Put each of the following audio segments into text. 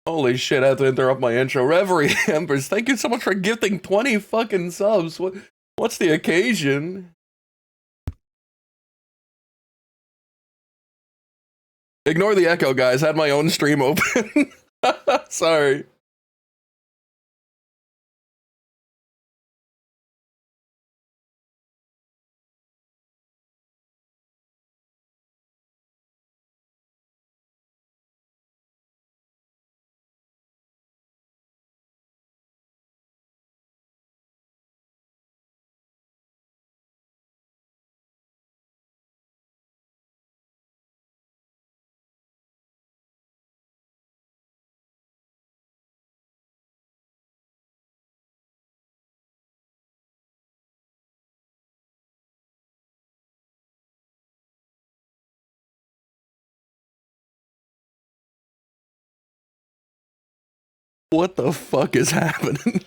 Holy shit, I have to interrupt my intro. Reverie Embers, thank you so much for gifting 20 fucking subs. What's the occasion? Ignore the echo, guys. I had my own stream open. Sorry. What the fuck is happening?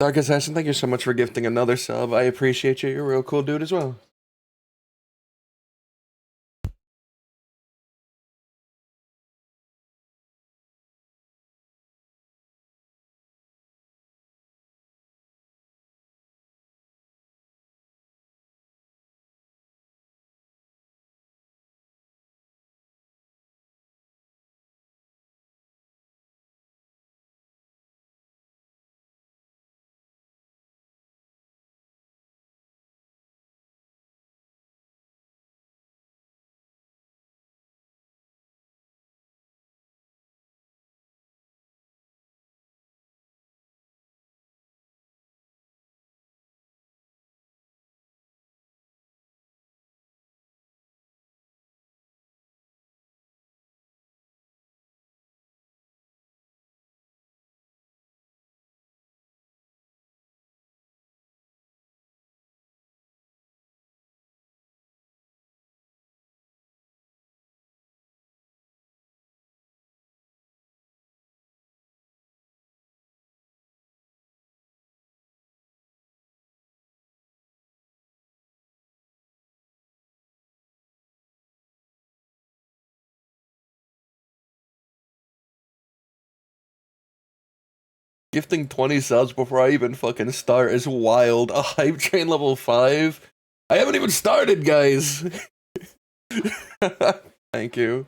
Dark Assassin, thank you so much for gifting another sub. I appreciate you. You're a real cool dude as well. Gifting 20 subs before I even fucking start is wild. A hype train level 5? I haven't even started, guys. Thank you.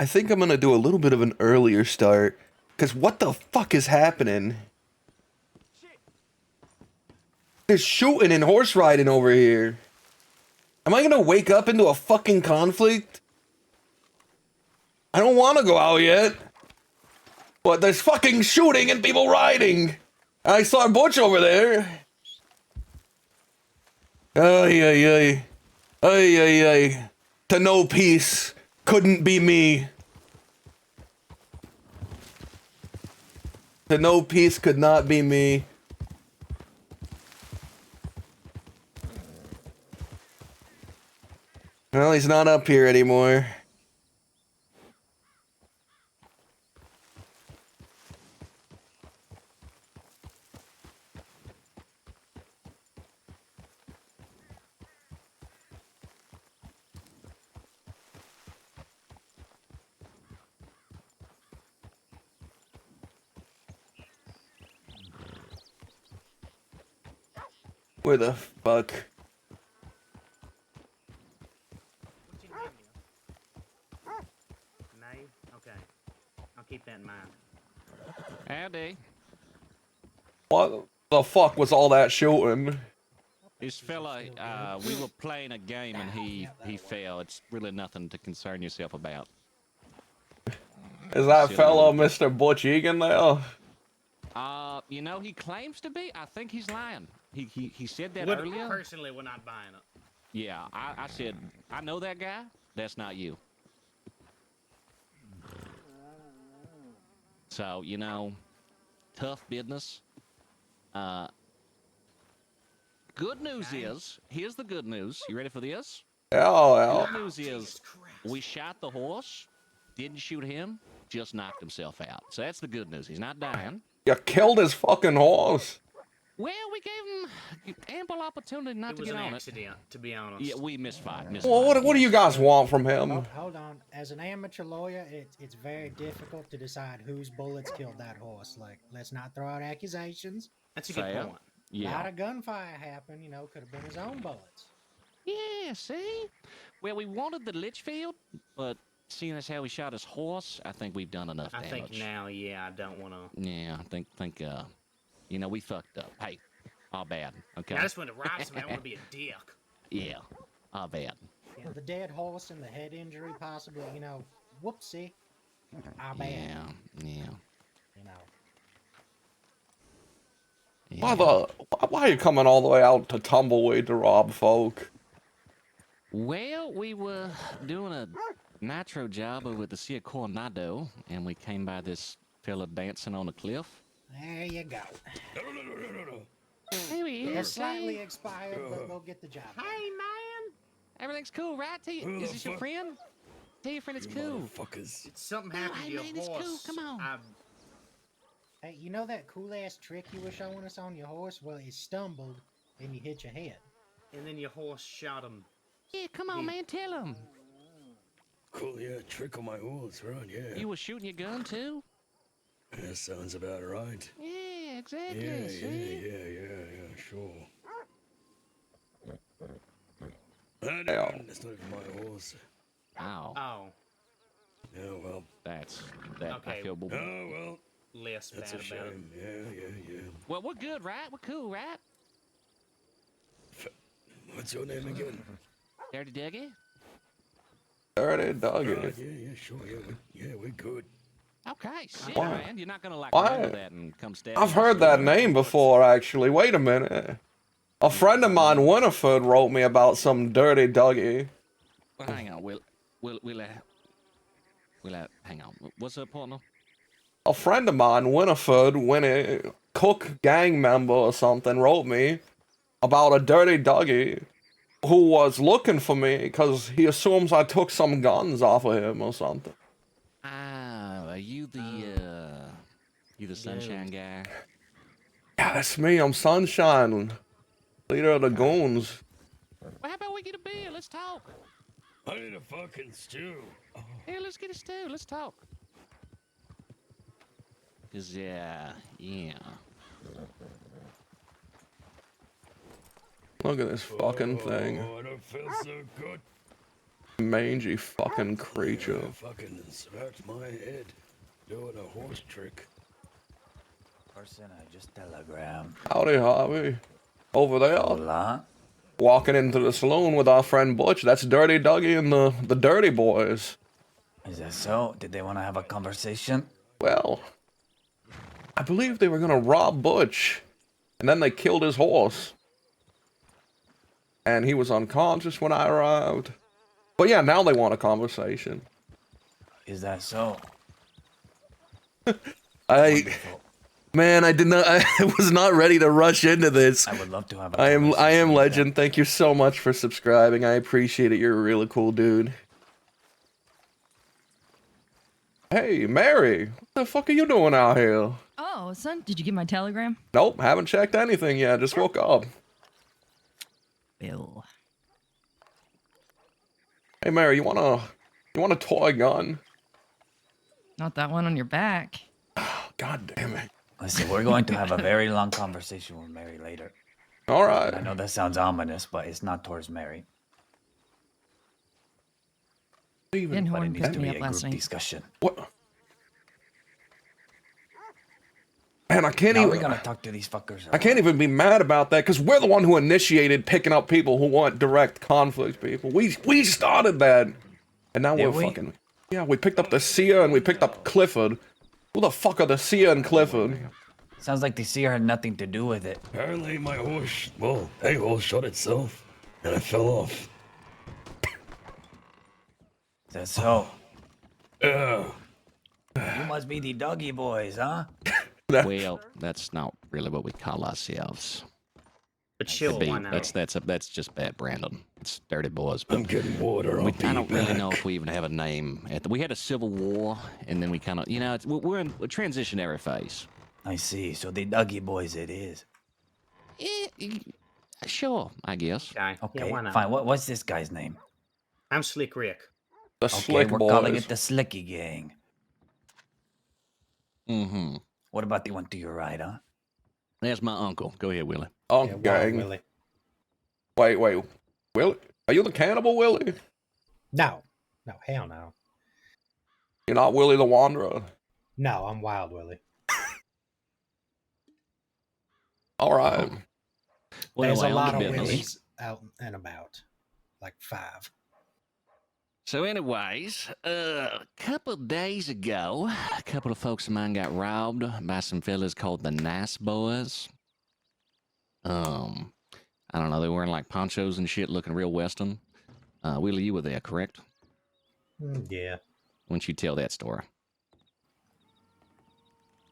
I think I'm gonna do a little bit of an earlier start. Cause what the fuck is happening? There's shooting and horse riding over here. Am I gonna wake up into a fucking conflict? I don't wanna go out yet. But there's fucking shooting and people riding. I saw Butch over there. Ay, ay, ay. Ay, ay, ay. To know peace couldn't be me. To know peace could not be me. Well, he's not up here anymore. Where the fuck? What's your name, Neil? Nave? Okay. I'll keep that in mind. Howdy. What the fuck was all that shooting? This fella, we were playing a game and he fell. It's really nothing to concern yourself about. Is that Silly fellow little- Mr. Butch Egan there? You know, he claims to be. I think he's lying. He said that Would, earlier. personally, we're not buying it. Yeah, I said, I know that guy. That's not you. So, you know, tough business. Good news is, here's the good news. You ready for this? Yeah. Good news is, Jesus Christ. we shot the horse, didn't shoot him, just knocked himself out. So that's the good news. He's not dying. You killed his fucking horse. Well, we gave him ample opportunity not It to was get an on accident, to be honest. it. Yeah, we misfired. Well, what do you guys want from him? Hold on. As an amateur lawyer, it's very difficult to decide whose bullets killed that horse. Like, let's not throw out accusations. That's a good Fair. point. A lot Yeah. of gunfire happened, you know, could have been his own bullets. Yeah, see? Well, we wanted the Litchfield, but seeing as how we shot his horse, I think we've done enough I damage. think now, yeah, I don't want to. Yeah, I think, you know, we fucked up. Hey, all bad, okay? I just want to rob somebody. I want to be a dick. Yeah, all bad. You know, the dead horse and the head injury, possibly, you know, whoopsie. Our bad, Yeah. you know. Yeah. Why are you coming all the way out to Tumbleweed to rob folk? Well, we were doing a nitro job over at the Cia Coronado, and we came by this fella dancing on a cliff. There you go. Here he They're is, slightly see? expired, but they'll get the job done. Hey, man! Everything's cool, right? Is this your friend? Tell your friend it's cool. It's something No, happened hey, to your man, it's horse. cool. Come on. Hey, you know that cool-ass trick you were showing us on your horse? Well, it stumbled, and you hit your head. And then your horse shot him. Yeah, come on, man, tell him. Cool, yeah, trick on my horse, right, yeah. You were shooting your gun, too? That sounds about right. Yeah, exactly. Yeah, see? yeah, sure. That's not even my horse. Ow. Oh, Yeah, well, That's that. Okay. I feel boo-boo. oh, well, less that's bad a about it. shame. Yeah. Well, we're good, right? We're cool, right? What's your name again? Dirty Dougie? Dirty doggy. Yeah, sure, yeah, we're good. Okay, shit, Why? man. You're not gonna like Why? remember that and come stab I've me. heard that name before, actually. Wait a minute. A friend of mine, Winifred, wrote me about some dirty doggy. Well, hang on. Hang on. What's up, partner? A friend of mine, Winifred, Winnie, cook gang member or something, wrote me about a dirty doggy who was looking for me because he assumes I took some guns off of him or something. Ah, are you the sunshine guy? Yeah, that's me. I'm Sunshine, leader of the goons. Well, how about we get a beer? Let's talk. I need a fucking stew. Here, let's get a stew. Let's talk. Cause yeah. Look at this fucking thing. Oh, I don't feel so good. Mangy fucking creature. Fucking scratch my head. Doing a horse trick. Person, I just telegram. Howdy, Harvey. Over there. Hola. Walking into the saloon with our friend Butch. That's Dirty Dougie and the Dirty Boys. Is that so? Did they want to have a conversation? Well, I believe they were gonna rob Butch. And then they killed his horse. And he was unconscious when I arrived. But yeah, now they want a conversation. Is that so? Man, I did not. I was not ready to rush into this. I would love to have a I conversation am with Legend. them. Thank you so much for subscribing. I appreciate it. You're a really cool dude. Hey, Mary, what the fuck are you doing out here? Oh, son, did you get my telegram? Nope, haven't checked anything yet. Just woke up. Bill. Hey, Mary, you want a toy gun? Not that one on your back. God damn it. Listen, we're going to have a very long conversation with Mary later. All right. I know that sounds ominous, but it's not towards Mary. But Horn it needs pissed to me be up a last group night. discussion. What? Man, I can't Now even. we're gonna talk to these fuckers. I can't even be mad about that because we're the one who initiated picking up people who want direct conflict. People, we started that, and now Did we're we? fucking. Yeah, we picked up the Seer and we picked up Clifford. Who the fuck are the Seer and Clifford? Sounds like the seer had nothing to do with it. Apparently my horse, well, a horse shot itself. And I fell off. Is that so? Yeah. You must be the doggy boys, huh? Well, that's not really what we call ourselves. But chill, Could be- why not? that's just bad, Brandon. It's Dirty Boys. I'm But getting water. I don't really know if we even have a name. We had a civil war, and then we kind of, we're in a transitionary phase. I see. So the doggy boys it is. Sure, I guess. Okay, Okay, yeah, why not? fine. What's this guy's name? I'm Slick Rick. The Okay, Slick we're Boys. calling it the Slicky Gang. Mm-hmm. What about the one to your right, huh? That's my uncle. Go ahead, Willie. Oh, Yeah, Wild gang. Willie. Wait, Willie? Are you the cannibal, Willie? No, hell no. You're not Willie the Wanderer. No, I'm Wild Willie. All right. Well, There's a anyway, lot on of to business. Willies out and about, like 5. So, anyways, a couple days ago, a couple of folks of mine got robbed by some fellas called the Nice Boys. I don't know, they were wearing like ponchos and shit, looking real Western. Willie, you were there, correct? Yeah. Why don't you tell that story?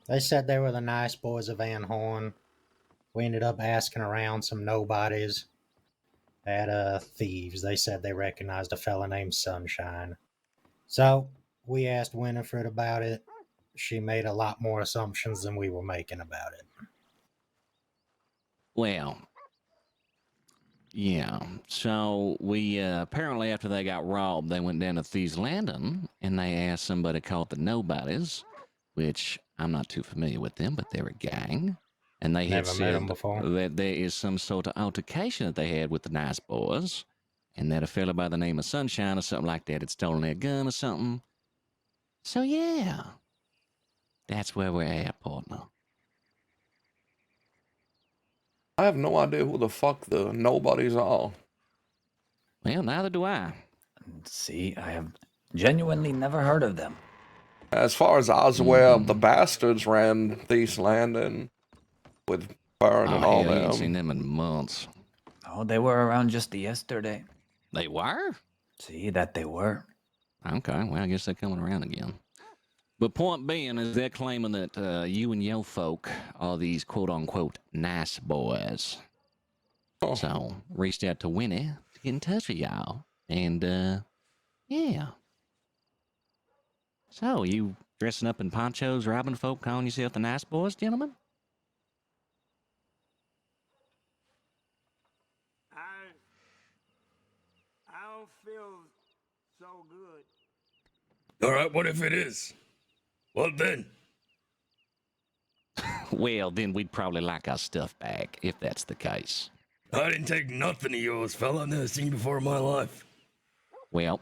They said they were the nice boys of Van Horn. We ended up asking around some nobodies at thieves. They said they recognized a fella named Sunshine. So we asked Winifred about it. She made a lot more assumptions than we were making about it. Well, yeah. So we apparently after they got robbed, they went down to Thieves Landing and they asked somebody called the Nobodies, which I'm not too familiar with them, but they're a gang. And they had Never met 'em said before. that there is some sort of altercation that they had with the Nice Boys, and that a fella by the name of Sunshine or something like that had stolen their gun or something. So yeah, that's where we're at, partner. I have no idea who the fuck the nobodies are. Well, neither do I. See, I have genuinely never heard of them. As far as I was aware, the bastards ran Thieves Landing with Burn Oh, and all hell, you ain't seen them. them in months. Oh, they were around just yesterday. They were? See, that they were. Okay, well, I guess they're coming around again. But point being is they're claiming that you and yo folk are these quote-unquote nice boys. Oh. So, reached out to Winnie to get in touch with y'all. And, yeah. So, you dressing up in ponchos, robbing folk, calling yourself the nice boys, gentlemen? I don't feel so good. All right, what if it is? What then? Well, then we'd probably like our stuff back, if that's the case. I didn't take nothing of yours, fella. I never seen you before in my life. Well,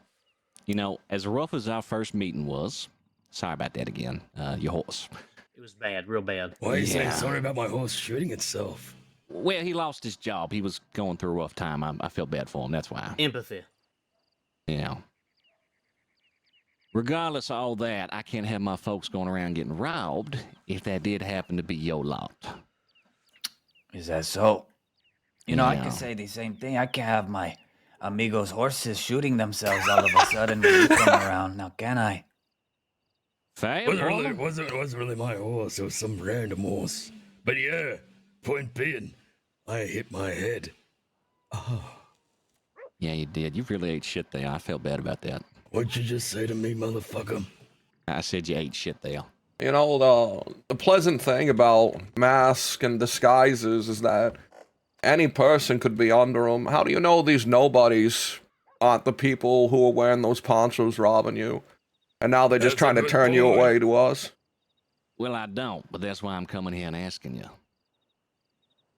You know, as rough as our first meeting was, sorry about that again, your horse. It was bad, real bad. Why are you saying Yeah. sorry about my horse shooting itself? Well, he lost his job. He was going through a rough time. I feel bad for him. That's why. Empathy. Yeah. Regardless of all that, I can't have my folks going around getting robbed if that did happen to be your lot. Is that so? You know, I Yeah. can say the same thing. I can't have my amigos' horses shooting themselves all of a sudden when you come around. Now, can I? Fair, Wasn't really my horse. It was some random horse. But yeah, point being, I hit my head. Yeah, you did. You really ate shit there. I felt bad about that. What'd you just say to me, motherfucker? I said you ate shit there. You know, the pleasant thing about masks and disguises is that any person could be under them. How do you know these nobodies aren't the people who are wearing those ponchos robbing you? And now they're just That's a trying to good turn you point. away to us? Well, I don't, but that's why I'm coming here and asking you.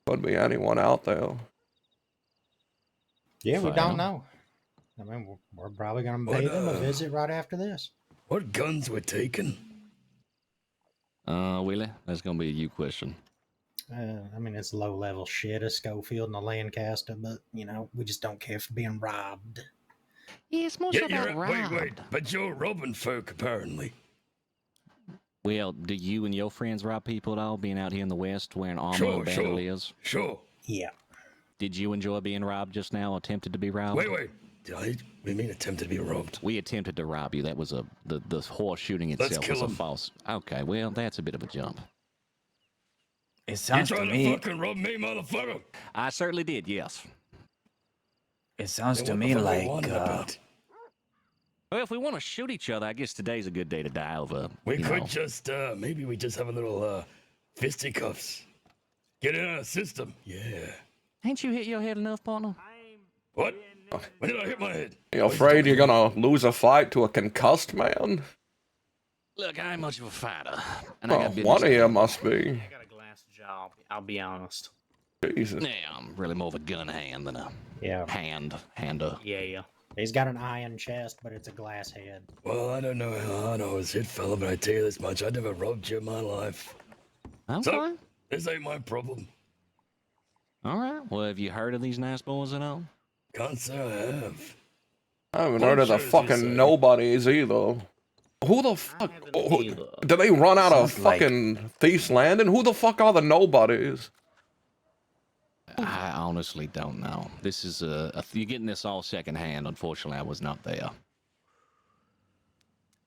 Could be anyone out there. Yeah, we Fair. don't know. I mean, we're probably going to pay What, them a visit right after this. What guns were taken? Willie, that's gonna be a you question. I mean, it's low-level shit, a Schofield and a Lancaster, but, you know, we just don't care for being robbed. Yeah, it's more Yeah, so about you're robbed. wait, but you're robbing folk apparently. Well, do you and your friends rob people at all, being out here in the West wearing armor Sure, and bandoliers? Sure. Yeah. Did you enjoy being robbed just now, attempted to be robbed? Wait. What do you mean attempted to be robbed? We attempted to rob you. That was the horse shooting itself kill was a him. false. Okay, well, that's a bit of a jump. It You sounds to trying to me. fucking rob me, motherfucker? I certainly did, yes. It sounds Then to what me the fuck we like wanted about? Well, if we want to shoot each other, I guess today's a good day to die over. We you could know. just maybe we just have a little fisticuffs. Get it out of the system. Yeah. Ain't you hit your head enough, partner? What? When did I hit my head? You afraid you're gonna lose a fight to a concussed man? Look, I ain't much of a fighter. And I Well, got business one of to you do. must be. I got a glass job. I'll be honest. Jesus. Yeah, I'm really more of a gun hand than a Yeah. hander. Yeah. He's got an iron chest, but it's a glass head. Well, I don't know how hard I was hit, fella, but I tell you this much: I never robbed you in my life. Okay. So this ain't my problem. All right. Well, have you heard of these nice boys at all? Can't say I have. I haven't heard of the Punchers, you say? fucking nobodies either. Who the fuck? haven't Oh, either. do they run out of Sounds like- fucking Thief's Landing? Who the fuck are the nobodies? I honestly don't know. This is you're getting this all secondhand. Unfortunately, I was not there.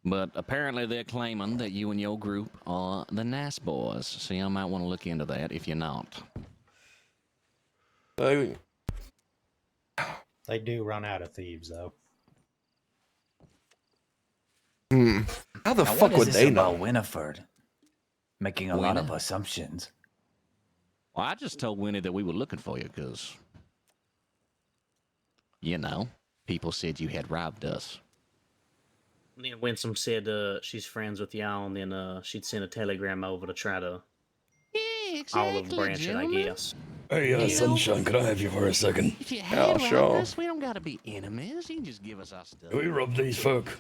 But apparently they're claiming that you and your group are the nice boys. So you might want to look into that if you're not. They, They do run out of thieves, though. how the Now, fuck what is would this they about know? Winifred? Making a lot of Winnie? assumptions. Well, I just told Winnie that we were looking for you because, you know, people said you had robbed us. And then Winsome said she's friends with y'all, and then she'd send a telegram over to try to Yeah, olive branch it, I guess. Hey, You know- Sunshine, could I have you for a second? If you Yeah, had robbed sure. us, we don't gotta be enemies. You can just give us our stuff. We robbed these folk.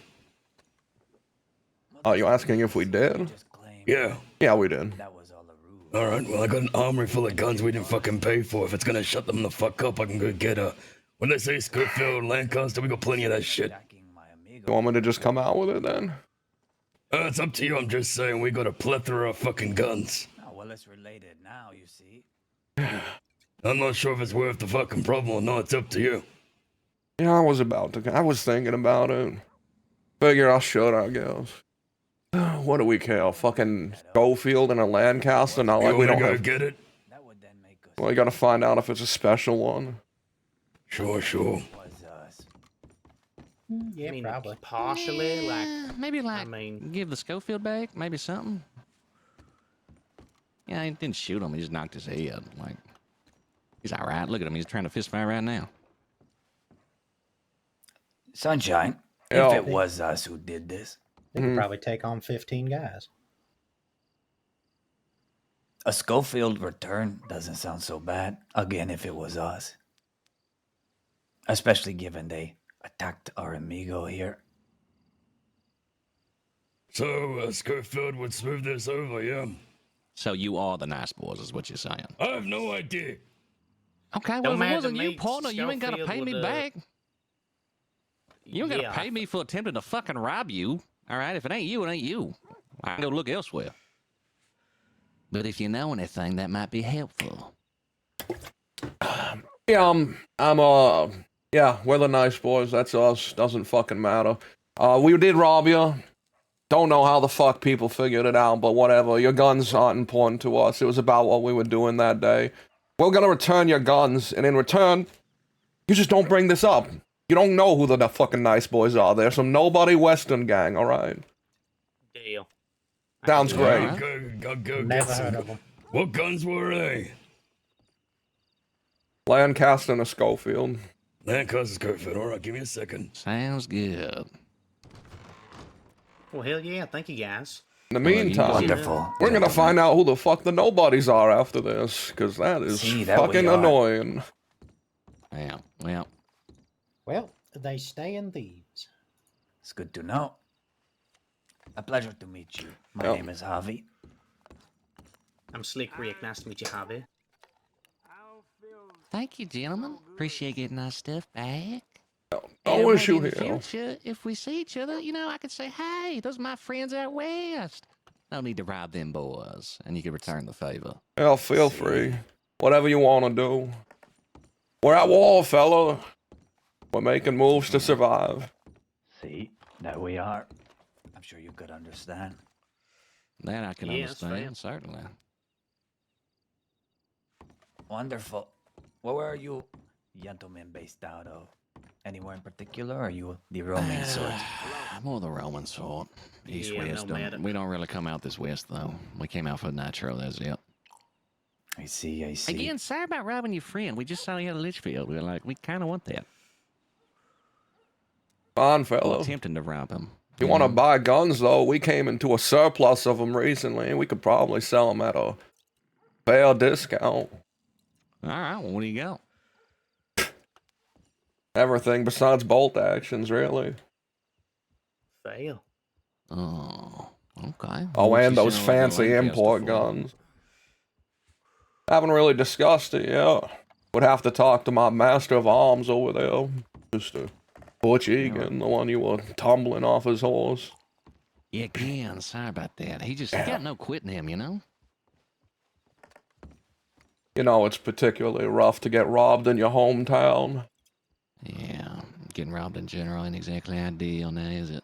Are you asking if we did? Just claim Yeah. Yeah, we did. that was all a ruse. All right. Well, I got an armory full of guns we didn't fucking pay for. If it's gonna shut them the fuck up, I can go get a. When they say Schofield, Lancaster, we got plenty of that shit. Attacking my amigo. You want me to just come out with it then? It's up to you. I'm just saying we got a plethora of fucking guns. Oh, well, it's related now, you see. I'm not sure if it's worth the fucking problem or not. It's up to you. Yeah, I was about to. I was thinking about it. Figure I should, I guess. What do we care? Fucking Schofield and a Lancaster? Not like You we wanna don't go have. get it? That would then make us Well, you gotta find out if it's a special one. Sure. was us. Yeah, I mean, probably. partially, like, Yeah, maybe like mean- give the Schofield back, maybe something. Yeah, he didn't shoot him. He just knocked his head. Like he's all right. Look at him. He's trying to fist fight right now. Sunshine, Yeah. if it was us who did this, They could probably take on 15 guys. a Schofield return doesn't sound so bad. Again, if it was us. Especially given they attacked our amigo here. So, Schofield would smooth this over, yeah? So you are the nice boys, is what you're saying. I have no idea. Okay, well, Don't if it matter wasn't to you, me, partner, you ain't gotta Schofield pay me would, back. You ain't yeah, gotta pay me for attempting to fucking rob you. All right, if it ain't you, it ain't you. I can go look elsewhere. But if you know anything, that might be helpful. Yeah, yeah, we're the nice boys. That's us. Doesn't fucking matter. We did rob you. Don't know how the fuck people figured it out, but whatever. Your guns aren't important to us. It was about what we were doing that day. We're gonna return your guns, and in return, you just don't bring this up. You don't know who the fucking nice boys are. They're some nobody Western gang, alright? deal. Sounds Yeah. great. I'll go Never get heard some. of them. What guns were they? Lancaster and a Schofield. Lancaster Schofield. Alright, give me a second. Sounds good. Well, hell yeah. Thank you, guys. In the Well, you meantime, Wonderful. we're gonna gentlemen. find out who the fuck the nobodies are after this, because that is See, that we fucking are. annoying. Yeah, well, Well, they stay in thieves. It's good to know. A pleasure to meet you. My Yep. name is Javi. I'm Slick Rick. Nice to meet you, Javi. thank you, gentlemen. Appreciate getting our stuff back. I wish maybe you in the here. future, if we see each other, you know, I could say, hey, those are my friends out west. No need to rob them boys, and you can return the favor. Yeah, feel free. Whatever you want to do. We're at war, fella. We're making moves to survive. See, that we are. I'm sure you could understand. That I can Yes, fair. understand, certainly. Wonderful. Well, where are you gentlemen based out of? Anywhere in particular, or are you the Roman sort? More the Roman sort. East Yeah, no west. matter. We don't really come out this west though. We came out for Nitro. That's it. I see, I see. Again, sorry about robbing your friend. We just saw you at a Litchfield. We were like, we kind of want that. Fine, Or fella. attempting to rob him. If you want to buy guns, though, we came into a surplus of them recently, and we could probably sell them at a fair discount. All right. Well, what do you got? Everything besides bolt actions, really. Fail. Oh, okay. Oh, What's and your those selling like a fancy Lancaster import for? guns. Haven't really discussed it yet. Would have to talk to my master of arms over there. Mr. Butch Egan, the one you were tumbling off his horse. Yeah, again, sorry about that. He got no quit in him, you know? You know, it's particularly rough to get robbed in your hometown. Yeah, getting robbed in general ain't exactly ideal now, is it?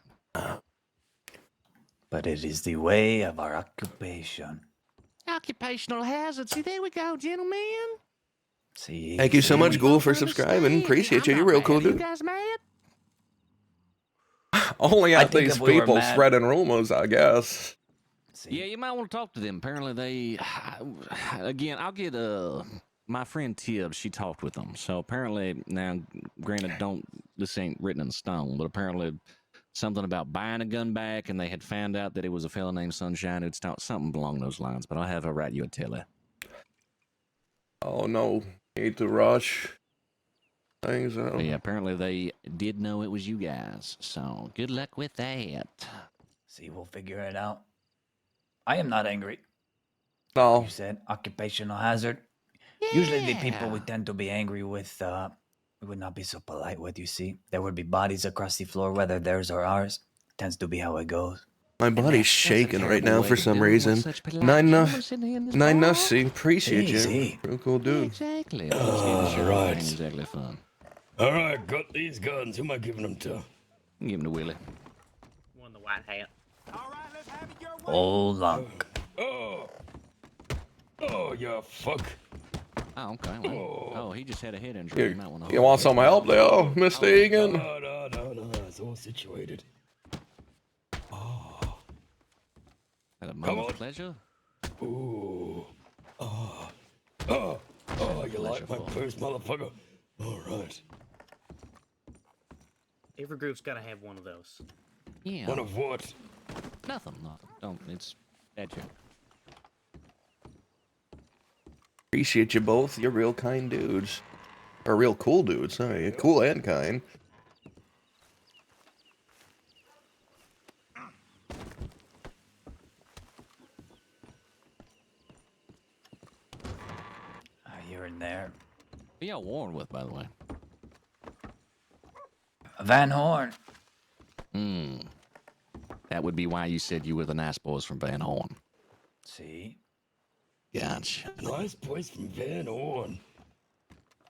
But it is the way of our occupation. Occupational hazard. See, there we go, gentlemen. See. Thank you so see? much, Ghoul, for subscribing. Appreciate you. I'm You're not real mad. cool, You dude. guys mad? Only I at think these if we were people mad- spreading rumors, I guess. See. Yeah, you might want to talk to them. Apparently, they. Again, I'll get my friend Tibbs. She talked with them. So apparently, now, granted, this ain't written in stone, but apparently, something about buying a gun back, and they had found out that it was a fellow named Sunshine who'd start something along those lines. But I'll have her write you a telly. Oh, no. Need to rush things out. But yeah, apparently they did know it was you guys. So good luck with that. See, we'll figure it out. I am not angry. No. You said occupational hazard. Usually the people we Yeah. tend to be angry with, we would not be so polite with, you see. There would be bodies across the floor, whether theirs or ours. Tends to be how it goes. My body's shaking right now for some reason. Nine Nine Nussy, appreciate you. Easy. Real cool dude. Exactly. right. Ain't exactly fun. Alright, got these guns. Who am I giving them to? Give him to Willie. One in the white hat. All right, let's have it your way. Oh, lunk. Oh! Oh, you fuck. Oh, okay. Well, oh, he just had a head injury. You, might want you want some help there, Mr. Egan? No. It's all situated. At a Come moment's on. pleasure. Ooh. Oh, you like my purse, motherfucker? Alright. Every group's got to have one of those. Yeah. One of what? Nothing. Don't. It's bad joke. Appreciate you both. You're real kind dudes. Or real cool dudes, sorry. You're cool and kind. here and there. Who y'all warring with, by the way? Van Horn. Hmm. That would be why you said you were the nice boys from Van Horn. See? Gotcha. Nice boys from Van Horn.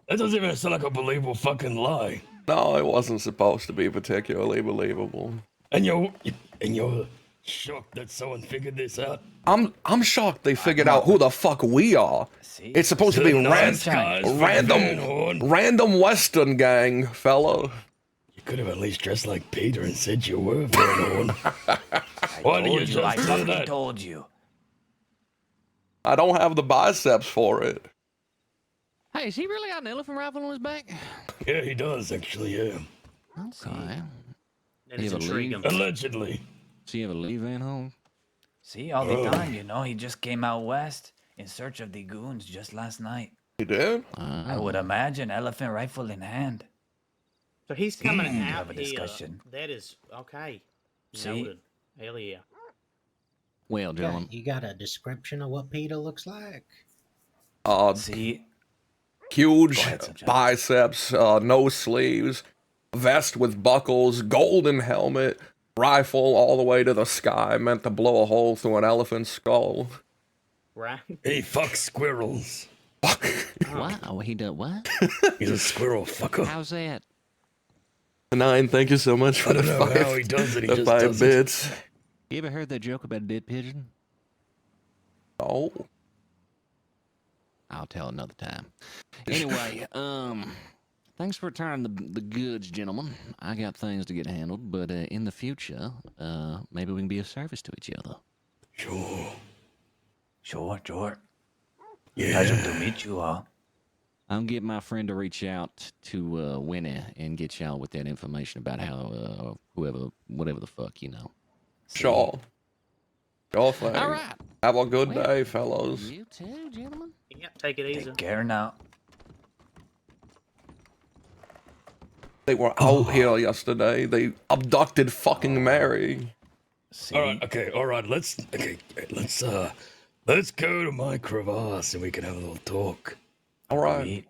That doesn't even sound like a believable fucking lie. No, it wasn't supposed to be particularly believable. And you're shocked that someone figured this out. I'm shocked they figured out who the fuck we are. See? It's supposed to be The nice guys from Van random Horn. random Western gang, fella. You could have at least dressed like Peter and said you were Van Horn. Why did you I just do fucking that? told you. I don't have the biceps for it. Hey, has he really got an elephant rifle on his back? Yeah, he does actually. Yeah, Okay. That is You ever leave? intriguing. allegedly. Does he ever leave Van Horn? See, all the time, you know, he just came out west in search of the goons just last night. You did? I would imagine elephant rifle in hand. So he's coming out have a here. discussion. That is okay. See? Noted. Hell yeah. Well, gentlemen, You got a description of what Peter looks like? See, Huge Go ahead, Sunshine. biceps, no sleeves, vest with buckles, golden helmet, rifle all the way to the sky, meant to blow a hole through an elephant's skull. Right? He fucks squirrels. wow, he did what? He's a squirrel fucker. How's that? 9, thank you so much for I don't the know five, how he does it. He the just 5 does it. bits. You ever heard that joke about a dead pigeon? Oh, I'll tell another time. Anyway, thanks for returning the goods, gentlemen. I got things to get handled, but in the future, maybe we can be of service to each other. Sure. sure. Yeah. Pleasure to meet you all. I'll get my friend to reach out to Winnie and get y'all with that information about how whatever the fuck, you know. sure. Sure thing. All right. Have a good Well, day, fellows. You too, gentlemen. Yeah, take it easy. Take care now. They were out here yesterday. They abducted fucking Mary. See, All right. All right. Let's go to my crevasse and we can have a little talk. All right. Meet.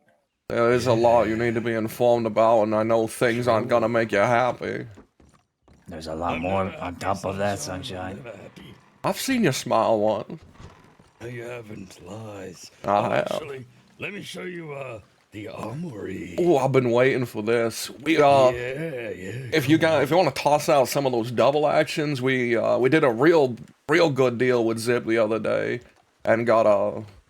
There is a lot you need to be informed about, and I know things aren't gonna make you happy. There's a lot more on top of that, Sunshine. Never happy. I've seen you smile once. No, you haven't. Lies. I have. Actually, let me show you the armory. Oh, I've been waiting for this. We Yeah. if you want to toss out some of those double actions, we did a real good deal with Zip the other day, and got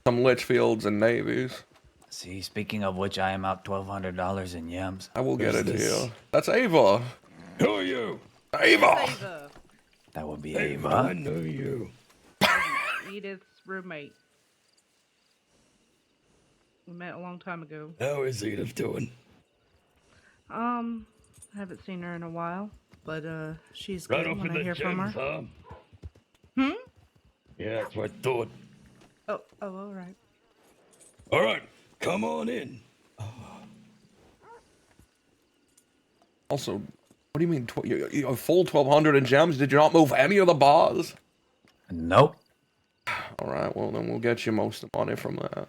some Litchfields and Navies. See, speaking of which, I am out $1,200 in yams. I will get Who's it this? here. That's Ava. Who are you? Ava. That would be Hey, I Ava. know you. Edith's roommate. We met a long time ago. How is Edith doing? I haven't seen her in a while, but she's Right good off when in I the hear from her. gems, huh? Hmm? Yeah, that's what I thought. Oh, all right. All right, come on in. Also, what do you mean? You a full 1,200 in gems? Did you not move any of the bars? Nope. All right. Well, then we'll get you most of the money from that.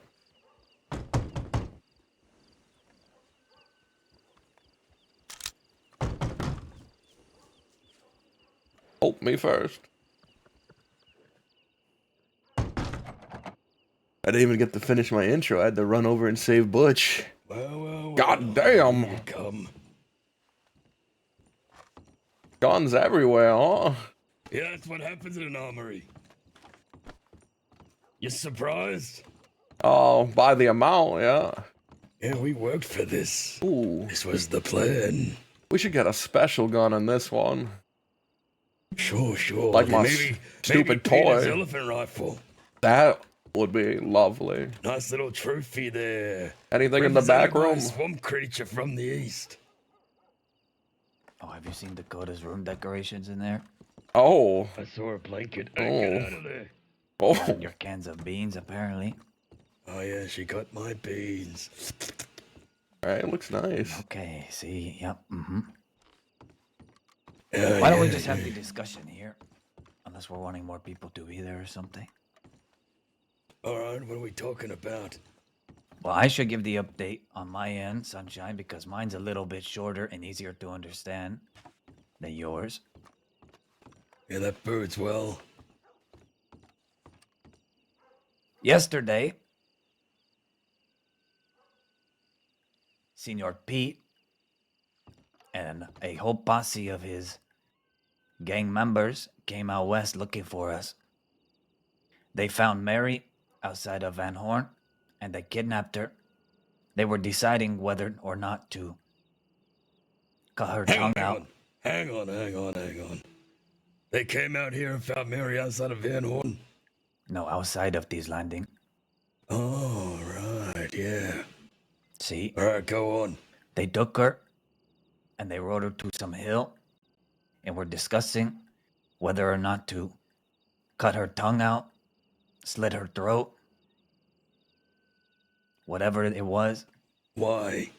Oh, me first. I didn't even get to finish my intro. I had to run over and save Butch. Well, God damn. here you come. Guns everywhere, huh? Yeah, that's what happens in an armory. You surprised? Oh, by the amount, yeah. Yeah, we worked for this. Ooh, This was the plan. we should get a special gun in this one. Sure. Like my maybe stupid Peter's toy. elephant rifle. That would be lovely. Nice little trophy there. Anything in the back Represented by a room? swamp creature from the east. Oh, have you seen Dakota's room decorations in there? Oh, I saw a blanket. Hey, get Oh. out of there. oh, And your cans of beans, apparently. Oh yeah, she got my beans. alright, looks nice. Okay, see, yep, mm-hmm. Yeah, Why don't we yeah, just have yeah. the discussion here? Unless we're wanting more people to be there or something. All right, what are we talking about? Well, I should give the update on my end, Sunshine, because mine's a little bit shorter and easier to understand than yours. Yeah, that bird's well. Yesterday, Senor Pete and a whole posse of his gang members came out west looking for us. They found Mary outside of Van Horn, and they kidnapped her. They were deciding whether or not to cut her tongue out. Hang on. They came out here and found Mary outside of Van Horn? No, outside of this landing. Oh, right, yeah. See? Alright, go on. They took her, and they rode her to some hill, and were discussing whether or not to cut her tongue out, slit her throat, whatever it was. Why?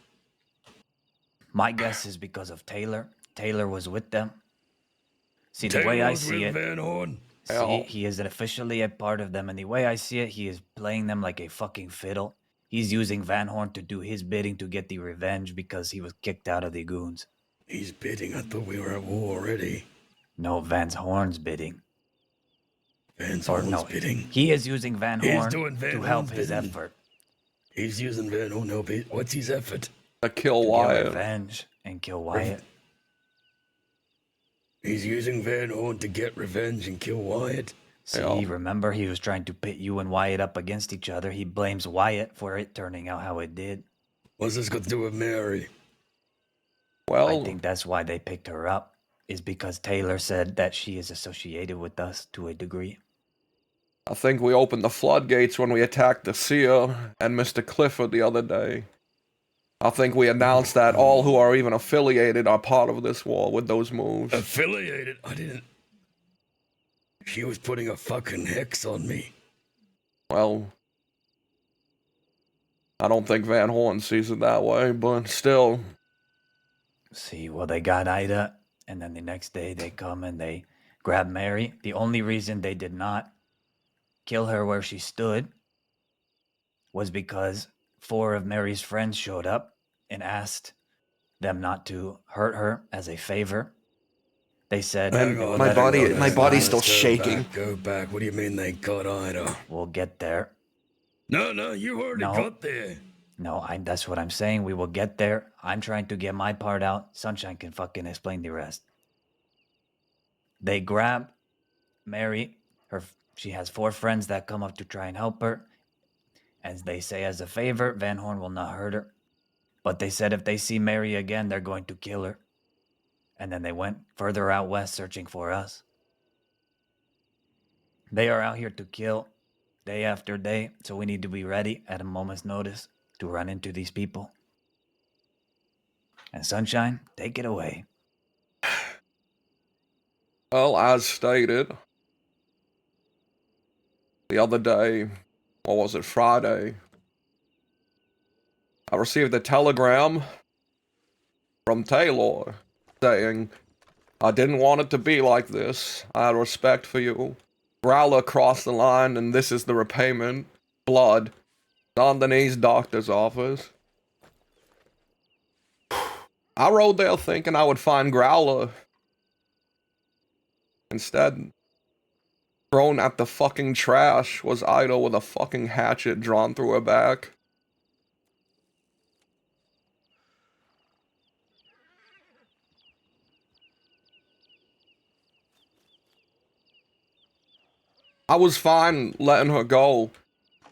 My guess is because of Taylor. Taylor was with them. See, the Taylor way I was see with it, Van Horn? see, he is officially a part of them, and the way I see it, he is playing them like a fucking fiddle. He's using Van Horn to do his bidding to get the revenge because he was kicked out of the goons. He's bidding. I thought we were at war already. No, Van Horn's bidding. Van Horn's bidding. He is using Van He's Horn doing Van to help Horn's his bidding. effort. He's using Van Horn. No, what's his effort? To kill To get Wyatt. revenge and kill Wyatt. He's using Van Horn to get revenge and kill Wyatt. See, Yeah. remember he was trying to pit you and Wyatt up against each other. He blames Wyatt for it turning out how it did. What's this got to do with Mary? Well, I think that's why they picked her up, is because Taylor said that she is associated with us to a degree. I think we opened the floodgates when we attacked the seer and Mr. Clifford the other day. I think we announced that all who are even affiliated are part of this war with those moves. Affiliated? I didn't. She was putting a fucking hex on me. Well, I don't think Van Horn sees it that way, but still. See, well, they got Ida, and then the next day they come and they grab Mary. The only reason they did not kill her where she stood was because 4 of Mary's friends showed up and asked them not to hurt her as a favor. They said, Man, they would my let her body- go to my the body's side. still shaking. Go back. What do you mean they got Ida? We'll get there. No, you already No. got there. No, that's what I'm saying. We will get there. I'm trying to get my part out. Sunshine can fucking explain the rest. They grab Mary. She has 4 friends that come up to try and help her. As they say, as a favor, Van Horn will not hurt her. But they said if they see Mary again, they're going to kill her. And then they went further out west searching for us. They are out here to kill day after day, so we need to be ready at a moment's notice to run into these people. And Sunshine, take it away. Well, as stated, the other day, what was it, Friday, I received a telegram from Taylor saying, I didn't want it to be like this. I had respect for you. Growler crossed the line, and this is the repayment. Blood. Underneath doctor's office. I rode there thinking I would find Growler. Instead, thrown at the fucking trash was Ida with a fucking hatchet drawn through her back. I was fine letting her go.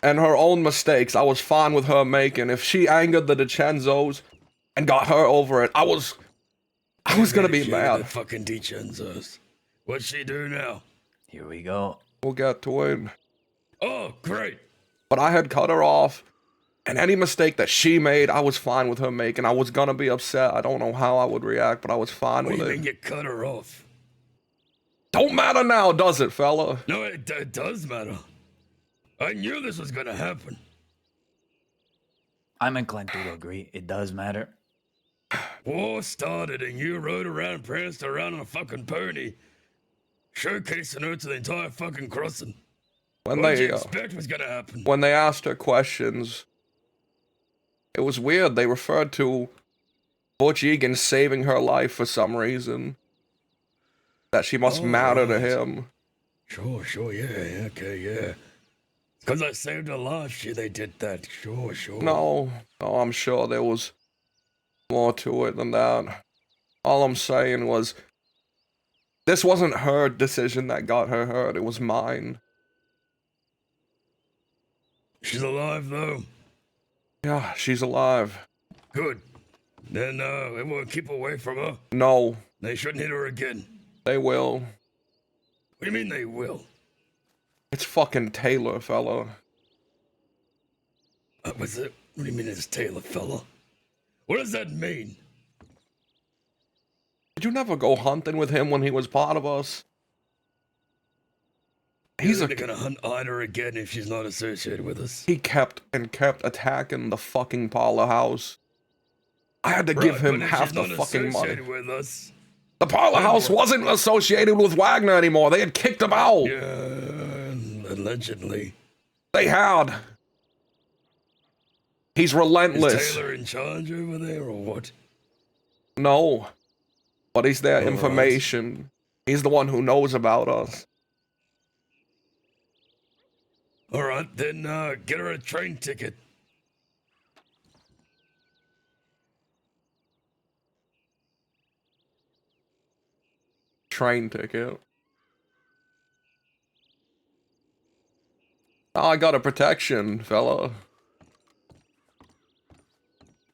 And her own mistakes, I was fine with her making. If she angered the DiCenzos and got her over it, I was gonna be The mad. fucking DiCenzos. What'd she do now? Here we go. We'll get to it. Oh, great. But I had cut her off. And any mistake that she made, I was fine with her making. I was gonna be upset. I don't know how I would react, but I was fine What do with you it. mean you cut her off? Don't matter now, does it, fella? No, it does matter. I knew this was gonna happen. I'm inclined to agree. It does matter. War started and you rode around, pranced around on a fucking pony, showcasing her to the entire fucking crossing. When What did they you expect was gonna happen? when they asked her questions, It was weird. They referred to Butch Egan saving her life for some reason. That she must matter to right. him. Sure, yeah, okay, yeah. Because I saved her life, they did that. Sure. No, I'm sure there was more to it than that. All I'm saying was, this wasn't her decision that got her hurt, it was mine. She's alive, though. Yeah, she's alive. Good. Then, everyone keep away from her. No, They shouldn't hit her again. they will. What do you mean they will? It's fucking Taylor, fella. What's it? What do you mean it's Taylor, fella? What does that mean? Did you never go hunting with him when he was part of us? He's not gonna hunt Ida again if she's not associated with us. He kept attacking the fucking parlor house. I had to give him half the fucking money. With us. The parlor house wasn't associated with Wagner anymore. They had kicked him out. Yeah, allegedly. They had. He's relentless. Is Taylor in charge over there or what? No. But he's their All information. Right. He's the one who knows about us. Alright, then get her a train ticket. Train ticket. Oh, I got a protection, fella.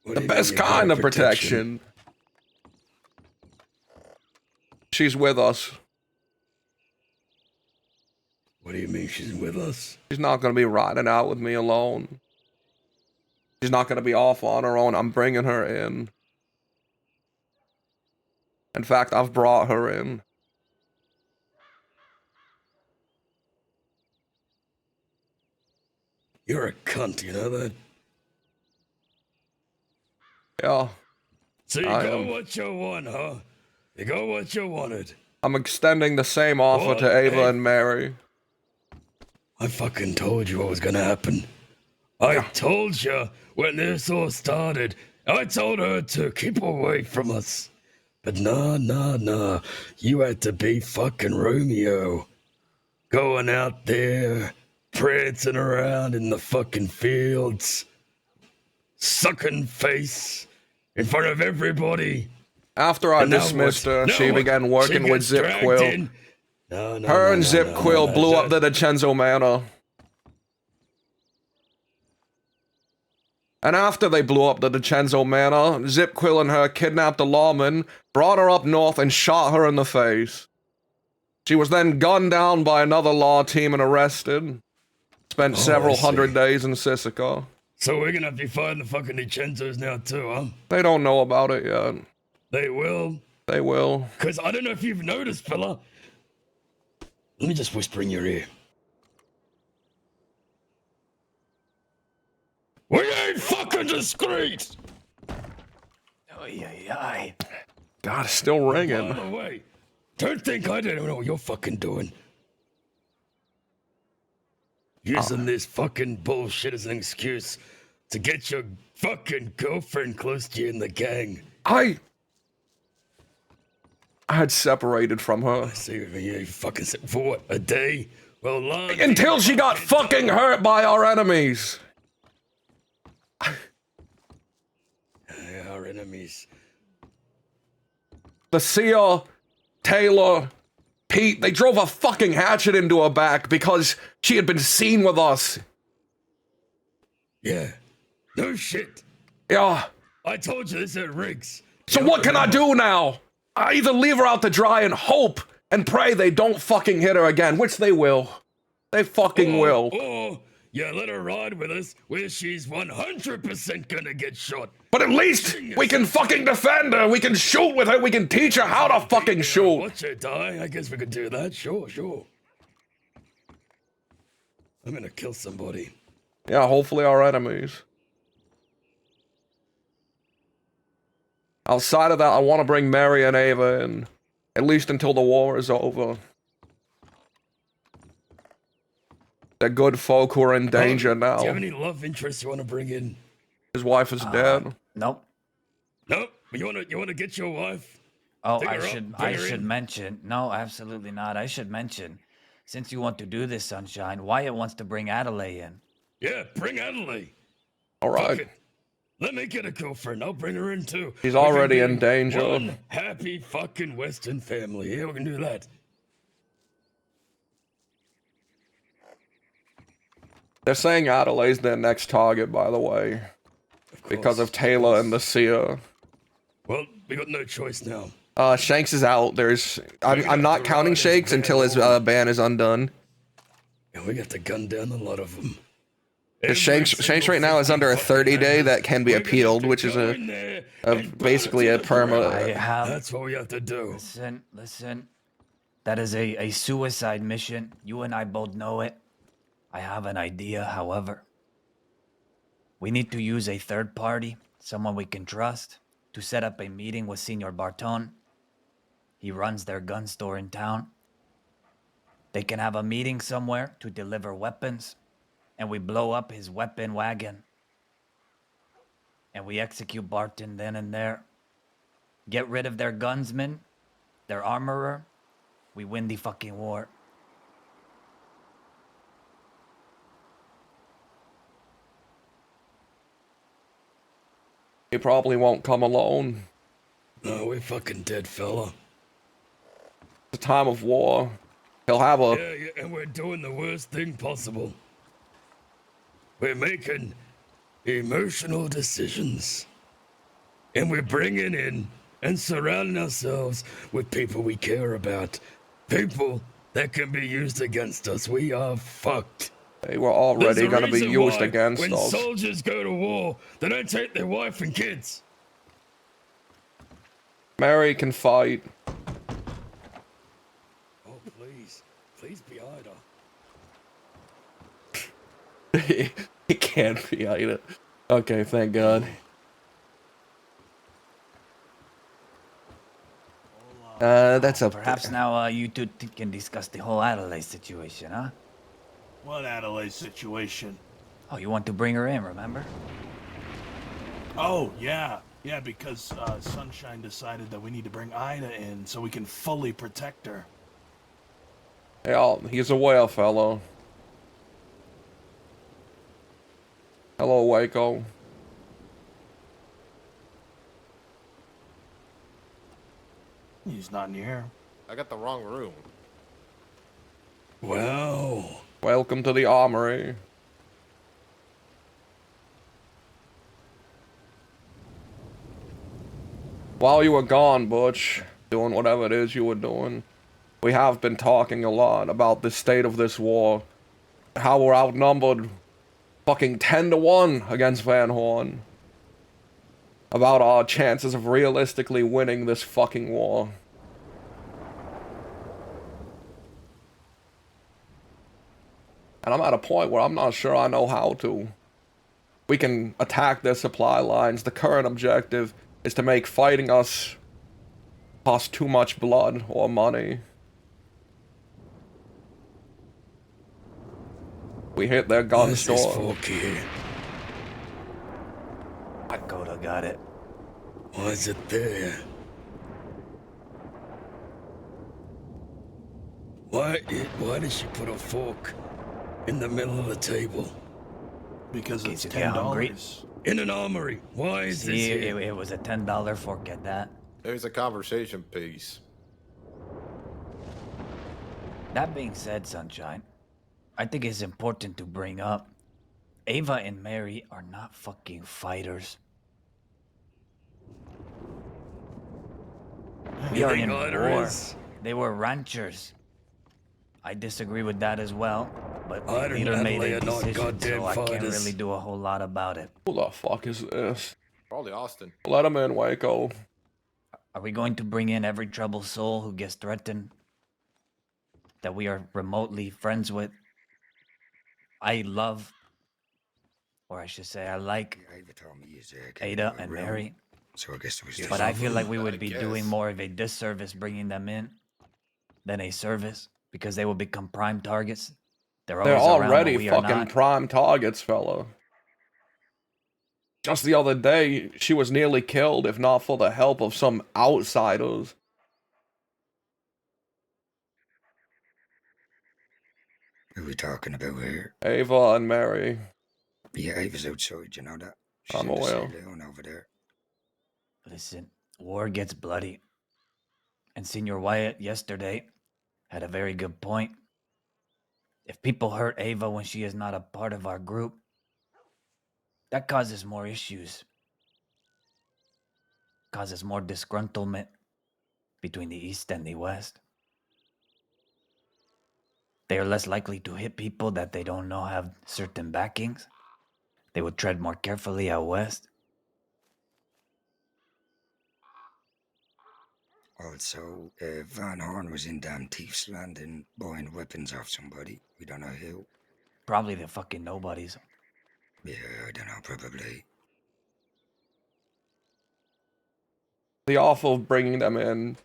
The best kind of protection. She's with us. What do you mean she's with us? She's not going to be riding out with me alone. She's not going to be off on her own. I'm bringing her in. In fact, I've brought her in. You're a cunt, you know that? Yeah. So you got what you want, huh? You got what you wanted. I'm extending the same offer to Ava and Mary. I fucking told you what was gonna happen. I told you when this all started. I told her to keep away from us. But nah. You had to be fucking Romeo. Going out there, prancing around in the fucking fields, sucking face in front of everybody. After I dismissed her, she began working with Zip Quill. Her and Zip Quill blew up the DiCenzo Manor. And after they blew up the DiCenzo Manor, Zip Quill and her kidnapped a lawman, brought her up north, and shot her in the face. She was then gunned down by another law team and arrested. Spent several hundred days in Sisika. So we're gonna be fighting the fucking DiCenzos now too, huh? They don't know about it yet. They will? They will. Cause I don't know if you've noticed, fella. Let me just whisper in your ear. We ain't fucking discreet! Ay. God, it's still ringing. By the way, don't think I don't know what you're fucking doing. Using this fucking bullshit as an excuse to get your fucking girlfriend close to you in the gang. I had separated from her. I see, you fucking for what, a day? Well, until she got fucking hurt by our enemies. Our enemies. The Seer, Taylor, Pete, they drove a fucking hatchet into her back because she had been seen with us. Yeah. No shit. Yeah. I told you this at Riggs. So what can I do now? I either leave her out to dry and hope and pray they don't fucking hit her again, which they will. They fucking will. Or you let her ride with us where she's 100% gonna get shot. But at least we can fucking defend her. We can shoot with her. We can teach her how to fucking shoot. Watch her die. I guess we could do that. Sure. I'm gonna kill somebody. Yeah, hopefully our enemies. Outside of that, I want to bring Mary and Ava in. At least until the war is over. They're good folk who are in danger now. Do you have any love interests you want to bring in? His wife is dead. Nope. Nope. You wanna get your wife? Oh, Dig I her up, should bring I her should in. mention. No, absolutely not. I should mention, since you want to do this, Sunshine, Wyatt wants to bring Adelaide in. Yeah, bring Adelaide. All Fuck right. it. Let me get a girlfriend. I'll bring her in too. He's We can already be in danger. One happy fucking Western family. Yeah, we can do that. They're saying Adelaide's their next target, by the way, because of Taylor and the seer. Well, we got no choice now. Shanks is out. There's. We're gonna I'm have not to counting ride his Shanks until his van ban is undone. And we got to gun down a lot of them. Because Shanks right now is under a 30-day that can be appealed, which is basically a perma. That's what we have to do. Listen. That is a suicide mission. You and I both know it. I have an idea, however. We need to use a third party, someone we can trust, to set up a meeting with Senor Barton. He runs their gun store in town. They can have a meeting somewhere to deliver weapons, and we blow up his weapon wagon. And we execute Barton then and there. Get rid of their gunsman, their armorer. We win the fucking war. He probably won't come alone. No, we're fucking dead, fella. It's a time of war. He'll have a. Yeah, and we're doing the worst thing possible. We're making emotional decisions. And we're bringing in and surrounding ourselves with people we care about. People that can be used against us. We are fucked. They were already going to be used why against when us. soldiers go to war, they don't take their wife and kids. Mary can fight. Oh, please be Ida. He can't be either. Okay, thank God. That's up Perhaps there. now you two can discuss the whole Adelaide situation, huh? What Adelaide situation? Oh, you want to bring her in, remember? Oh, yeah. Yeah, because Sunshine decided that we need to bring Ida in so we can fully protect her. Yeah, he's a whale fellow. Hello, Waco. He's not near. I got the wrong room. Wow. Welcome to the armory. While you were gone, Butch, doing whatever it is you were doing, we have been talking a lot about the state of this war. How we're outnumbered fucking 10-1 against Van Horn. About our chances of realistically winning this fucking war. And I'm at a point where I'm not sure I know how to. We can attack their supply lines. The current objective is to make fighting us cost too much blood or money. We hit their gun Where's this store. fork here? Dakota got it. Why is it there? Why did she put a fork in the middle of the table? Because In it's case you get hungry. $10. In an armory. Why is this See, here? it was a $10 fork at that. There's a conversation piece. That being said, Sunshine, I think it's important to bring up Ava and Mary are not fucking fighters. We You are think in Ida war. is? They were ranchers. I disagree with that as well, but the Ida and leader made Adelaide a are not decision, goddamn so I can't fighters. really do a whole lot about it. Who the fuck is this? Probably Austin. Let him in, Waco. Are we going to bring in every troubled soul who gets threatened that we are remotely friends with? I love, or I should say I like, Ada and Mary, So I guess it was but I feel like we I would be doing guess. more of a disservice bringing them in than a service, because they will become prime targets. They're They're always around when already we are fucking not. prime targets, fella. Just the other day, she was nearly killed if not for the help of some outsiders. Who are we talking about here? Ava and Mary. Yeah, Ava's outside, you know that? She's I'm in the aware. saloon over there. Listen, war gets bloody. And Senior Wyatt yesterday had a very good point. If people hurt Ava when she is not a part of our group, that causes more issues. Causes more disgruntlement between the East and the West. They are less likely to hit people that they don't know have certain backings. They would tread more carefully out West. Also, Van Horn was in damn Thief's Landing buying weapons off somebody. We don't know who. Probably the fucking nobodies. Yeah, I don't know, probably. The offer of bringing them in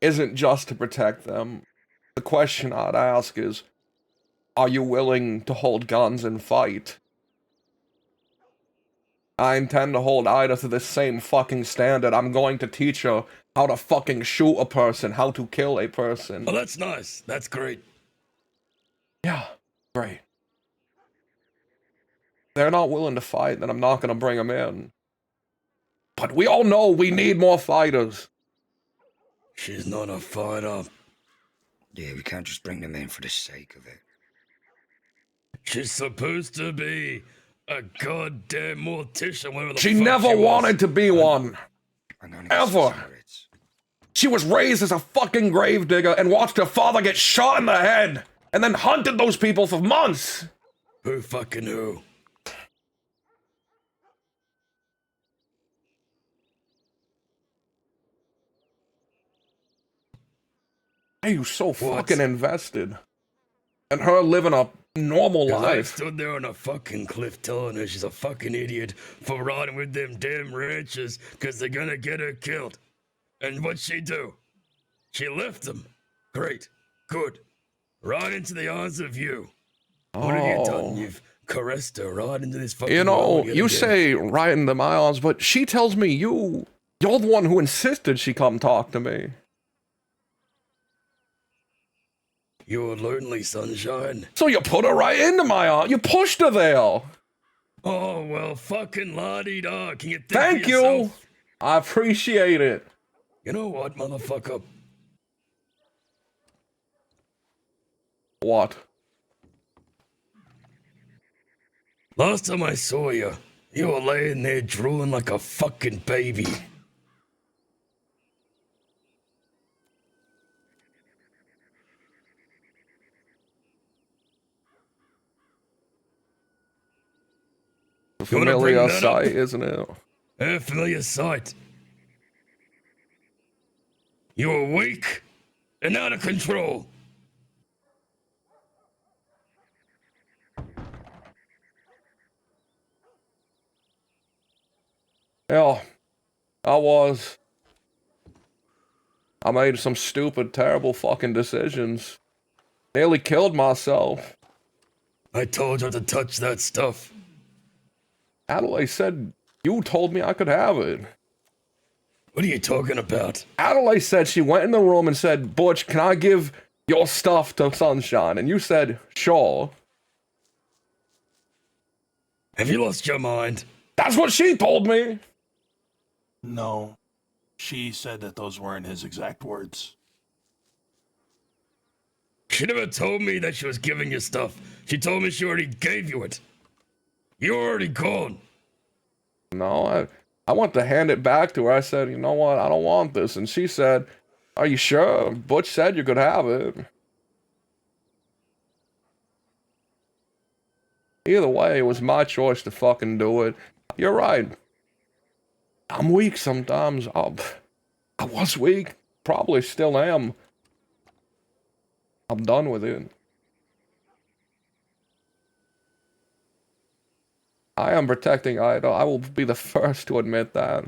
isn't just to protect them. The question I'd ask is, are you willing to hold guns and fight? I intend to hold Ida to this same fucking standard. I'm going to teach her how to fucking shoot a person, how to kill a person. Oh, that's nice. That's great. Yeah, great. They're not willing to fight, then I'm not gonna bring them in. But we all know we need more fighters. She's not a fighter. Yeah, we can't just bring them in for the sake of it. She's supposed to be a goddamn mortician, whatever the She fuck never she was. wanted to be one. I'm gonna get some Ever. cigarettes. She was raised as a fucking gravedigger and watched her father get shot in the head and then hunted those people for months. Who fucking who? Are you so fucking invested? And her living a normal 'Cause I life. stood there on a fucking cliff telling her she's a fucking idiot for riding with them damn ranchers because they're gonna get her killed. And what'd she do? She left them. Great. Good. Right into the arms of you. What have you done? You've caressed her right into this fucking You know, world yet you again. say right into my arms, but she tells me you're the one who insisted she come talk to me. You're lonely, sunshine. So you put her right into my arm. You pushed her there. Oh, well, fucking la-di-da. Can you think Thank for you. yourself? I appreciate it. You know what, motherfucker? What? Last time I saw you, you were laying there drooling like a fucking baby. A You wanna bring familiar that up? sight, isn't it? A familiar sight. You were weak and out of control. Yeah, I was. I made some stupid, terrible fucking decisions. Nearly killed myself. I told you not to touch that stuff. Adelaide said you told me I could have it. What are you talking about? Adelaide said she went in the room and said, Butch, can I give your stuff to Sunshine? And you said, sure. Have you lost your mind? That's what she told me. No. She said that those weren't his exact words. She never told me that she was giving you stuff. She told me she already gave you it. You're already gone. No, I went to hand it back to her. I said, you know what? I don't want this. And she said, are you sure? Butch said you could have it. Either way, it was my choice to fucking do it. You're right. I'm weak sometimes. I was weak. Probably still am. I'm done with it. I am protecting Ida. I will be the first to admit that.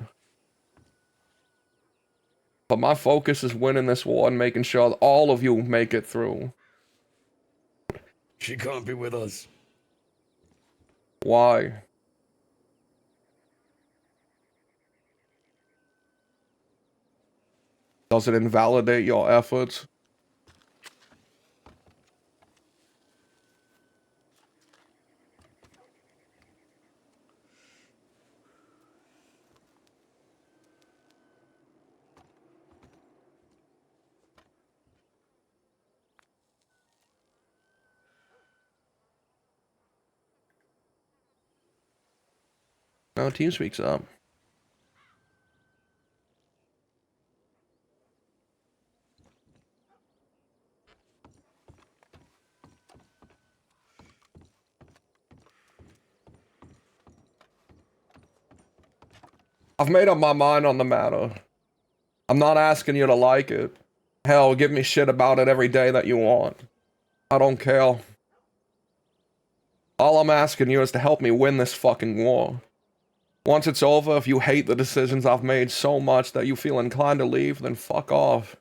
But my focus is winning this war and making sure that all of you make it through. She can't be with us. Why? Does it invalidate your efforts? No, TeamSpeak's up. I've made up my mind on the matter. I'm not asking you to like it. Hell, give me shit about it every day that you want. I don't care. All I'm asking you is to help me win this fucking war. Once it's over, if you hate the decisions I've made so much that you feel inclined to leave, then fuck off.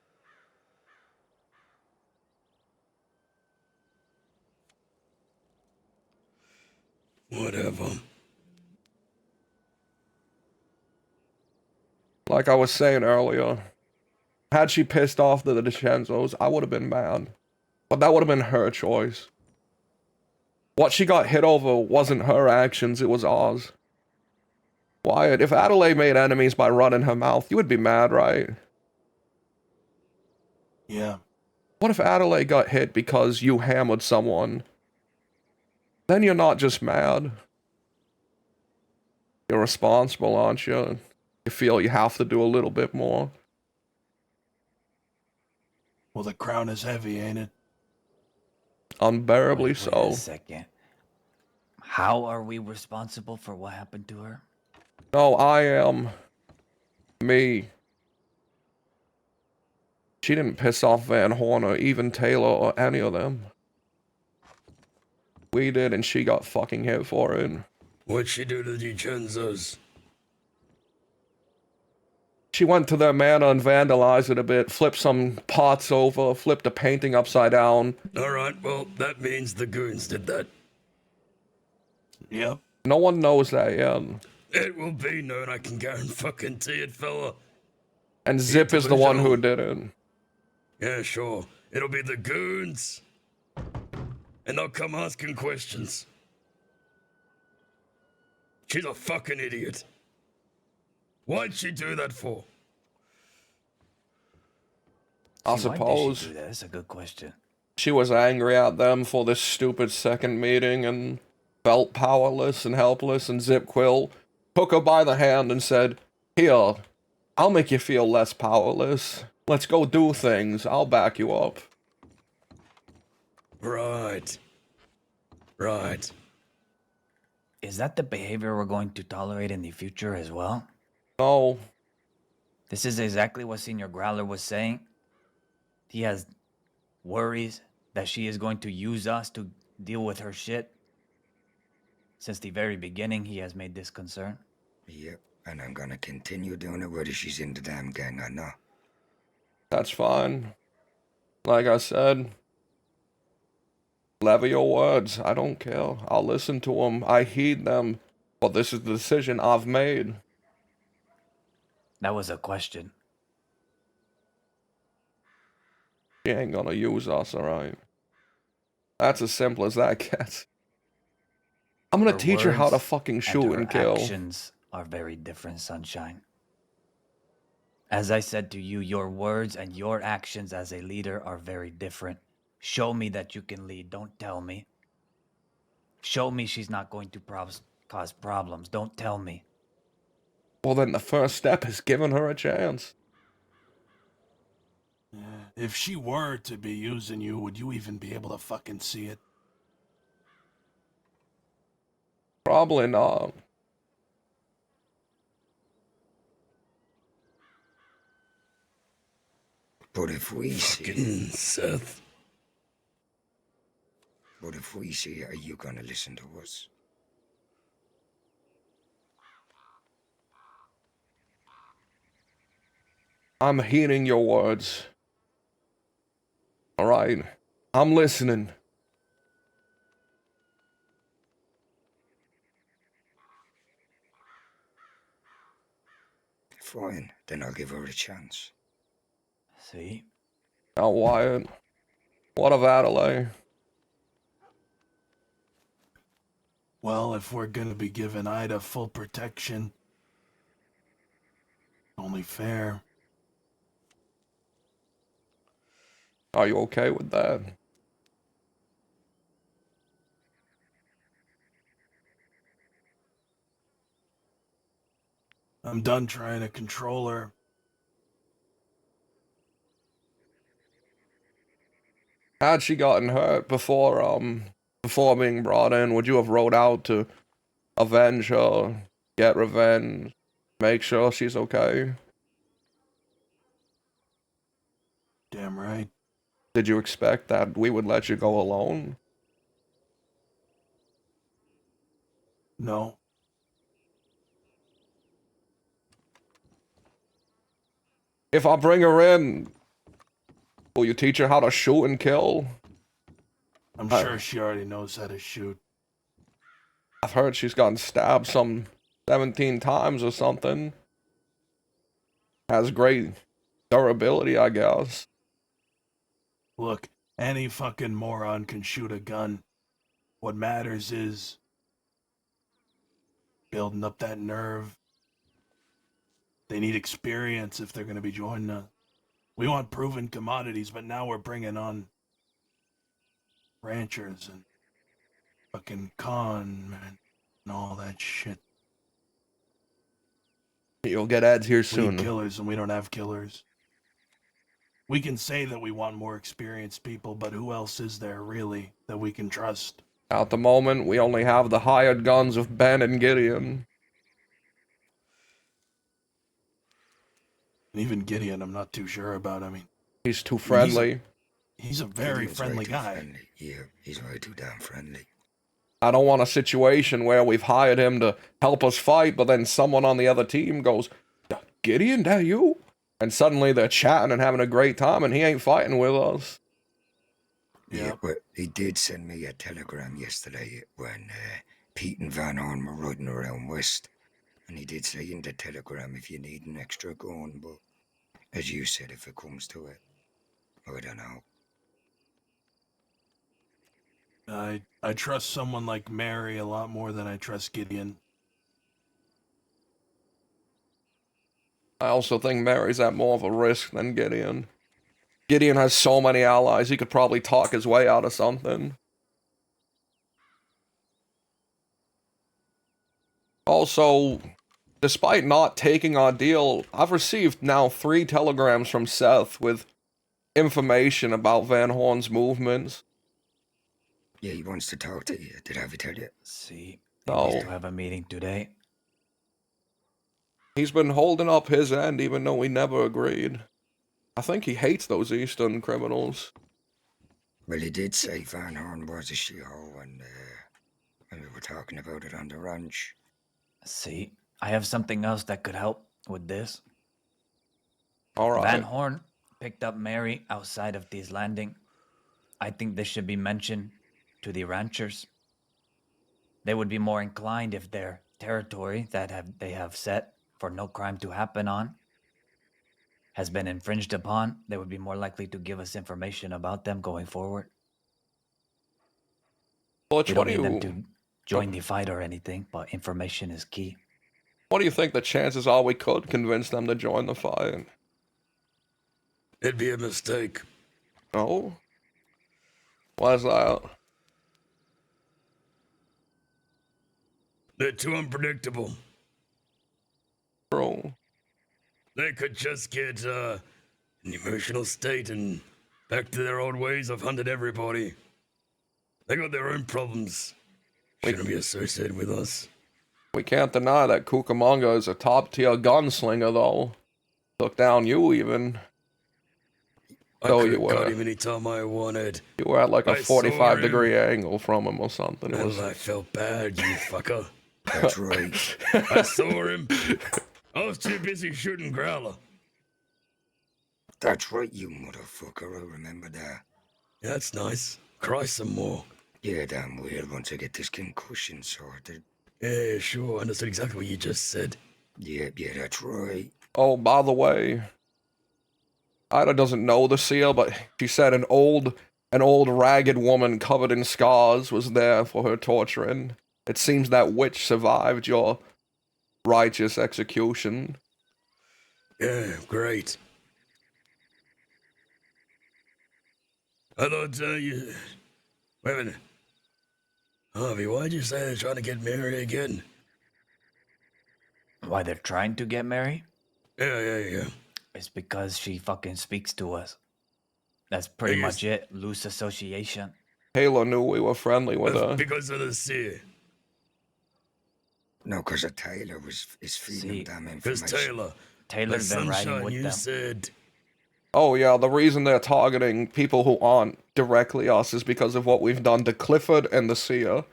Whatever. Like I was saying earlier, had she pissed off the DiCenzos, I would have been mad. But that would have been her choice. What she got hit over wasn't her actions, it was ours. Wyatt, if Adelaide made enemies by running her mouth, you would be mad, right? Yeah. What if Adelaide got hit because you hammered someone? Then you're not just mad. You're responsible, aren't you? You feel you have to do a little bit more. Well, the crown is heavy, ain't it? Unbearably Wait so. a second. How are we responsible for what happened to her? No, I am. Me. She didn't piss off Van Horn or even Taylor or any of them. We did, and she got fucking hit for it. What'd she do to the DiCenzos? She went to their manor and vandalized it a bit, flipped some pots over, flipped a painting upside down. Alright, well, that means the goons did that. Yep. No one knows that yet. It will be known, I can guarantee it, fella. And Zip is the one who did it. Yeah, sure. It'll be the goons. And they'll come asking questions. She's a fucking idiot. Why'd she do that for? I See, why did suppose she do that? That's a good question. she was angry at them for this stupid second meeting and felt powerless and helpless, and Zip Quill took her by the hand and said, "Here, I'll make you feel less powerless. Let's go do things. I'll back you up." Right. Right. Is that the behavior we're going to tolerate in the future as well? No. This is exactly what Senior Growler was saying. He has worries that she is going to use us to deal with her shit. Since the very beginning, he has made this concern. Yep, and I'm gonna continue doing it whether she's in the damn gang or not. That's fine. Like I said, lever your words. I don't care. I'll listen to them. I heed them. But this is the decision I've made. That was a question. She ain't gonna use us, alright? That's as simple as that gets. I'm gonna teach her how to words fucking shoot and kill. Actions are very different, Sunshine. As I said to you, your words and your actions as a leader are very different. Show me that you can lead. Don't tell me. Show me she's not going to cause problems. Don't tell me. Well, then the first step is giving her a chance. If she were to be using you, would you even be able to fucking see it? Probably not. But if we see Fucking Seth. But if we see it, are you gonna listen to us? I'm hearing your words. Alright. I'm listening. Fine, then I'll give her a chance. See? Now, Wyatt, what of Adelaide? Well, if we're gonna be giving Ida full protection, only fair. Are you okay with that? I'm done trying to control her. Had she gotten hurt before being brought in, would you have rode out to avenge her, get revenge, make sure she's okay? Damn right. Did you expect that we would let you go alone? No. If I bring her in, will you teach her how to shoot and kill? I'm sure she already knows how to shoot. I've heard she's gotten stabbed some 17 times or something. Has great durability, I guess. Look, any fucking moron can shoot a gun. What matters is building up that nerve. They need experience if they're going to be joining us. We want proven commodities, but now we're bringing on ranchers and fucking con men and all that shit. You'll get ads here We soon. need killers and we don't have killers. We can say that we want more experienced people, but who else is there really that we can trust? At the moment, we only have the hired guns of Ben and Gideon. And even Gideon, I'm not too sure about. I mean, He's too friendly. he's a very Gideon's friendly way too guy. Friendly. Yeah, he's way too damn friendly. I don't want a situation where we've hired him to help us fight, but then someone on the other team goes, Gideon, that you? And suddenly they're chatting and having a great time, and he ain't fighting with us. Yeah, but he did send me a telegram yesterday when Pete and Van Horn were riding around west. And he did say in the telegram if you need an extra gun, but as you said, if it comes to it, I don't know. I trust someone like Mary a lot more than I trust Gideon. I also think Mary's at more of a risk than Gideon. Gideon has so many allies, he could probably talk his way out of something. Also, despite not taking our deal, I've received now 3 telegrams from Seth with information about Van Horn's movements. Yeah, he wants to talk to you. Did I ever tell you? See, No. he needs to have a meeting today. He's been holding up his end even though we never agreed. I think he hates those Eastern criminals. Well, he did say Van Horn was a shithole when we were talking about it on the ranch. See, I have something else that could help with this. Alright. Van Horn picked up Mary outside of this landing. I think this should be mentioned to the ranchers. They would be more inclined if their territory that they have set for no crime to happen on has been infringed upon. They would be more likely to give us information about them going forward. Butch, We what don't do need you... them to join the fight or anything, but information is key. What do you think the chances are we could convince them to join the fight? It'd be a mistake. No? Why's that? They're too unpredictable. Bro. They could just get in an emotional state and back to their old ways of hunting everybody. They got their own problems. Shouldn't be associated with us. We can't deny that Cucamonga is a top-tier gunslinger, though. Took down you, even. I Though could you have got were. him anytime I wanted. You were at like a I saw 45-degree angle from him or something. It Well, was... I felt bad, you fucker. That's right. I saw him. I was too busy shooting Growler. That's right, you motherfucker. I remember that. Yeah, that's nice. Cry some more. Yeah, damn weird once I get this concussion sorted. Yeah, sure. I understood exactly what you just said. Yeah, that's right. Oh, by the way, Ida doesn't know the seal, but she said an old ragged woman covered in scars was there for her torturing. It seems that witch survived your righteous execution. Yeah, great. I thought you. Wait a minute. Harvey, why'd you say they're trying to get Mary again? Why they're trying to get Mary? Yeah. It's because she fucking speaks to us. That's pretty much it. Loose association. Halo knew we were friendly with her. Because of the sea. No, because Taylor is feeding them damn Because information. Taylor's been riding with you them. said. Oh yeah, the reason they're targeting people who aren't directly us is because of what we've done to Clifford and the seer.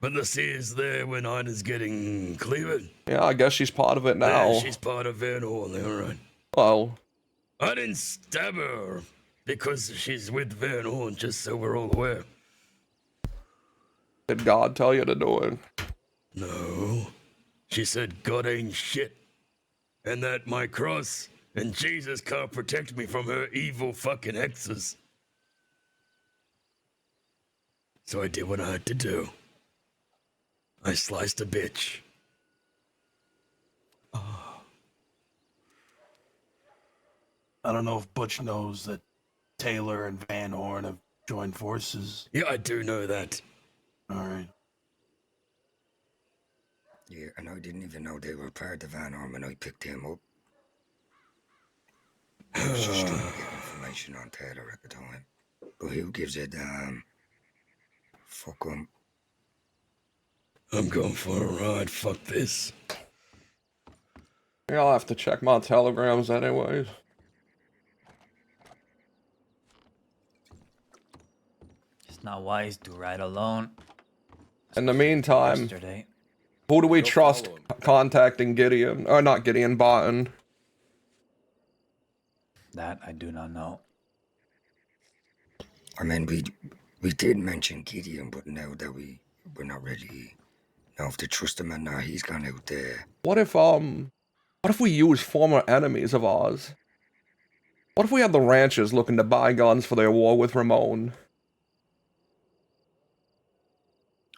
But the sea is there when Ida's getting cleared. Yeah, I guess she's part of it now. Yeah, she's part of Van Horn, alright. Well, I didn't stab her because she's with Van Horn, just so we're all aware. did God tell you to do it? No. She said God ain't shit. And that my cross and Jesus can't protect me from her evil fucking hexes. So I did what I had to do. I sliced a bitch. I don't know if Butch knows that Taylor and Van Horn have joined forces. Yeah, I do know that. All right. Yeah, and I didn't even know they were part of Van Horn when I picked him up. I was just trying to get information on Taylor at the time. But who gives a damn? Fuck 'em. I'm going for a ride, fuck this. Yeah, I'll have to check my telegrams anyways. It's not wise to ride alone. In the meantime, Yesterday. who do we Go trust follow him. contacting Gideon? Or not Gideon, Barton. That I do not know. I mean, we did mention Gideon, but now that we're not really know if to trust him or not. He's gone out there. What if we use former enemies of ours? What if we had the ranchers looking to buy guns for their war with Ramon?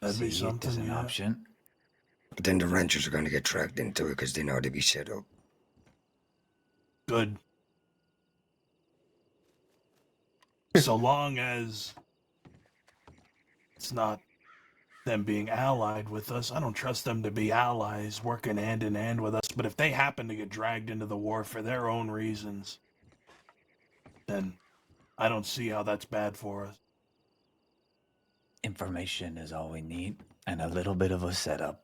That'd be See, something. there's an Yeah. option. But then the ranchers are going to get dragged into it because they know they'll be set up. Good. So long as it's not them being allied with us, I don't trust them to be allies working hand in hand with us. But if they happen to get dragged into the war for their own reasons, then I don't see how that's bad for us. Information is all we need, and a little bit of a setup.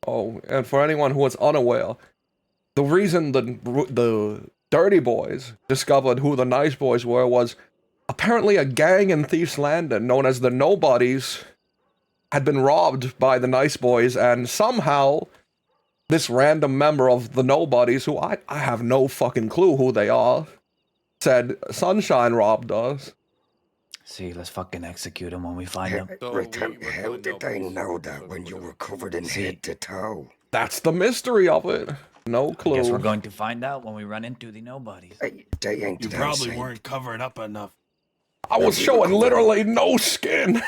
Oh, and for anyone who is unaware, the reason the Dirty Boys discovered who the Nice Boys were was apparently a gang in Thieves Landing known as the Nobodies had been robbed by the Nice Boys, and somehow this random member of the Nobodies, who I have no fucking clue who they are, said Sunshine robbed us. See, let's fucking execute him when we find him. So Right, how we're did they know that when you were covered in head to toe? That's the mystery of it. No clue. Guess we're going to find out when we run into the nobodies. They ain't You the probably same. weren't covered up enough. I was showing literally no skin.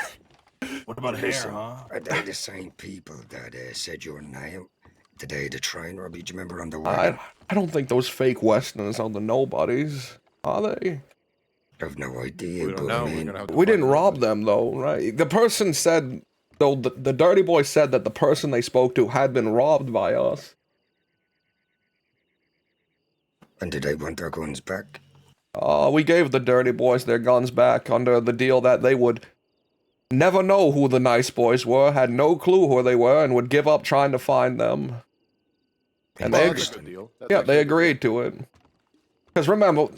What about hair, Listen, huh? Are they the same people that said your name the day of the train robbery? Do you remember on the way? I don't think those fake Westerners are the Nobodies, are they? I have no idea. We don't but know. I We're mean, gonna have to We find didn't out. rob them though, right? The person said, though, the Dirty Boy said that the person they spoke to had been robbed by us. and did they want their guns back? We gave the Dirty Boys their guns back under the deal that they would never know who the Nice Boys were, had no clue who they were, and would give up trying to find them. And Well, they, that's a good deal. That's yeah, actually they a good deal. agreed to it. Because remember,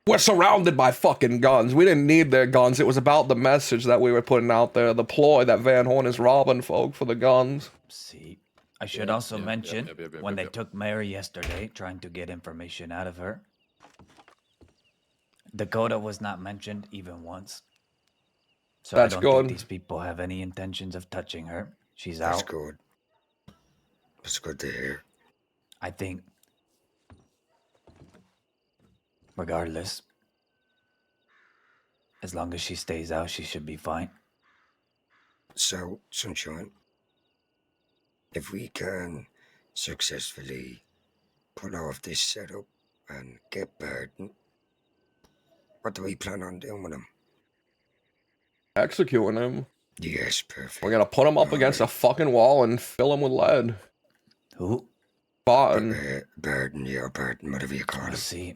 we're surrounded by fucking guns. We didn't need their guns. It was about the message that we were putting out there, the ploy that Van Horn is robbing folk for the guns. See, I should also mention yep, when they yep. took Mary yesterday, trying to get information out of her. Dakota was not mentioned even once. So That's I don't think good. these people have any intentions of touching her. She's That's out. good. That's good to hear. I think Regardless, as long as she stays out, she should be fine. So, Sunshine, if we can successfully pull off this setup and get Burton, what do we plan on doing with him? Executing him. Yes, perfect. We're gonna put him up against a fucking wall and fill him with lead. Who? Barton. Burton, yeah, Burton, whatever you call We'll him. see.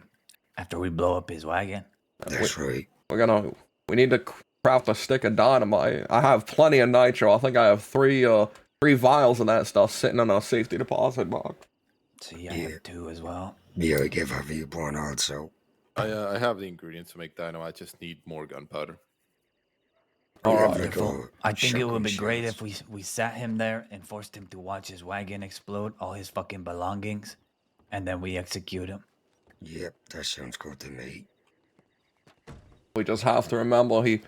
After we blow up his wagon. That's right. We need to craft a stick of dynamite. I have plenty of nitro. I think I have three vials of that stuff sitting in a safety deposit box. See, I have 2 as well. Yeah, I give have you one also. I have the ingredients to make dynamite. I just need more gunpowder. Wonderful. I think it would be great if we sat him there and forced him to watch his wagon explode, all his fucking belongings, and then we execute him. Yep, that sounds good to me. We just have to remember he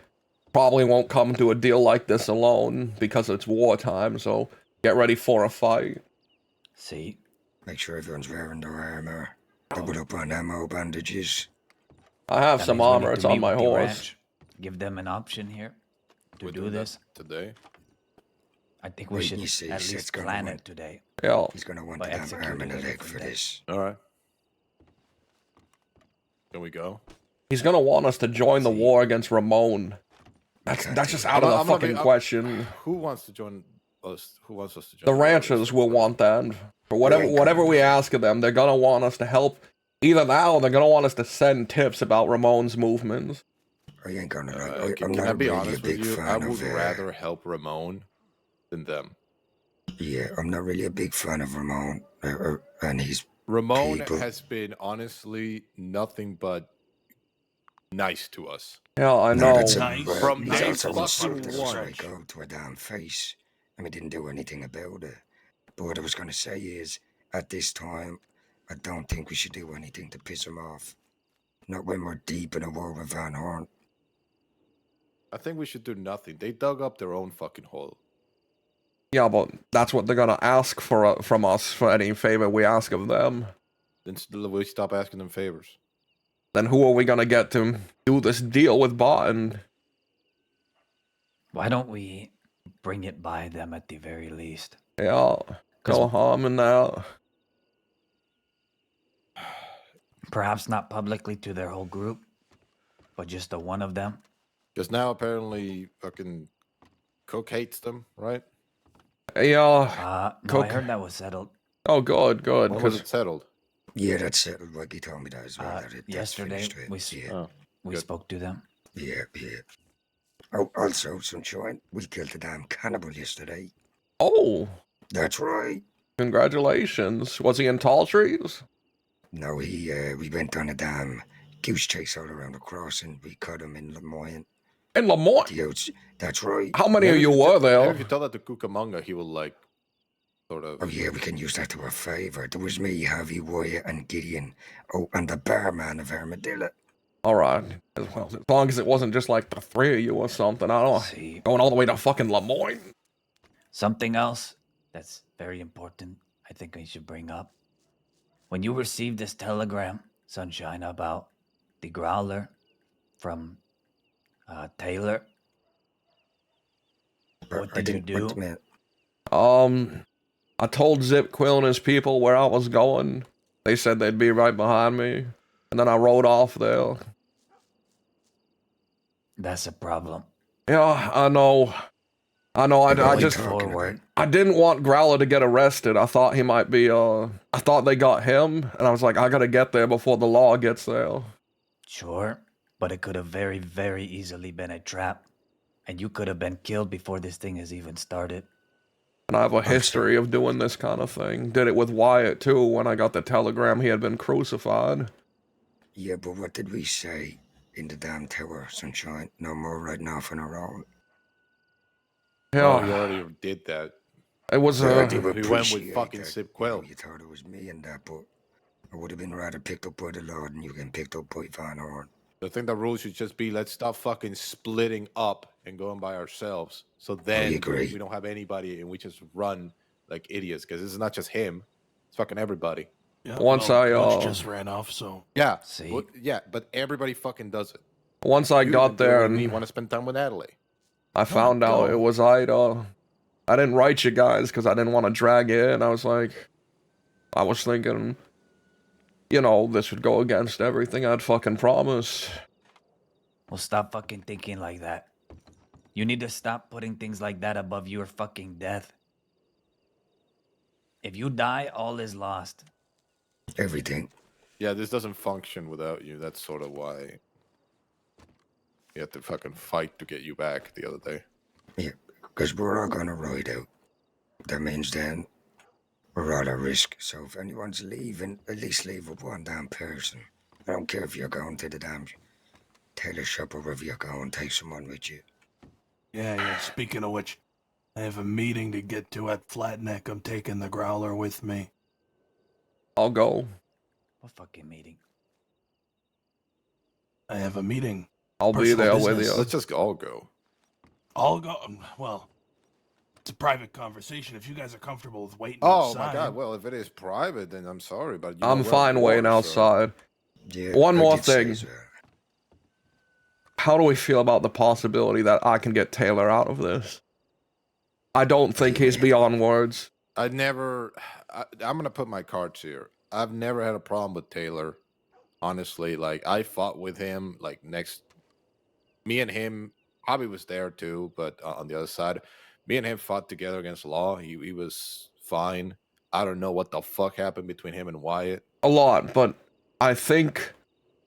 probably won't come to a deal like this alone because it's wartime, so get ready for a fight. See? Make sure everyone's wearing their armor. Double up on ammo, bandages. I have That some means we armor. need It's to on meet my with the horse. ranch, give them an option here to We're do doing that this. today. I think we Wait, should you see, at Seth's least gonna plan want- it today. Yeah. He's gonna want But the damn execute arm and it a a leg different for day. this. All right. Can we go? He's gonna want us to join the war against Ramon. That's just out of the fucking question. Who wants to join us? Who wants us to join? The ranchers will want that. For whatever we ask of them, they're gonna want us to help. Either that or they're gonna want us to send tips about Ramon's movements. I ain't gonna lie. Can I'm not I be really a honest with big you? I fan would of. rather help Ramon than them. Yeah, I'm not really a big fan of Ramon and his Ramon people. has been honestly nothing but nice to us. Yeah, I No, know. that's Nice. but From he's day also fucking insulted us one. like out to a damn face, and we didn't do anything about it. But what I was gonna say is, at this time, I don't think we should do anything to piss him off. Not when we're deep in a war with Van Horn. I think we should do nothing. They dug up their own fucking hole. Yeah, but that's what they're gonna ask for from us for any favor we ask of them. Then we stop asking them favors. Then who are we gonna get to do this deal with Barton? Why don't we bring it by them at the very least? Yeah, no harm in that. Perhaps not publicly to their whole group, but just the one of them. Because now apparently fucking Cook hates them, right? Yeah. No, I heard that was settled. Oh, good. When was 'Cause it settled? Yeah, that's settled. Like he told me that as well. That's Yesterday, finished it. we spoke to them. Yeah. Oh, also, Sunshine, we killed a damn cannibal yesterday. Oh, That's right. congratulations. Was he in tall trees? No, we went on a damn goose chase all around the crossing. We caught him in Lemoyne. In Lemoyne? That's right. How many of you were there? If you tell that to Cucamonga, he will like sort of. Oh yeah, we can use that to our favor. There was me, Harvey, Wyatt, and Gideon. Oh, and the barman of Armadillo. All right. Well, as long as it wasn't just like the three of you or something. I don't know. Going all the way to fucking Lemoyne. Something else that's very important, I think I should bring up. When you received this telegram, Sunshine, about the growler from Taylor, what did you do? I told Zip Quill and his people where I was going. They said they'd be right behind me. And then I rode off there. That's a problem. Yeah, I know. I just forward. I didn't want Growler to get arrested. I thought he might be I thought they got him, and I was like, I gotta get there before the law gets there. Sure, but it could have very, very easily been a trap. And you could have been killed before this thing has even started. And I have a history of doing this kind of thing. Did it with Wyatt too when I got the telegram he had been crucified. Yeah, but what did we say in the damn tower, Sunshine? No more riding off on our own. Yeah. Oh, you already did that. It was we went appreciate with fucking that. Sip Quell. You thought it was me and that, but I would have been rather picked up by the Lord than you getting picked up by Van Horn. I think the rule should just be let's stop fucking splitting up and going by ourselves. So then agree. we don't have anybody and we just run like idiots because this is not just him. It's fucking everybody. Yeah, Once Butch just ran off, so Yeah. See? But everybody fucking does it. once I You got and there me and want to spend time with Adelaide. I found out go. it was Ida, I didn't write you guys because I didn't want to drag it in. I was thinking, you know, this would go against everything I'd fucking promised. Well, stop fucking thinking like that. You need to stop putting things like that above your fucking death. If you die, all is lost. Everything. Yeah, this doesn't function without you. That's sort of why you had to fucking fight to get you back the other day. Yeah, because we're all gonna ride out. That means then we're all at risk. So if anyone's leaving, at least leave with one damn person. I don't care if you're going to the damn tailor shop or wherever you're going, take someone with you. Yeah. Speaking of which, I have a meeting to get to at Flatneck. I'm taking the growler with me. I'll go. What fucking meeting? I have a meeting. I'll be Personal there business. with you. Let's just all go. I'll go. Well, it's a private conversation. If you guys are comfortable with waiting Oh outside. my god, well, if it is private, then I'm sorry, but I'm fine waiting outside. Yeah, One I more did say thing. as well. How do we feel about the possibility that I can get Taylor out of this? I don't think he's beyond words. I'm gonna put my cards here. I've never had a problem with Taylor. Honestly, like I fought with him. Like me and him. Hobby was there too, but on the other side, me and him fought together against Law. He was fine. I don't know what the fuck happened between him and Wyatt. A lot, but I think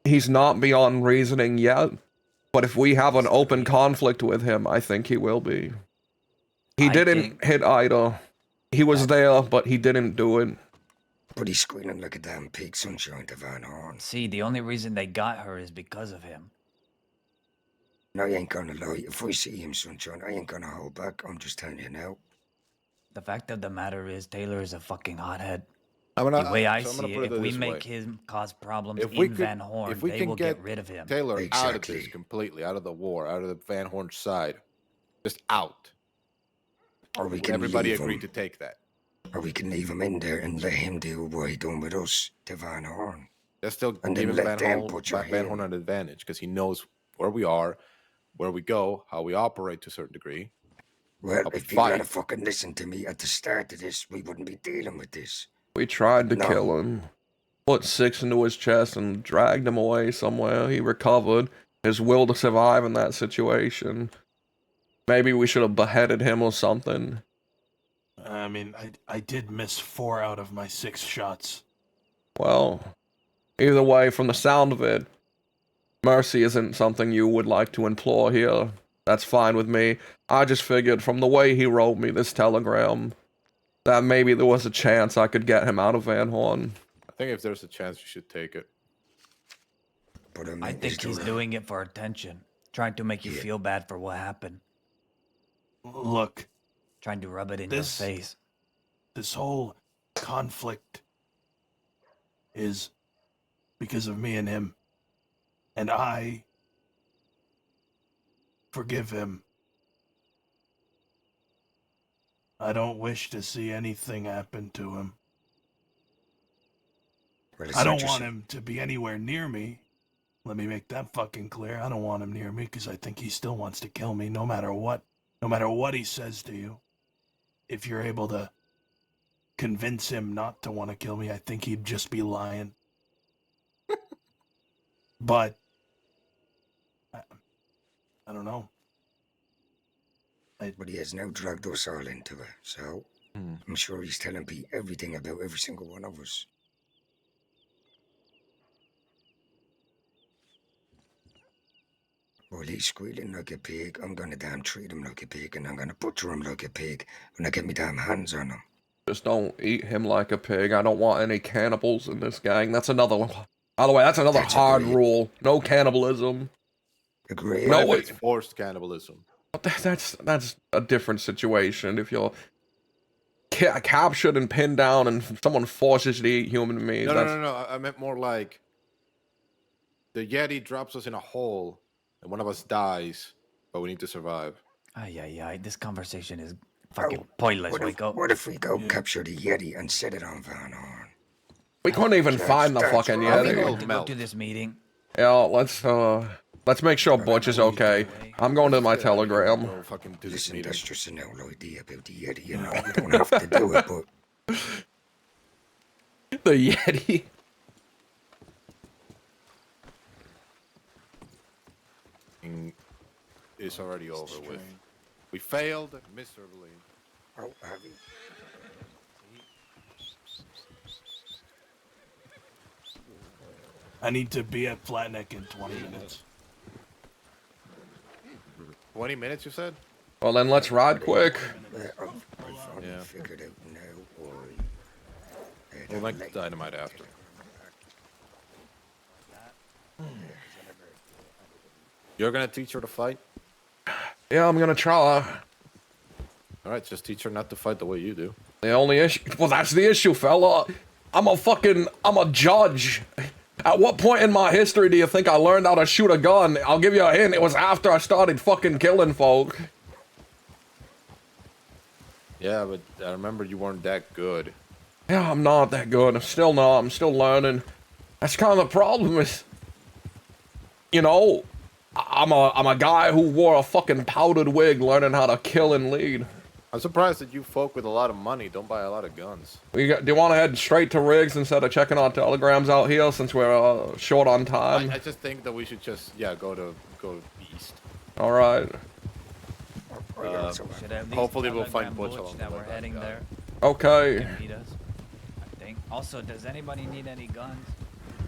he's not beyond reasoning yet. But if we have an open conflict with him, I think he will be. He didn't hit Ida. He was there, but he didn't do it. But he's squealing like a damn pig, Sunshine to Van Horn. See, the only reason they got her is because of him. I ain't gonna lie. If I see him, Sunshine, I ain't gonna hold back. I'm just telling you now. The fact of the matter is, Taylor is a fucking hothead. I'm gonna, The way I so I'm gonna see put it, if we this make way. him cause problems If we in could- Van Horn, if we they can will get rid of him. Taylor out of this Exactly. completely, out of the war, out of the Van Horn side, just out. Or we Would can everybody leave agree him, to take that? or we can leave him in there and let him do what he done with us to Van Horn. Let's still And give then him let them put your Van Horn hand. an advantage because he knows where we are, where we go, how we operate to a certain degree. Well, How we if people had fight. fucking listened to me at the start of this, we wouldn't be dealing with this. We tried to No. kill him. Put 6 into his chest and dragged him away somewhere. He recovered. His will to survive in that situation. Maybe we should have beheaded him or something. I mean, I did miss 4 out of my 6 shots. Well, either way, from the sound of it, mercy isn't something you would like to implore here. That's fine with me. I just figured from the way he wrote me this telegram that maybe there was a chance I could get him out of Van Horn. I think if there's a chance, you should take it. But I mean, I think he's doing it for attention, trying to make you feel bad for what happened, Look, trying to rub it in This- your face. this whole conflict is because of me and him. And I forgive him. I don't wish to see anything happen to him. Well, it's I not don't just- want him to be anywhere near me. Let me make that fucking clear. I don't want him near me because I think he still wants to kill me no matter what. No matter what he says to you. If you're able to convince him not to want to kill me, I think he'd just be lying. But I don't know. But he has now dragged us all into it, so I'm sure he's telling Pete everything about every single one of us. Well, he's squealing like a pig. I'm gonna damn treat him like a pig, and I'm gonna butcher him like a pig when I get me damn hands on him. Just don't eat him like a pig. I don't want any cannibals in this gang. That's another one. By the way, that's another That's hard agreed. rule. No cannibalism. Agree? No, What wait. if it's forced cannibalism? That's a different situation. If you're captured and pinned down and someone forces you to eat human meat, No, that's no. I meant more like the Yeti drops us in a hole and one of us dies, but we need to survive. Ay. This conversation is fucking pointless, What if, Waco. what if we go capture the Yeti and set it on Van Horn? We couldn't even find the fucking Are we Yeti. going to go to this meeting? Yeah, let's make sure Butch is okay. I'm going to my telegram. Go fucking do this Listen, meeting. that's just an old idea about the Yeti. You know, you don't have to do it, but The Yeti. It's already over with. We failed miserably. oh, have you? I need to be at Flatneck in 20 minutes. 20 minutes, you said? Well, then let's ride quick. I've finally Yeah. figured out now why. We'll make the dynamite after. You're gonna teach her to fight? Yeah, I'm gonna try. Alright, just teach her not to fight the way you do. The only issue, well, that's the issue, fella. I'm a judge. At what point in my history do you think I learned how to shoot a gun? I'll give you a hint. It was after I started fucking killing folk. Yeah, but I remember you weren't that good. Yeah, I'm not that good. I'm still not. I'm still learning. That's kind of the problem is, you know, I'm a guy who wore a fucking powdered wig learning how to kill and lead. I'm surprised that you folk with a lot of money don't buy a lot of guns. Do you want to head straight to Riggs instead of checking our telegrams out here since we're short on time? I just think that we should just, go east. All right. Should at least Hopefully we'll telegram find Butch along that the we're way. heading there. Okay. Can meet us, I think. Also, does anybody need any guns?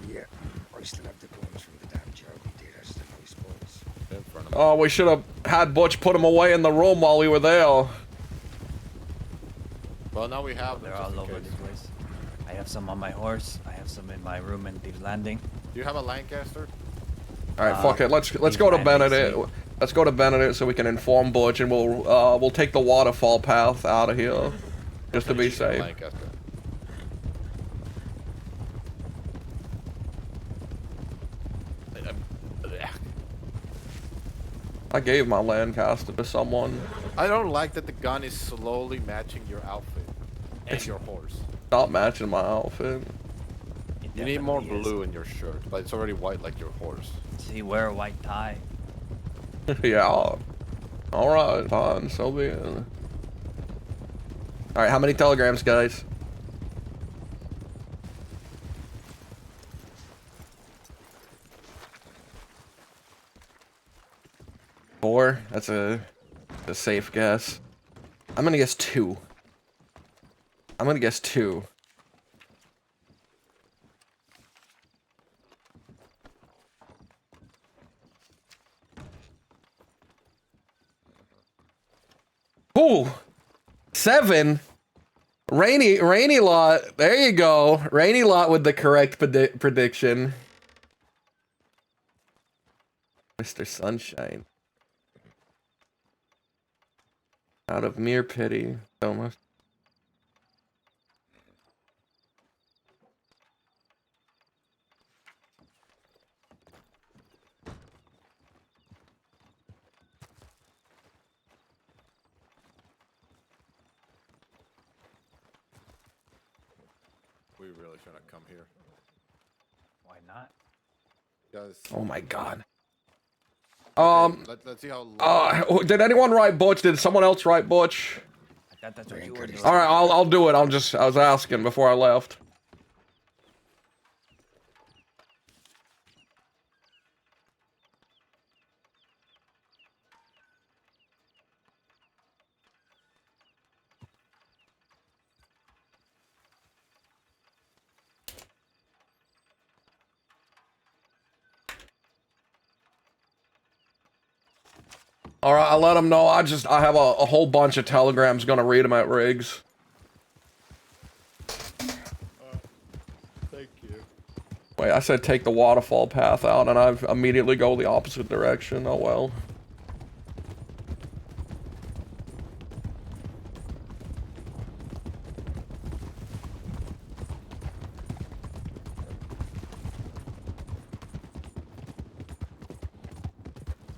Yeah, I still have the guns from the damn job we did as the nice boys. In front of me. Oh, we should have had Butch put them away in the room while we were there. Well, now we have them. They're all over the place. I have some on my horse. I have some in my room in Thieves Landing. Do you have a Lancaster? All right, fuck it. Let's go to Benedict. Let's go to Benedict so we can inform Butch, and we'll take the waterfall path out of here, just to be safe. Lancaster. I gave my Lancaster to someone. I don't like that the gun is slowly matching your outfit and your horse. Not matching my outfit. You need more blue in your shirt, but it's already white like your horse. See, wear a white tie. Yeah. All right, fine. So be it. All right, how many telegrams, guys? 4. That's a safe guess. I'm gonna guess 2. I'm gonna guess 2. Ooh, 7. Rainy lot. There you go. Rainy lot with the correct prediction. Mr. Sunshine. Out of mere pity, almost. We really shouldn't come here. Why not? Because Oh my god. let's see how. Did anyone write Butch? Did someone else write Butch? I thought that's what you were doing. All right, I'll do it. I was asking before I left. All right, I'll let them know. I have a whole bunch of telegrams. Gonna read them at Riggs. Thank you. Wait, I said take the waterfall path out, and I've immediately go the opposite direction. Oh well.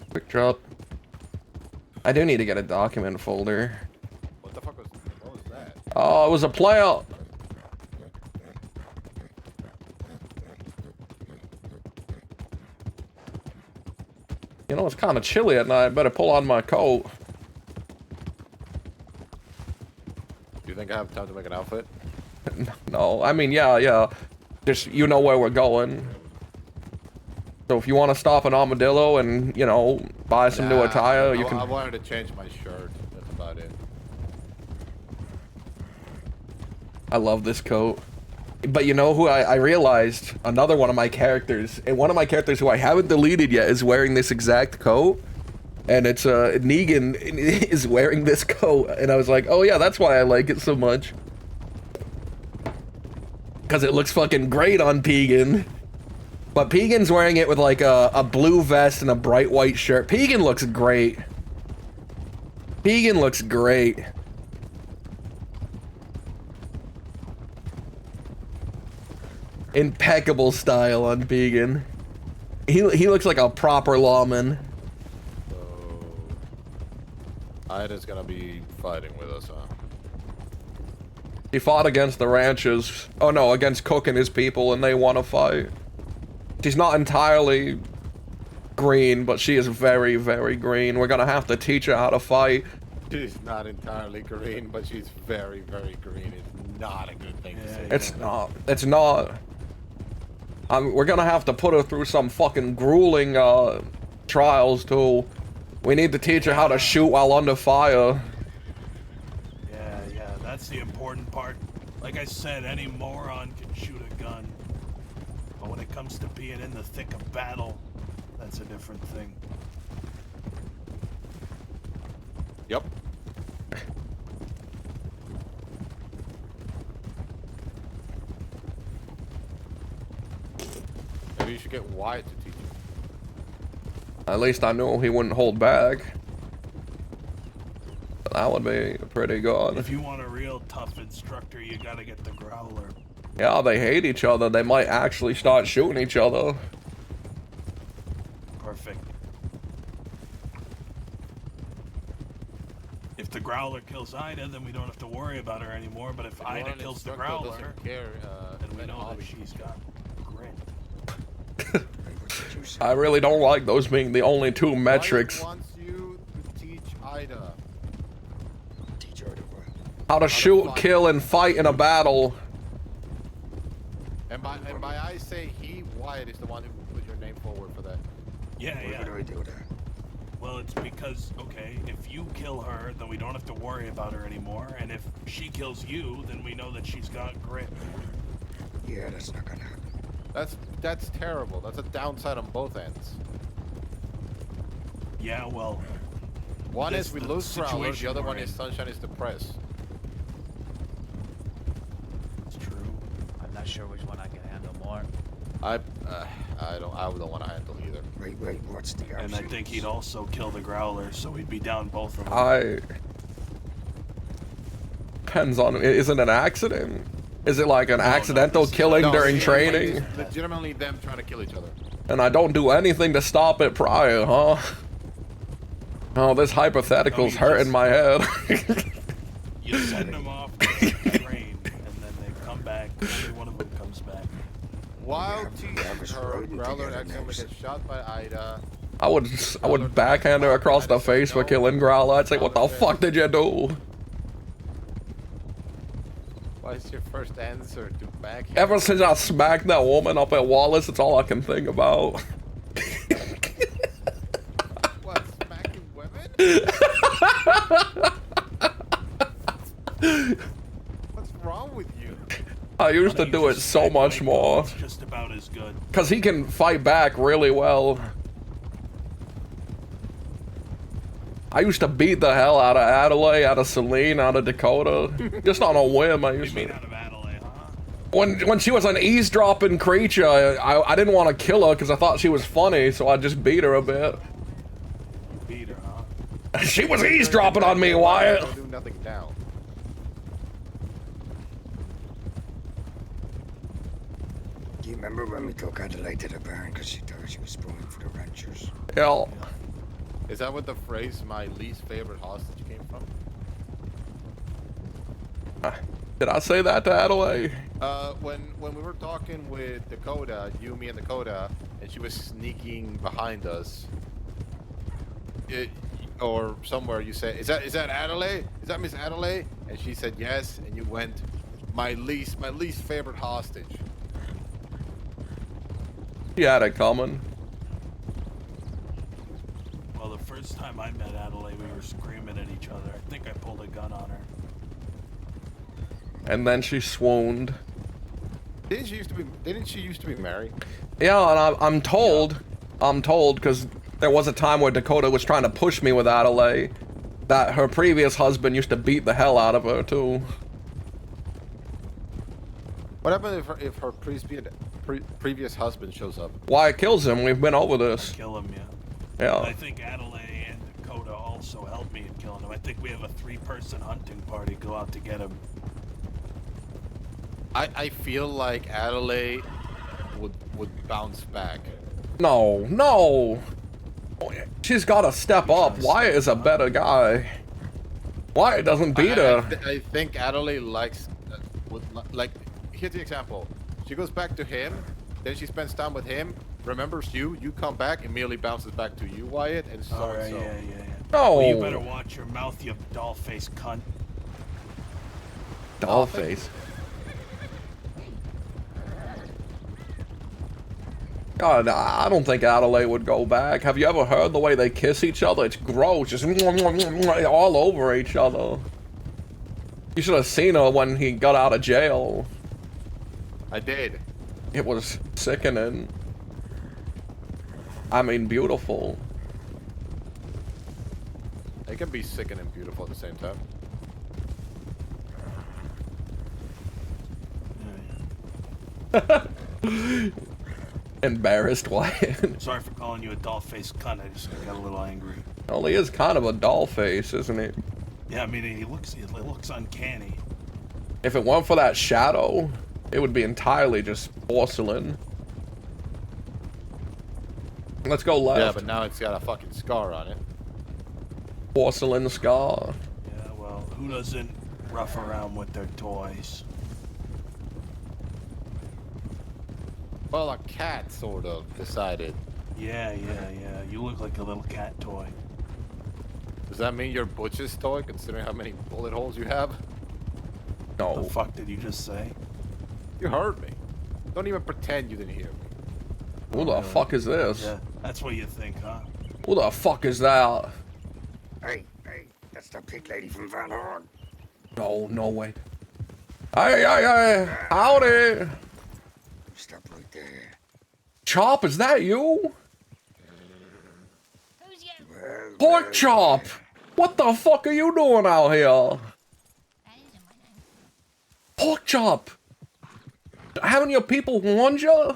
Quick drop. I do need to get a document folder. What the fuck was that? Oh, it was a player. know, it's kind of chilly at night. Better pull on my coat. Do you think I have time to make an outfit? No, I mean, yeah. Just, you know where we're going. So if you want to stop an armadillo and, you know, buy some new attire, you can... I wanted to change my shirt. That's about it. I love this coat. But you know who I realized? Another one of my characters. And one of my characters who I haven't deleted yet is wearing this exact coat. And it's, Negan is wearing this coat. And I was like, oh yeah, that's why I like it so much. Because it looks fucking great on Pegan. But Pegan's wearing it with like a blue vest and a bright white shirt. Pegan looks great. Pegan looks great. Impeccable style on Pegan. He looks like a proper lawman. So, Ida's gonna be fighting with us, huh? He fought against the ranchers. Oh no, against Cook and his people, and they want to fight. She's not entirely green, but she is very, very green. We're gonna have to teach her how to fight. She's not entirely green, but she's very, very green. It's not a good thing to say. It's not. It's not. We're gonna have to put her through some fucking grueling trials too. We need to teach her how to shoot while under fire. Yeah, that's the important part. Like I said, any moron can shoot a gun. But when it comes to being in the thick of battle, that's a different thing. Yep. Maybe you should get Wyatt to teach you. At least I knew he wouldn't hold back. That would be pretty good. If you want a real tough instructor, you gotta get the Growler. Yeah, they hate each other. They might actually start shooting each other. Perfect. If the Growler kills Ida, then we don't have to worry about her anymore. But if Ida kills the Growler, then we know that she's got grit. I really don't like those being the only two metrics. Wyatt wants you to teach Ida. Teach her what? How to shoot, kill, and fight in a battle. And by I say he, Wyatt is the one who put your name forward for that. Yeah. Why would I do that? Well, it's because, okay, if you kill her, then we don't have to worry about her anymore. And if she kills you, then we know that she's got grit. Yeah, that's not gonna happen. That's terrible. That's a downside on both ends. Yeah, well... One is we the lose Growler, the situation other we're one in. is Sunshine is depressed. It's true. I'm not sure which one I can handle more. I don't want to handle either. Wait, what's the option? And I think he'd also kill the Growler, so we'd be down both of them. Depends on, is it an accident? Is it like an accidental killing during training? It's legitimately them trying to kill each other. And I don't do anything to stop it prior, huh? Oh, this hypothetical's hurting my head. You send them off to train, and then they come back, only one of them comes back. While teaching her, Growler accidentally gets shot by Ida. I would backhand her across the face for killing Growler. I'd say, what the fuck did you do? Why is your first answer to backhand? Ever since I smacked that woman up at Wallace, it's all I can think about. What, smacking women? What's wrong with you? I used to do it so much more. It's just about as good. Because he can fight back really well. I used to beat the hell out of Adelaide, out of Celine, out of Dakota. Just on a whim, I used to. Out of Adelaide, huh? When she was an eavesdropping creature, I didn't want to kill her because I thought she was funny, so I just beat her a bit. Beat her, huh? She was eavesdropping on me, Wyatt. Don't do nothing now. Do you remember when we took Adelaide to the barn because she thought she was spoiling for the ranchers? Yeah. Is that what the phrase "my least favorite hostage" came from? Did I say that to Adelaide? When we were talking with Dakota, you, me, and Dakota, and she was sneaking behind us, or somewhere you said, is that Adelaide? Is that Miss Adelaide? And she said yes, and you went, my least favorite hostage. She had it coming. Well, the first time I met Adelaide, we were screaming at each other. I think I pulled a gun on her. And then she swooned. Didn't she used to be married? Yeah, and I'm told, because there was a time where Dakota was trying to push me with Adelaide, that her previous husband used to beat the hell out of her too. What happened if her previous husband shows up? Why it kills him? We've been over this. Kill him, yeah. Yeah. I think Adelaide and Dakota also helped me in killing him. I think we have a 3-person hunting party go out to get him. I feel like Adelaide would bounce back. No. She's got to step up. Wyatt is a better guy. Wyatt doesn't beat her. I think Adelaide likes, like, here's the example. She goes back to him, then she spends time with him, remembers you come back, immediately bounces back to you, Wyatt, and so Alright, and so. yeah. No. Well, you better watch your mouth, you doll-faced cunt. Doll face. God, I don't think Adelaide would go back. Have you ever heard the way they kiss each other? It's gross, just all over each other. You should have seen her when he got out of jail. I did. It was sickening. I mean, beautiful. It can be sickening and beautiful at the same time. Embarrassed Wyatt. Sorry for calling you a doll-faced cunt. I just got a little angry. Well, he is kind of a doll face, isn't he? Yeah, I mean, it looks uncanny. If it weren't for that shadow, it would be entirely just porcelain. Let's go left. Yeah, but now it's got a fucking scar on it. Porcelain scar. Yeah, well, who doesn't rough around with their toys? Well, a cat sort of decided. Yeah. You look like a little cat toy. Does that mean you're Butch's toy, considering how many bullet holes you have? No. What the fuck did you just say? You heard me. Don't even pretend you didn't hear me. Who the fuck is this? Yeah, that's what you think, huh? Who the fuck is that? Hey, that's the pig lady from Van Horn. No way. Hey, howdy! Stop right there. Chop, is that you? Who's you? Well, Pork Chop! What the fuck are you doing out here? That isn't my name. Pork Chop! Haven't your people warned you?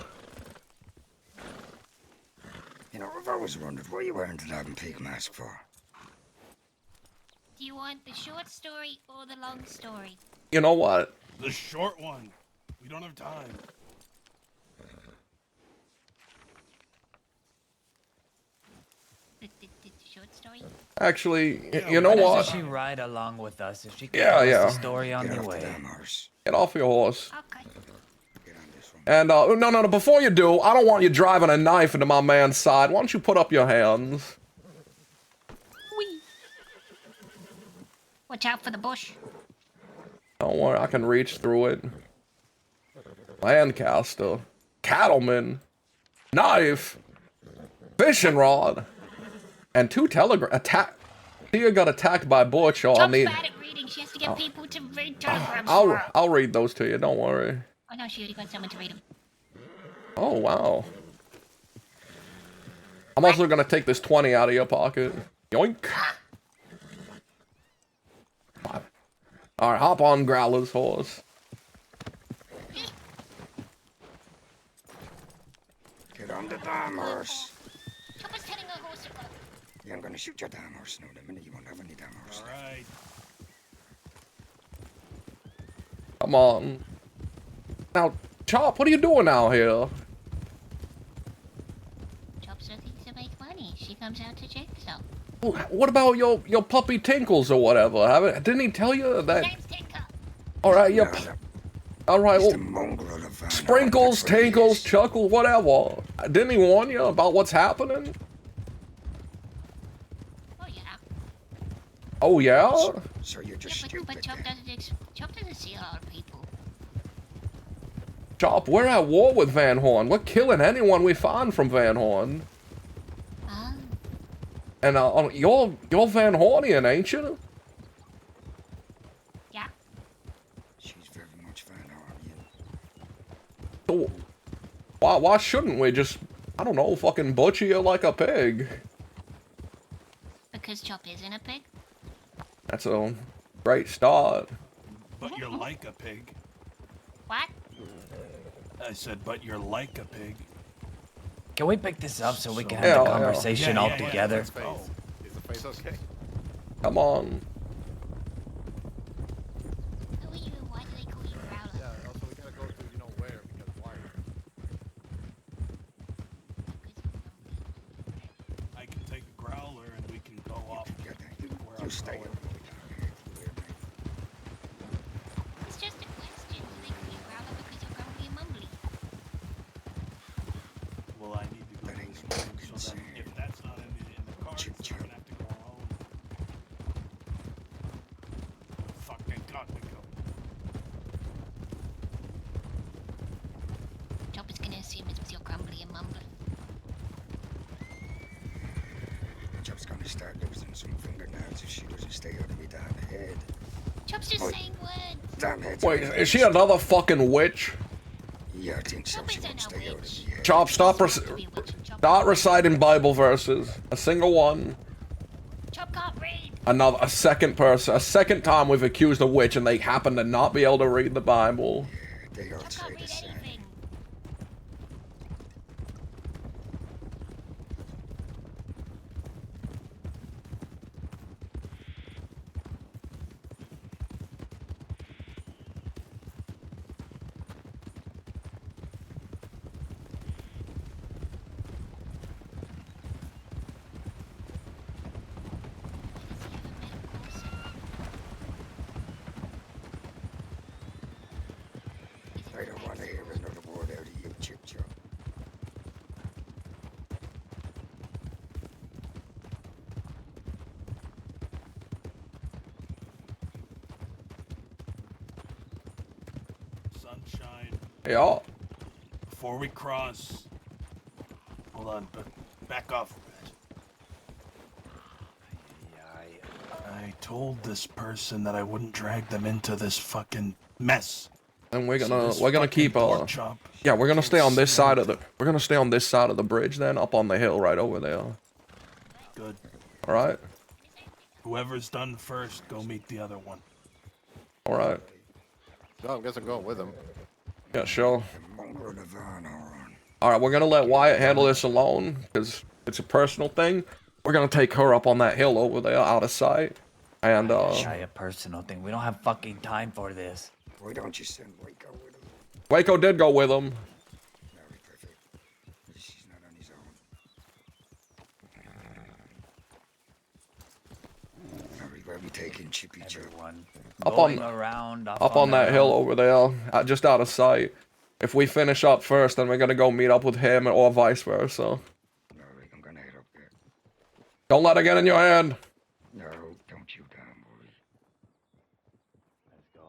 You know, I've always wondered what you wearing the damn pig mask for. Do you want the short story or the long story? You know what? The short one. We don't have time. The short story? Actually, Yeah, you know why what? doesn't she ride along with us if she can Yeah, tell yeah. us the story on Get the off the way? damn horse. Get off your horse. Okay. Get on this one. And, no, before you do, I don't want you driving a knife into my man's side. Why don't you put up your hands? Whee! Watch out for the bush. Don't worry, I can reach through it. Lancaster. Cattleman. Knife. Fishing rod. And 2 telegram. Tia got attacked by Butch. I'll Chop's need. bad at reading. She has to get people to read telegrams for her. I'll read those to you. Don't worry. Oh no, she already got someone to read them. Oh wow. I'm also gonna take this 20 out of your pocket. Yoink. All right, hop on Growler's horse. Get on the damn horse. Chopper's telling her horse to go. Yeah, I'm gonna shoot your damn horse now. The minute you won't have any damn horse. Alright. Come on. Now, Chop, what are you doing out here? Chop's looking to make money. She comes out to check stuff. What about your puppy Tinkles or whatever? Didn't he tell you that? Name's Tinker. All right, Yeah, yep. All right, He's well, the mongrel of Van Horn, Sprinkles, that's what he Tinkles, is. Chuckle, whatever. Didn't he warn you about what's happening? Oh yeah. So you're just But stupid. Chop doesn't see a lot of people. Chop, we're at war with Van Horn. We're killing anyone we find from Van Horn. Ah, And you're Van Hornian, ain't you? yeah. She's very much Van Hornian. So why shouldn't we just, I don't know, fucking butcher you like a pig? Because Chop isn't a pig. That's a great start. But you're like a pig. What? I said, but you're like a pig. Can we pick this up so we can Yeah, have the yeah. conversation all together? Is the face okay? Come on. Who are you and why do they call you Growler? Yeah, also we gotta go to, you know, where, because why? I can take a growler and we can go off where You I'm stay going. over It's just a question. Do they call you Growler because you're grumbly and mumbly? Well, I need to go to this room, so then if that's not in the cards, then I'm gonna have to go home. Fucking got to go. Chop is gonna assume it's because you're grumbly and mumbly. Chop's gonna start losing some fingernails if she doesn't stay out of me damn head. Chop's just Oi. saying words. Damn head. Wait, is she another fucking witch? Yeah, I think so. Chop She isn't won't a stay out of witch. me head. Chop, stop reciting Bible verses. A single one. Chop can't read. A second person. A second time we've accused a witch and they happen to not be able to read the Bible. They all Chop say can't the read same. anything. I don't want to hear another word out of you, Chip Chop. Sunshine. Yeah. Before we cross. Hold on, but back off a bit. I told this person that I wouldn't drag them into this fucking mess. And we're So gonna this keep fucking pork chop yeah, we're gonna can't stay on this see side of anything. we're gonna stay on this side of the bridge then, up on the hill right over there. Good. Alright? Whoever's done first, go meet the other one. Alright. No, I guess I'm going with him. Yeah, sure. Mongrel of Van Horn. Alright, we're gonna let Wyatt handle this alone, because it's a personal thing. We're gonna take her up on that hill over there, out of sight. And, Shy a personal thing. We don't have fucking time for this. Why don't you send Waco with him? Waco did go with him. Very perfect. She's not on his own. Very well, we taking Chippy Chop. Everyone Up going on- around, Up on that hill over there, just out of sight. If we finish up first, then we're gonna go meet up with him, or vice versa. Alright, I'm gonna head up there. Don't let her get in your hand. No, don't you damn worry. Let's go.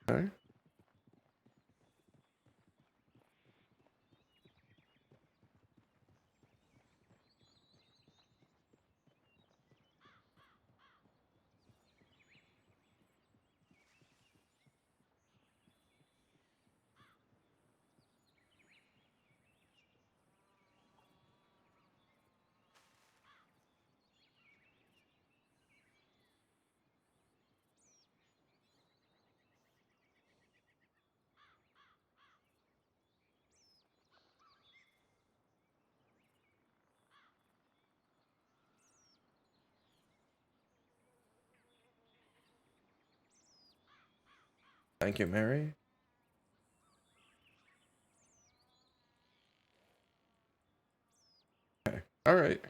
Okay. Thank you, Mary. Okay. Alright.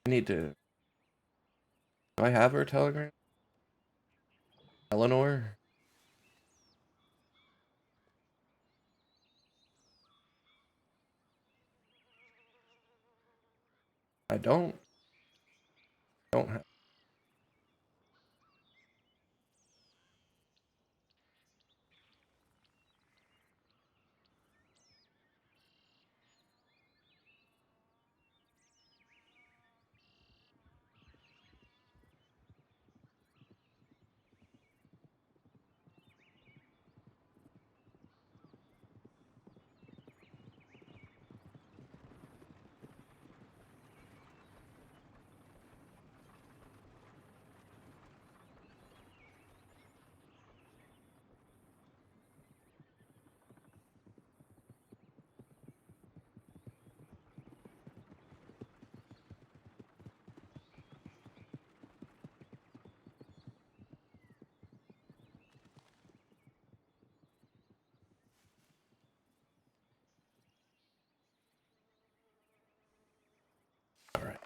I need to. Do I have her telegram? Eleanor? I don't. Don't have. Alright.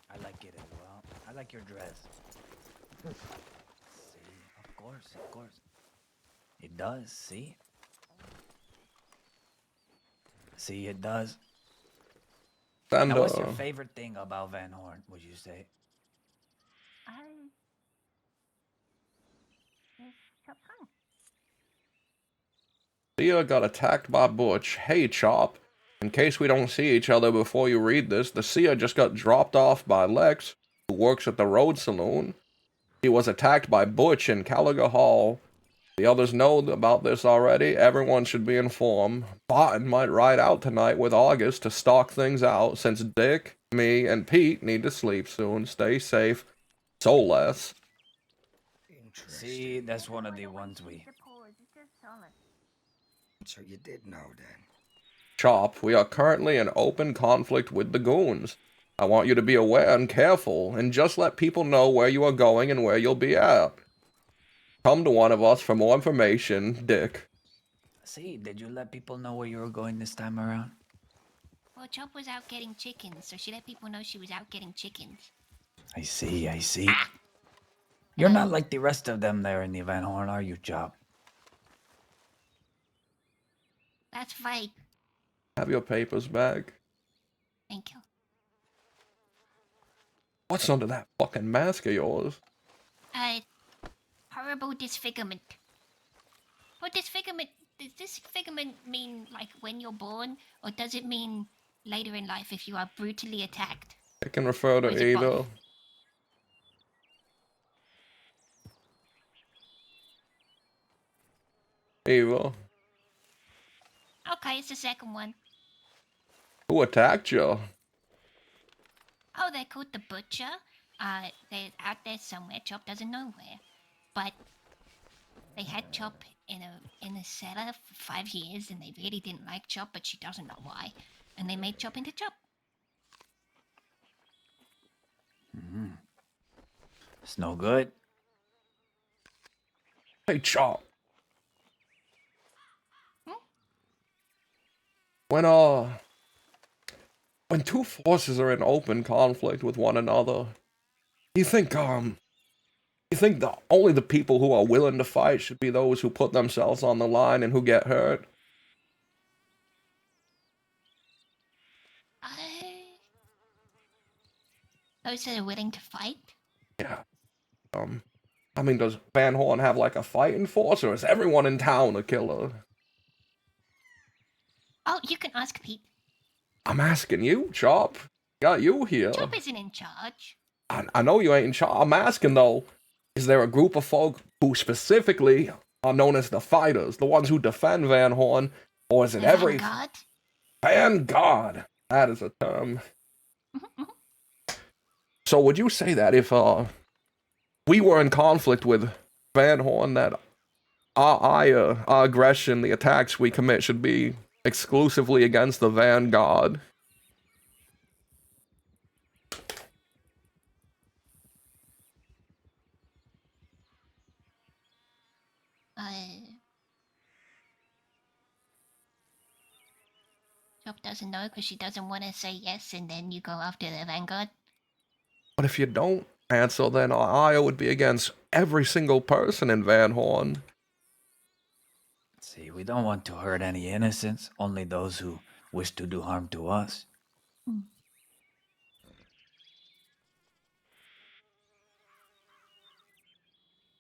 I like it as well. I like your dress. See, of course, of course. It does, see? See, it does. And, Now, what's your favorite thing about Van Horn, would you say? Thea got attacked by Butch. Hey, Chop. In case we don't see each other before you read this, the Sia just got dropped off by Lex, who works at the Road Saloon. He was attacked by Butch in Caliga Hall. The others know about this already. Everyone should be informed. Barton might ride out tonight with August to stalk things out, since Dick, me, and Pete need to sleep soon. Stay safe. Soulless. See, that's one of the ones we... So you did know then? Chop, we are currently in open conflict with the goons. I want you to be aware and careful, and just let people know where you are going and where you'll be at. Come to one of us for more information, Dick. See, did you let people know where you were going this time around? Well, Chop was out getting chickens, so she let people know she was out getting chickens. I see, I see. You're not like the rest of them there in the Van Horn, are you, Chop? That's fake. Have your papers back. Thank you. What's under that fucking mask of yours? Horrible disfigurement. What disfigurement? Does disfigurement mean like when you're born, or does it mean later in life if you are brutally attacked? It can refer to Or is it either. both? Either. Okay, it's the second one. Who attacked you? Oh, they're called the Butcher. They're out there somewhere. Chop doesn't know where, but they had Chop in a cellar for 5 years, and they really didn't like Chop, but she doesn't know why, and they made Chop into Chop. It's no good. Hey, Chop. When two forces are in open conflict with one another, you think only the people who are willing to fight should be those who put themselves on the line and who get hurt? Those that are willing to fight? Yeah. I mean, does Van Horn have like a fighting force, or is everyone in town a killer? Oh, you can ask Pete. I'm asking you, Chop. Got you here. Chop isn't in charge. I know you ain't in charge. I'm asking though, is there a group of folk who specifically are known as the fighters, the ones who defend Van Horn, or is it every Vanguard? Vanguard? That is a term. So would you say that if we were in conflict with Van Horn that our aggression, the attacks we commit should be exclusively against the Vanguard. Chop doesn't know because she doesn't want to say yes, and then you go after the Vanguard. But if you don't answer, then our ire would be against every single person in Van Horn. See, we don't want to hurt any innocents, only those who wish to do harm to us.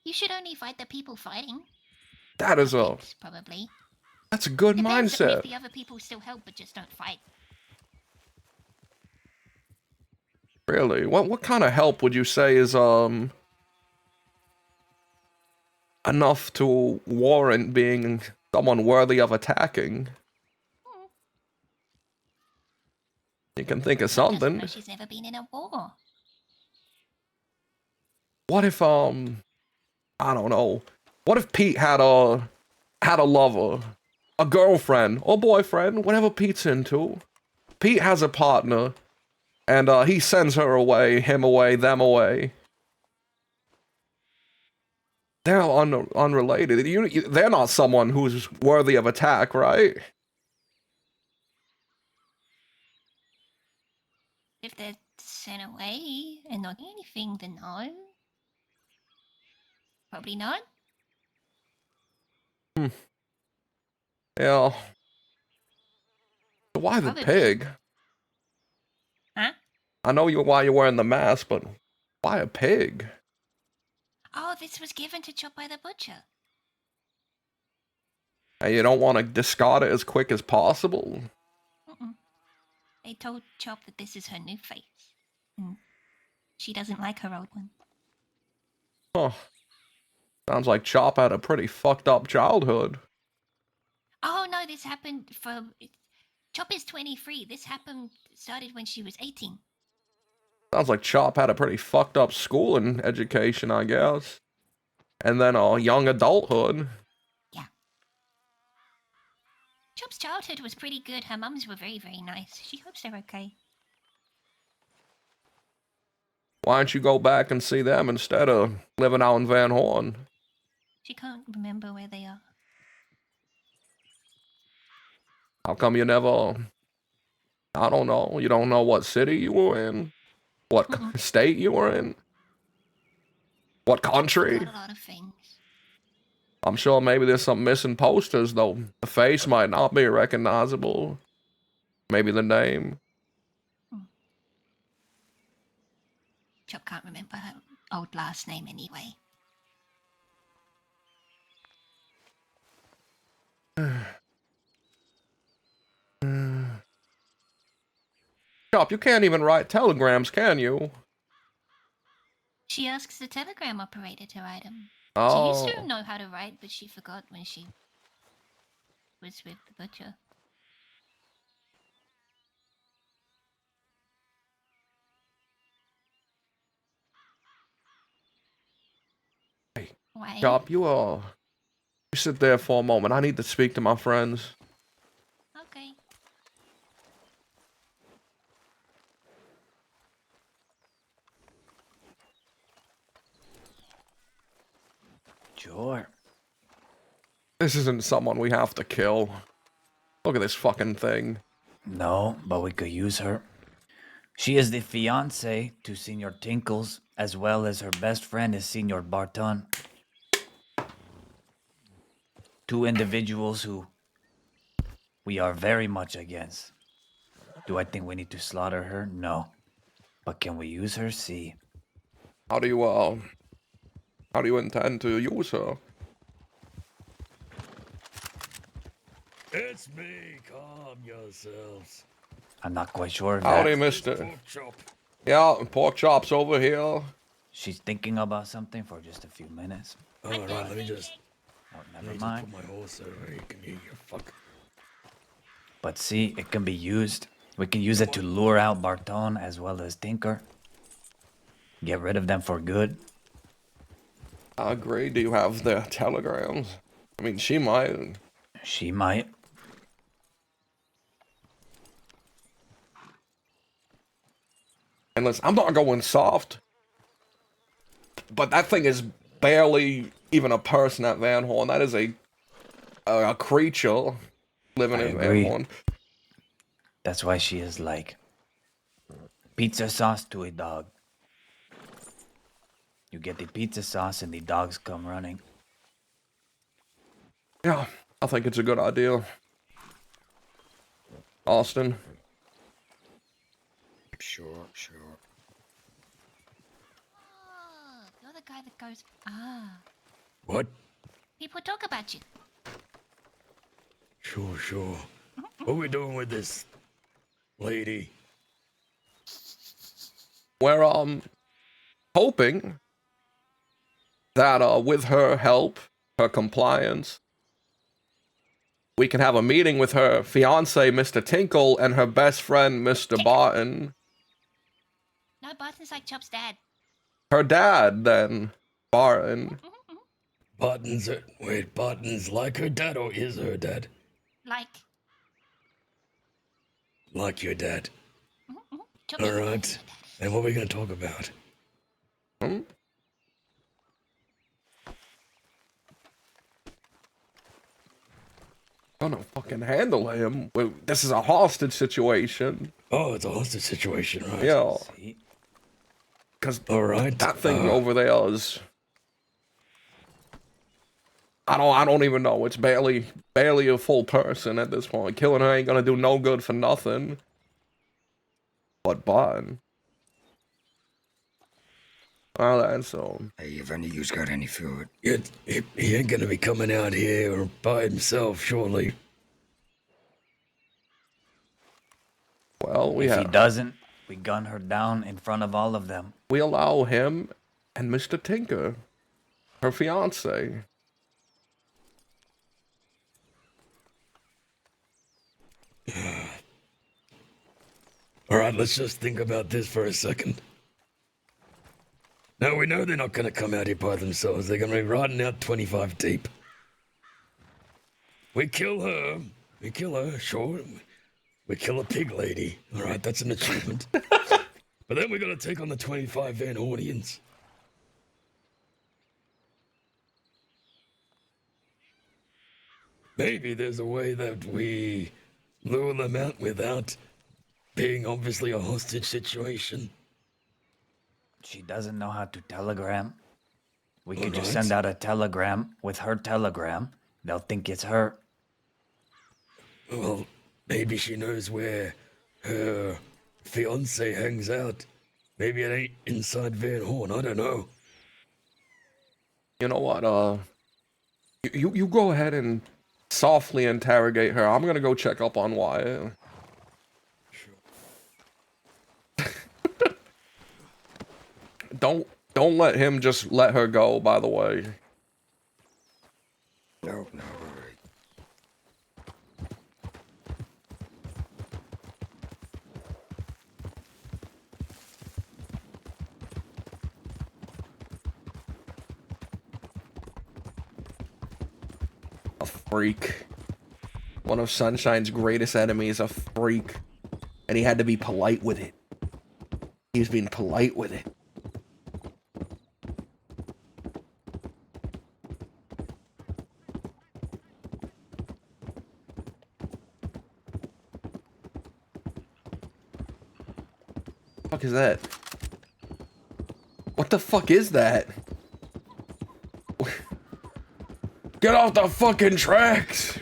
You should only fight the people fighting. That is a... Probably. That's a good Depends on mindset. if the other people still help but just don't fight. Really? What kind of help would you say is enough to warrant being someone worthy of attacking? You can think of something. She's never been in a war. What if I don't know. What if Pete had a lover, a girlfriend or boyfriend, whatever Pete's into. Pete has a partner, and he sends her away, him away, them away. They're unrelated. They're not someone who's worthy of attack, right? If they're sent away and not doing anything, then no. Probably not. Yeah. Why the Probably. pig? Huh? I know why you're wearing the mask, but why a pig? Oh, this was given to Chop by the butcher. And you don't want to discard it as quick as possible? They told Chop that this is her new face. And she doesn't like her old one. Huh. Sounds like Chop had a pretty fucked up childhood. Oh no, this happened for... Chop is 23. This started when she was 18. Sounds like Chop had a pretty fucked up school and education, I guess. And then a young adulthood. Yeah. Chop's childhood was pretty good. Her mums were very, very nice. She hopes they're okay. Why don't you go back and see them instead of living out in Van Horn? She can't remember where they are. How come you never... I don't know. You don't know what city you were in? What state you were in? What country? A lot of things. I'm sure maybe there's some missing posters, though. The face might not be recognizable. Maybe the name. Chop can't remember her old last name anyway. Chop, you can't even write telegrams, can you? She asks the telegram operator to write them. Oh. She used to know how to write, but she forgot when she was with the butcher. Hey, Why? Chop, you sit there for a moment. I need to speak to my friends. Okay. Sure. This isn't someone we have to kill. Look at this fucking thing. No, but we could use her. She is the fiancée to Senor Tinkles, as well as her best friend is Senor Barton. Two individuals who we are very much against. Do I think we need to slaughter her? No. But can we use her? See. How do you intend to use her? It's me. Calm yourselves. I'm not quite sure of Howdy, that. mister. Yeah, pork chops over here. She's thinking about something for just a few minutes. All right, let me just. Oh, Let never me mind. just put my horse there. You can eat your fuck. But see, it can be used. We can use it to lure out Barton as well as Tinker. Get rid of them for good. I agree. Do you have the telegrams? I mean, she might. She might. And listen, I'm not going soft, but that thing is barely even a person at Van Horn. That is a creature living I in Van agree. Horn. That's why she is like pizza sauce to a dog. You get the pizza sauce and the dogs come running. Yeah, I think it's a good idea. Austin. Sure, sure. Oh, you're the guy that goes, ah. What? People talk about you. Sure, sure. What we doing with this lady? We're hoping that with her help, her compliance, we can have a meeting with her fiance, Mr. Tinkle, and her best friend, Mr. Barton. No, Barton's like Chop's dad. Her dad, then, Barton. Barton's like her dad or is her dad? Like. Like your dad. Chop All is right. like your dad. And what are we gonna talk about? Gonna fucking handle him. This is a hostage situation. Oh, it's a hostage situation, right? Yeah. See? Because All right. that thing over there is... I don't even know. It's barely a full person at this point. Killing her ain't gonna do no good for nothing. But Barton. Well, that's so. Hey, if any of you's got any food? He ain't gonna be coming out here by himself, surely. Well, If he doesn't, we gun her down in front of all of them. We allow him and Mr. Tinker, her fiance. All right, let's just think about this for a second. Now, we know they're not gonna come out here by themselves. They're gonna be riding out 25 deep. We kill her, sure. We kill a pig lady. All right, that's an achievement. But then we gotta take on the 25 Van Hornians. Maybe there's a way that we lure them out without being obviously a hostage situation. She doesn't know how to telegram. We could just Alright. send out a telegram with her telegram. They'll think it's her. Well, maybe she knows where her fiance hangs out. Maybe it ain't inside Van Horn. I don't know. You know what? You go ahead and softly interrogate her. I'm gonna go check up on Wyatt. Don't let him just let her go, by the way. No, all right. A freak. One of Sunshine's greatest enemies, a freak. And he had to be polite with it. He was being polite with it. What the fuck is that? What the fuck is that? Get off the fucking tracks!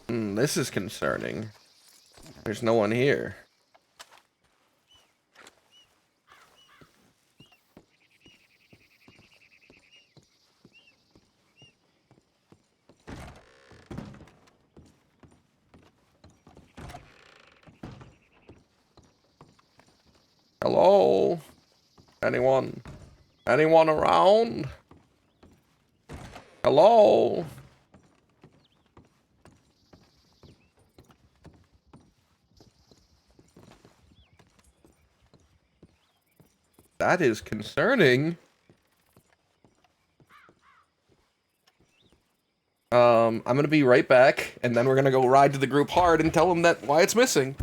This is concerning. There's no one here. Hello? Anyone? Anyone around? Hello? That is concerning. I'm gonna be right back, and then we're gonna go ride to the group hard and tell them that why it's missing.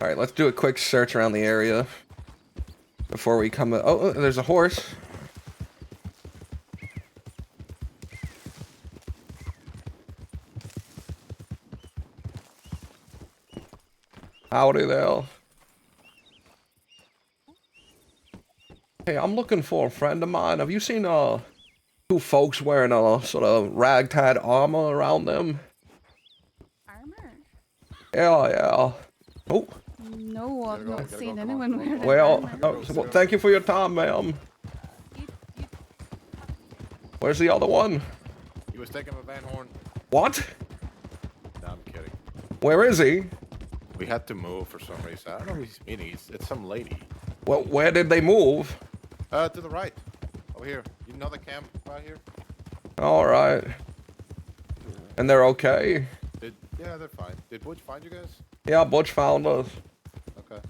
Alright, let's do a quick search around the area before we come. Oh, there's a horse. Howdy there. Hey, I'm looking for a friend of mine. Have you seen two folks wearing a sort of ragtag armor around them? Armor? Yeah, yeah. Oh, No, I've not seen anyone wearing well, armor. well, thank you for your time, ma'am. Where's the other one? He was taking a Van Horn. What? No, I'm kidding. Where is he? We had to move for some reason. I don't know who he's meeting. It's some lady. Well, where did they move? To the right. Over here. You know the camp right here? Alright. And they're okay? Yeah, they're fine. Did Butch find you guys? Yeah, Butch found us. Okay.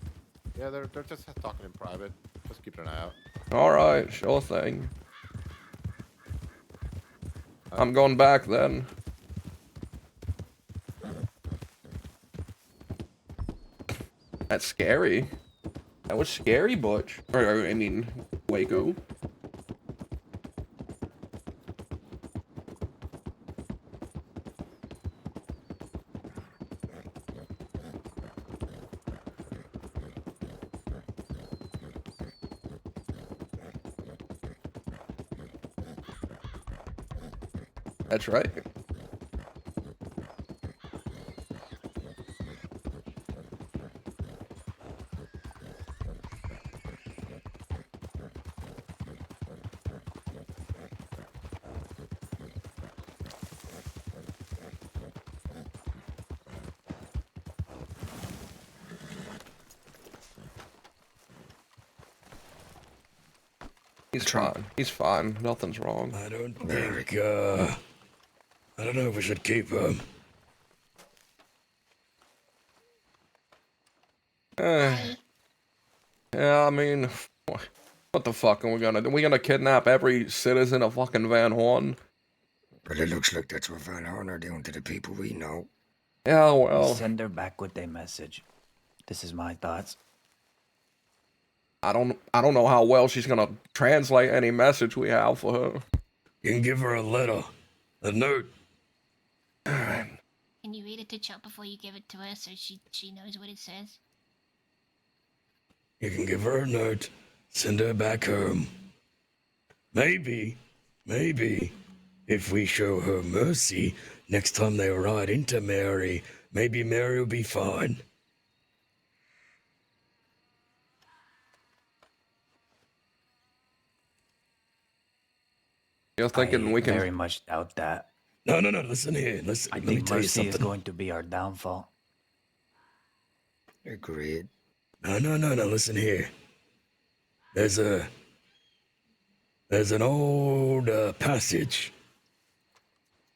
Yeah, they're just talking in private. Just keep an eye out. Alright, sure thing. I'm going back then. That's scary. That was scary, Butch. Or I mean, Waco. That's right. He's fine. He's fine. Nothing's wrong. I don't think, I don't know if we should keep him. Yeah, I mean, what the fuck are we gonna do? We gonna kidnap every citizen of fucking Van Horn? But it looks like that's what Van Horn are doing to the people we know. Yeah, well, Send her back with a message. This is my thoughts. I don't know how well she's gonna translate any message we have for her. You can give her a letter, a note. Can you read it to Chop before you give it to her so she knows what it says? You can give her a note, send her back home. Maybe, if we show her mercy, next time they ride into Mary, maybe Mary will be fine. You're thinking we can very much doubt that. No, listen here. Listen, I let me think tell you mercy is something. going to be our downfall. Agreed. No, listen here. There's an old passage.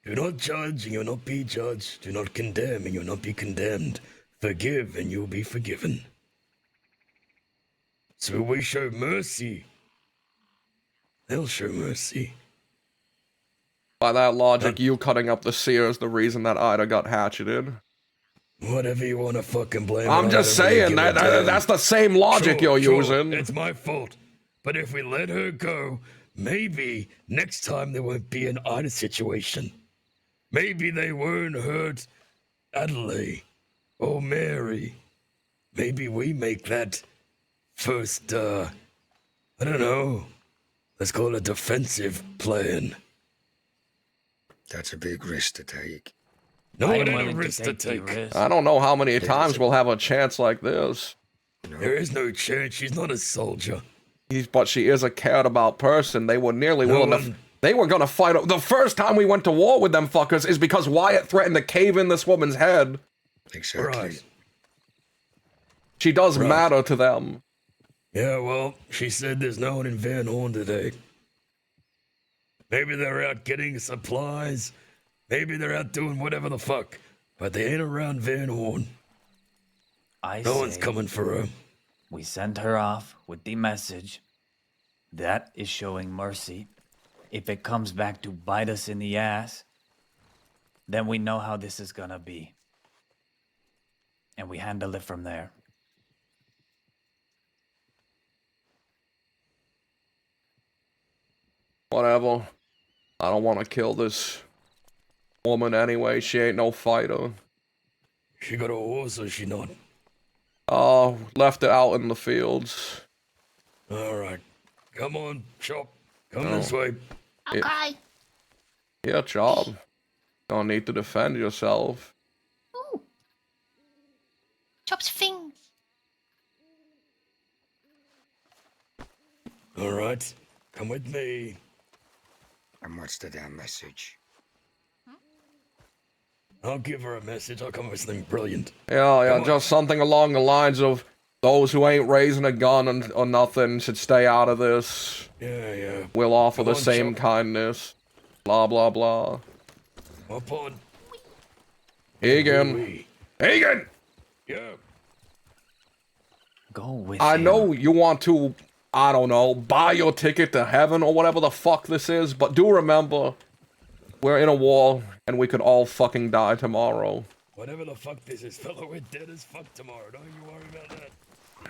Do not judge, and you'll not be judged. Do not condemn, and you'll not be condemned. Forgive, and you'll be forgiven. So we show mercy. They'll show mercy. By that logic, you cutting up the seer is the reason that Ida got hatcheted. Whatever you want to fucking blame. I'm just saying that's the same logic you're using. It's my fault. But if we let her go, maybe next time there won't be an odd situation. Maybe they won't hurt Adelaide or Mary. Maybe we make that first, I don't know. Let's call it defensive plan. That's a big risk to take. No, I'm it ain't a willing to risk to take the take. risk. I don't know how many times we'll have a chance like this. There is no chance. She's not a soldier. But she is a cared about person. They were nearly No willing to. one- They were gonna fight. The first time we went to war with them fuckers is because Wyatt threatened to cave in this woman's head. Exactly. Right. She does Right. matter to them. Yeah, well, she said there's no one in Van Horn today. Maybe they're out getting supplies. Maybe they're out doing whatever the fuck. But they ain't around Van Horn. No one's say coming for her. We send her off with the message. That is showing mercy. If it comes back to bite us in the ass, then we know how this is gonna be. And we handle it from there. Whatever. I don't want to kill this woman anyway. She ain't no fighter. She got a horse or she not? Left it out in the fields. Alright. Come on, Chop. Come this way. Okay. Yeah, Chop. Don't need to defend yourself. Ooh. Chop's things. Alright. Come with me. And what's the damn message? I'll give her a message. I'll come up with something brilliant. Yeah, just something along the lines of those who ain't raising a gun or nothing should stay out of this. Yeah. We'll offer the Come on, same Chop. kindness. Blah, blah, blah. Up on. Egan! Egan! Yeah. Go with I him. know you want to, I don't know, buy your ticket to heaven or whatever the fuck this is, but do remember, we're in a war, and we could all fucking die tomorrow. Whatever the fuck this is, fella, we're dead as fuck tomorrow. Don't you worry about that.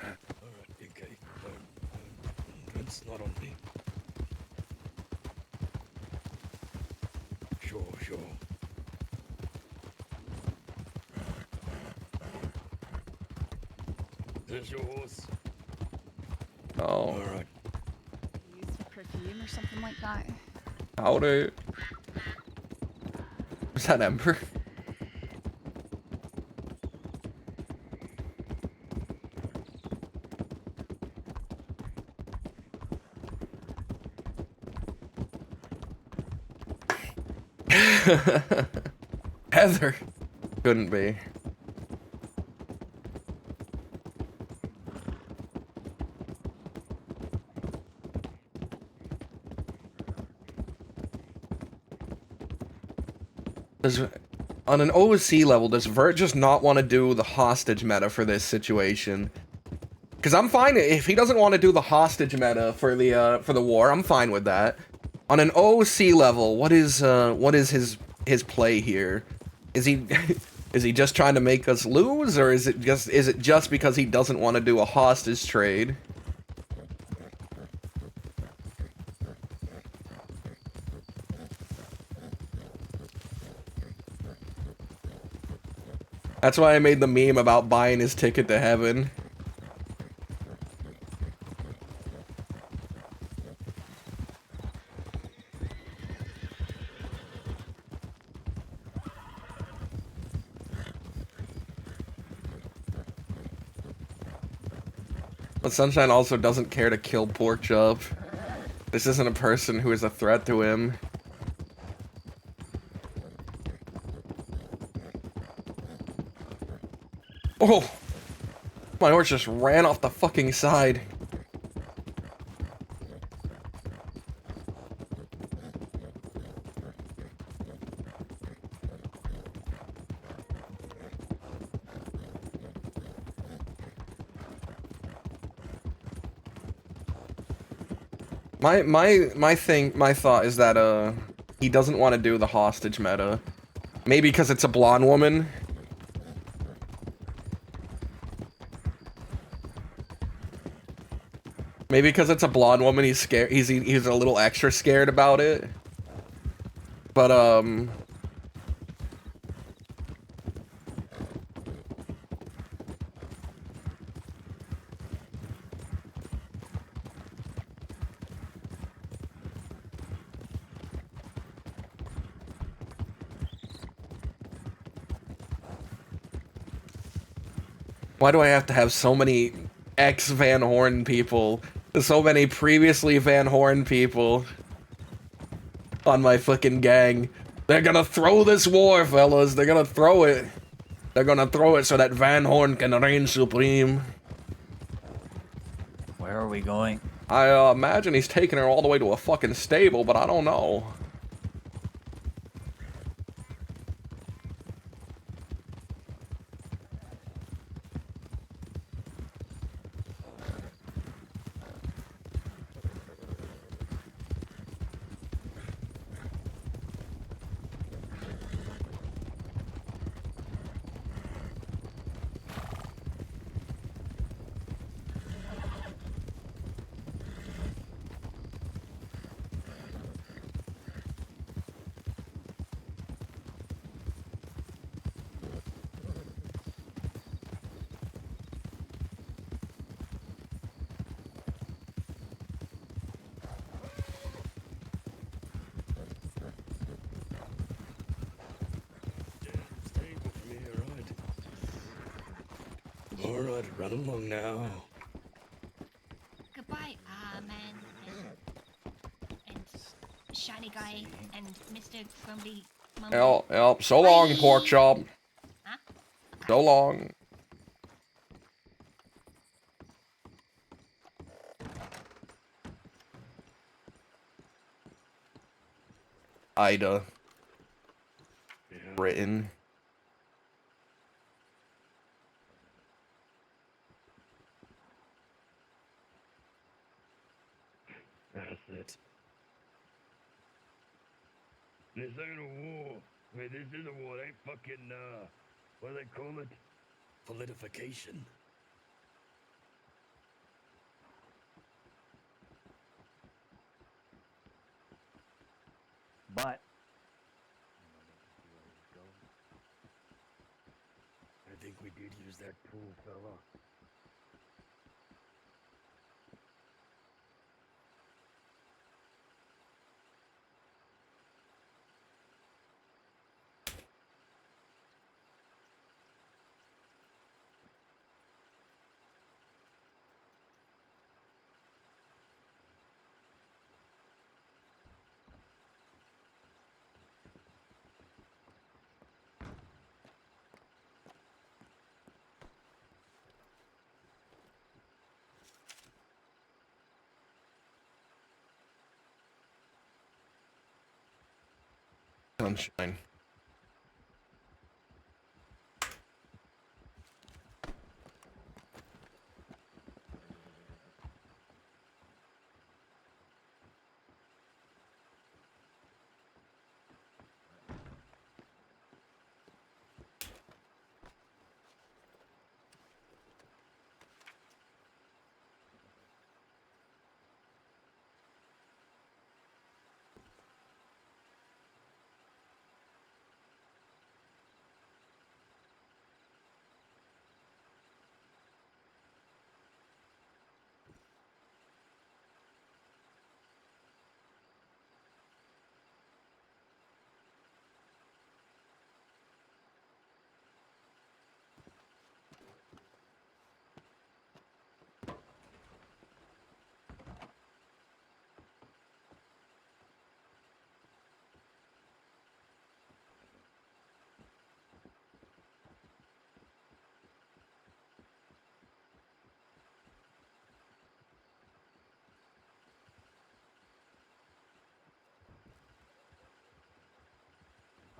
Alright, okay. It's not on me. Sure. There's your horse. Oh, Alright. Use some perfume or something like that. howdy. Is that Ember? Heather. Couldn't be. On an OC level, does Vert just not want to do the hostage meta for this situation? Because I'm fine if he doesn't want to do the hostage meta for the war. I'm fine with that. On an OC level, what is his play here? Is he is he just trying to make us lose, or is it just because he doesn't want to do a hostage trade? That's why I made the meme about buying his ticket to heaven. But Sunshine also doesn't care to kill Porkchop. This isn't a person who is a threat to him. Oh! My horse just ran off the fucking side. My thought is that he doesn't want to do the hostage meta. Maybe because it's a blonde woman. Maybe because it's a blonde woman, he's scared. He's a little extra scared about it. But why do I have to have so many ex-Van Horn people? So many previously Van Horn people on my fucking gang. They're gonna throw this war, fellas. They're gonna throw it. They're gonna throw it so that Van Horn can reign supreme. Where are we going? I imagine he's taking her all the way to a fucking stable, but I don't know. Alright, run along now. Goodbye, man. And Shiny Guy and Mr. Grumpy Mumble. Yep. So long, pork chop. Huh? So long. Ida. Written. That's it. This ain't a war. I mean, this is a war. It ain't fucking, what do they call it? Politification. But I think we did use that pool, fella. Sunshine.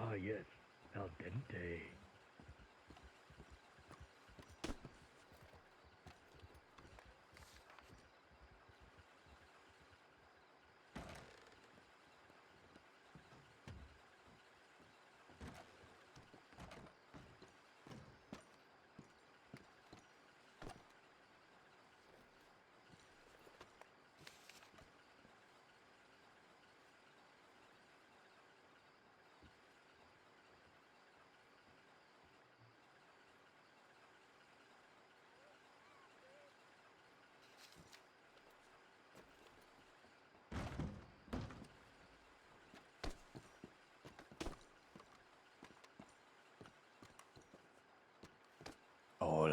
Ah, yes. Al dente.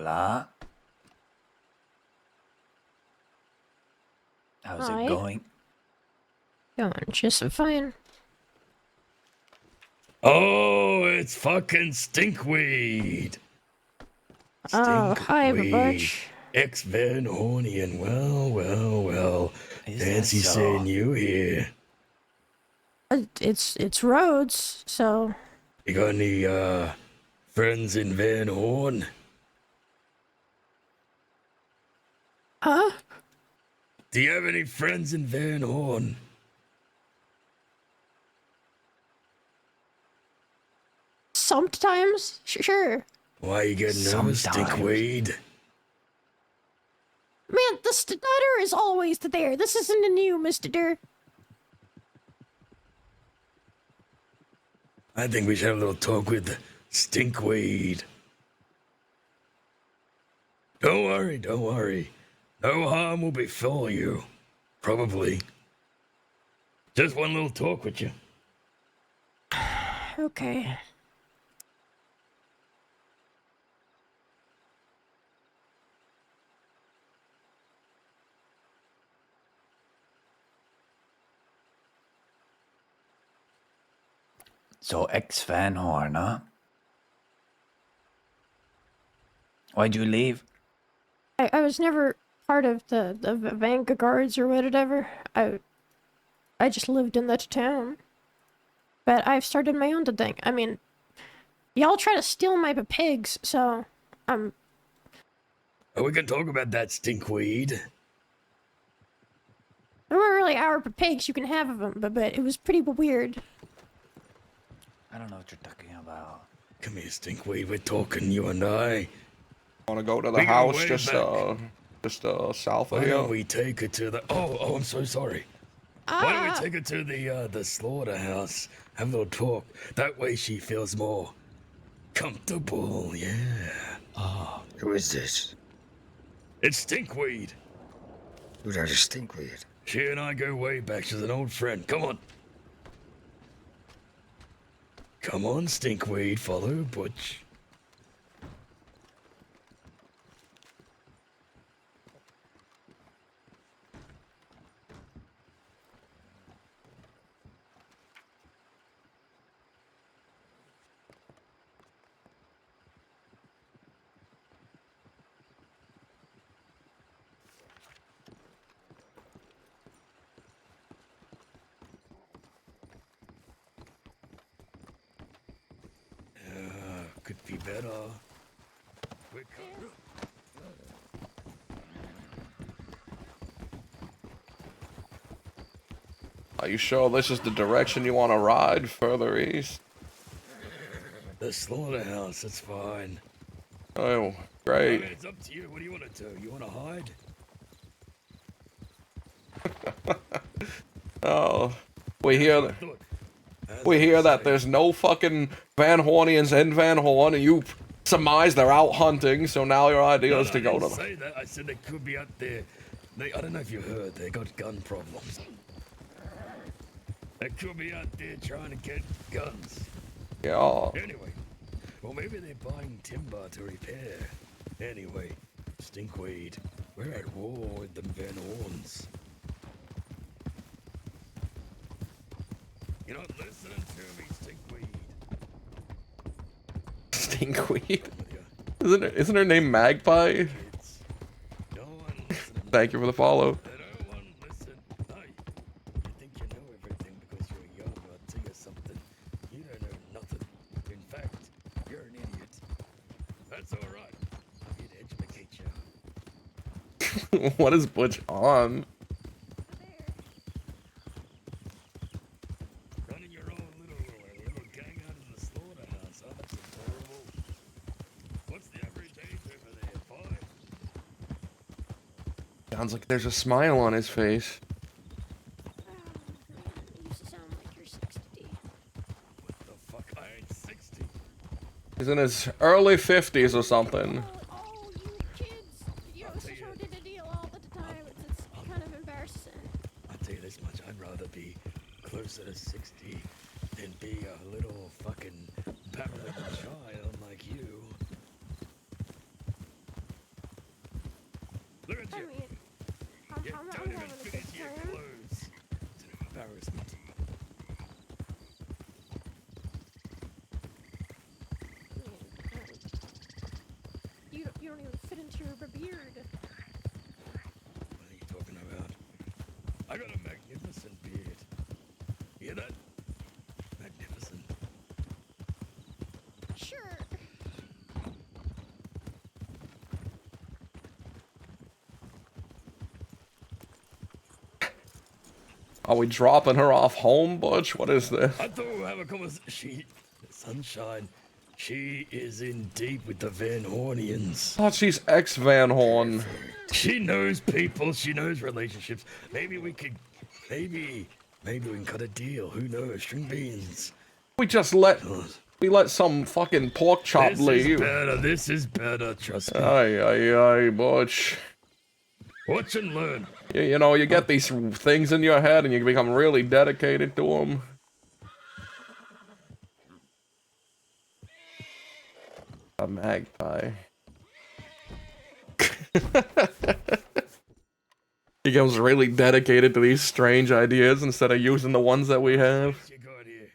Hola. How's Hi. it going? Going just fine. Oh, it's fucking stinkweed. Oh, hi, Butch. Ex Van Hornian. Well. Is that Fancy so? seeing you here. It's Rhodes, so You got any friends in Van Horn? huh? Do you have any friends in Van Horn? Sometimes, sure. Why you getting nervous, Sometimes. stinkweed? Man, the stutter is always there. This isn't a new, Mister. I think we should have a little talk with stinkweed. Don't worry. No harm will befall you. Probably. Just one little talk with you. Okay. So ex Van Horn, huh? Why'd you leave? I was never part of the Vanguards or whatever. I just lived in that town. But I've started my own thing. I mean, y'all try to steal my pigs, so I'm. We can talk about that stinkweed. They weren't really our pigs. You can have of them, but it was pretty weird. I don't know what you're talking about. Come here, stinkweed. We're talking, you and I. Want to go to the We go house way just south of Why here? don't we take her to the... Oh, I'm so sorry. Why don't we take her to the slaughterhouse? Have a little talk. That way she feels more comfortable, yeah. Who is this? It's stinkweed. Who that is stinkweed? She and I go way back. She's an old friend. Come on. Come on, stinkweed. Follow Butch. Could be better. Are you sure this is the direction you want to ride? Further east? The slaughterhouse, that's fine. Oh, I great. mean, it's up to you. What do you want to do? You want to hide? Oh, we hear that there's no fucking Van Hornians in Van Horn, and you surmise they're out hunting. So now your idea is to go to I them. didn't say that. I said they could be out there. I don't know if you heard. They got gun problems. They could be out there trying to get guns. Yeah. Anyway, well, maybe they're buying timber to repair. Anyway, stinkweed, we're at war with them Van Horns. You're not listening to me, stinkweed. Stinkweed? Isn't her name Magpie? Thank you for the follow. You don't know nothing. In fact, you're an idiot. That's all right. I'm here to educate you. What is Butch on? Running your own little gang out of the slaughterhouse. Oh, that's adorable. What's the average age over there? 5? Sounds like there's a smile on his face. He's in his early 50s or something. I'll tell you this much, I'd rather be closer to 60 than be a little fucking babbling child like you. Look at I you. mean, You I'm don't even having a fit good into your time. clothes. It's an embarrassment. I mean, you don't even fit into your beard. What are you talking about? I got a magnificent beard. Hear that? Magnificent. Sure. Are we dropping her off home, Butch? What is this? I thought we would have a conversation. Sunshine. She is in deep with the Van Hornians. Oh, she's ex Van Horn. She knows people. She knows relationships. Maybe we can cut a deal. Who knows? String beans. We let some fucking pork chop This leave. is better. This is better. Trust me. Aye, Butch. Watch and learn. You know, you get these things in your head and you become really dedicated to them. A magpie. He becomes really dedicated to these strange ideas instead of using the ones that we have. You got here.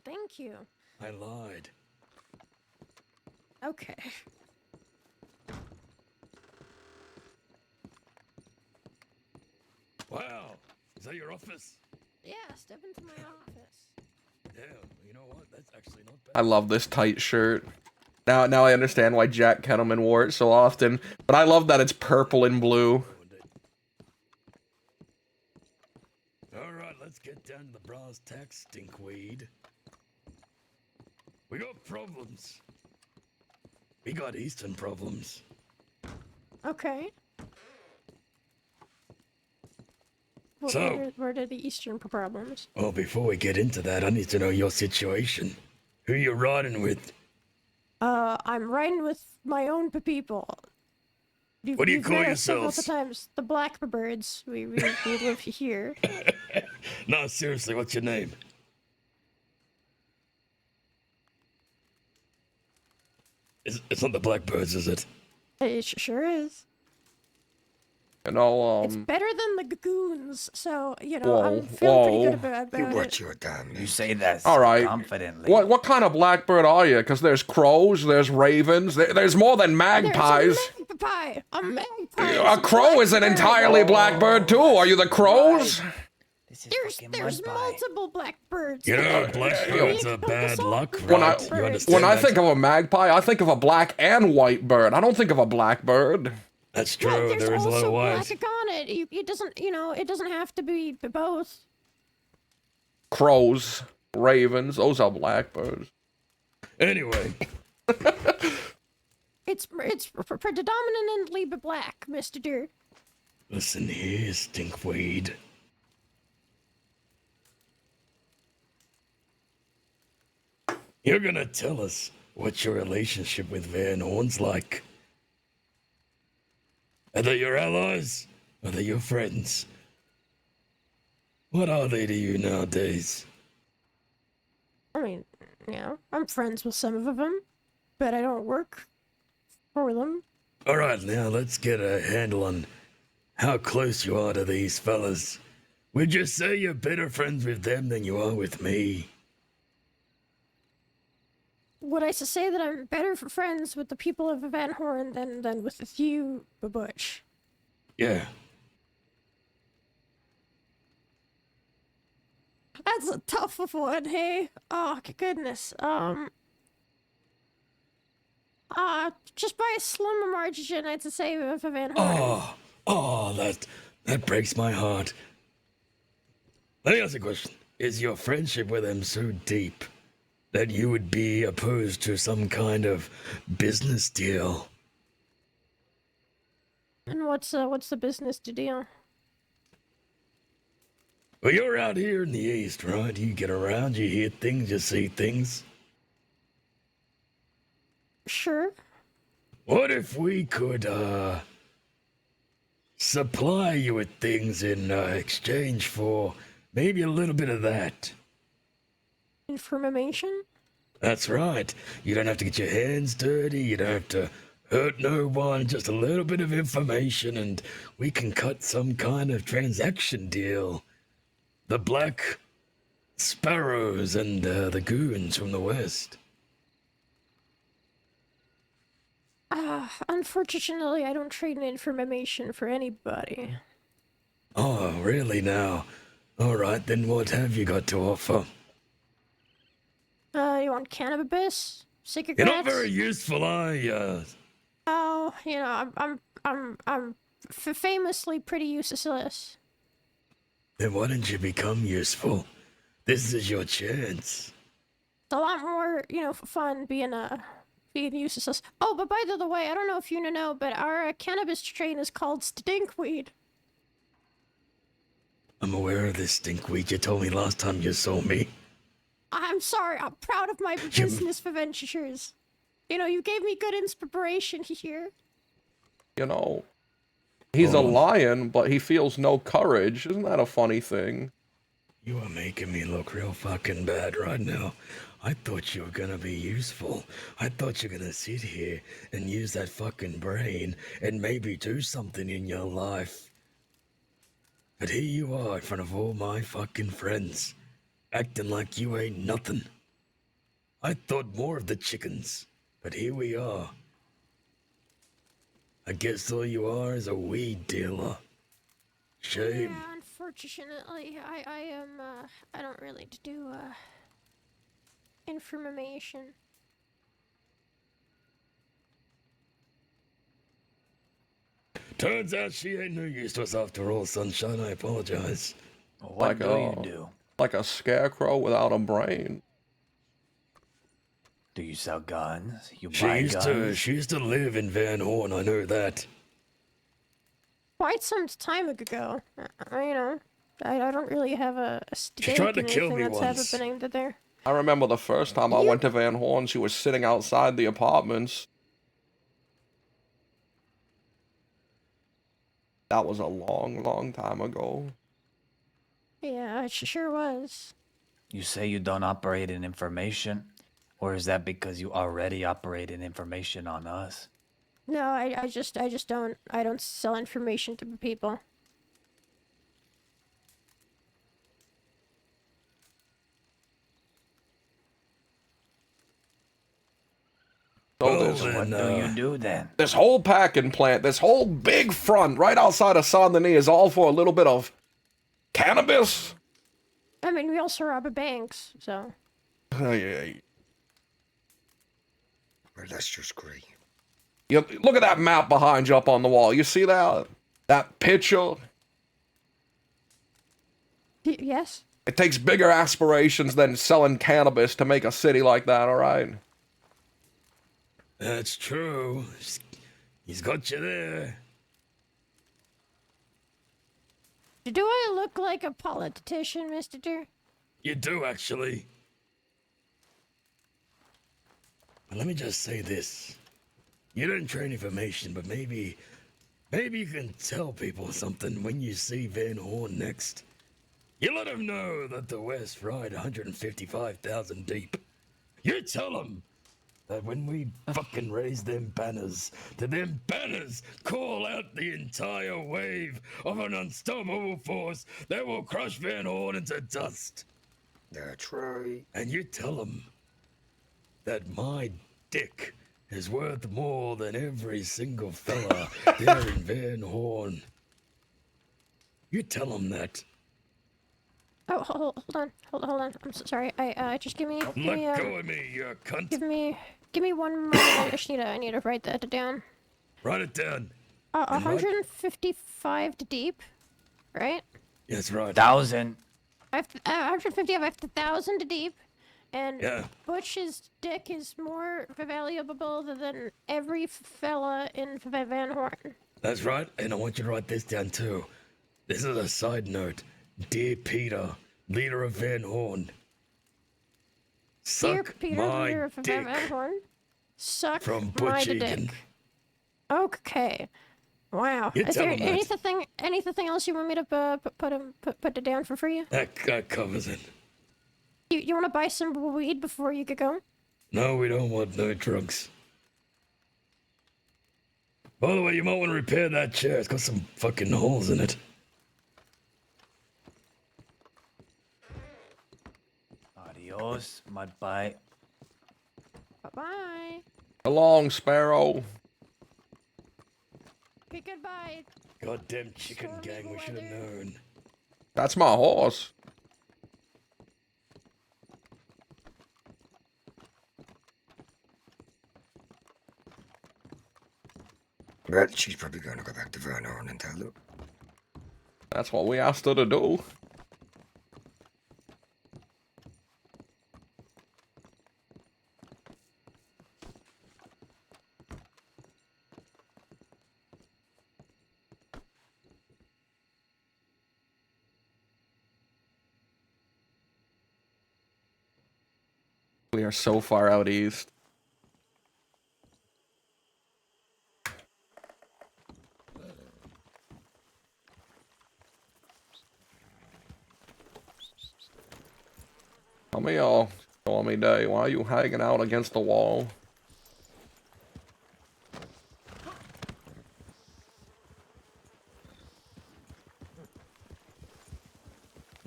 Thank you. I lied. Okay. Wow. Is that your office? Yeah, step into my office. Yeah. You know what? That's actually not bad. I love this tight shirt. Now I understand why Jack Kettleman wore it so often, but I love that it's purple and blue. All right, let's get down to the brass tacks, stinkweed. We got problems. We got Eastern problems. Okay. Well, So- where are the Eastern problems? Well, before we get into that, I need to know your situation. Who you riding with? I'm riding with my own people. What do you You've call met us several yourselves? times. The Blackbirds. We live here. No, seriously, what's your name? It's not the Blackbirds, is it? It sure is. You know, It's better than the Goons, so, you know, Whoa, I'm feeling pretty whoa. good about You it. watch your damn You mouth. say that All right. confidently. What kind of blackbird are you? Because there's crows, there's ravens, there's more than magpies. There's a magpie. A magpie. A crow is an entirely blackbird too. Are you the crows? This is There's fucking there's mud pie. multiple blackbirds. You know, They blackbirds are focus bad on luck, the When I- right? You blackbirds. understand When I that? think of a magpie, I think of a black and white bird. I don't think of a blackbird. That's Well, true. there's There is a lot also of ways. black on it. It doesn't, it doesn't have to be both. Crows, ravens, those are blackbirds. Anyway, It's predominantly black, Mr. Deer. listen here, stinkweed. You're gonna tell us what your relationship with Van Horn's like. Are they your allies? Are they your friends? What are they to you nowadays? I mean, I'm friends with some of them, but I don't work for them. All right, now let's get a handle on how close you are to these fellas. Would you say you're better friends with them than you are with me? Would I say that I'm better for friends with the people of Van Horn than with you, Butch? Yeah. That's a tough one, hey? Oh, goodness. Just by a slim margin, I'd say for Van Horn. That breaks my heart. Let me ask you a question. Is your friendship with them so deep that you would be opposed to some kind of business deal? And what's the business to deal? Well, you're out here in the East, right? You get around, you hear things, you see things. Sure. What if we could, supply you with things in exchange for maybe a little bit of that? Information? That's right. You don't have to get your hands dirty. You don't have to Hurt no one, just a little bit of information, and we can cut some kind of transaction deal. The Black Sparrows and the goons from the west. Unfortunately, I don't trade information for anybody. Oh, really now? Alright, then what have you got to offer? You want cannabis? Cigarettes? You're not very useful, are you? Oh, you know, I'm famously pretty useless. Then why don't you become useful? This is your chance. It's a lot more, you know, fun being useless. Oh, but by the way, I don't know if you know, but our cannabis strain is called stinkweed. I'm aware of this stinkweed you told me last time you saw me. I'm sorry, I'm proud of my business ventures. You know, you gave me good inspiration here. You know, he's a lion, but he feels no courage. Isn't that a funny thing? You are making me look real fucking bad right now. I thought you were gonna be useful. I thought you were gonna sit here and use that fucking brain and maybe do something in your life. But here you are in front of all my fucking friends, acting like you ain't nothing. I thought more of the chickens, but here we are. I guess all you are is a weed dealer. Shame. Yeah, unfortunately, I don't really do, information. Turns out she ain't no use to us after all, Sunshine. I apologize. What do you do? Like a scarecrow without a brain. Do you sell guns? You She buy used guns? she used to live in Van Horn, I know that. Quite some time ago. You know, I don't really have a stake tried to in kill anything me that's once. ever been aimed at there. I remember the first time I went to Van Horn, she was sitting outside the apartments. That was a long, long time ago. Yeah, it sure was. You say you don't operate in information? Or is that because you already operate in information on us? No, I just don't sell information to people. So What do you do then? This whole packing plant, this whole big front right outside of Saint Denis is all for a little bit of cannabis? I mean, we also rob banks, so. Yeah. Well, that's just great. You, look at that map behind you up on the wall. You see that? That picture? Yes? It takes bigger aspirations than selling cannabis to make a city like that, alright? That's true. He's got you there. Do I look like a politician, Mr. Deer? You do, actually. But let me just say this. You don't trade information, but maybe you can tell people something when you see Van Horn next. You let them know that the West ride 155,000 deep. You tell them that when we fucking raise them banners, that them banners call out the entire wave of an unstoppable force that will crush Van Horn into dust. That's right. And you tell them that my dick is worth more than every single fella there in Van Horn. You tell them that. Oh, hold on. I'm so sorry. Just give me, Let go of me, you cunt. give me 1 moment. I need to write that down. Write it down. 155 deep, right? That's right. 1,000. 150 of 1,000 deep, and Yeah. Butch's dick is more valuable than every fella in Van Horn. That's right, and I want you to write this down too. This is a side note. Dear Peter, leader of Van Horn. Dear Suck Peter, my leader of dick Van Horn, suck from my Butch dick. Egan. Okay. Wow. You Is tell there him that. anything else you want me to put it down for you? That covers it. You want to buy some weed before you get going? No, we don't want no drugs. By the way, you might want to repair that chair. It's got some fucking holes in it. Adios, mud pie. Bye-bye. So long, Sparrow. Okay, goodbye. Goddamn chicken Stormy gang, we should have weather. known. That's my horse. Well, she's probably going to go back to Van Horn and tell them. That's what we asked her to do. We are so far out east. Come here, Stormy Day. Why are you hanging out against the wall?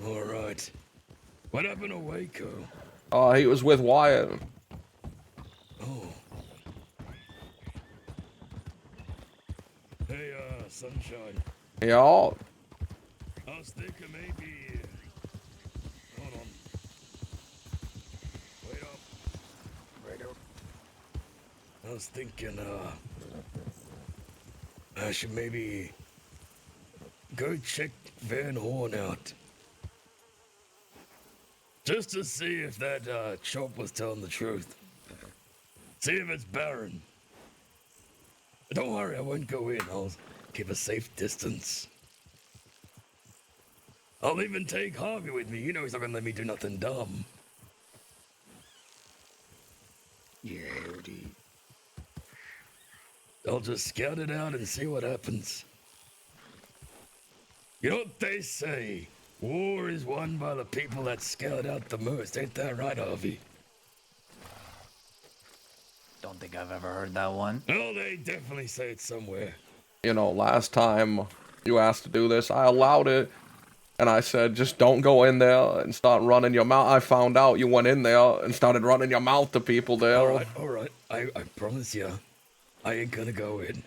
All right. What happened to Waco? Oh, he was with Wyatt. Oh. Hey, Sunshine. Yeah. I was thinking maybe... Hold on. Wait up. Wait up. I was thinking, I should maybe go check Van Horn out. Just to see if that, chop was telling the truth. See if it's barren. Don't worry, I won't go in. I'll keep a safe distance. I'll even take Harvey with me. You know he's not gonna let me do nothing dumb. Yeah, Howdy. I'll just scout it out and see what happens. You know what they say? War is won by the people that scout out the most. Ain't that right, Harvey? Don't think I've ever heard that one. Oh, they definitely say it somewhere. You know, last time you asked to do this, I allowed it. And I said, just don't go in there and start running your mouth. I found out you went in there and started running your mouth to people there. All right. I promise you, I ain't gonna go in.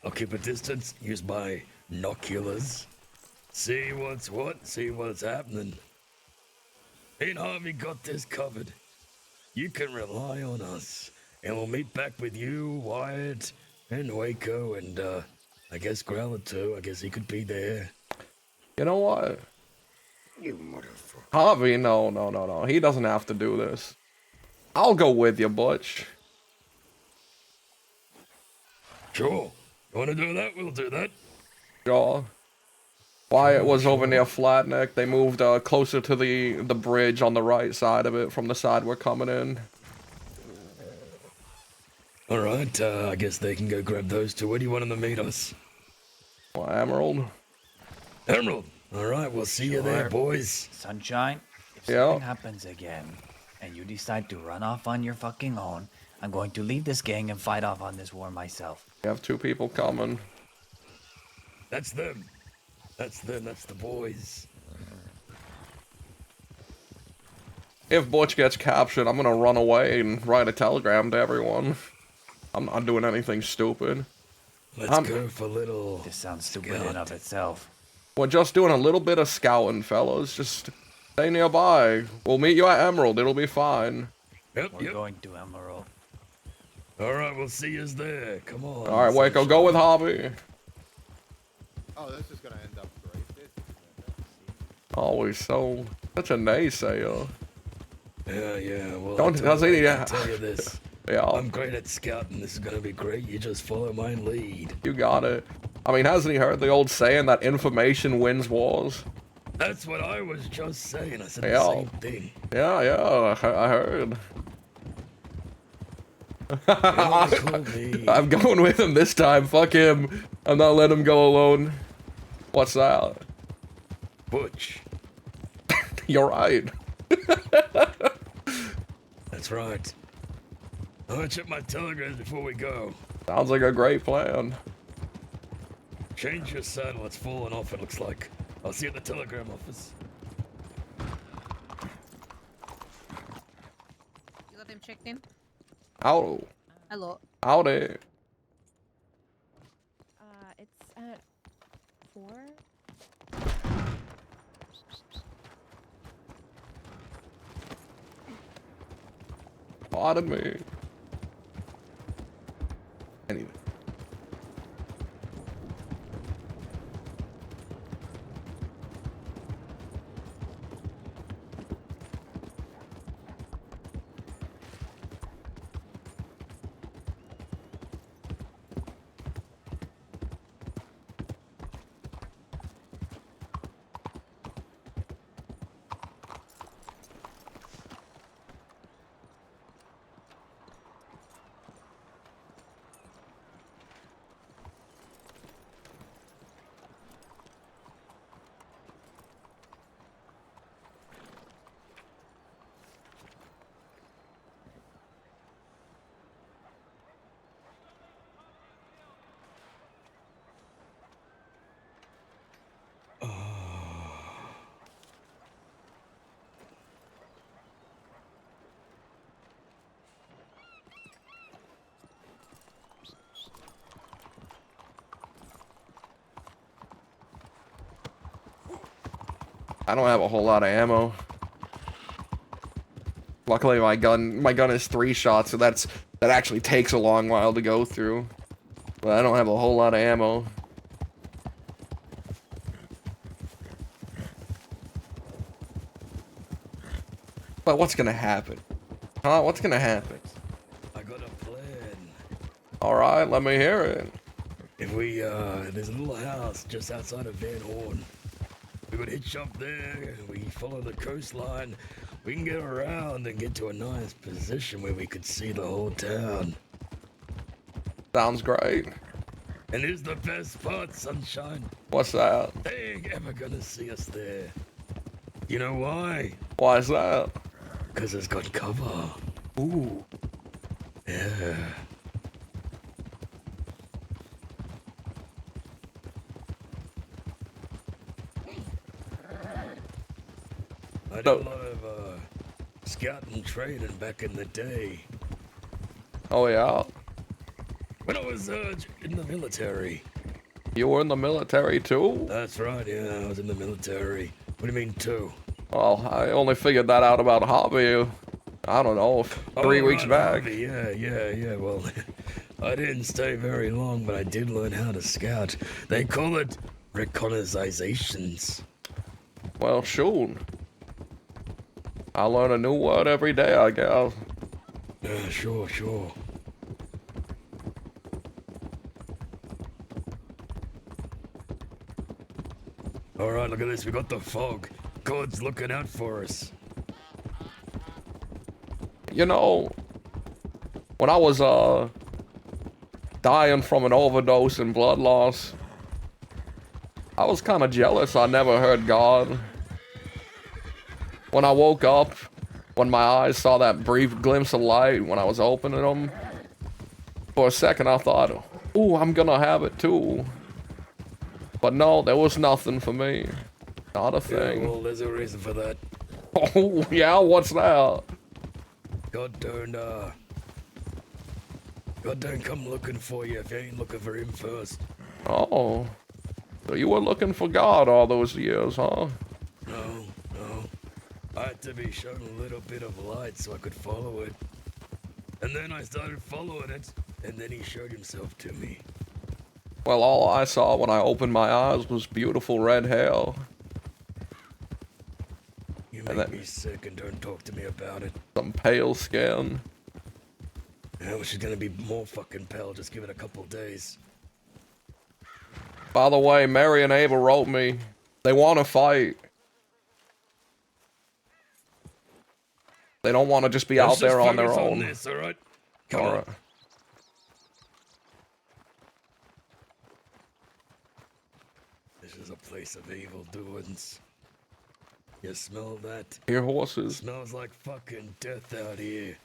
I'll keep a distance, use my binoculars. See what's what, see what's happening. Ain't Harvey got this covered. You can rely on us. And we'll meet back with you, Wyatt, and Waco, and, I guess Growler too. I guess he could be there. You know what? You motherfucker. Harvey, no. He doesn't have to do this. I'll go with you, Butch. Sure. You wanna do that? We'll do that. Sure. Wyatt was over near Flatneck. They moved closer to the bridge on the right side of it from the side we're coming in. All right, I guess they can go grab those two. Where do you want them to meet us? Well, Emerald. Emerald. All right, we'll see you there, boys. Sunshine, if Yeah. something happens again, and you decide to run off on your fucking own, I'm going to leave this gang and fight off on this war myself. We have 2 people coming. That's them. That's them. That's the boys. If Butch gets captured, I'm gonna run away and write a telegram to everyone. I'm not doing anything stupid. Let's go for a little... This sounds stupid in and of itself. We're just doing a little bit of scouting, fellas. Just stay nearby. We'll meet you at Emerald. It'll be fine. Yep, We're going to Emerald. All right, we'll see you there. Come on. All right, Waco, go with Hobby. Oh, this is gonna end up great. This is Always so such a naysayer. Yeah. Well, Don't I'll say tell you this. Yeah. I'm great at scouting. This is gonna be great. You just follow my lead. You got it. I mean, hasn't he heard the old saying that information wins wars? That's what I was just saying. I said Yeah. the same thing. Yeah, I heard. me. I'm going with him this time. Fuck him. I'm not letting him go alone. What's that? Butch. You're right. That's right. I'm gonna check my telegrams before we go. Sounds like a great plan. Change your saddle, it's fallen off, it looks like. I'll see you at the telegram office. You got them checked in? Ow. Hello. Howdy. It's at 4. Pardon me. Anyway. I don't have a whole lot of ammo. Luckily my gun is 3 shots, so that actually takes a long while to go through. But I don't have a whole lot of ammo. But what's gonna happen? Huh? What's gonna happen? I got a plan. Alright, let me hear it. If we, there's a little house just outside of Van Horn. We would hitch up there, we follow the coastline, we can get around and get to a nice position where we could see the whole town. Sounds great. And here's the best part, Sunshine. What's that? They ain't ever gonna see us there. You know why? Why is that? Because it's got cover. Ooh. Yeah. I did a lot of scouting training back in the day. Oh yeah? When I was in the military. You were in the military too? That's right, yeah, I was in the military. What do you mean too? Well, I only figured that out about Hobby, I don't know, 3 weeks back. Harvey, yeah, well, I didn't stay very long, but I did learn how to scout. They call it reconnaissations. Well, shoot. I learn a new word every day, I guess. Yeah, sure. Alright, look at this, we got the fog. God's looking out for us. You know, when I was, dying from an overdose and blood loss, I was kind of jealous I never heard God. When I woke up, when my eyes saw that brief glimpse of light when I was opening them, for a second I thought, ooh, I'm gonna have it too. But no, there was nothing for me. Not a thing. Yeah, well, there's a reason for that. Oh, yeah? What's that? God don't come looking for you if you ain't looking for him first. Oh. So you were looking for God all those years, huh? No. I had to be shown a little bit of light so I could follow it. And then I started following it, and then he showed himself to me. Well, all I saw when I opened my eyes was beautiful red hair. You make me sick and don't talk to me about it. Some pale skin. Yeah, well, she's gonna be more fucking pale. Just give it a couple days. By the way, Mary and Ava wrote me. They want to fight. They don't want to just be out there on their own. This, all right? Come All on. right. This is a place of evil doings. You smell that? Hear horses. Smells like fucking death out here.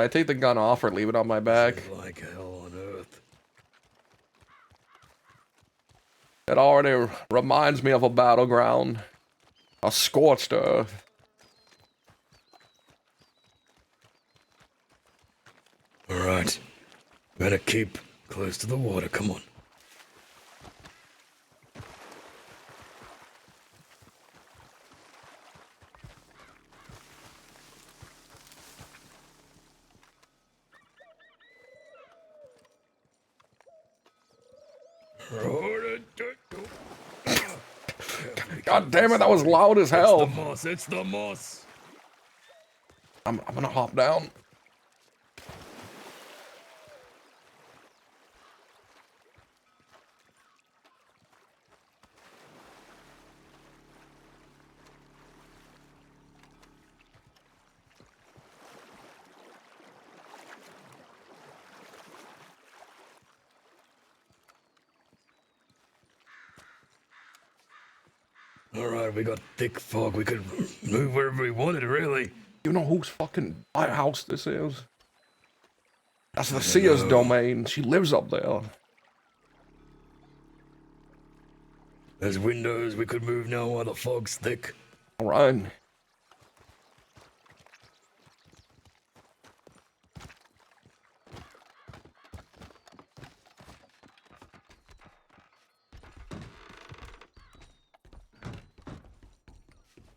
Should I take the gun off or leave it on my back? Like hell on earth. It already reminds me of a battleground. A scorched earth. Alright. Better keep close to the water, come on. God damn it, that was loud as hell. It's the moss, it's the moss. I'm gonna hop down. Alright, we got thick fog. We could move wherever we wanted, really. You know whose fucking house this is? That's the Seer's domain. She lives up there. There's windows. We could move now while the fog's thick. Alright.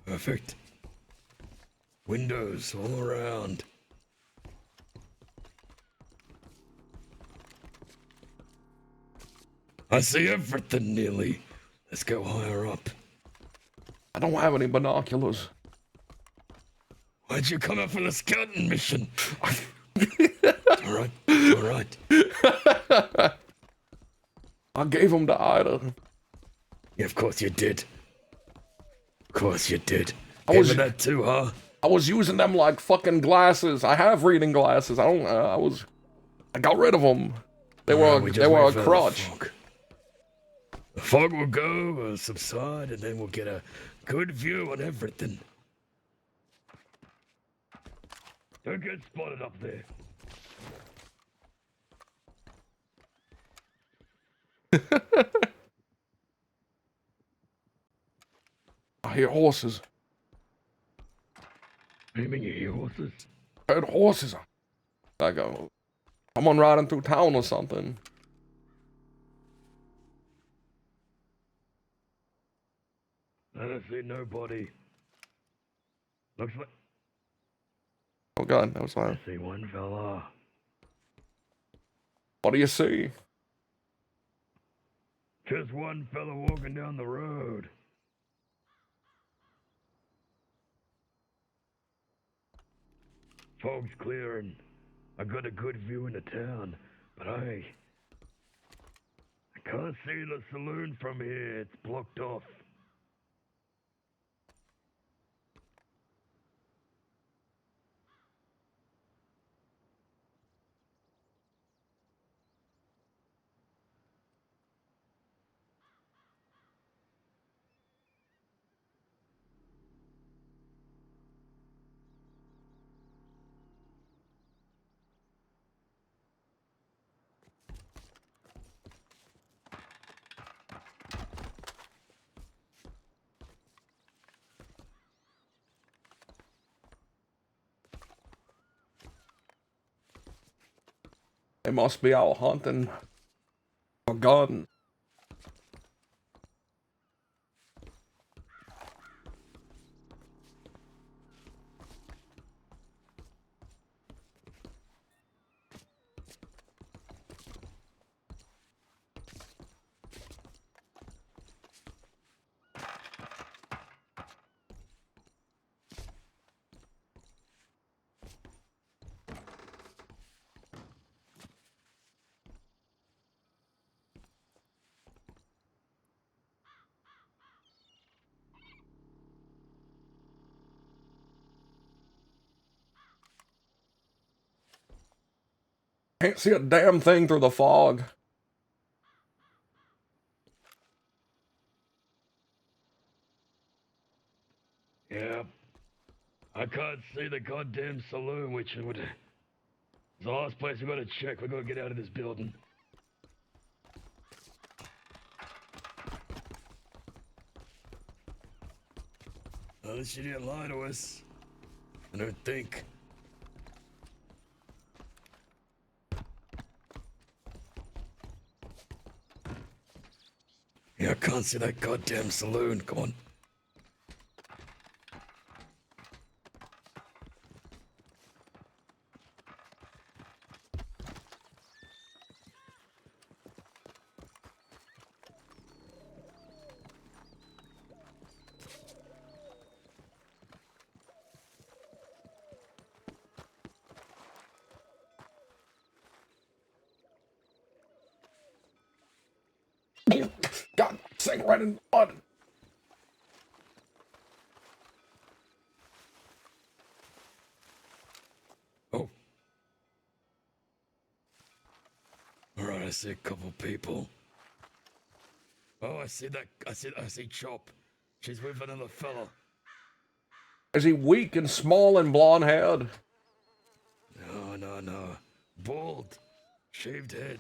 Perfect. Windows all around. I see everything nearly. Let's go higher up. I don't have any binoculars. Why'd you come up for the scouting mission? Alright, alright. I gave them to Ida. Yeah, of course you did. Of course you did. I Gave was her that too, huh? I was using them like fucking glasses. I have reading glasses. I got rid of them. They were a crutch. The fog will go, subside, and then we'll get a good view on everything. Don't get spotted up there. I hear horses. Aiming at your horses? I heard horses. I go, someone riding through town or something. I don't see nobody. Looks like... Oh god, that was loud. I see one fella. What do you see? Just one fella walking down the road. Fog's clearing. I got a good view into town, but I can't see the saloon from here. It's blocked off. They must be out hunting a gun. Can't see a damn thing through the fog. Yeah. I can't see the goddamn saloon, which would It's the last place we gotta check. We gotta get out of this building. At least you didn't lie to us. I don't think. Yeah, I can't see that goddamn saloon. Come on. God, sink right in the blood. Oh. Alright, I see a couple people. Oh, I see that. I see Chop. She's with another fella. Is he weak and small and blonde haired? No. Bald. Shaved head.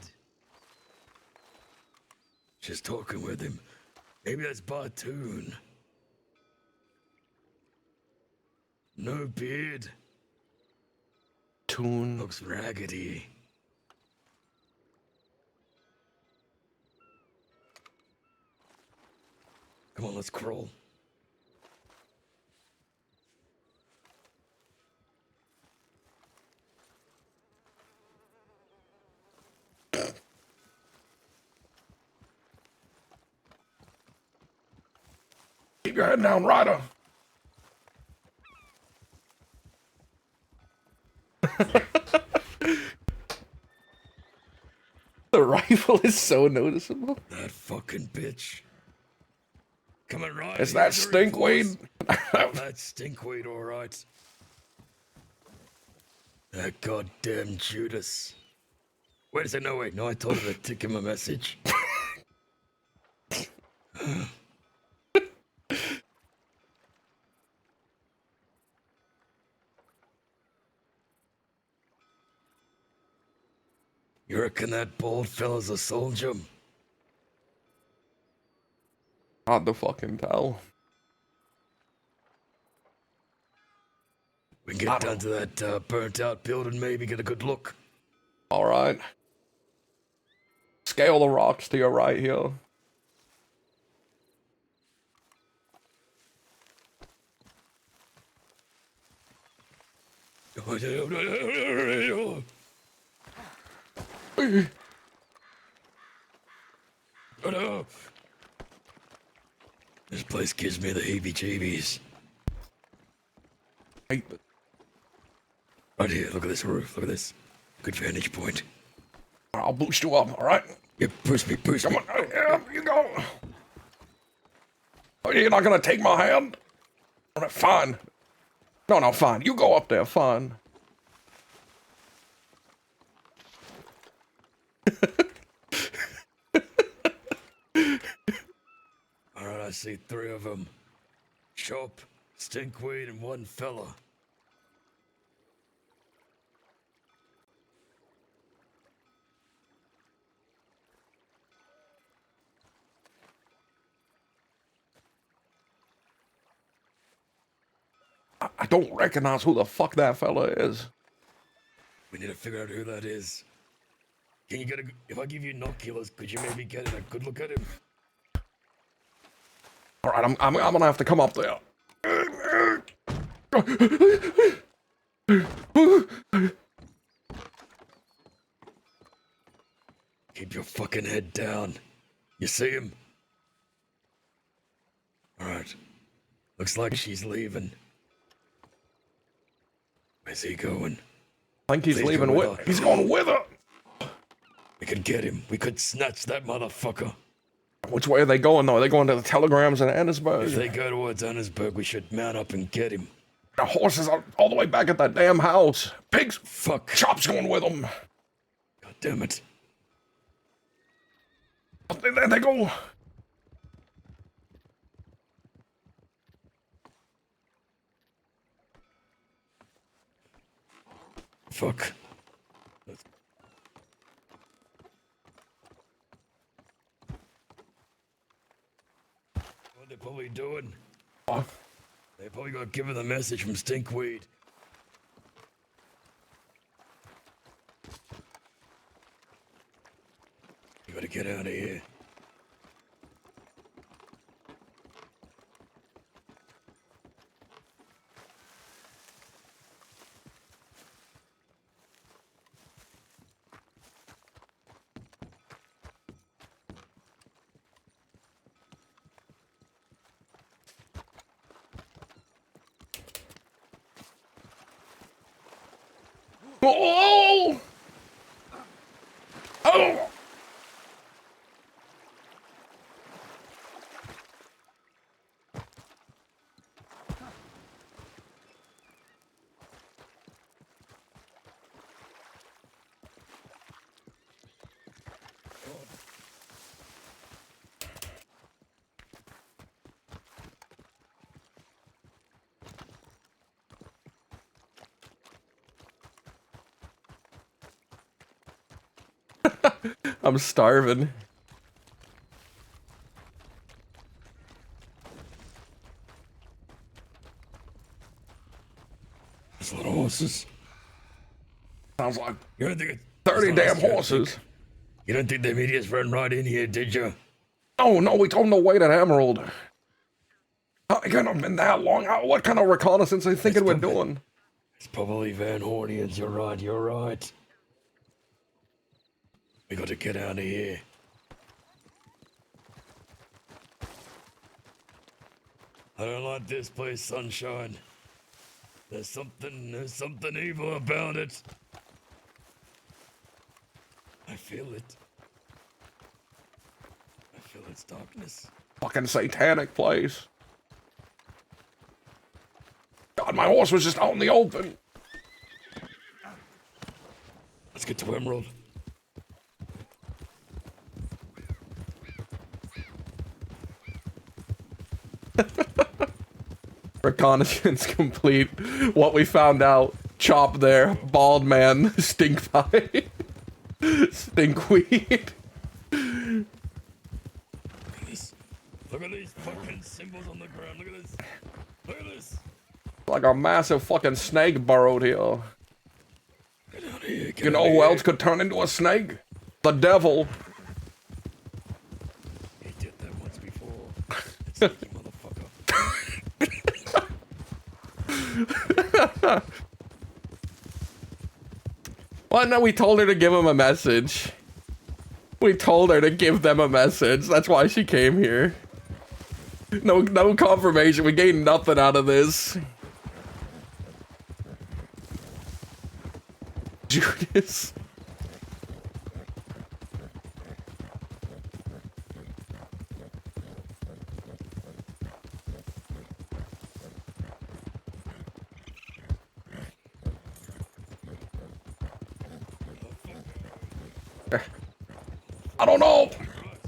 She's talking with him. Maybe that's Bartoon. No beard. Toon. Looks raggedy. Come on, let's crawl. Keep your head down, Ryder. The rifle is so noticeable. That fucking bitch. Coming right. Is that stinkweed? That's stinkweed, alright. That goddamn Judas. Wait a second, no wait, no, I told her to tick him a message. You reckon that bald fella's a soldier? Hard to fucking tell. We can get down to that burnt out building, maybe get a good look. Alright. Scale the rocks to your right here. Oh no! This place gives me the heebie-jeebies. Hey. Right here, look at this roof, look at this. Good vantage point. I'll boost you up, alright? Yeah, push me. Come on, yeah, you go. Oh, you're not gonna take my hand? Alright, fine. No, fine. You go up there, fine. Alright, I see 3 of them. Chop, Stinkweed, and one fella. I don't recognize who the fuck that fella is. We need to figure out who that is. Can you get a... If I give you binoculars, could you maybe get a good look at him? Alright, I'm gonna have to come up there. Keep your fucking head down. You see him? Alright. Looks like she's leaving. Where's he going? I think he's Please leaving go with her. He's going with her. We could get him. We could snatch that motherfucker. Which way are they going, though? Are they going to the telegrams in Annisburg? If they go towards Annisburg, we should mount up and get him. The horses are all the way back at that damn house. Pigs. Fuck. Chop's going with them. God damn it. There they go. Fuck. doing? Oh. They probably got given the message from Stinkweed. You gotta get out of here. Oh! Oh! I'm starving. There's a lot of horses. Sounds like You don't think it, 30 it's damn not us, horses. You don't think the media's run right in here, did you? Oh no, we told him to wait at Emerald. How it couldn't have been that long. What kind of reconnaissance are you thinking we're doing? It's probably Van Hornians. You're right. You're right. We got to get out of here. I don't like this place, Sunshine. There's something evil about it. I feel it. I feel its darkness. Fucking satanic place. God, my horse was just out in the open. Let's get to Emerald. Reconnaissance complete. What we found out. Chop there. Bald man. Stink pie. Stinkweed. Look at these fucking symbols on the ground. Look at this. Look at this. Like a massive fucking snake burrowed here. Get out of here. Get You know out of who here. else could turn into a snake? The devil. He did that once before. Sneaky motherfucker. Well, no, we told her to give him a message. We told her to give them a message. That's why she came here. No confirmation. We gained nothing out of this. Judas. I don't know.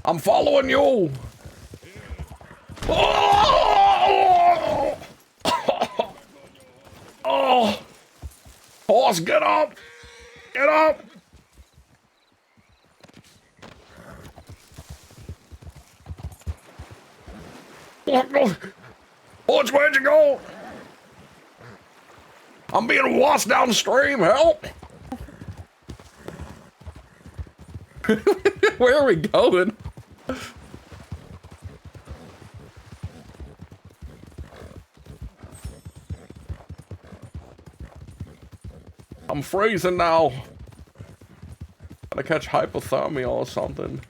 I'm following you. Oh! Oh! Horse, get up! Get up! Horse, where'd you go? I'm being washed downstream. Help! Where are we going? I'm freezing now. Gotta catch hypothermia or something.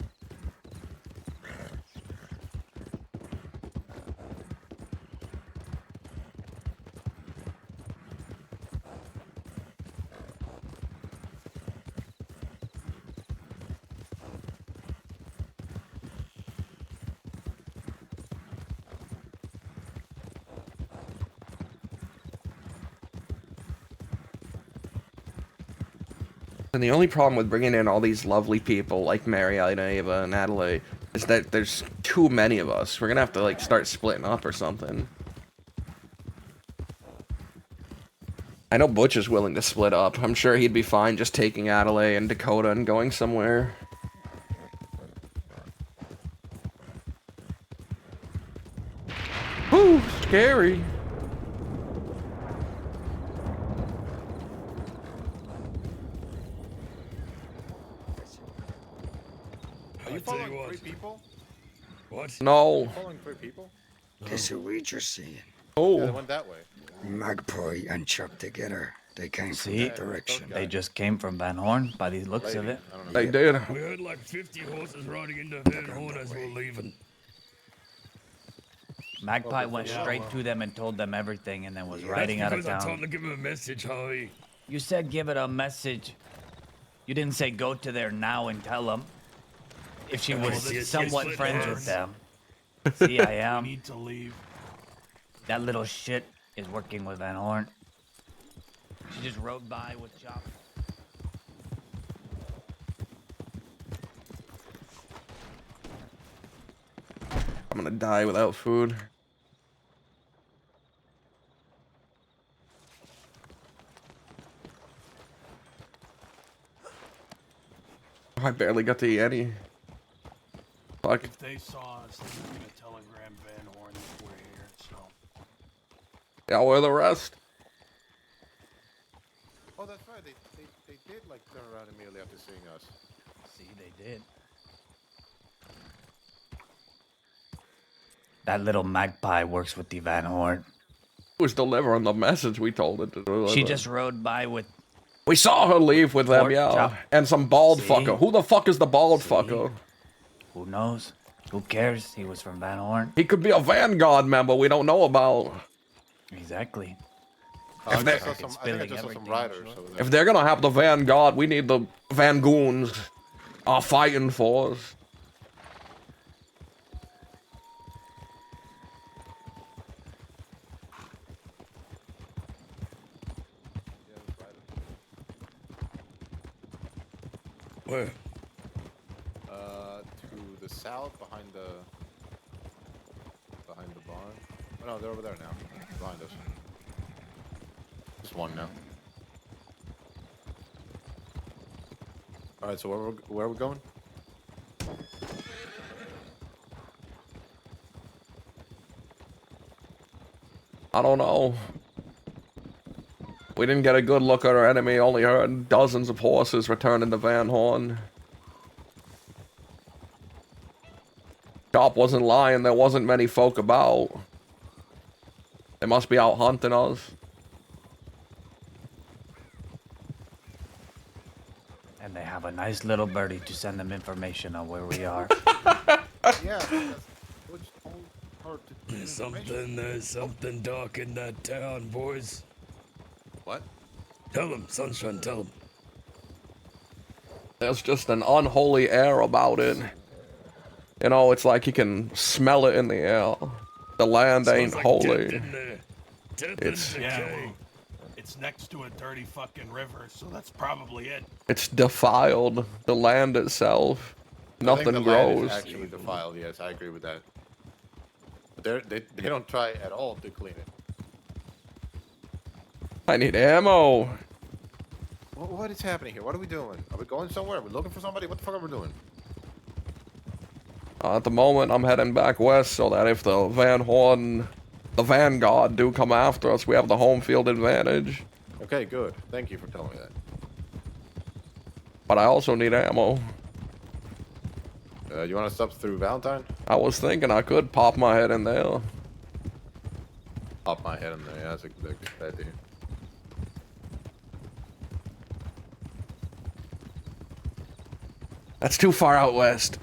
And the only problem with bringing in all these lovely people like Marietta, Ava, and Adelaide is that there's too many of us. We're gonna have to like start splitting up or something. I know Butch is willing to split up. I'm sure he'd be fine just taking Adelaide and Dakota and going somewhere. scary. Are you I tell you following what. 3 people? What? Are No. you following 3 people? Guess who we just seen? Yeah, Oh. they went that way. Magpie and Chuck together. They came from See? that direction. They just came from Van Horn by the looks of it. I don't know. They did. We heard like 50 horses riding into Van Horn as we were leaving. Magpie Oh, went yeah, straight well. to them and told them everything and then was That's riding out of because I told town. him to give him a message, Harvey. You said give it a message. You didn't say go to there now and tell them. If she Well, was this- somewhat this friends hurts. with them. See, I We am. need to leave. That little shit is working with Van Horn. She just rode by with Chop. I'm gonna die without food. I barely got to eat any. Fuck. If they saw us, they were gonna telegram Van Horn that we're here. So Yeah, where the rest? Oh, that's right. They did like turn around immediately after seeing us. See, they did. That little magpie works with the Van Horn. Who was delivering the message we told it to deliver? She just rode by with. We saw her leave with them, Pork yeah. chop. And some bald See? fucker. Who the fuck is the bald fucker? Who knows? Who cares? He was from Van Horn. He could be a Vanguard member we don't know about. Exactly. I If they- just saw some, I think I just saw some riders. over there. If they're gonna have the Vanguard, we need the Vangoons are fighting for us. Where? To the south, behind the barn. Oh no, they're over there now, behind us. Just one now. All right, so where are we going? I don't know. We didn't get a good look at our enemy, only heard dozens of horses returning to Van Horn. Chop wasn't lying, there wasn't many folk about. They must be out hunting us. And they have a nice little birdie to send them information on where we are. Yeah, which told her to do information. There's something dark in that town, boys. What? Tell them, Sunshine, tell them. There's just an unholy air about it. You know, it's like you can smell it in the air. The land ain't Smells like holy. death in there. Death It's- and yeah, decay. well, it's next to a dirty fucking river, so that's probably it. It's defiled. The land itself. I Nothing think the land is grows. actually defiled. Yes, I agree with that. But they don't try at all to clean it. I need ammo. What is happening here? What are we doing? Are we going somewhere? Are we looking for somebody? What the fuck are we doing? At the moment, I'm heading back west so that if the the Vanguard do come after us, we have the home field advantage. Okay, good. Thank you for telling me that. But I also need ammo. You want to stop through Valentine? I was thinking I could pop my head in there. Pop my head in there. Yeah, that's a good idea. That's too far out west.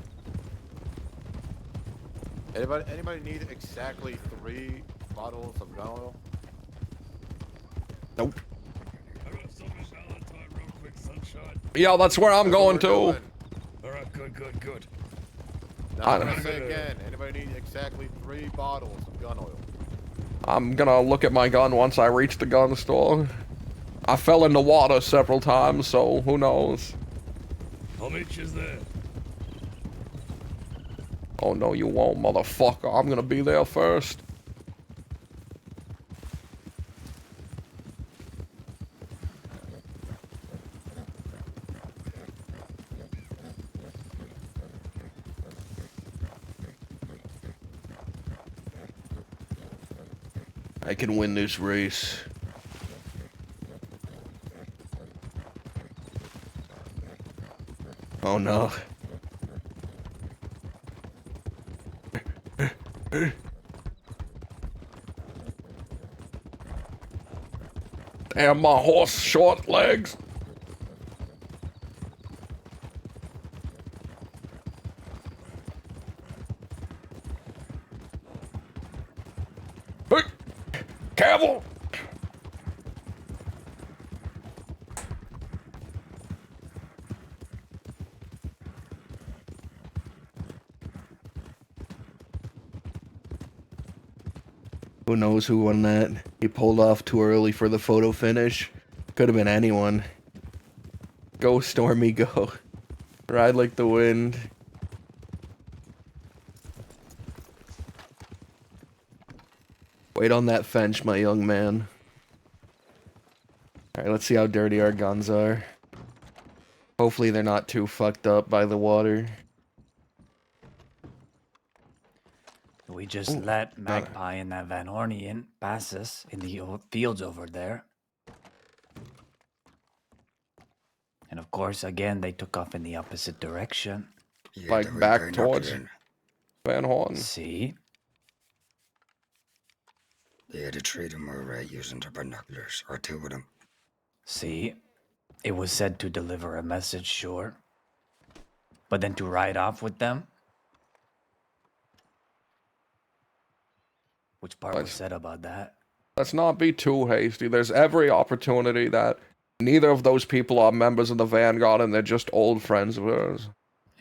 Anybody need exactly 3 bottles of gun oil? Nope. I got some in Valentine real quick, Sunshine. Yeah, that's where I'm going to. All right, good. Now, I I'm don't- gonna say again. Anybody need exactly 3 bottles of gun oil? I'm gonna look at my gun once I reach the gun store. I fell in the water several times, so who knows? I'll meet you there. Oh no, you won't, motherfucker. I'm gonna be there first. I can win this race. Oh no. Damn, my horse short legs. Hey, careful. Who knows who won that? He pulled off too early for the photo finish. Could have been anyone. Go, Stormy, go. Ride like the wind. Wait on that fence, my young man. Alright, let's see how dirty our guns are. Hopefully they're not too fucked up by the water. We just let Magpie and that Van Hornian pass us in the fields over there. And of course, again, they took off in the opposite direction. Yeah, Like they were back going towards up again. Van Horn. See? Yeah, the three of them were using their binoculars, or two of them. See? It was said to deliver a message, sure. But then to ride off with them? Which part was said about that? Let's not be too hasty. There's every opportunity that neither of those people are members of the Vanguard and they're just old friends of ours.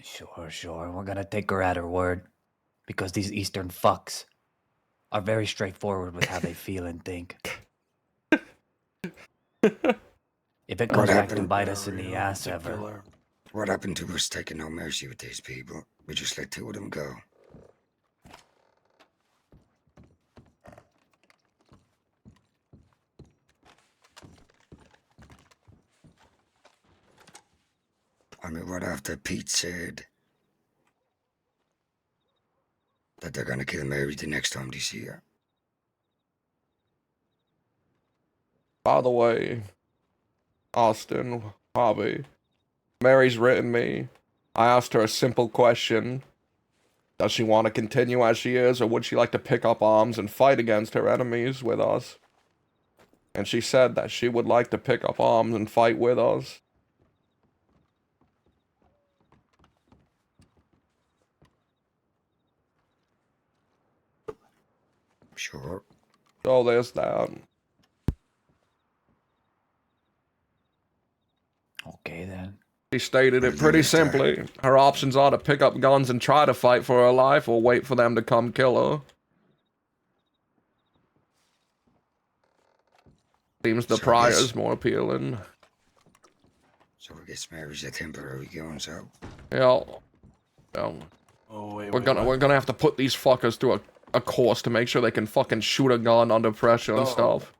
Sure. We're gonna take her at her word. Because these Eastern fucks are very straightforward with how they feel and think. If it comes back to bite us in the ass ever. What happened to us taking no mercy with these people? We just let two of them go. I mean, what after Pete said that they're gonna kill Mary the next time they see her? By the way, Austin, Hobby, Mary's written me. I asked her a simple question. Does she want to continue as she is, or would she like to pick up arms and fight against her enemies with us? And she said that she would like to pick up arms and fight with us. Sure. So there's that. Okay then. She stated it pretty simply. Her options are to pick up guns and try to fight for her life, or wait for them to come kill her. Seems the So I prior's guess- more appealing. So I guess Mary's a temporary going, so. Yeah. Yeah. Oh, wait, We're gonna have to put these fuckers through a course to make sure they can fucking shoot a gun under pressure and So- stuff.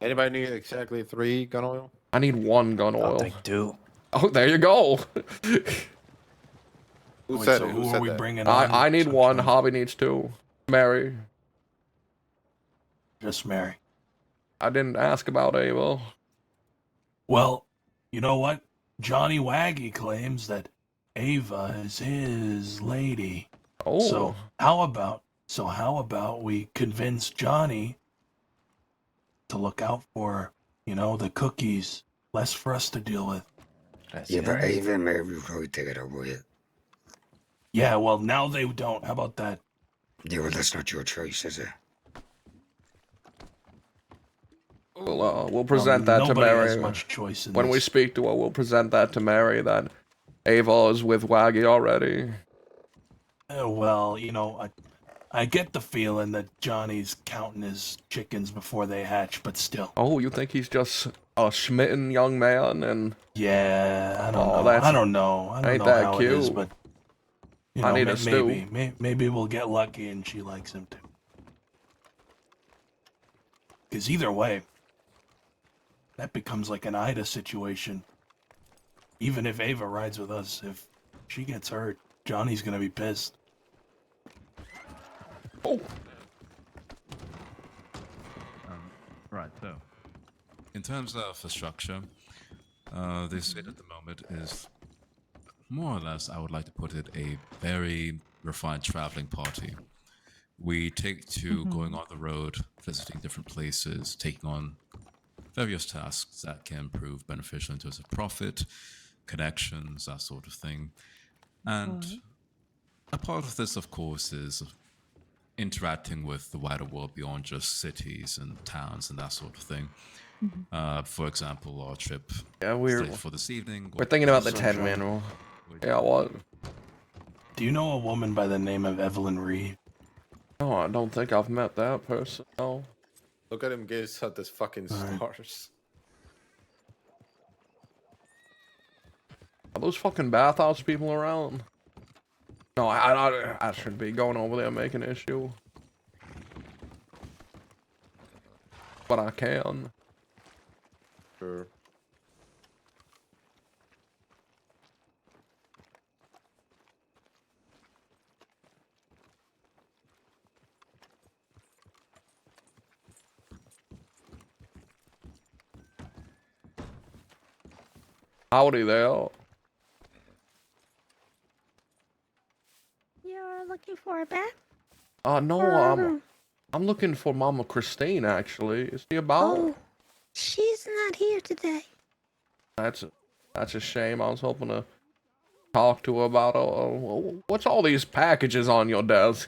Anybody need exactly 3 gun oil? I need 1 gun oil. I'll take 2. Oh, there you go. Who Wait, said so it? who Who are said we that? bringing on? I need 1. Hobby needs 2. Mary. Just Mary. I didn't ask about Ava. Well, you know what? Johnny Waggy claims that Ava is his lady. Oh. So how about we convince Johnny to look out for, the cookies, less for us to deal with. Yeah, but Ava and Mary will probably take it away. Yeah, well, now they don't. How about that? Yeah, well, that's not your choice, is it? We'll present that to nobody Mary. has much choice in When we this. speak to her, we'll present that to Mary that Ava is with Waggy already. Well, I get the feeling that Johnny's counting his chickens before they hatch, but still. Oh, you think he's just a smitten young man and... Yeah, I don't know. that's- I don't know. I don't ain't know that how it is, cute. but I need a stew. maybe we'll get lucky and she likes him too. Because either way, that becomes like an Ida situation. Even if Ava rides with us, if she gets hurt, Johnny's gonna be pissed. Oh. So, in terms of the structure, this at the moment is more or less, I would like to put it, a very refined traveling party. We take to going on the road, visiting different places, taking on various tasks that can prove beneficial in terms of profit, connections, that sort of thing. And a part of this, of course, is interacting with the wider world beyond just cities and towns and that sort of thing. For example, our trip for this evening. We're thinking about the Sunshine. 10-man rule. Yeah, what? Do you know a woman by the name of Evelyn Reeve? No, I don't think I've met that person. No. Look at him gaze at this fucking stars. Are those fucking bathhouse people around? No, I should be going over there and making an issue. But I can. Sure. Howdy there. You're looking for a bat? No, I'm looking for Mama Christine, actually. Is she about? Oh, she's not here today. That's a shame. I was hoping to talk to her about what's all these packages on your desk?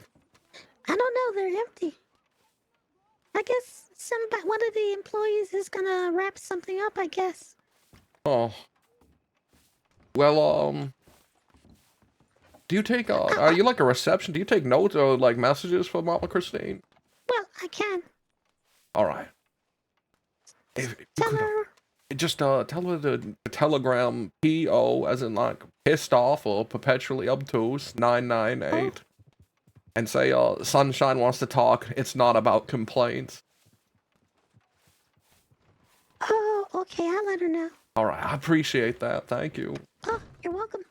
I don't know, they're empty. I guess one of the employees is gonna wrap something up, I guess. Oh. Well, do you take, are you like a reception? Do you take notes or like messages for Mama Christine? Well, I can. Alright. Tell her. Just, tell her the telegram PO, as in like pissed off or perpetually obtuse, 998. And say, Sunshine wants to talk. It's not about complaints. Oh, okay, I'll let her know. Alright, I appreciate that. Thank you. Oh, you're welcome.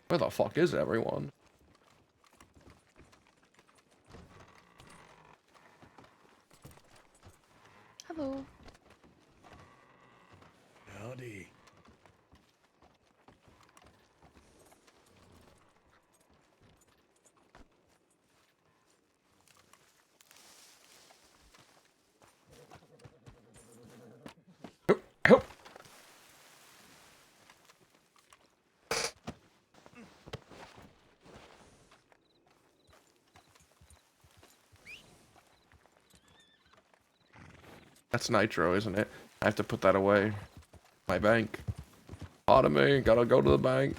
Where the fuck is everyone? Hello. Howdy. Help. That's nitro, isn't it? I have to put that away. My bank. Pardon me, gotta go to the bank.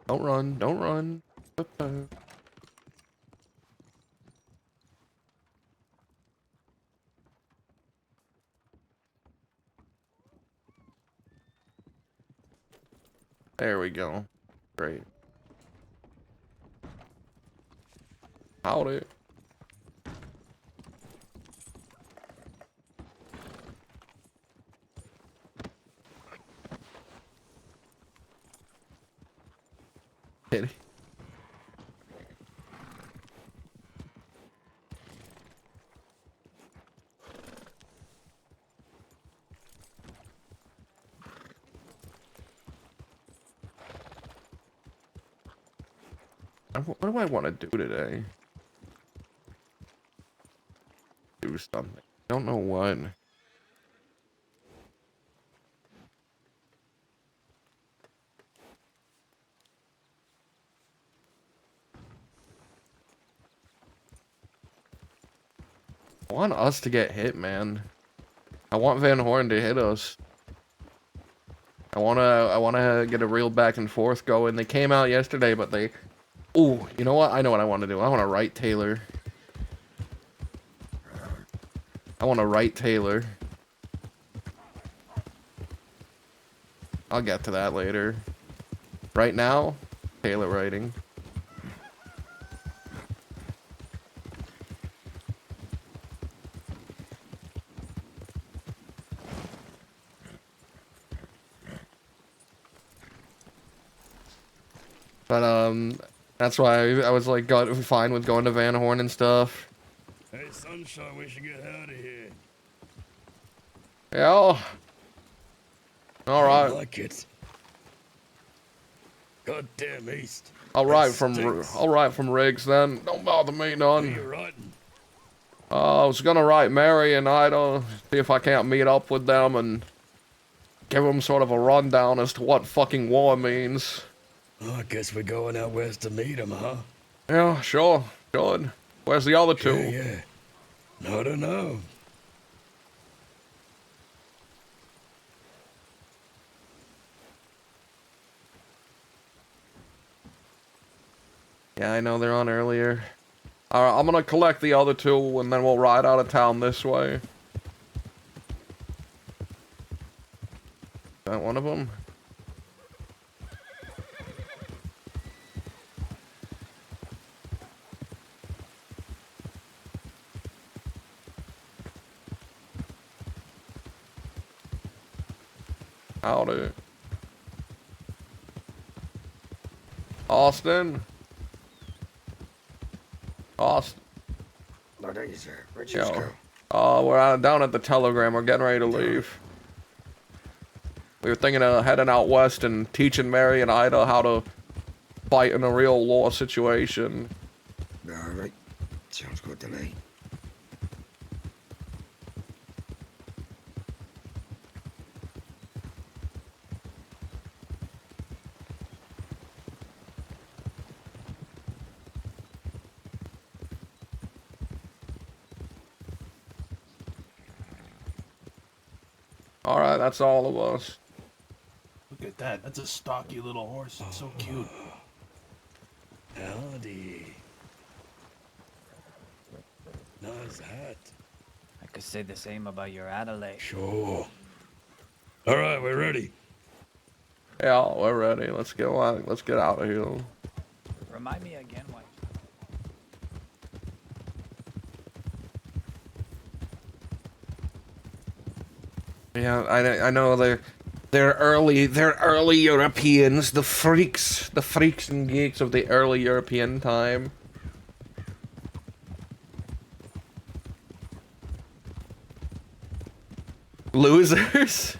Don't run, don't run. There we go. Great. Howdy. Kitty. What do I want to do today? Do something. Don't know what. I want us to get hit, man. I want Van Horn to hit us. I wanna get a real back and forth going. They came out yesterday, but they... Ooh, you know what? I know what I want to do. I want to write Taylor. I want to write Taylor. I'll get to that later. Right now, Taylor writing. But that's why I was like got fine with going to Van Horn and stuff. Hey, Sunshine, we should get out of here. Yeah. All I right. like it. Goddamn East. All It right stinks. from Riggs then. Don't bother me Who none. you writing? I was gonna write Mary and Ida, see if I can't meet up with them and give them sort of a rundown as to what fucking war means. Oh, I guess we're going out west to meet him, huh? Yeah, sure. Good. Where's the other two? Yeah. I don't know. Yeah, I know they're on earlier. Alright, I'm gonna collect the other two and then we'll ride out of town this way. Is that one of them? Howdy. Austin? Austin? What is it? Where'd you go? We're down at the Telegram. We're getting ready to leave. We were thinking of heading out west and teaching Mary and Ida how to fight in a real war situation. Alright. Sounds good to me. Alright, that's all of us. Look at that. That's a stocky little horse. It's so cute. Howdy. Nice hat. I could say the same about your Adelaide. Sure. All right, we're ready. Yeah, we're ready. Let's get out of here. Remind me again why. Yeah, I know they're early Europeans, the freaks and geeks of the early European time. Losers.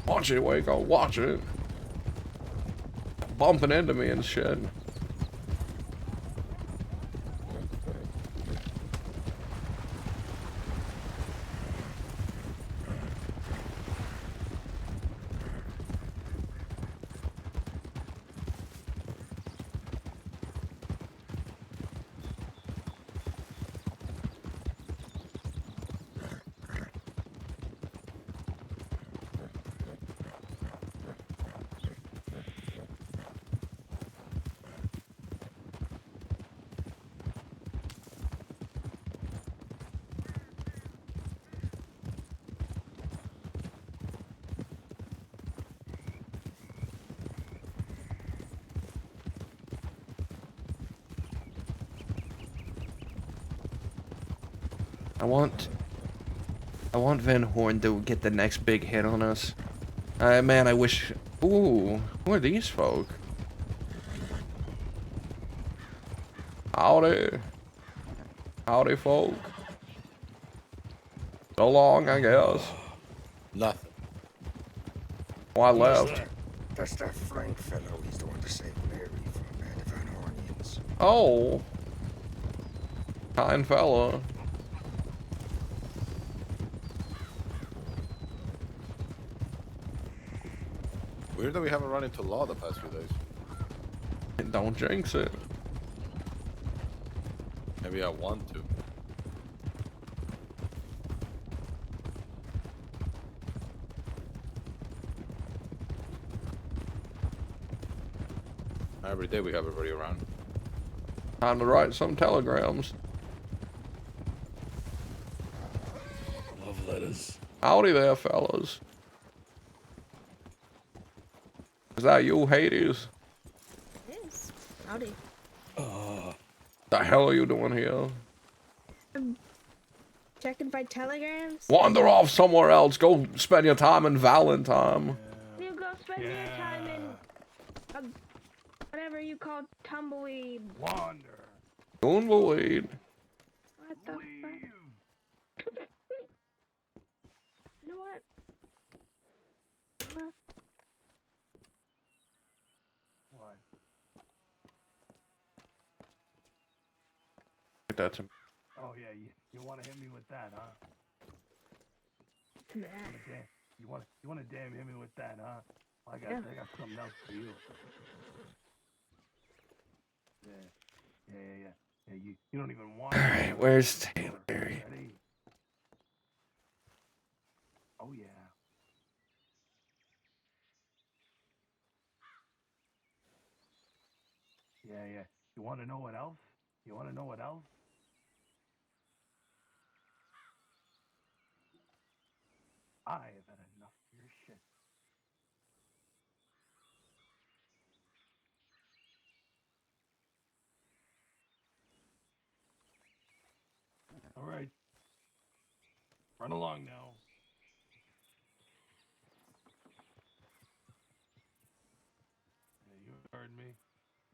Watch it, Waco, watch it. Bumping into me and shit. I want Van Horn to get the next big hit on us. Man, I wish... Ooh, who are these folk? Howdy. Howdy, folk. So long, I guess. Nothing. Well, I What's left. That's that Frank fellow. He's the one that saved Mary from the Van Hornians. Oh. Kind fella. Weird that we haven't run into law the past few days. Don't jinx it. Maybe I want to. Every day we have everybody around. Time to write some telegrams. Love letters. Howdy there, fellas. Is that you, Hades? It is. Howdy. The hell are you doing here? Checking my telegrams. Wander off somewhere else. Go spend your time in Valentine. You go spend your time in whatever you call tumbleweed. Wander. Tumbleweed. What the fuck? You know what? What? That's him. Oh yeah, you want to hit me with that, huh? Nah. You want to damn hit me with that, huh? I got something else for you. Yeah. You don't even want. All right, where's Taylor? Ready? Oh yeah. Yeah. You want to know what else? You want to know what else? I have had enough of your shit. All right. Run along now. Yeah, you heard me.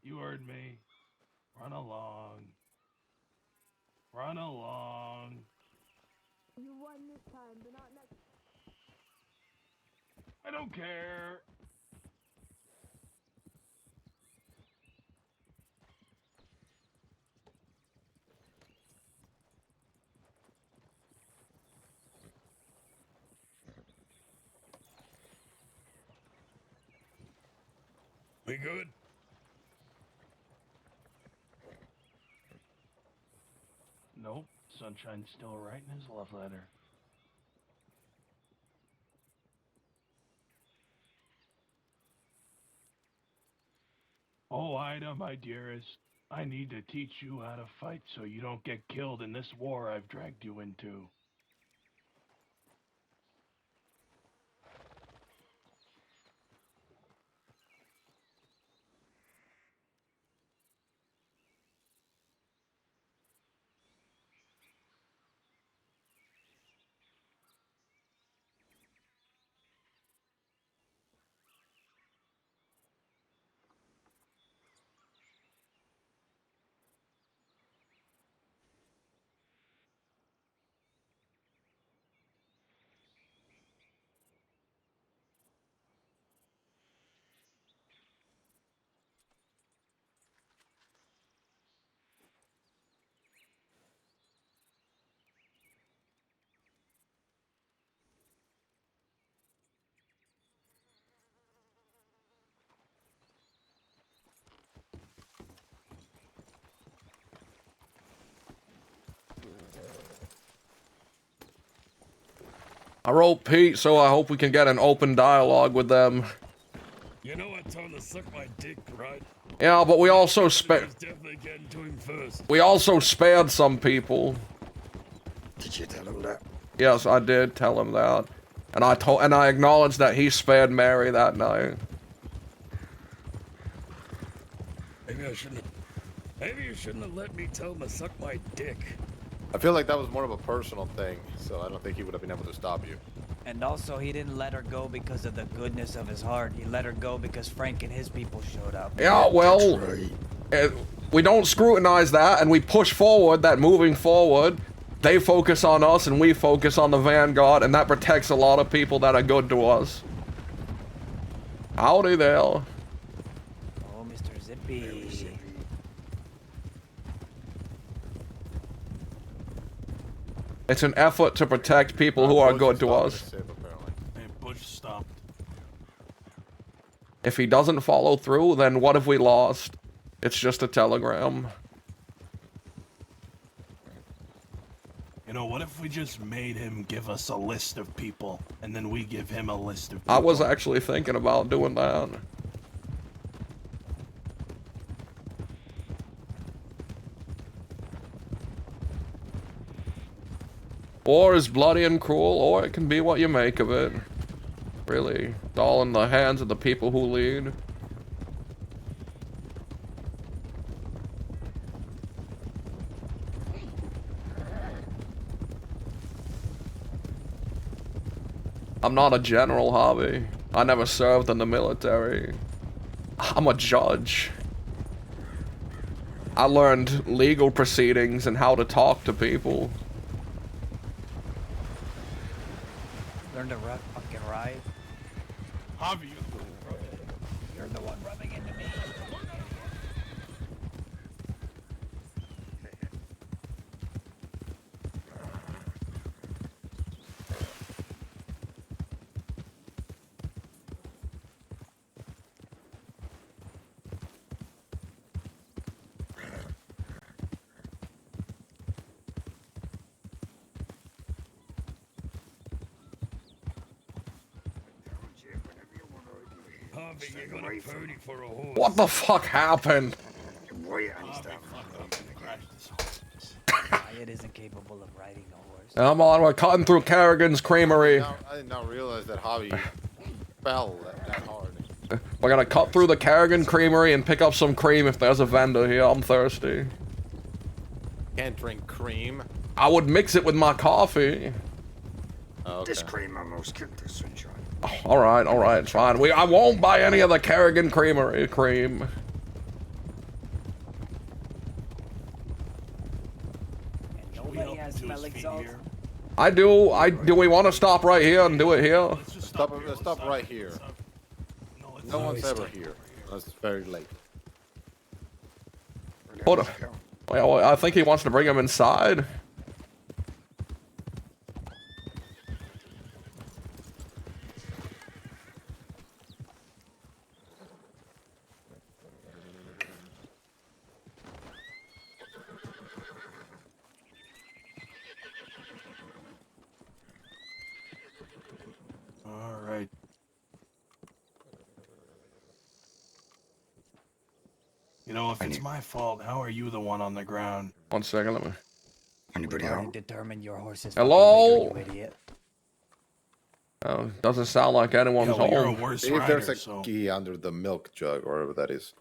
You heard me. Run along. Run along. You won this time, but not next. I don't care. We good? Nope. Sunshine's still writing his love letter. Oh, Ida, my dearest, I need to teach you how to fight so you don't get killed in this war I've dragged you into. I wrote Pete, so I hope we can get an open dialogue with them. You know I told him to suck my dick, right? Yeah, but we also spared. Definitely getting to him first. We also spared some people. Did you tell him that? Yes, I did tell him that, and I acknowledged that he spared Mary that night. Maybe I shouldn't. Maybe you shouldn't have let me tell him to suck my dick. I feel like that was more of a personal thing, so I don't think he would have been able to stop you. And also, he didn't let her go because of the goodness of his heart. He let her go because Frank and his people showed up. Yeah, well, we don't scrutinize that, and we push forward that moving forward, they focus on us and we focus on the Vanguard, and that protects a lot of people that are good to us. Howdy there. Oh, Mr. Zippy. It's an effort to protect people who are good to us. Hey, Bush stopped. If he doesn't follow through, then what have we lost? It's just a telegram. You know, what if we just made him give us a list of people, and then we give him a list of people? I was actually thinking about doing that. War is bloody and cruel, or it can be what you make of it. Really, it's all in the hands of the people who lead. I'm not a general, Hobby. I never served in the military. I'm a judge. I learned legal proceedings and how to talk to people. Learn to fucking ride. Javi, You're the one rubbing into me. What the fuck happened? Wyatt isn't capable of riding a horse. Come on, we're cutting through Kerrigan's Creamery. I did not realize that Javi fell that hard. We're gonna cut through the Kerrigan Creamery and pick up some cream if there's a vendor here. I'm thirsty. Can't drink cream. I would mix it with my coffee. Okay. This cream almost killed the sunshine. Oh, alright, fine. I won't buy any of the Kerrigan Creamery cream. Nobody has smelling salts. I do we want to stop right here and do it here? Let's stop right here. No one's ever here. It's very late. Hold on. Well, I think he wants to bring him inside. all right. You know, if it's my fault, how are you the one on the ground? 1 second, let me. Anybody Already home? determined your horse is Hello? fucking bigger, you idiot. Oh, doesn't sound like anyone's Yeah, well, you're a home. worse See if there's rider, a so key under the milk jug or whatever that is.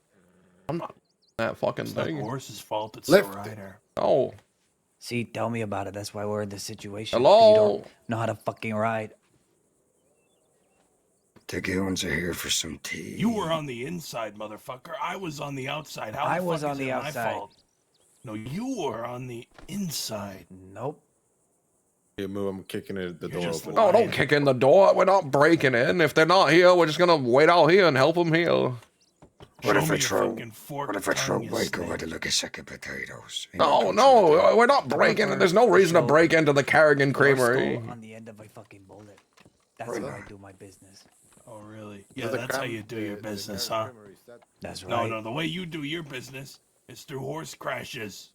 I'm not that fucking it's not the thing. horse's fault. It's Lift the it. rider. Oh, See, tell me about it. That's why we're in this situation. 'cause hello? You don't know how to fucking ride. The Gilans are here for some tea. You were on the inside, motherfucker. I was on the outside. How I the was fuck on is the it my outside. fault? No, you were on the inside. Nope. You move, I'm kicking it, the door just open. No, don't kick in the door. We're not breaking in. If they're not here, we're just gonna wait out here and help them here. What Show if me I your throw? fucking fork What if I throw tongue, you Waco snake. out like a sack of potatoes? No, we're not breaking. There's no reason to break into the Kerrigan Or Creamery. skull on the end of a fucking bullet. That's Right. where I do my business. Oh, really? Yeah, that's how you do your business, huh? That's No, right. no, the way you do your business is through horse crashes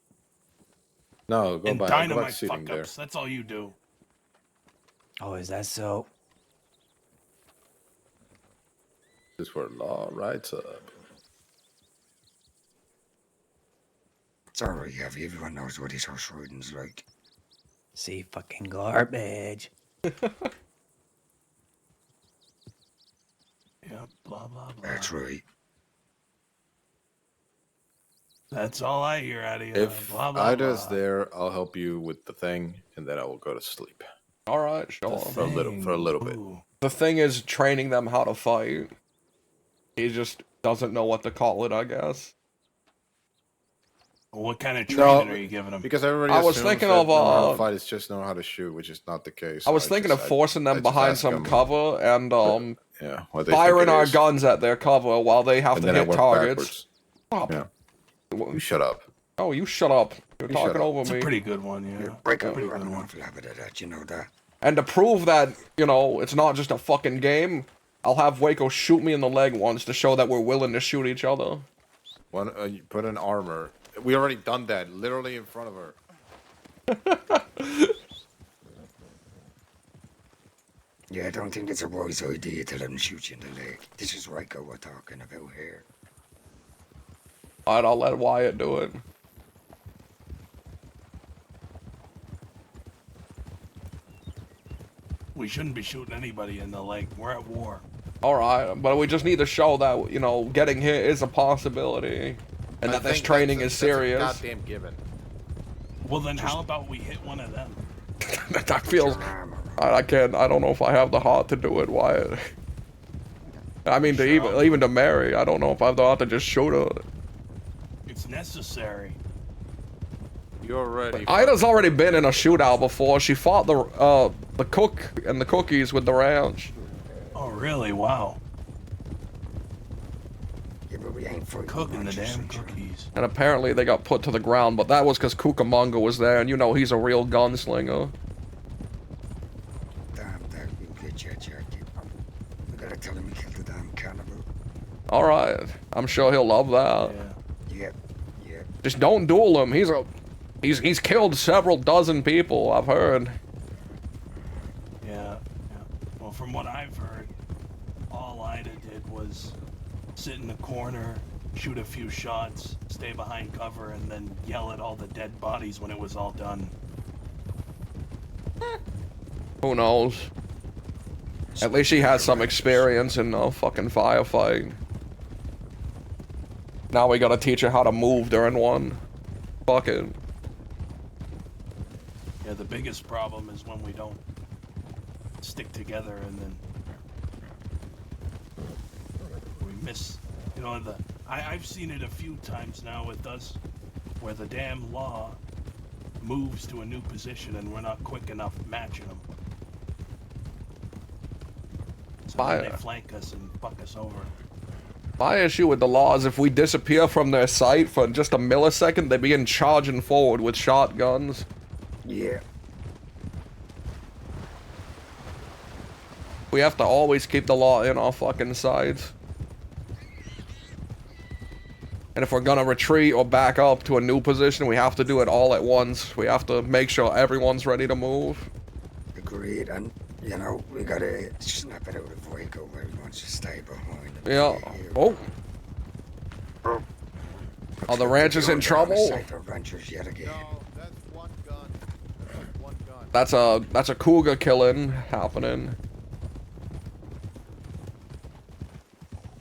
No, go and back. Go back dynamite sitting there. fuck-ups. That's all you do. Oh, is that so? This is where law rights up. It's alright, Javi. Everyone knows what his horse riding's like. See, fucking garbage. Yep, blah, blah, blah. That's right. That's all I hear out of you. If blah, blah, Ida's blah. there, I'll help you with the thing, and then I will go to sleep All right, sure. for a little bit. Ooh. The thing is training them how to fight. He just doesn't know what to call it, I guess. What kind of No, training are you giving them? Because everybody I was assumes thinking that of, know how to fight is just know how to shoot, which is not the case. I was thinking of forcing them behind some cover and Yeah. What they firing think it our is. guns at their cover while they have And to then I hit work targets. backwards. Stop. Yeah. You shut up. Oh, you shut up. You're You shut talking up. over It's me. a pretty good one, yeah. Rico, Pretty we're good an one. awful habit of that, you know that. And to prove that, you know, it's not just a fucking game, I'll have Waco shoot me in the leg once to show that we're willing to shoot each other. You put in armor. We already done that, literally in front of her. Yeah, I don't think it's a wise idea to let him shoot you in the leg. This is Rico we're talking about here. Alright, I'll let Wyatt do it. We shouldn't be shooting anybody in the leg. We're at war. Alright, but we just need to show that, you know, getting hit is a possibility. And that this training is serious. That's a goddamn given. Well, then how about we hit one of them? That feels... I can't, I don't know if I have the heart to do it, Wyatt. I mean, even to Mary, I don't know if I have the heart to just shoot her. It's necessary. You're ready. Ida's already been in a shootout before. She fought the cook and the cookies with the ranch. Oh, really? Wow. Yeah, but we ain't for Cooking the damn cookies. And apparently they got put to the ground, but that was because Cucamonga was there, and you know he's a real gunslinger. Damn, that will get you, Jackie. We gotta tell him we killed the damn cannibal. Alright, I'm sure he'll love that. Yep, yep. Just don't duel him. He's killed several dozen people, I've heard. Yeah. Well, from what I've heard, all Ida did was sit in the corner, shoot a few shots, stay behind cover, and then yell at all the dead bodies when it was all done. Who knows? At least she has some experience in a fucking firefight. Now we gotta teach her how to move during one. Fuck it. Yeah, the biggest problem is when we don't stick together and then we miss, you know, I've seen it a few times now with us where the damn law moves to a new position and we're not quick enough matching them. So then they flank us and fuck us over. My issue with the law is if we disappear from their sight for just a millisecond, they begin charging forward with shotguns. Yeah. We have to always keep the law in our fucking sides. And if we're gonna retreat or back up to a new position, we have to do it all at once. We have to make sure everyone's ready to move. Agreed, and, you know, we gotta snap it out of Waco where he wants to stay behind. Yeah. Oh. Are the ranchers in trouble? Ranchers yet again. That's a cougar killing happening.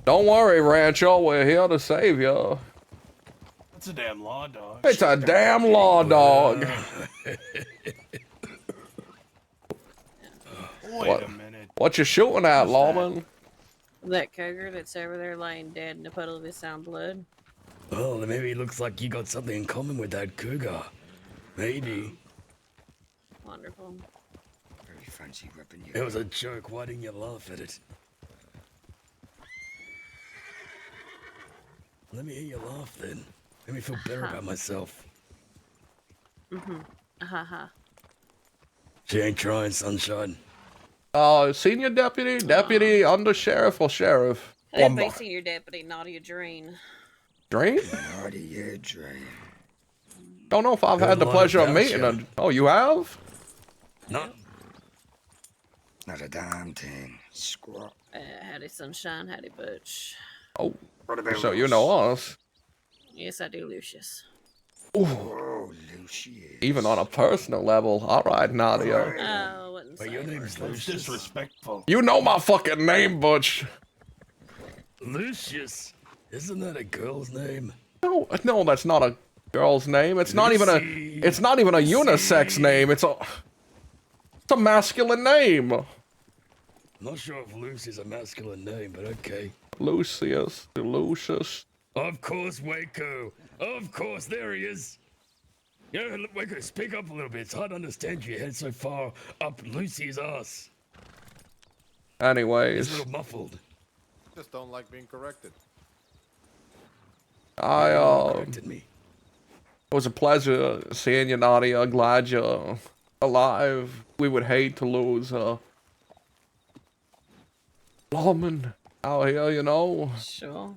Don't worry, Rancho, we're here to save you. It's a damn law dog. It's a damn law dog. Wait a minute. What you shooting at, lawman? That cougar that's over there laying dead in a puddle of his own blood. Well, maybe it looks like you got something in common with that cougar. Maybe. Wonderful. Very fancy weapon. It was a joke. Why didn't you laugh at it? Let me hear you laugh then. Let me feel better about myself. Mm-hmm. Ha. She ain't trying, sunshine. Senior deputy, deputy, under sheriff, or sheriff? That'd be senior deputy Nadia Drain. Drain? Nadia Drain. Don't know if I've had the pleasure of meeting her. Oh, you have? No. Not a damn thing. Squat. Howdy, Sunshine. Howdy, Butch. Oh, so you know us. Yes, I do, Lucius. Oh, Lucius. Even on a personal level. All right, Nadia. Oh, wouldn't say your name's That's disrespectful. You know my fucking name, Butch. Lucius. Isn't that a girl's name? No, that's not a girl's name. It's not even a unisex name. It's a masculine name. I'm not sure if Lucy's a masculine name, but okay. Lucius. Of course, Waco. Of course, there he is. Yeah, Waco, speak up a little bit. It's hard to understand your head so far up Lucy's ass. He's a Anyways, little muffled. Just don't like being corrected. Corrected me. It was a pleasure seeing you, Nadia. Glad you're alive. We would hate to lose lawman out here, you know. Sure.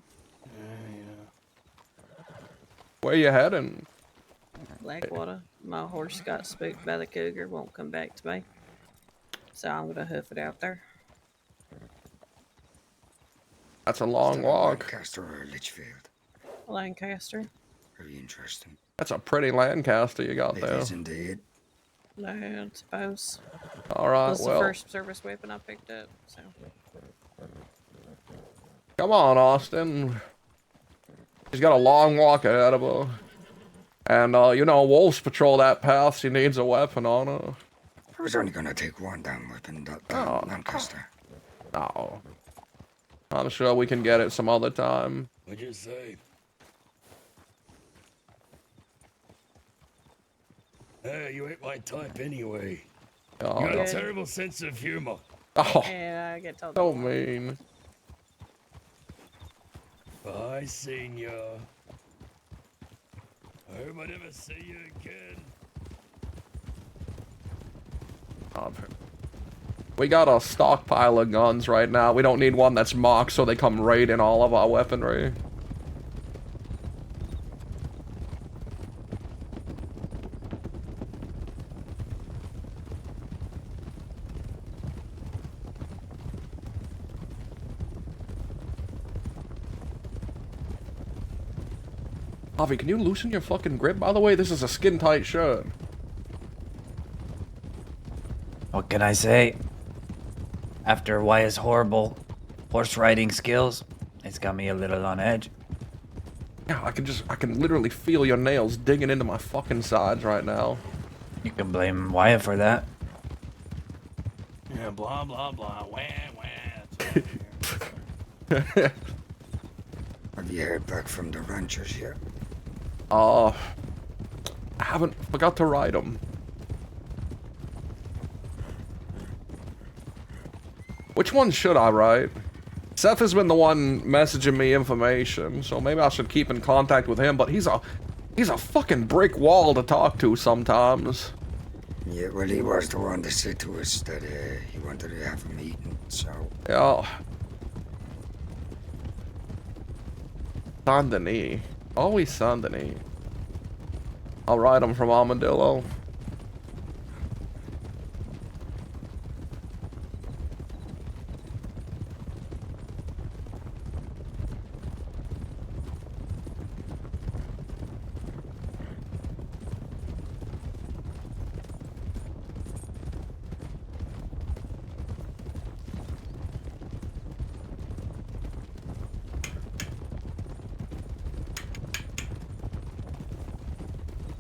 Where you heading? Blackwater. My horse got spooked by the cougar, won't come back to me. So I'm gonna hoof it out there. That's a long walk. Lancaster or Litchfield? Lancaster. Very interesting. That's a pretty Lancaster you got It there. is indeed. I suppose. All right, That's the well, first service weapon I picked up. So come on, Austin. She's got a long walk ahead of her. And, you know, wolves patrol that path. She needs a weapon on her. I was only gonna take one damn weapon, that Lancaster. Oh. I'm sure we can get it some other time. What'd you say? Hey, you ain't my type anyway. Oh, You got no. a terrible sense of humor. Oh, and I get told. so mean. I seen ya. I hope I never see you again. We got a stockpile of guns right now. We don't need one that's mocked so they come raiding all of our weaponry. Avi, can you loosen your fucking grip? By the way, this is a skin-tight shirt. What can I say? After Wyatt's horrible horse riding skills, it's got me a little on edge. Yeah, I can literally feel your nails digging into my fucking sides right now. You can blame Wyatt for that. Yeah, blah, blah, blah. Wah, wah. Have you heard back from the ranchers yet? I haven't forgot to ride them. Which one should I write? Seth has been the one messaging me information, so maybe I should keep in contact with him, but he's a fucking brick wall to talk to sometimes. Yeah, well, he was the one that said to us that he wanted to have a meeting, so... Yeah. Saint Denis. Always Saint Denis. I'll ride him from Armadillo.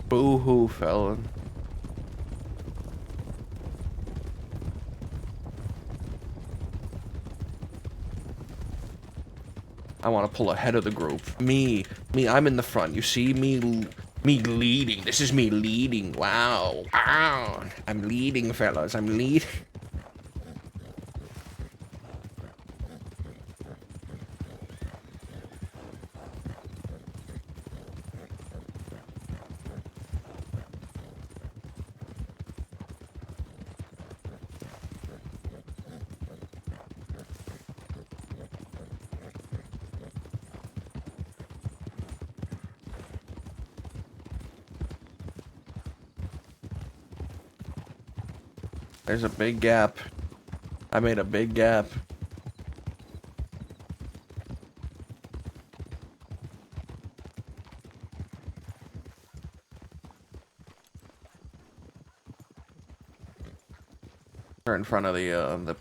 Boo-hoo, felon. I want to pull ahead of the group. Me, I'm in the front. You see me leading. This is me leading. Wow. Wow. I'm leading, fellas. I'm leading. There's a big gap. I made a big gap. We're in front of the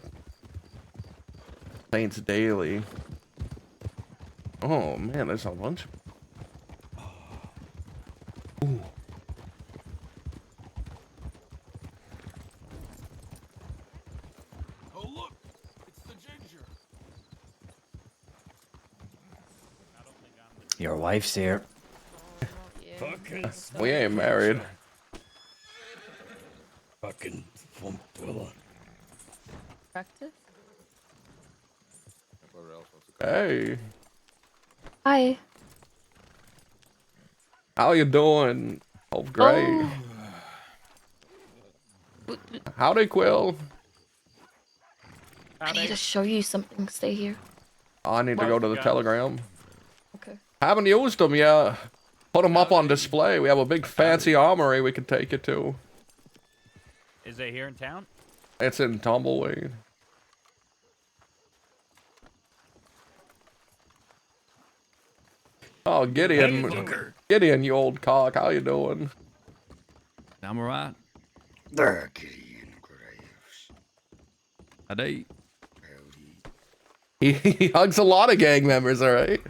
Saints Daily. Oh man, there's a bunch. Ooh. Oh, look! It's the ginger. Your wife's here. Fucking We ain't married. Fucking swamp dweller. Practice? Hey, Hi. how you doing? Oh, great. Howdy, Quill. I need to show you something. Stay here. I need to go to the telegram. Okay. Haven't used them yet. Put them up on display. We have a big fancy armory we could take you to. Is it here in town? It's in Tumbleweed. Oh, Gideon. Gideon, you old cock. How you doing? I'm alright. There, Gideon Graves. Howdy. He hugs a lot of gang members, alright?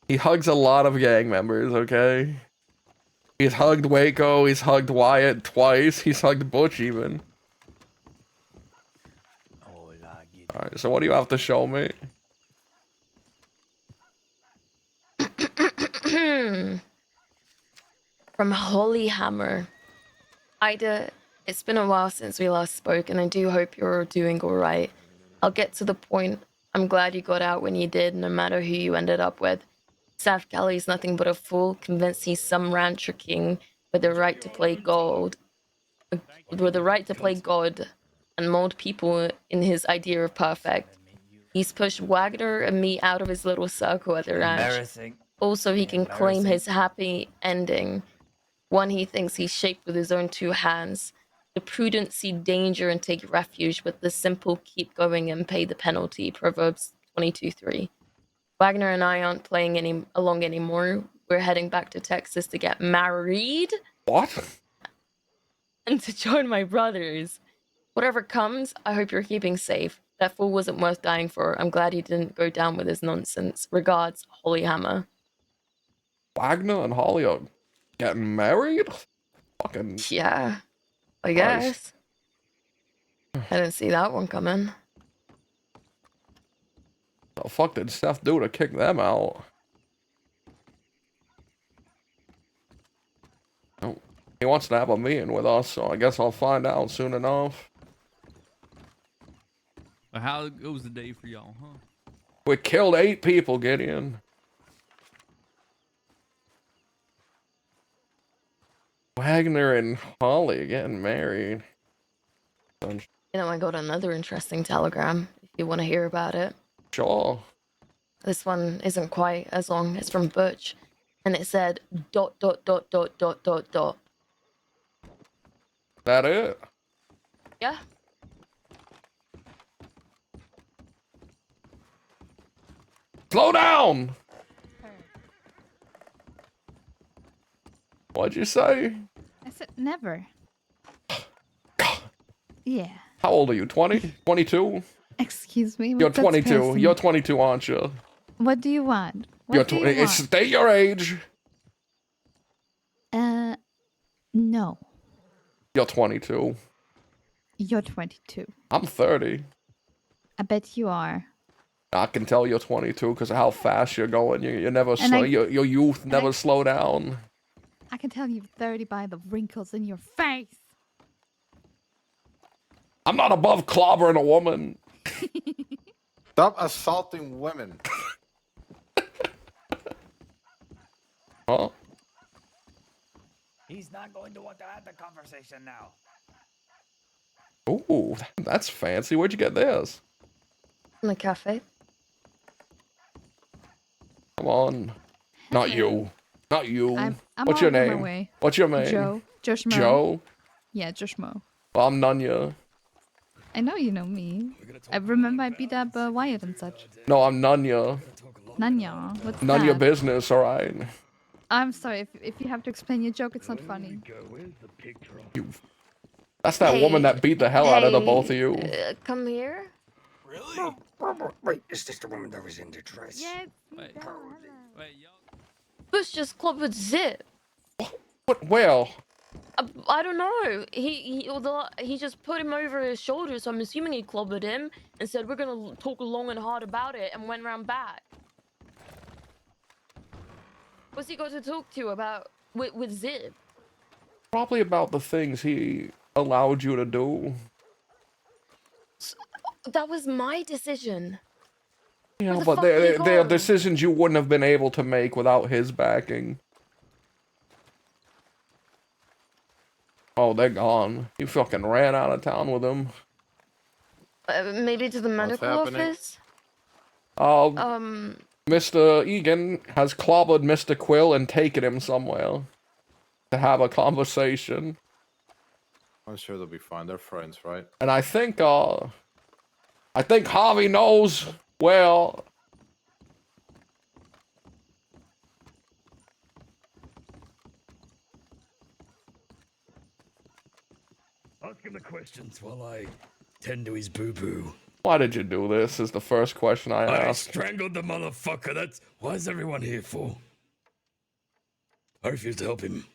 He hugs a lot of gang members, okay? He's hugged Waco, he's hugged Wyatt twice, he's hugged Butch even. Alright, so what do you have to show me? From Holy Hammer. Ida, it's been a while since we last spoke, and I do hope you're doing alright. I'll get to the point. I'm glad you got out when you did, no matter who you ended up with. Saf Kelly's nothing but a fool, convinced he's some rancher king with the right to play God. With the right to play God and mold people in his idea of perfect. He's pushed Wagner and me out of his little circle at the ranch. Embarrassing. Also, he can claim his happy ending, one he thinks he shaped with his own two hands. The prudent see danger and take refuge, but the simple keep going and pay the penalty. Proverbs 22:3. Wagner and I aren't playing along anymore. We're heading back to Texas to get married. What? And to join my brothers. Whatever comes, I hope you're keeping safe. That fool wasn't worth dying for. I'm glad he didn't go down with his nonsense. Regards, Holy Hammer. Wagner and Holly are getting married? Fucking... Yeah, I Christ. guess. I didn't see that one coming. The fuck did Steph do to kick them out? Oh, he wants to have a meeting with us, so I guess I'll find out soon enough. Well, how goes the day for y'all, huh? We killed 8 people, Gideon. Wagner and Holly getting married. You know, I got another interesting telegram, if you want to hear about it. Sure. This one isn't quite as long. It's from Butch. And it said, ... That it? Yeah. Slow down! What'd you say? I said never. Yeah. How old are you? 20? 22? Excuse me. You're what's that 22. person? You're 22, aren't you? What do you want? You're What do you want? State your age. No. You're 22. You're 22. I'm 30. I bet you are. I can tell you're 22 because of how fast you're going. You never And slow. I- Your youth never slow down. I can tell you're 30 by the wrinkles in your face. I'm not above clobbering a woman. Stop assaulting women. Huh? He's not going to want to have the conversation now. Ooh, that's fancy. Where'd you get this? In the cafe. Come on. Not you. Not you. I'm What's your on my name? way. What's your name? Joe. Josh Mo. Joe? Yeah, Josh Mo. Well, I'm Nunya. I know you know me. I remember I beat up Wyatt and such. No, I'm Nunya. Nanya, what's None of your that? business, alright? I'm sorry, if you have to explain your joke, it's not funny. That's that woman that beat the hell out of the both of you. Come here. Really? Wait, is this the woman that was in the dress? Yes. Bush just clubbed with Zip. What? Well, I don't know. He just put him over his shoulder, so I'm assuming he clobbered him and said we're gonna talk long and hard about it, and went round back. What's he got to talk to you about with Zip? probably about the things he allowed you to do. That was my decision. Yeah, Where the but fuck did he they are go? decisions you wouldn't have been able to make without his backing. Oh, they're gone. He fucking ran out of town with them. Maybe to the medical happening? office? Mr. Egan has clobbered Mr. Quill and taken him somewhere to have a conversation. I'm sure they'll be fine. They're friends, right? And I think Harvey knows well. Ask him the questions while I tend to his boo-boo. Why did you do this? Is the first question I I asked. strangled the motherfucker. That's why is everyone here for? I refuse to help him.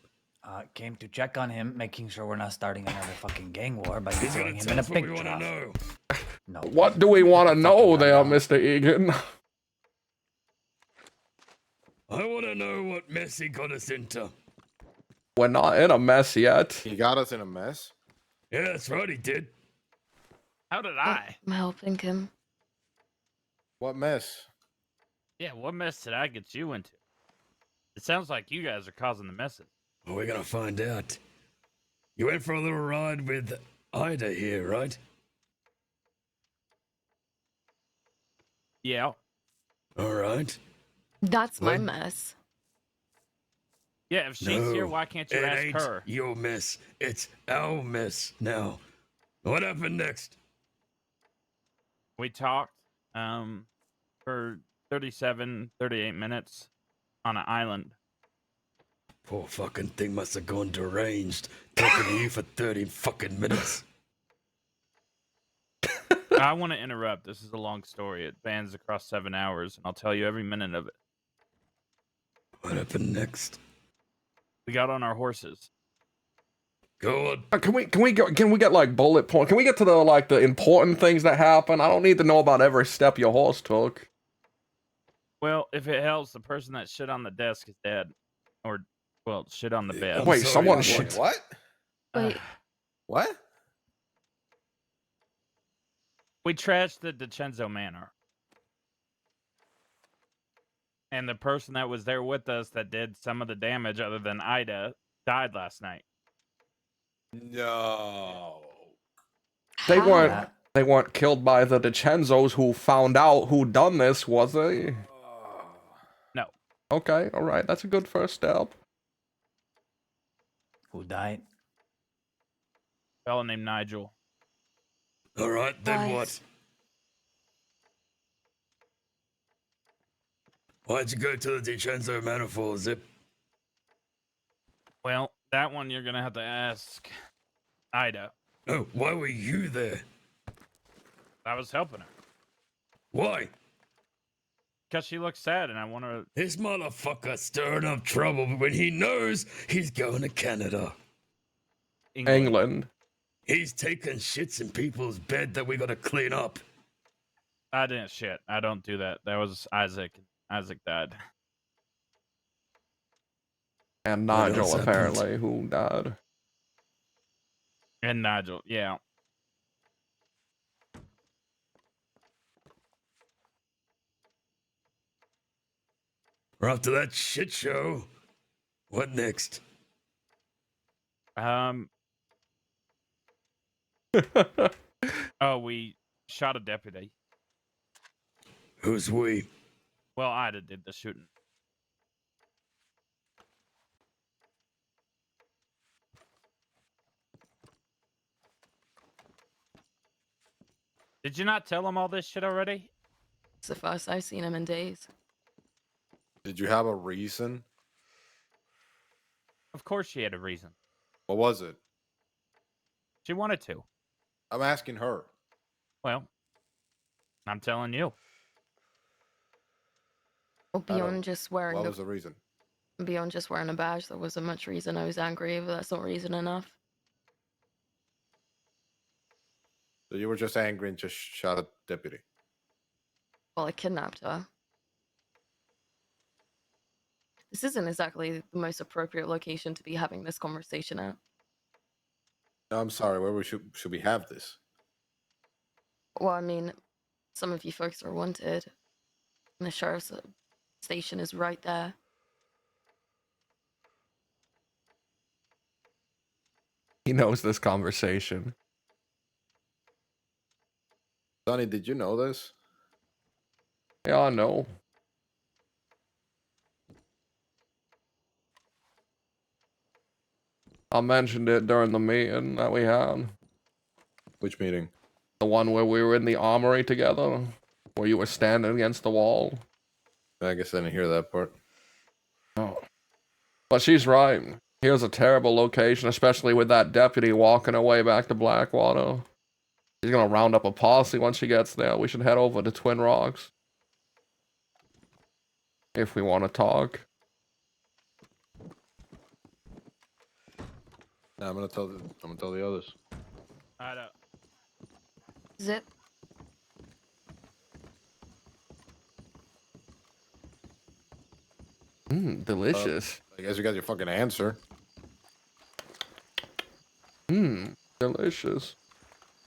Came to check on him, making sure we're not starting another fucking gang war by He's throwing gonna him tell in a us what pig we want to trough. know. No. What do we want to know there, Mr. Egan? I want to know what mess he got us into. We're not in a mess yet. He got us in a mess? Yeah, that's right, he did. How did I? I'm helping him. What mess? Yeah, what mess did I get you into? It sounds like you guys are causing the messes. Well, we're gonna find out. You went for a little ride with Ida here, right? Yeah. All right. That's my What? mess. Yeah, if she's here, why can't you it ask ain't her? your mess. It's our mess now. What happened next? We talked for 38 minutes on an island. Poor fucking thing must have gone deranged talking to you for 30 fucking minutes. I want to interrupt. This is a long story. It spans across 7 hours, and I'll tell you every minute of it. What happened next? We got on our horses. Go on. Can we get like bullet point? Can we get to the important things that happen? I don't need to know about every step your horse took. Well, if it helps, the person that shit on the desk is dead. Or, well, shit on the bed. Wait, someone shit. What? Wait. What? We trashed the DiCenzo Manor. And the person that was there with us that did some of the damage other than Ida died last night. No. They weren't killed by the DiCenzos who found out who done this, was they? No. Okay, all right, that's a good first step. Who died? Fella named Nigel. All right, then Why? what? Why'd you go to the DiCenzo Manor for, Zip? Well, that one you're gonna have to ask Ida. Oh, why were you there? I was helping her. Why? Because she looks sad and I want to... This motherfucker stirring up trouble when he knows he's going to Canada. England. He's taking shits in people's bed that we gotta clean up. I didn't shit. I don't do that. That was Isaac. Isaac died. And What Nigel, else happened? apparently, who died. And Nigel, yeah. We're after that shit show. What next? Oh, we shot a deputy. Who's we? Well, Ida did the shooting. Did you not tell him all this shit already? It's the first I've seen him in days. Did you have a reason? Of course she had a reason. What was it? She wanted to. I'm asking her. Well, I'm telling you. Well, beyond just wearing What was the reason? beyond just wearing a badge, there wasn't much reason I was angry, but that's not reason enough. So you were just angry and just shot a deputy. Well, I kidnapped her. This isn't exactly the most appropriate location to be having this conversation at. No, I'm sorry. Where should we have this? Well, I mean, some of you folks are wanted. And the sheriff's station is right there. He knows this conversation. Sonny, did you know this? Yeah, I know. I mentioned it during the meeting that we had. Which meeting? The one where we were in the armory together, where you were standing against the wall. I guess I didn't hear that part. Oh. But she's right. Here's a terrible location, especially with that deputy walking away back to Blackwater. She's gonna round up a posse once she gets there. We should head over to Twin Rocks. If we want to talk. Nah, I'm gonna tell the others. Zip. Delicious. I guess you got your fucking answer. Delicious.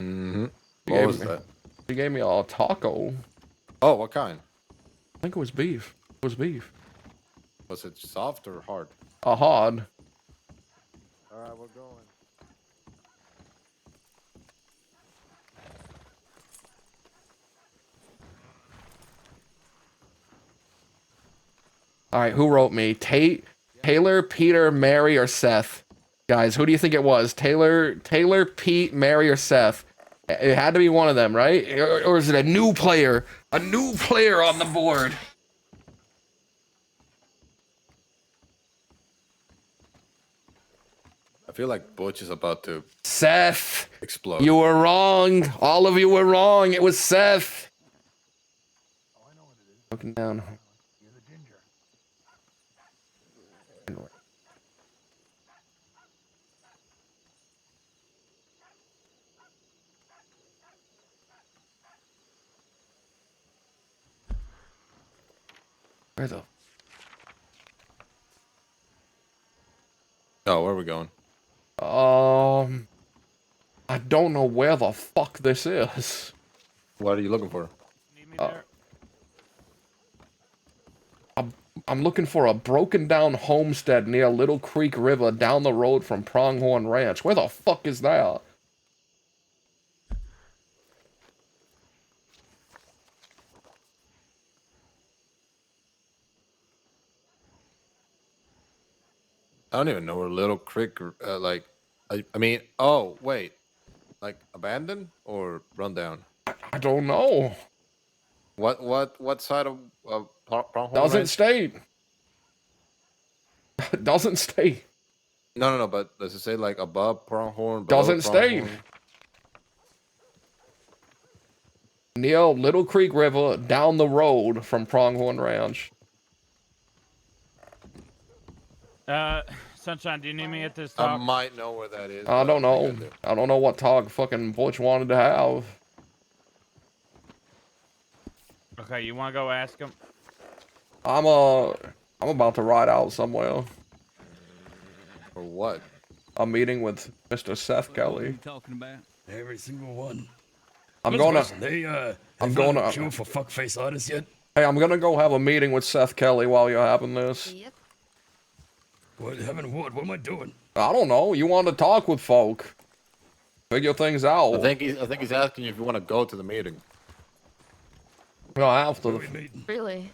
Mm-hmm. What was that? She gave me a taco. Oh, what kind? I think it was beef. It was beef. Was it soft or hard? Hard. Alright, we're going. Alright, who wrote me? Taylor, Peter, Mary, or Seth? Guys, who do you think it was? Taylor, Pete, Mary, or Seth? It had to be one of them, right? Or is it a new player? A new player on the board. I feel like Butch is about to Seth! explode. You were wrong. All of you were wrong. It was Seth. Looking down. Where the? Oh, where are we going? I don't know where the fuck this is. What are you looking for? I'm looking for a broken down homestead near Little Creek River down the road from Pronghorn Ranch. Where the fuck is that? I don't even know where Little Creek, like, I mean, oh, wait. Like, abandoned or run down? I don't know. What side of Pronghorn Doesn't Ranch? state. Doesn't state. No, but does it say, like, above Pronghorn, below Doesn't state. Pronghorn? Near Little Creek River down the road from Pronghorn Ranch. Sunshine, do you need me at this I talk? might know where that is. I but don't know. think I do. I don't know what talk fucking Butch wanted to have. Okay, you want to go ask him? I'm about to ride out somewhere. For what? A meeting with Mr. Seth Kelly. Talking about every single one. I'm gonna. I'm going to show for fuckface artists yet? Hey, I'm gonna go have a meeting with Seth Kelly while you're having this. What? Having what? What am I doing? I don't know. You want to talk with folk. Figure things out. I think he's asking you if you want to go to the meeting. No, I have to. Really?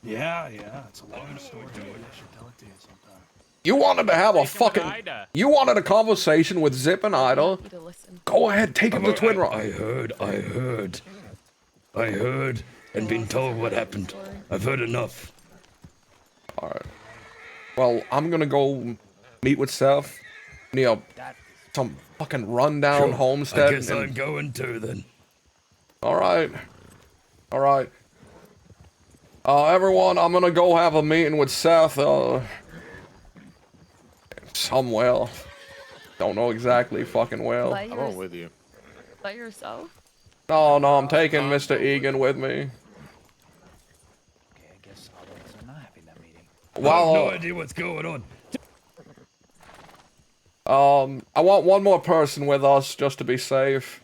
Yeah, it's a long story. I should tell it to you sometime. You wanted to have a fucking. Ida. You wanted a conversation with Zip and Ida. Go ahead, take him to Twin Rock. I heard, and been told what happened. I've heard enough. Alright. Well, I'm gonna go meet with Seth near some fucking rundown Sure, homestead. I guess I'm going too then. Alright. Alright. Everyone, I'm gonna go have a meeting with Seth, somewhere. Don't know exactly fucking well. By yours- with you. By yourself? No, I'm taking Mr. Egan with me. I have no idea what's going on. I want one more person with us just to be safe.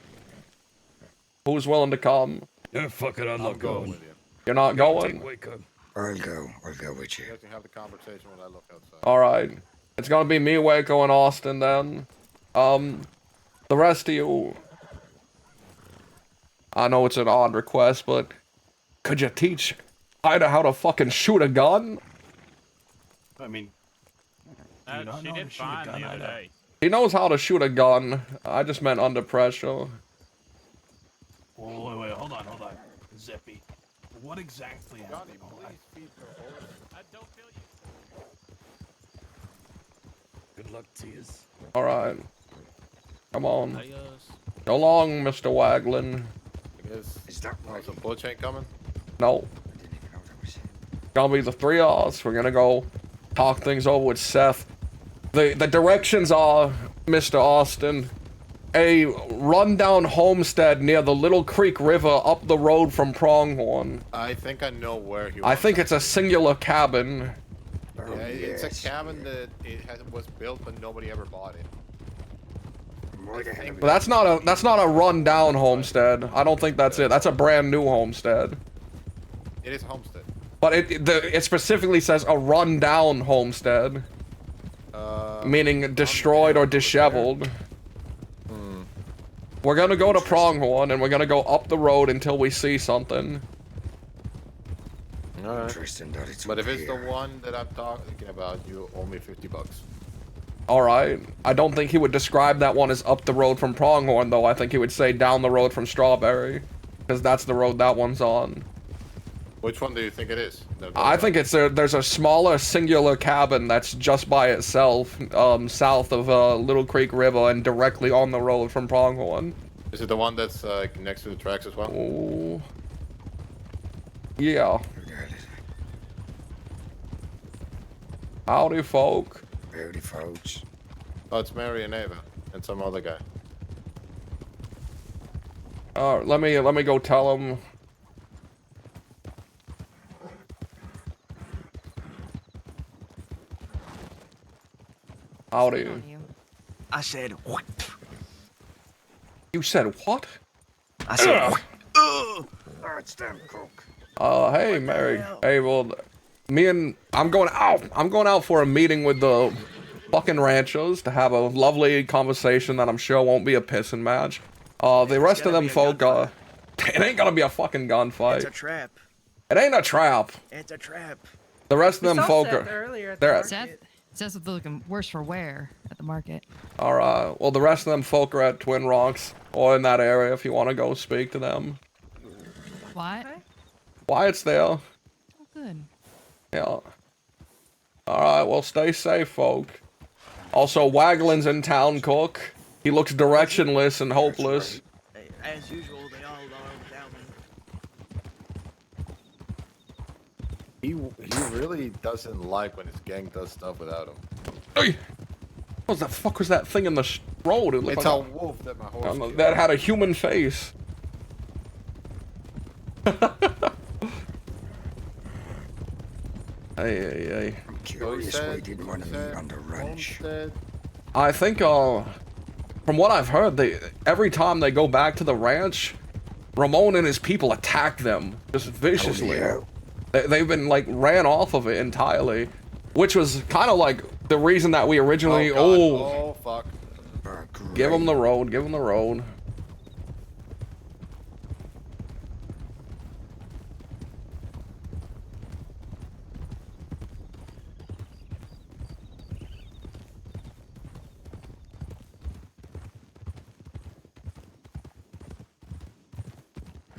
Who's willing to come? Yeah, fuck it, I'm not going. with you. You're not going? I'll go with you. You guys can have the conversation when I look outside. All right. It's gonna be me, Waco, and Austin then. The rest of you. I know it's an odd request, but could you teach Ida how to fucking shoot a gun? I mean, do you not She know how did to shoot a fine gun, the other Ida? day. He knows how to shoot a gun. I just meant under pressure. Wait, hold on. Zippy. What exactly happened? I don't feel you. Good luck to you. All right. Come on. So long, Mr. Waglin. I guess. Is that right? So Butch ain't coming? No. Gonna be the three of us. We're gonna go talk things over with Seth. The directions are, Mr. Austin, a rundown homestead near the Little Creek River up the road from Pronghorn. I think I know where he I think it's a singular cabin. Yeah, it's a cabin that was built but nobody ever bought it. But that's not a rundown homestead. I don't think that's it. That's a brand new homestead. It is a homestead. But it specifically says a rundown homestead. Meaning destroyed or disheveled. We're gonna go to Pronghorn and we're gonna go up the road until we see something. Alright. Interesting that it's But if up it's the here. one that I'm talking about, you owe me $50. Alright. I don't think he would describe that one as up the road from Pronghorn, though. I think he would say down the road from Strawberry. Because that's the road that one's on. Which one do you think it is? I think there's a smaller singular cabin that's just by itself, south of Little Creek River and directly on the road from Pronghorn. Is it the one that's next to the tracks as well? Oh. Yeah. Howdy, folk. Howdy, folks. Oh, it's Mary and Ava and some other guy. Let me go tell him. Howdy. I said what? You said what? I said Ugh. what? That's damn cook. Hey, Mary. Hey, well, I'm going out for a meeting with the fucking ranchers to have a lovely conversation that I'm sure won't be a pissing match. The rest of them folk, it ain't gonna be a fucking gunfight. It's a trap. It ain't a trap. It's a trap. The rest of them folk are. They're Seth is looking worse for wear at the market. Alright, well, the rest of them folk are at Twin Rocks or in that area if you want to go speak to them. What? Wyatt's there. Oh, good. Yeah. Alright, well, stay safe, folk. Also, Waglin's in town, Cook. He looks directionless and hopeless. As usual, they all are without me. He really doesn't like when his gang does stuff without him. Hey! What the fuck was that thing in the road? It looked It's like a wolf that my horse killed. that had a human face. Hey. I'm curious why he didn't want to meet on the ranch. I think, from what I've heard, every time they go back to the ranch, Ramon and his people attack them just viciously. They've been like ran off of it entirely, which was kind of like the reason that we originally. Oh fuck! Give them the road. Give them the road.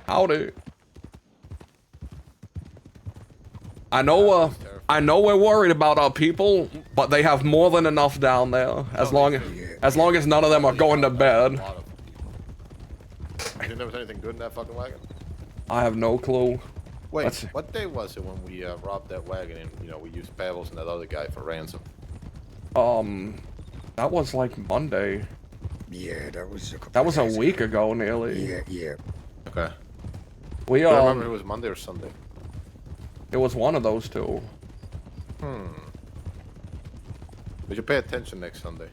Howdy. I know we're worried about our people, but they have more than enough down there. As long as none of them are going to bed. You think there was anything good in that fucking wagon? I have no clue. Wait, what day was it when we robbed that wagon and we used Pebbles and that other guy for ransom? That was like Monday. Yeah, that was a couple That was a days week ago, nearly. Yeah. Okay. We I don't remember if it was Monday or Sunday. It was one of those two. We should pay attention next Sunday.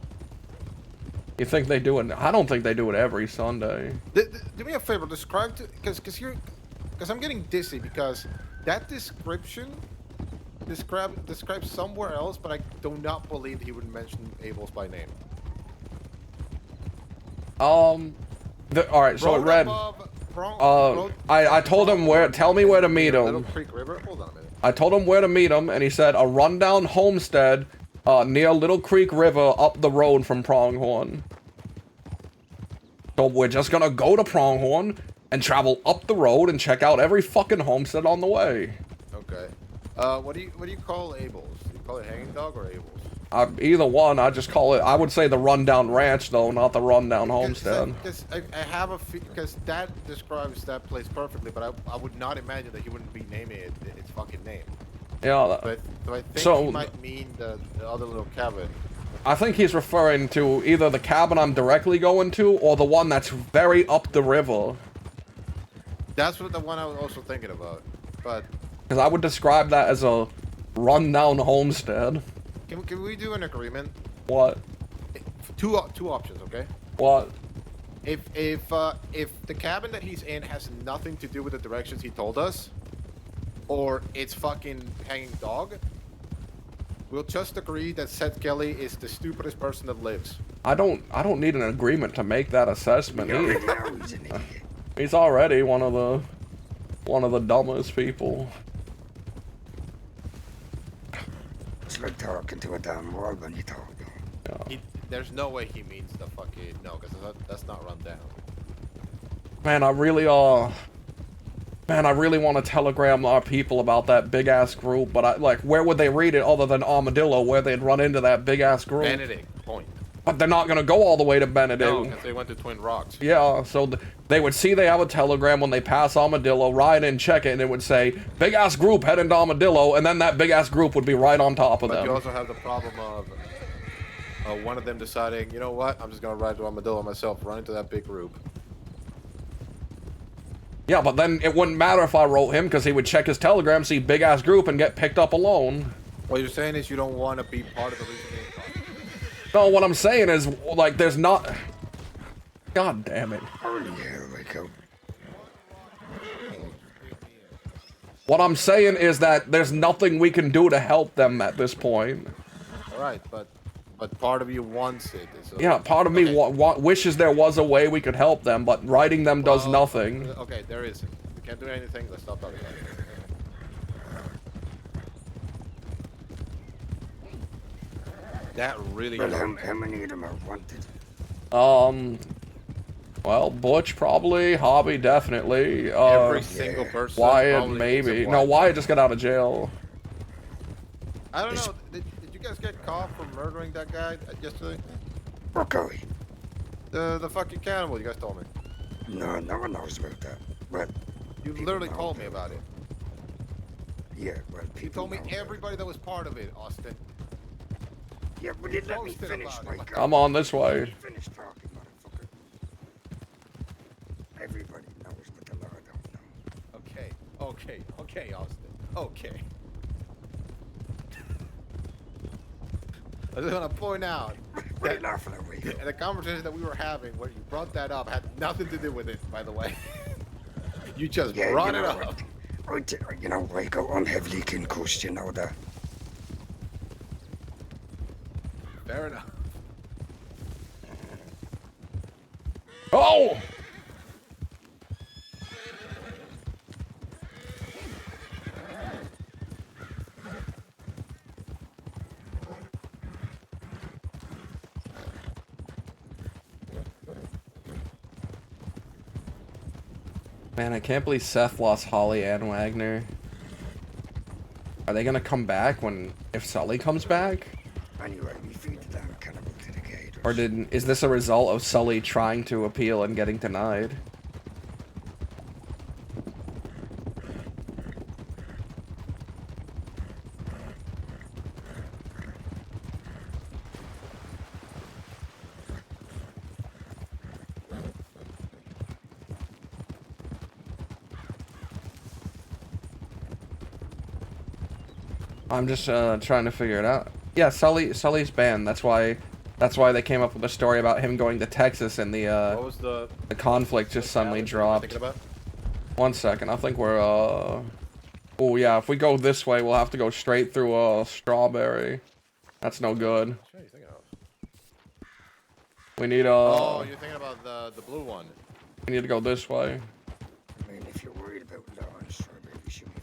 You think they do it? I don't think they do it every Sunday. Do me a favor, describe to because I'm getting dizzy because that description describes somewhere else, but I do not believe he would mention Abel's by name. All right, so it read. I told him where. Tell me where to meet him. Little Creek River. Hold on a minute. I told him where to meet him, and he said a rundown homestead near Little Creek River up the road from Pronghorn. So we're just gonna go to Pronghorn and travel up the road and check out every fucking homestead on the way. Okay. What do you call Abel's? Do you call it Hanging Dog or Abel's? Either one. I just call it. I would say the rundown ranch though, not the rundown homestead. Because I have a because that describes that place perfectly, but I would not imagine that he wouldn't be naming it its fucking name. Yeah. But I think he might mean the other little cabin. I think he's referring to either the cabin I'm directly going to or the one that's very up the river. That's what the one I was also thinking about, but because I would describe that as a rundown homestead. Can we do an agreement? What? Two options, okay? What? If the cabin that he's in has nothing to do with the directions he told us, or it's fucking Hanging Dog, we'll just agree that Seth Kelly is the stupidest person that lives. I don't need an agreement to make that assessment. He's already one of the dumbest people. It's like talking to a damn wall when you talk. Yeah. There's no way he means the fucking no, because that's not run down. Man, I really want to telegram our people about that big ass group, but where would they read it other than Armadillo, where they'd run into that big ass group? Benedict, point. But they're not gonna go all the way to Benedict. No, because they went to Twin Rocks. Yeah, so they would see they have a telegram when they pass Armadillo, ride in, check it, and it would say, big ass group heading to Armadillo, and then that big ass group would be right on top of them. But you also have the problem of one of them deciding, you know what, I'm just gonna ride to Armadillo myself, run into that big group. Yeah, but then it wouldn't matter if I wrote him, because he would check his telegram, see big ass group, and get picked up alone. What you're saying is you don't want to be part of the reason. No, what I'm saying is, like, there's not... God damn it. What I'm saying is that there's nothing we can do to help them at this point. Alright, but part of you wants it. Yeah, part of me wishes there was a way we could help them, but writing them does nothing. Okay, there isn't. We can't do anything, let's stop talking about it. That really... Well, how many of them are wanted? Well, Butch probably, Hobby definitely. Every single person. Wyatt maybe. No, Wyatt just got out of jail. I don't know. Did you guys get caught for murdering that guy yesterday? What guy? The fucking cannibal you guys told me. No, no one knows about that. But you literally told me about it. Yeah, well, people you told me everybody that was part of it, Austin. Yeah, but you let me finish, my God. Come on this way. Finish talking, motherfucker. Everybody knows, but the law don't know. Okay, Austin. Okay. I just want to point out that the conversation that we were having where you brought that up had nothing to do with it, by the way. You just brought it up. You know, I go on heavily concussed, you know that. Fair enough. Oh! Man, I can't believe Seth lost Holly and Wagner. Are they gonna come back if Sully comes back? Anyway, we feed the damn cannibal to the gators. Or is this a result of Sully trying to appeal and getting denied? I'm just trying to figure it out. Yeah, Sully's banned. That's why That's why they came up with a story about him going to Texas and What was the conflict just suddenly Alex, dropped. thinking about? 1 second, I think we're oh yeah, if we go this way, we'll have to go straight through Strawberry. That's no good. What are you thinking of? We need Oh, you're thinking about the blue one. we need to go this way. I mean, if you're worried about law and Strawberry, you should be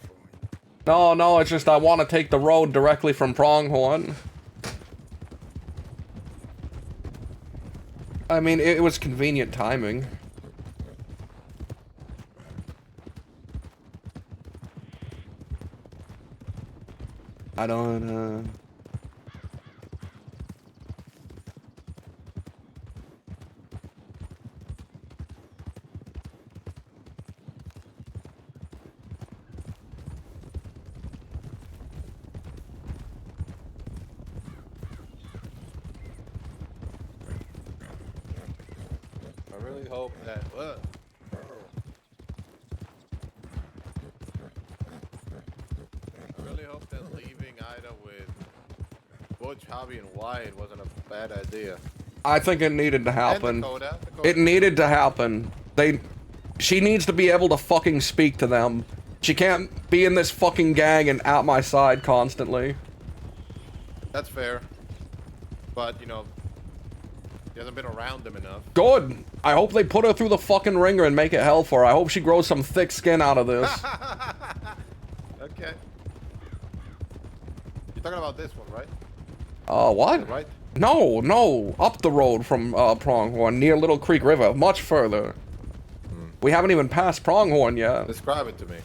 fine. No, it's just I want to take the road directly from Pronghorn. I mean, it was convenient timing. I don't, I really hope that. I really hope that leaving Ida with Butch, Hobby, and Wyatt wasn't a bad idea. I think it needed to happen. And Dakota. It needed to happen. She needs to be able to fucking speak to them. She can't be in this fucking gang and at my side constantly. That's fair. But, you know, he hasn't been around them enough. Good. I hope they put her through the fucking ringer and make it hell for her. I hope she grows some thick skin out of this. Okay. You're talking about this one, right? What? Right? No, up the road from Pronghorn, near Little Creek River, much further. We haven't even passed Pronghorn yet. Describe it to me.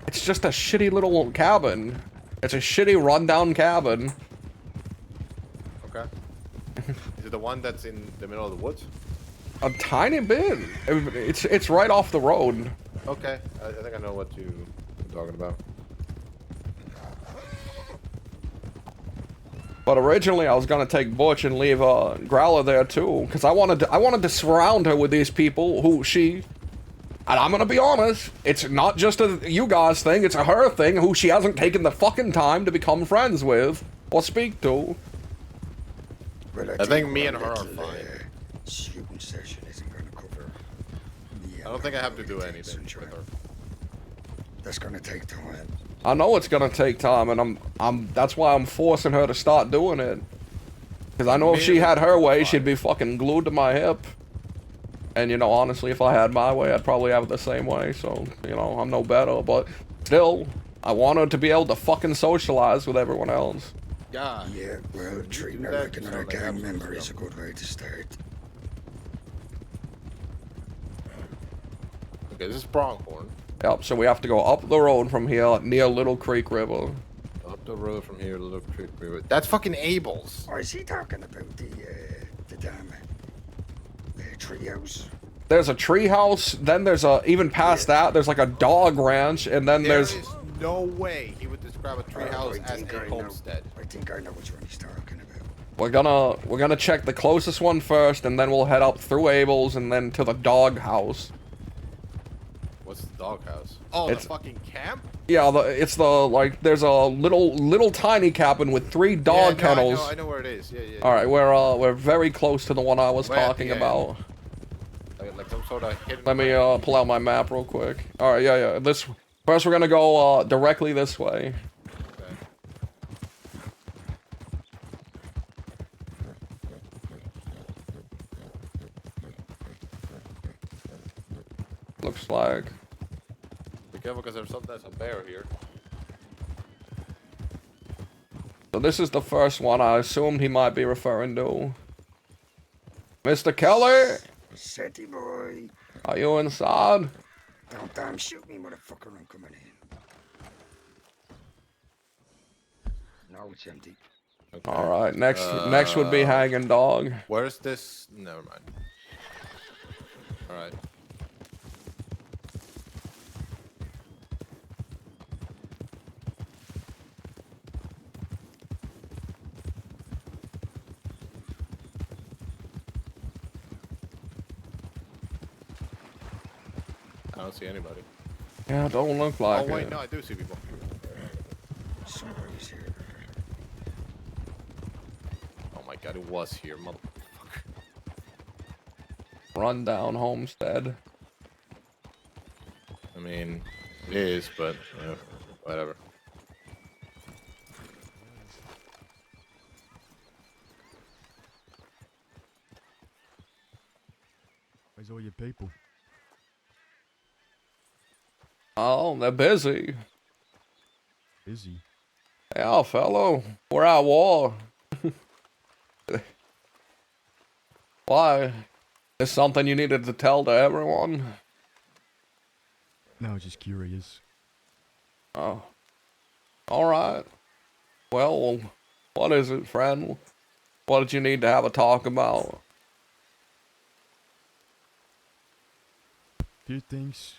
It's just a shitty little cabin. It's a shitty rundown cabin. Okay. Is it the one that's in the middle of the woods? A tiny bit. It's right off the road. Okay. I think I know what you're talking about. But originally I was gonna take Butch and leave Growler there too, because I wanted to surround her with these people who she, and I'm gonna be honest, it's not just a you guys thing, it's a her thing who she hasn't taken the fucking time to become friends with or speak to. Well, I think me and her are fine. Shooting session isn't going to cover. I don't think I have to do anything with her. That's going to take time. I know it's gonna take time, and that's why I'm forcing her to start doing it. Because I know if she had her way, she'd be fucking glued to my hip. And, you know, honestly, if I had my way, I'd probably have it the same way. So, you know, I'm no better. But still, I want her to be able to fucking socialize with everyone else. God. Yeah, well, treating her like another gang member is a good way to start. Okay, this is Pronghorn. Yep, so we have to go up the road from here, near Little Creek River. Up the road from here, Little Creek River. That's fucking Abel's. Or is he talking about the damn treehouse? There's a treehouse, then there's even past that, there's like a dog ranch, and then There there's... is no way he would describe a treehouse as a homestead. I think I know which one he's talking about. We're gonna check the closest one first, and then we'll head up through Abel's and then to the dog house. What's the doghouse? Oh, It's- the fucking camp? Yeah, it's like there's a little tiny cabin with 3 dog kennels. I know where it is. Yeah. All right, we're very close to the one I was Where? talking Yeah. about. Like some sort of hidden. Let me pull out my map real quick. All right, yeah. This first we're gonna go directly this way. Looks like. Be careful because there's sometimes a bear here. So this is the first one I assumed he might be referring to. Mr. Keller, Setty boy. are you inside? Don't damn shoot me, motherfucker, I'm coming in. No, it's empty. Okay. All right, next would be hanging dog. Where's this? Never mind. All right. I don't see anybody. Yeah, don't look like Oh wait, it. no, I do see people. Somebody's here. Oh my God, it was here, motherfucker. Rundown homestead. I mean, it is, but whatever. Where's all your people? Oh, they're busy. Busy? Yeah, fellow. We're at war. Why? Is something you needed to tell to everyone? No, just curious. Oh. Alright. Well, what is it, friend? What did you need to have a talk about? Few things.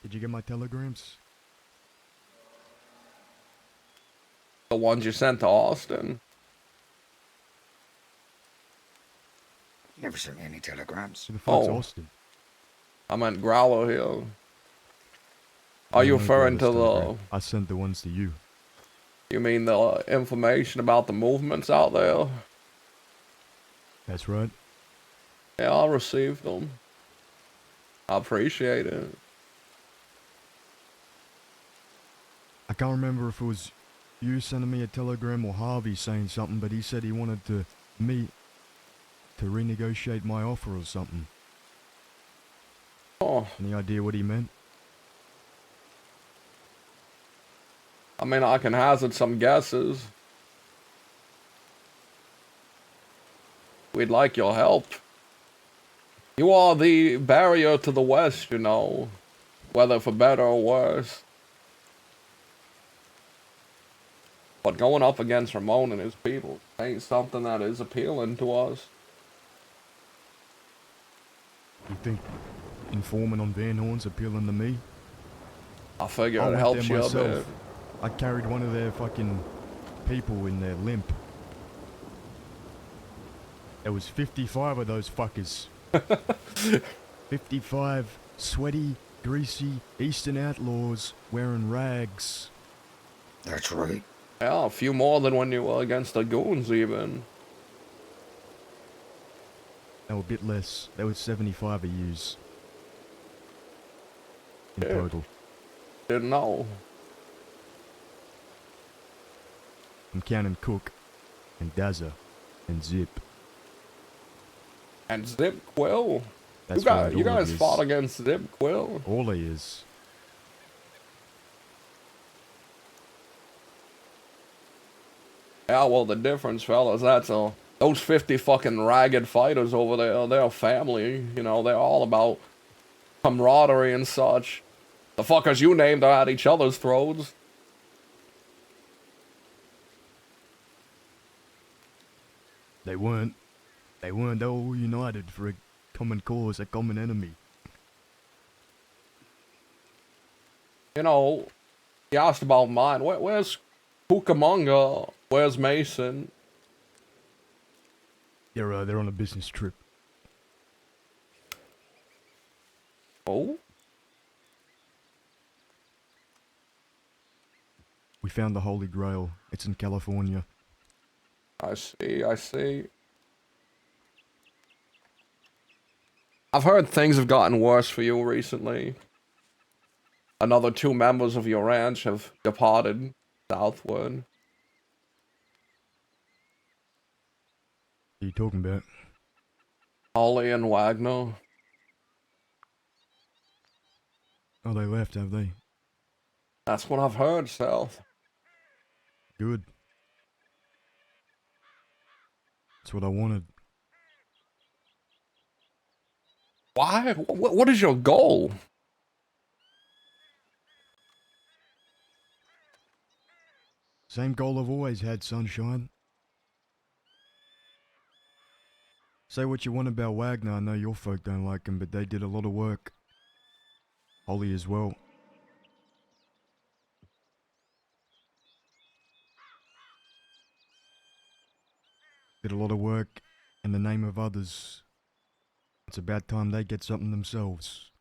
Did you get my telegrams? The ones you sent to Austin? You never sent me any telegrams. Who the fuck's Oh. Austin? I meant Growler Hill. Are you No, referring to Growler's the... telegram. I sent the ones to you. You mean the information about the movements out there? That's right. Yeah, I received them. I appreciate it. I can't remember if it was you sending me a telegram or Harvey saying something, but he said he wanted to meet to renegotiate my offer or something. Oh. Any idea what he meant? I mean, I can hazard some guesses. We'd like your help. You are the barrier to the West, you know. Whether for better or worse. But going up against Ramon and his people ain't something that is appealing to us. You think informing on Van Horn's appealing to me? I figure I it went helps there you a bit. myself. I carried one of their fucking people in their limp. There was 55 of those fuckers. 55 sweaty, greasy Eastern outlaws wearing rags. That's right. Yeah, a few more than when you were against the goons even. They were a bit less. There was 75 of yous. In Yeah. total. Didn't know. I'm counting Cook and Dazza and Zip. And Zip Quill. That's you right, you all of guys yous. fought against Zip Quill. All he is. Yeah, well, the difference, fellas, that's those 50 fucking ragged fighters over there, they're a family. You know, they're all about camaraderie and such. The fuckers you named are at each other's throats. They weren't. They weren't. They were all united for a common cause, a common enemy. You know, you asked about mine. Where's Cucamonga? Where's Mason? They're on a business trip. Oh? We found the Holy Grail. It's in California. I see, I see. I've heard things have gotten worse for you recently. Another 2 members of your ranch have departed southward. What are you talking about? Holly and Wagner. Oh, they left, have they? That's what I've heard, South. Good. That's what I wanted. Why? What is your goal? Same goal I've always had, Sunshine. Say what you want about Wagner, I know your folk don't like him, but they did a lot of work. Holly as well. Did a lot of work in the name of others. It's about time they get something themselves.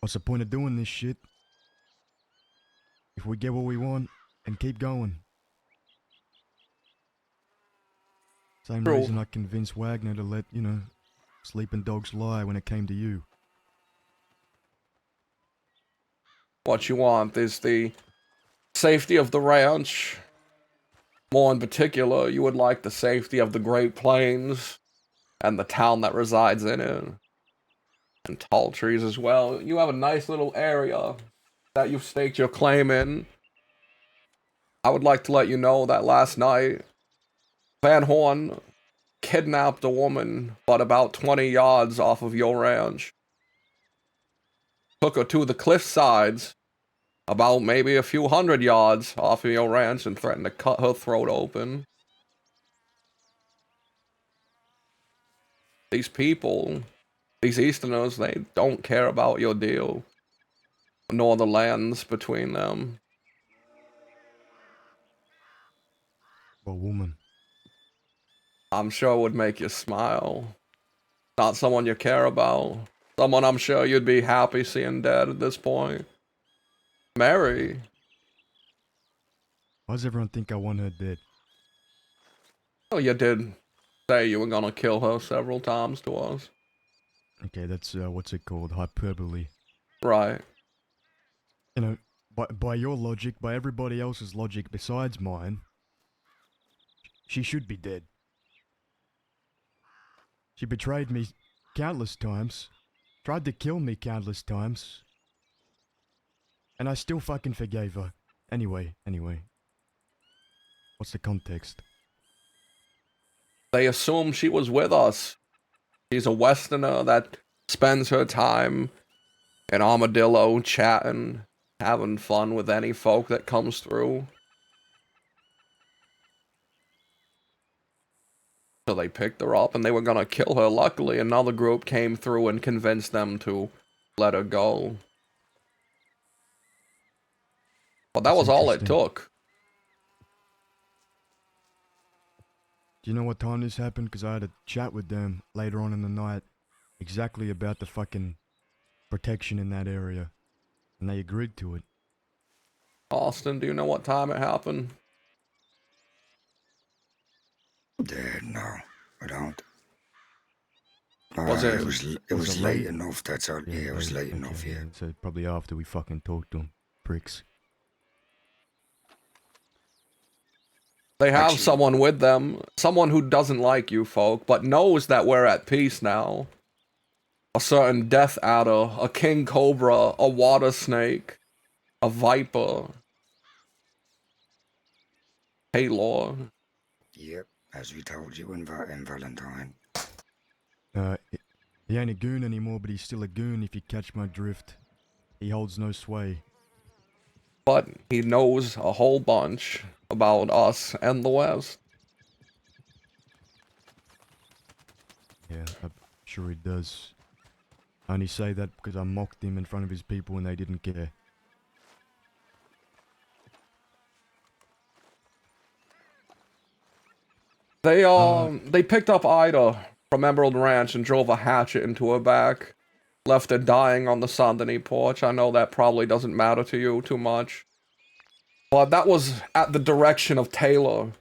What's the point of doing this shit? If we get what we want and keep going. Same True. reason I convinced Wagner to let, sleeping dogs lie when it came to you. What you want is the safety of the ranch. More in particular, you would like the safety of the Great Plains and the town that resides in it. And tall trees as well. You have a nice little area that you've staked your claim in. I would like to let you know that last night, Van Horn kidnapped a woman but about 20 yards off of your ranch. Took her to the cliff sides, about maybe a few hundred yards off of your ranch, and threatened to cut her throat open. These people, these Easterners, they don't care about your deal, nor the lands between them. A woman. I'm sure would make you smile. Not someone you care about. Someone I'm sure you'd be happy seeing dead at this point. Mary. Why does everyone think I want her dead? Oh, you did say you were gonna kill her several times to us. Okay, that's, what's it called? Hyperbole. Right. By your logic, by everybody else's logic besides mine, she should be dead. She betrayed me countless times, tried to kill me countless times, and I still fucking forgave her. Anyway. What's the context? They assume she was with us. She's a Westerner that spends her time in Armadillo chatting, having fun with any folk that comes through. So they picked her up and they were gonna kill her. Luckily, another group came through and convinced them to let her go. But that was all it took. Do you know what time this happened? Because I had a chat with them later on in the night exactly about the fucking protection in that area. And they agreed to it. Austin, do you know what time it happened? No, I don't. Was it? It was late enough, that's all. Yeah, it was late enough, yeah. So probably after we fucking talked to them. Pricks. They have someone with them. Someone who doesn't like you folk, but knows that we're at peace now. A certain death adder, a king cobra, a water snake, a viper. Hey, Lord. Yep, as we told you in Valentine. He ain't a goon anymore, but he's still a goon if you catch my drift. He holds no sway. But he knows a whole bunch about us and the West. Yeah, I'm sure he does. I only say that because I mocked him in front of his people and they didn't care. They picked up Ida from Emerald Ranch and drove a hatchet into her back. Left her dying on the Saint Denis porch. I know that probably doesn't matter to you too much. But that was at the direction of Taylor,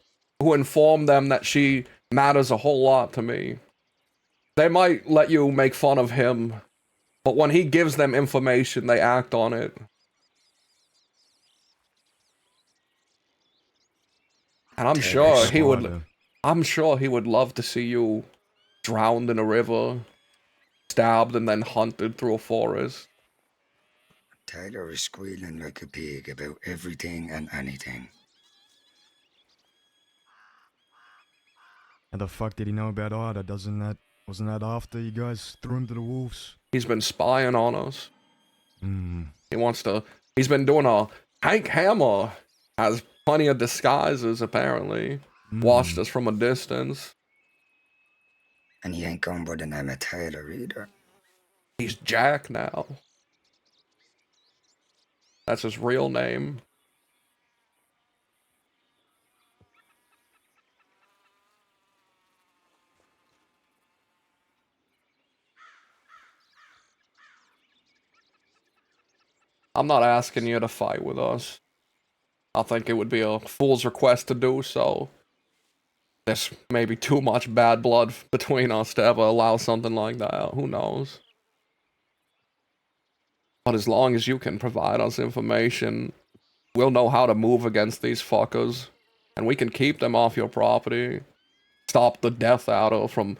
who informed them that she matters a whole lot to me. They might let you make fun of him, but when he gives them information, they act on it. And I'm sure he would love to see you drowned in a river, stabbed and then hunted through a forest. Taylor is squealing like a pig about everything and anything. How the fuck did he know about Ida? Wasn't that after you guys threw him to the wolves? He's been spying on us. Hmm. He's been doing a Hank Hammer has plenty of disguises apparently. Watched us from a distance. And he ain't gone by the name of Taylor either. He's Jack now. That's his real name. I'm not asking you to fight with us. I think it would be a fool's request to do so. there's maybe too much bad blood between us to ever allow something like that. Who knows? But as long as you can provide us information, we'll know how to move against these fuckers. And we can keep them off your property. Stop the Death Adder from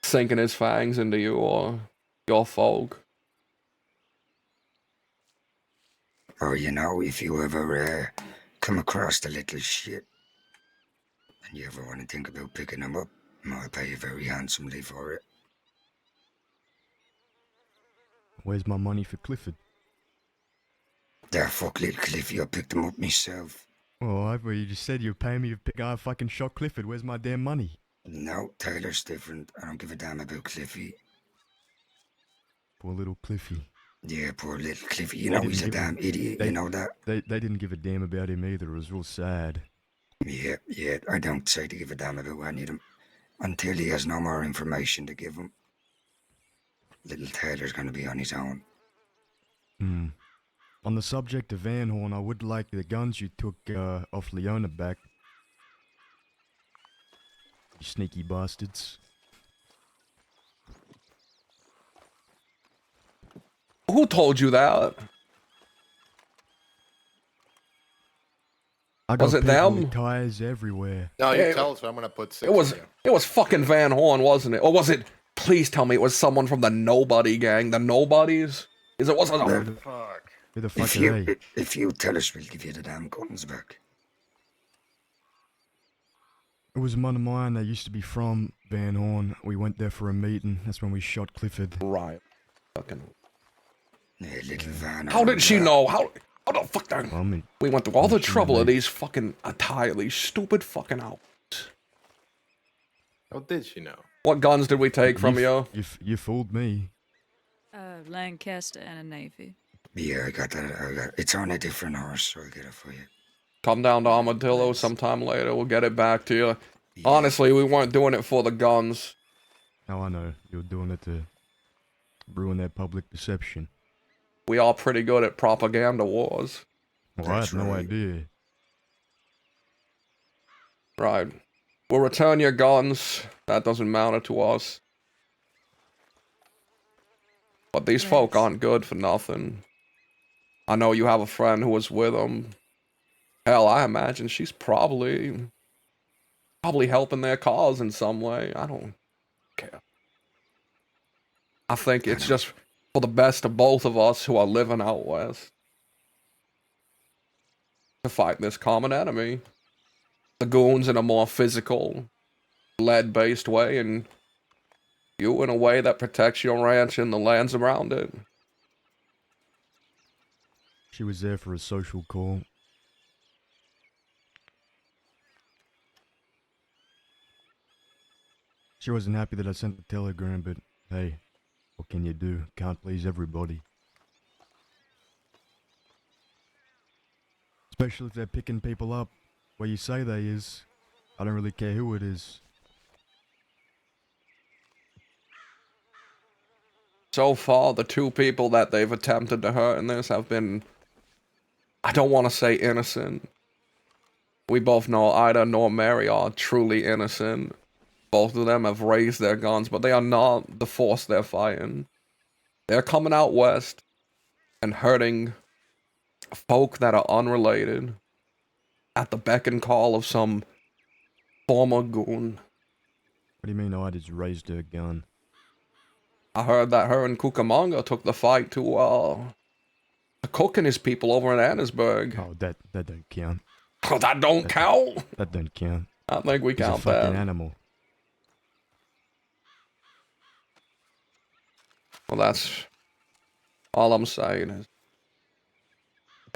sinking his fangs into you or your folk. Or, you know, if you ever come across the little shit and you ever want to think about picking them up, I'll pay you very handsomely for it. Where's my money for Clifford? There, fuck little Cliffy, I picked them up myself. Oh, I thought you just said you're paying me to pick I fucking shot Clifford. Where's my damn money? No, Taylor's different. I don't give a damn about Cliffy. Poor little Cliffy. Yeah, poor little Cliffy. You know he's a damn idiot, you know that? They didn't give a damn about him either. It was real sad. Yeah, I don't say to give a damn about any of them. Until he has no more information to give him. Little Taylor's gonna be on his own. On the subject of Van Horn, I would like the guns you took off Leona back. You sneaky bastards. Who told you that? I got Was it people them? with tires everywhere. No, you tell us. I'm gonna put 6. It was fucking Van Horn, wasn't it? Or was it? Please tell me it was someone from the Nobody gang, the Nobodies. Is it wasn't? Fuck. Who the fuck are they? If you tell us, we'll give you the damn guns back. It was a mate of mine that used to be from Van Horn. We went there for a meeting. That's when we shot Clifford. Right. Fucking. Yeah, little Van. How did she know? How the fuck? We went through all the she trouble knew. of these fucking entirely stupid fucking outfits. How did she know? What guns did we take from you? You fooled me. Lancaster and a Navy. Yeah, I got that. It's on a different horse, so I'll get it for you. Come down to Armadillo sometime later. We'll get it back to you. Honestly, we weren't doing it for the guns. Now I know. You're doing it to ruin their public perception. We are pretty good at propaganda wars. Well, I had no idea. Right. We'll return your guns. That doesn't matter to us. But these folk aren't good for nothing. I know you have a friend who was with them. Hell, I imagine she's probably helping their cause in some way. I don't care. I think it's just for the best of both of us who are living out west to fight this common enemy. The goons in a more physical, lead-based way, and you in a way that protects your ranch and the lands around it. She was there for a social call. She wasn't happy that I sent the telegram, but hey, what can you do? Can't please everybody. Especially if they're picking people up where you say they is. I don't really care who it is. So far, the two people that they've attempted to hurt in this have been, I don't want to say innocent. We both know Ida nor Mary are truly innocent. Both of them have raised their guns, but they are not the force they're fighting. They're coming out west and hurting folk that are unrelated at the beck and call of some former goon. What do you mean I just raised her gun? I heard that her and Cucamonga took the fight to Cook and his people over in Annesburg. Oh, that don't count. Oh, that don't count? That don't count. I think we He's count a fucking that. animal. Well, that's all I'm saying is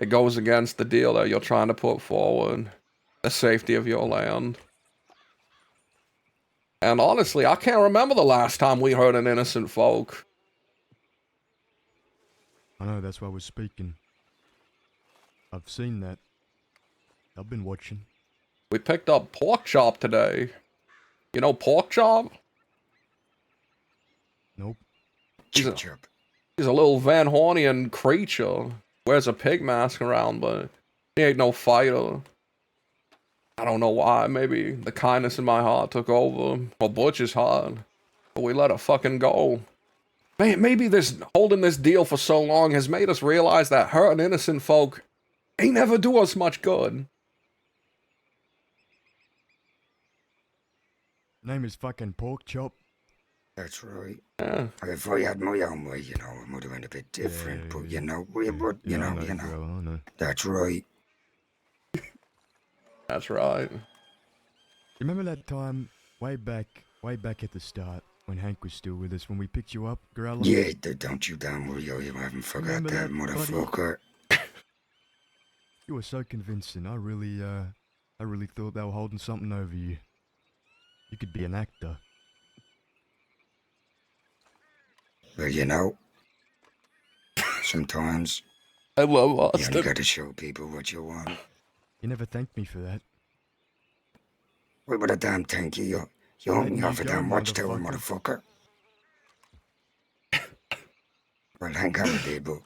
it goes against the deal that you're trying to put forward, the safety of your land. And honestly, I can't remember the last time we hurt an innocent folk. I know, that's why we're speaking. I've seen that. I've been watching. We picked up Pork Chop today. You know Pork Chop? Nope. He's a little Van Hornian creature. Wears a pig mask around, but he ain't no fighter. I don't know why. Maybe the kindness in my heart took over, or Butch's heart, but we let her fucking go. Man, maybe this holding this deal for so long has made us realize that hurting innocent folk ain't never do us much good. Name is fucking Pork Chop. That's right. Yeah. If I had my own way, you know, it would have been a bit different. But you know, you know. That's right. That's right. Remember that time way back at the start when Hank was still with us when we picked you up, Gorilla? Yeah, don't you damn worry, you haven't forgot Remember that, that, buddy? motherfucker. You were so convincing. I really thought they were holding something over you. You could be an actor. Well, you know, sometimes I love you Austin. only gotta show people what you want. You never thanked me for that. What would a damn thank you? You owe me off a damn watchtower, motherfucker. Well, Hank Hammer did, but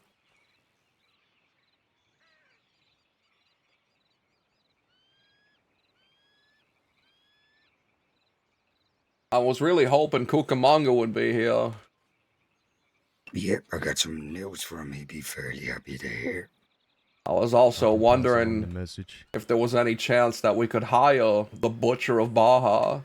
I was really hoping Cucamonga would be here. yep, I got some news for him. He'd be fairly happy to hear. I was also wondering if there was any chance that we could hire the Butcher of Baja.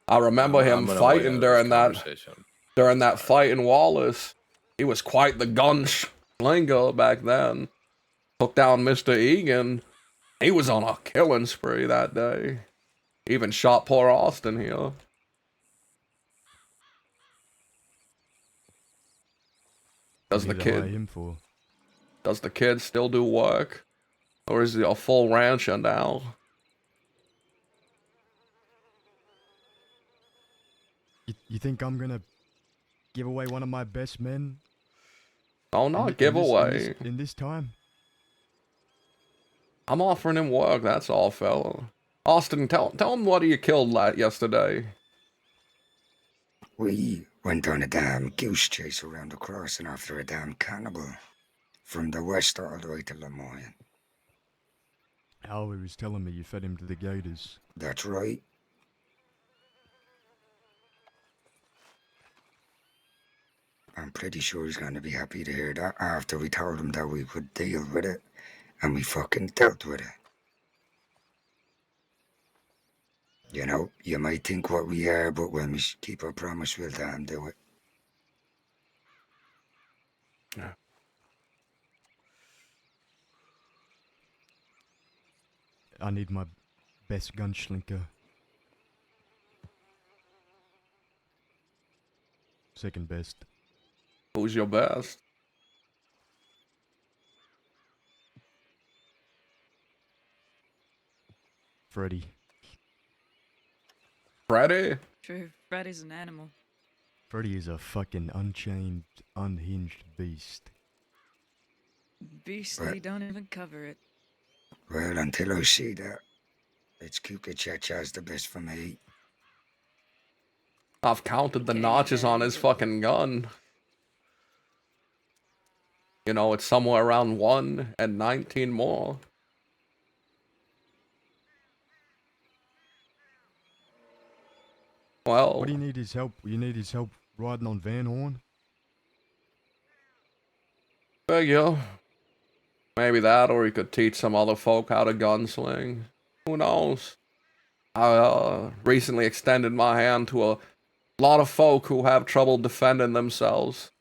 I remember him I'm gonna wait fighting out during this that fight in Wallace. He was quite the gunslinger back then. Took down Mr. Egan. He was on a killing spree that day. Even shot poor Austin here. Does the What did you hire kid him for? Does the kid still do work? Or is he a full rancher now? You think I'm gonna give away one of my best men? Oh, not giveaway. In this time? I'm offering him work, that's all, fella. Austin, tell him what you killed yesterday. We went on a damn goose chase around the crossing after a damn cannibal. From the west all the way to Lemoyne. Howie was telling me you fed him to the gators. That's right. I'm pretty sure he's going to be happy to hear that after we told him that we could deal with it. And we fucking dealt with it. You know, you might think what we are, but when we keep our promise, we'll damn do it. Yeah. I need my best gunschlinker. Second best. Who's your best? Freddy. Freddy? True, Freddy's an animal. Freddy is a fucking unchained, unhinged beast. Beastly, don't even cover it. Well, until I see that, it's Kuka Cha-Cha's the best for me. I've counted the notches on his fucking gun. You know, it's somewhere around 1 and 19 more. Well, What do you need his help? You need his help riding on Van Horn? figure. Maybe that, or he could teach some other folk how to gunsling. Who knows? I recently extended my hand to a lot of folk who have trouble defending themselves.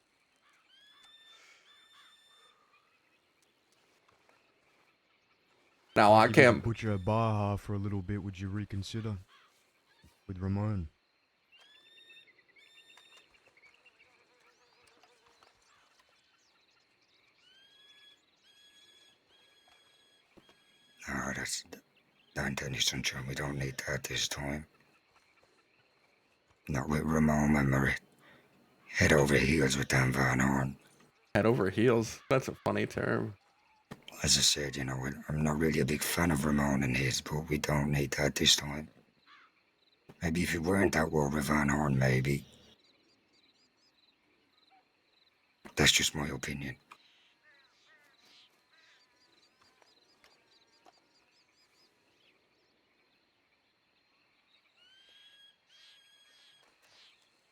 Now I can't. Put you a Baja for a little bit. Would you reconsider with Ramon? No, that's Anthony Sunshine. We don't need that this time. Not with Ramon and Marie. Head over heels with Dan Van Horn. Head over heels? That's a funny term. As I said, you know, I'm not really a big fan of Ramon and his, but we don't need that this time. Maybe if you weren't at war with Van Horn, maybe. That's just my opinion.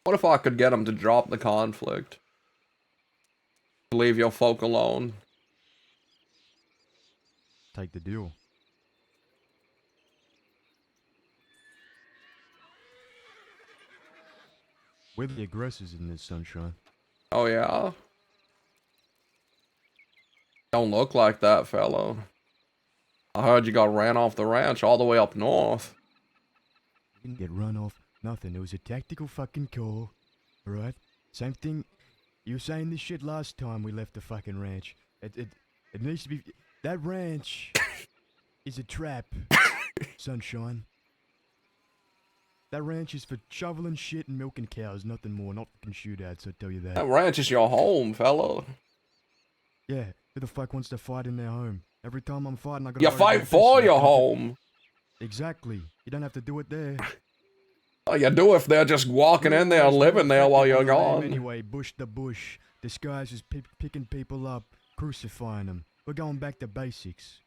What if I could get him to drop the conflict? Leave your folk alone. Take the deal. We're the aggressors in this, Sunshine. Oh yeah? Don't look like that, fellow. I heard you got ran off the ranch all the way up north. Didn't get run off. Nothing. It was a tactical fucking call. Alright? Same thing. You were saying this shit last time we left the fucking ranch. It needs to be... That ranch is a trap, Sunshine. That ranch is for shoveling shit and milking cows, nothing more. Not fucking shootouts, I tell you that. That ranch is your home, fellow. Yeah, who the fuck wants to fight in their home? Every time I'm fighting, I gotta... You fight for your home. Exactly. You don't have to do it there. Oh, you do if they're just walking in there, living there while you're gone. Anyway, bush to bush, disguised as picking people up, crucifying them. We're going back to basics.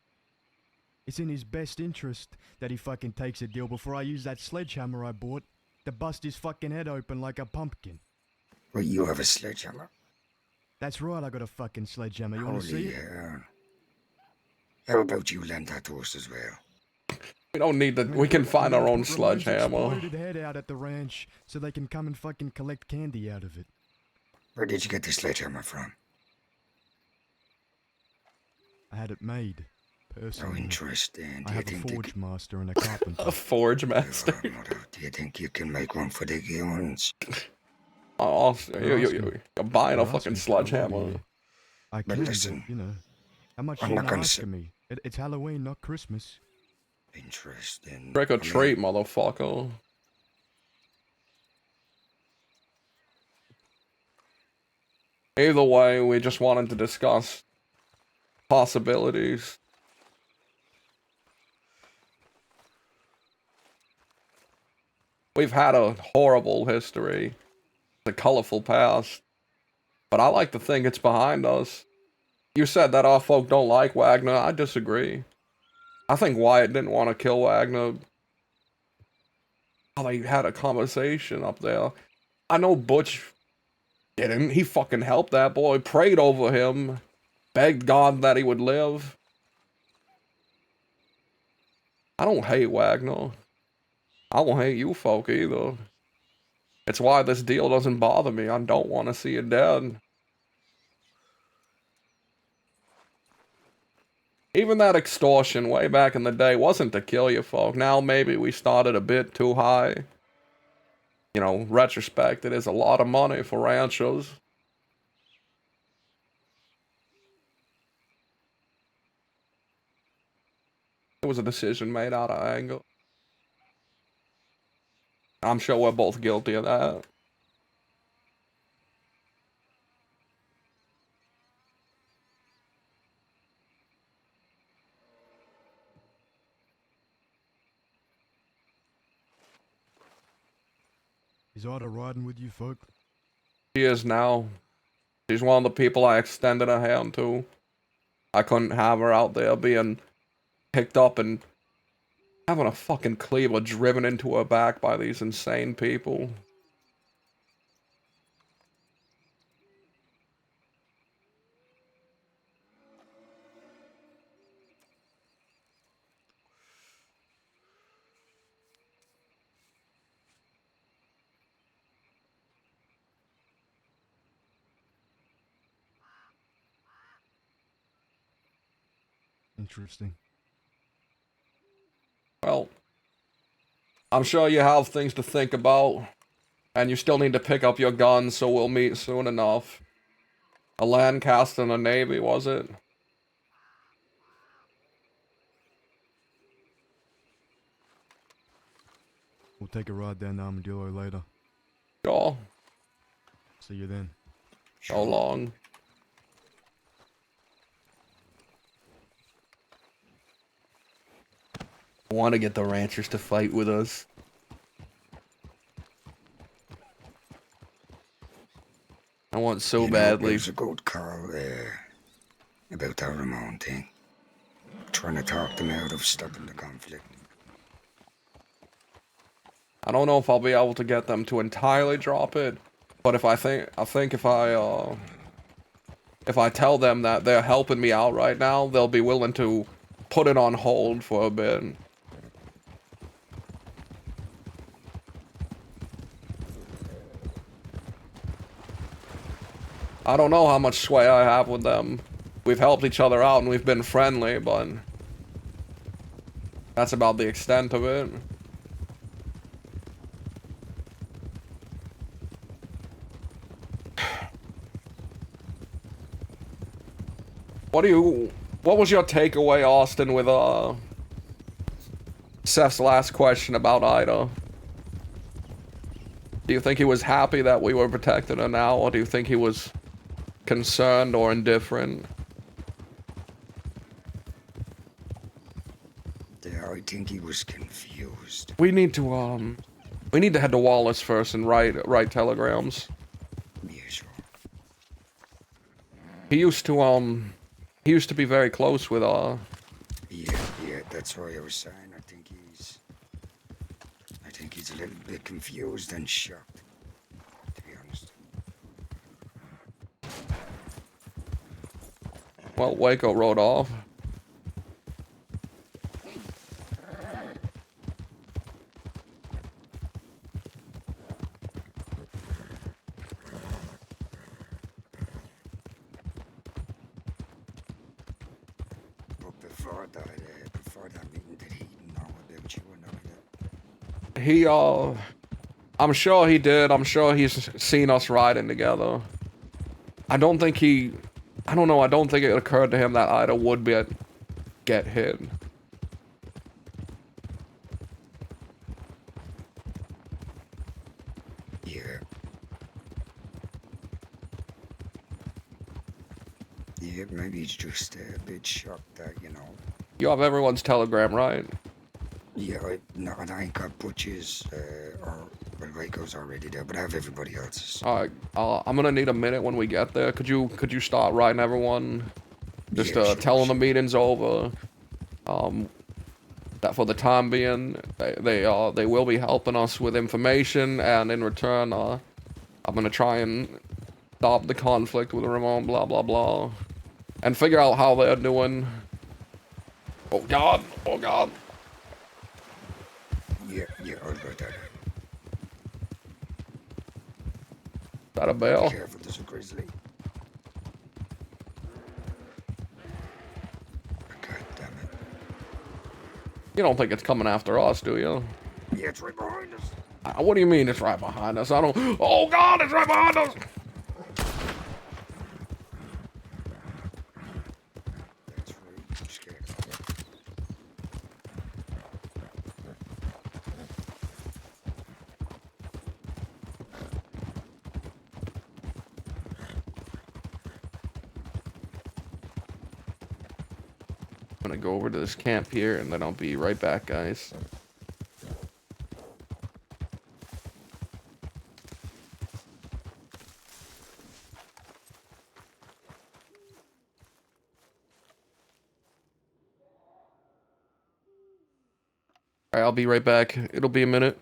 It's in his best interest that he fucking takes a deal before I use that sledgehammer I bought to bust his fucking head open like a pumpkin. Well, you have a sledgehammer? That's right, I got a fucking sledgehammer. You wanna see it? Hell. How about you lend that to us as well? We don't need that. We can find our own Ramon's sledgehammer. exploded head out at the ranch so they can come and fucking collect candy out of it. Where did you get the sledgehammer from? I had it made. Oh, Personally. interesting. I have a forge master and a carpenter. A forge master? Do you think you can make one for the guns? Oh, you're buying a fucking sledgehammer. I But can, listen, but, you know. How much I'm you not gonna asking me? It's Halloween, not Christmas. Interesting. Trick or treat, motherfucker. Either way, we just wanted to discuss possibilities. We've had a horrible history, a colorful past, but I like to think it's behind us. You said that our folk don't like Wagner. I disagree. I think Wyatt didn't want to kill Wagner. Oh, they had a conversation up there. I know Butch didn't. He fucking helped that boy, prayed over him, begged God that he would live. I don't hate Wagner. I won't hate you folk either. It's why this deal doesn't bother me. I don't want to see it dead. Even that extortion way back in the day wasn't to kill you folk. Now maybe we started a bit too high. You know, retrospect, it is a lot of money for ranchers. It was a decision made out of anger. I'm sure we're both guilty of that. Is Ida riding with you folk? She is now. She's one of the people I extended a hand to. I couldn't have her out there being picked up and having a fucking cleaver driven into her back by these insane people. Interesting. Well, I'm sure you have things to think about, and you still need to pick up your guns, so we'll meet soon enough. A Lancaster and a Navy, was it? We'll take a ride down to Armadillo later. Sure. See you then. So long. I want to get the ranchers to fight with us. I want so badly. There's a good call there about that Ramon thing. Trying to talk them out of stopping the conflict. I don't know if I'll be able to get them to entirely drop it, but if I think if I tell them that they're helping me out right now, they'll be willing to put it on hold for a bit. I don't know how much sway I have with them. We've helped each other out and we've been friendly, but that's about the extent of it. What was your takeaway, Austin, with Seth's last question about Ida? Do you think he was happy that we were protecting her now, or do you think he was concerned or indifferent? Yeah, I think he was confused. We need to head to Wallace first and write telegrams. Yeah, sure. He used to be very close with Yeah, that's why I was saying I think he's a little bit confused and shocked, to be honest. Well, Waco rode off. But before that meeting, did he know about you or not? He I'm sure he did. I'm sure he's seen us riding together. I don't think it occurred to him that Ida would get hit. Yeah. Yeah, maybe he's just a bit shocked that, you know. You have everyone's telegram, right? Yeah, I ain't got Butch's, or Waco's already there, but I have everybody else's. Alright, I'm gonna need a minute when we get there. Could you start writing everyone? Just tell them the meeting's over. That for the time being, they will be helping us with information, and in return, I'm gonna try and stop the conflict with Ramon, blah blah blah, and figure out how they're doing. Oh God! Oh God! Yeah, I'll go there. Is that a bell? Be careful, there's a grizzly. God damn it. You don't think it's coming after us, do you? Yeah, it's right behind us. What do you mean it's right behind us? I don't... Oh God, it's right behind us! That's right, I'm scared. I'm gonna go over to this camp here, and then I'll be right back, guys. Alright, I'll be right back. It'll be a minute.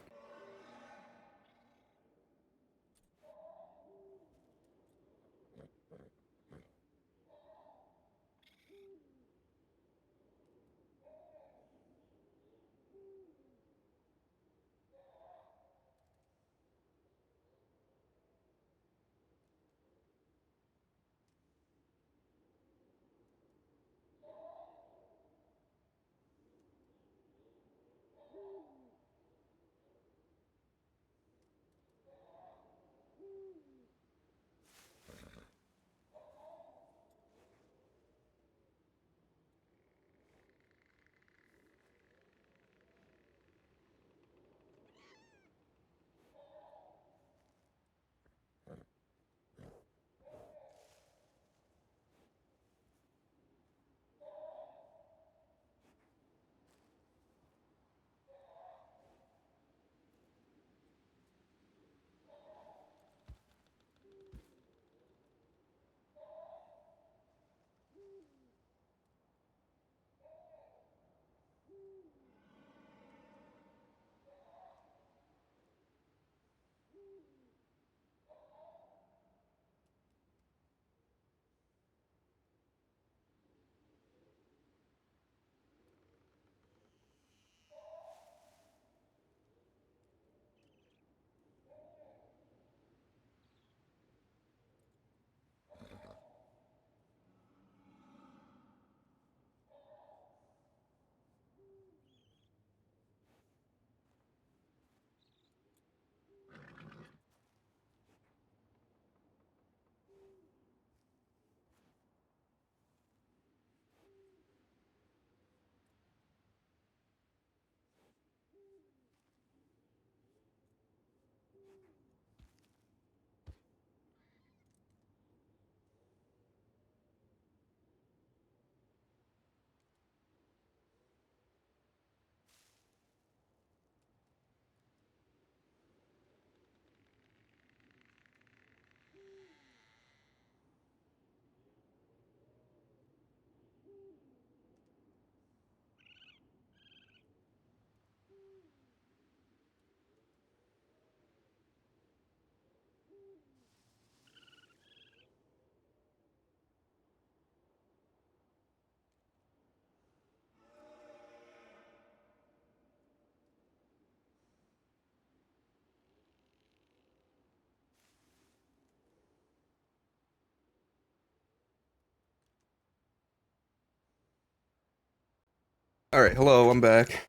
All right, hello, I'm back.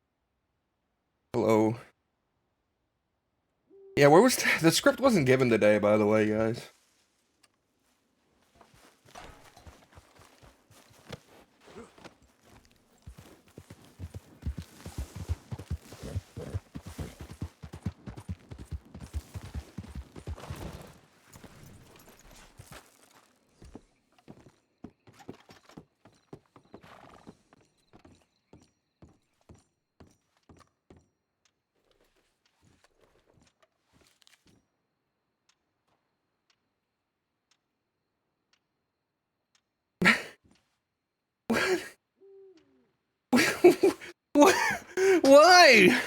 Hello. Yeah, where was the script wasn't given today, by the way, guys. What? Why?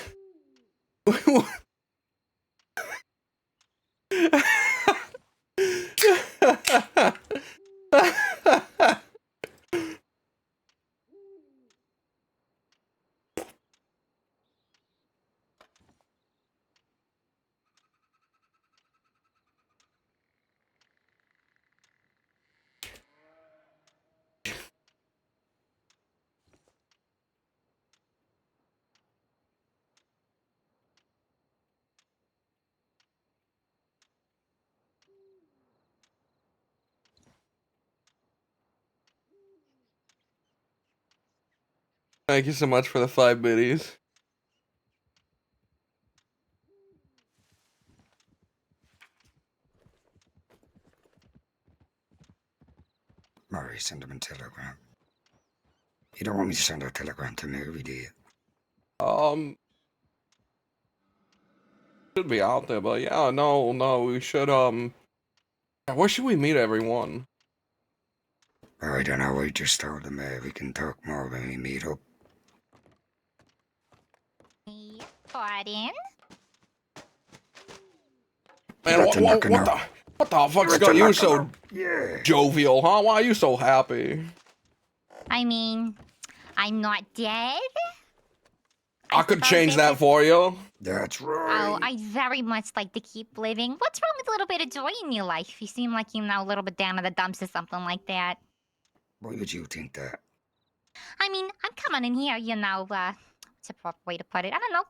Thank you so much for the 5 biddies. Murray, send him a telegram. You don't want me to send a telegram to Mary, do you? Should be out there, but yeah, no, we should, where should we meet everyone? I don't know, I just told him we can talk more when we meet up. Pardon? Man, what the fuck's got you so jovial, huh? Why are you so happy? I mean, I'm not dead. I could change that for you. That's Oh, I'd very much like to keep living. What's wrong with a little bit of joy in your life? You seem like you're now a little bit down in the dumps or something like that. Why would you think that? I mean, I'm coming in here, what's a proper way to put it? I don't know.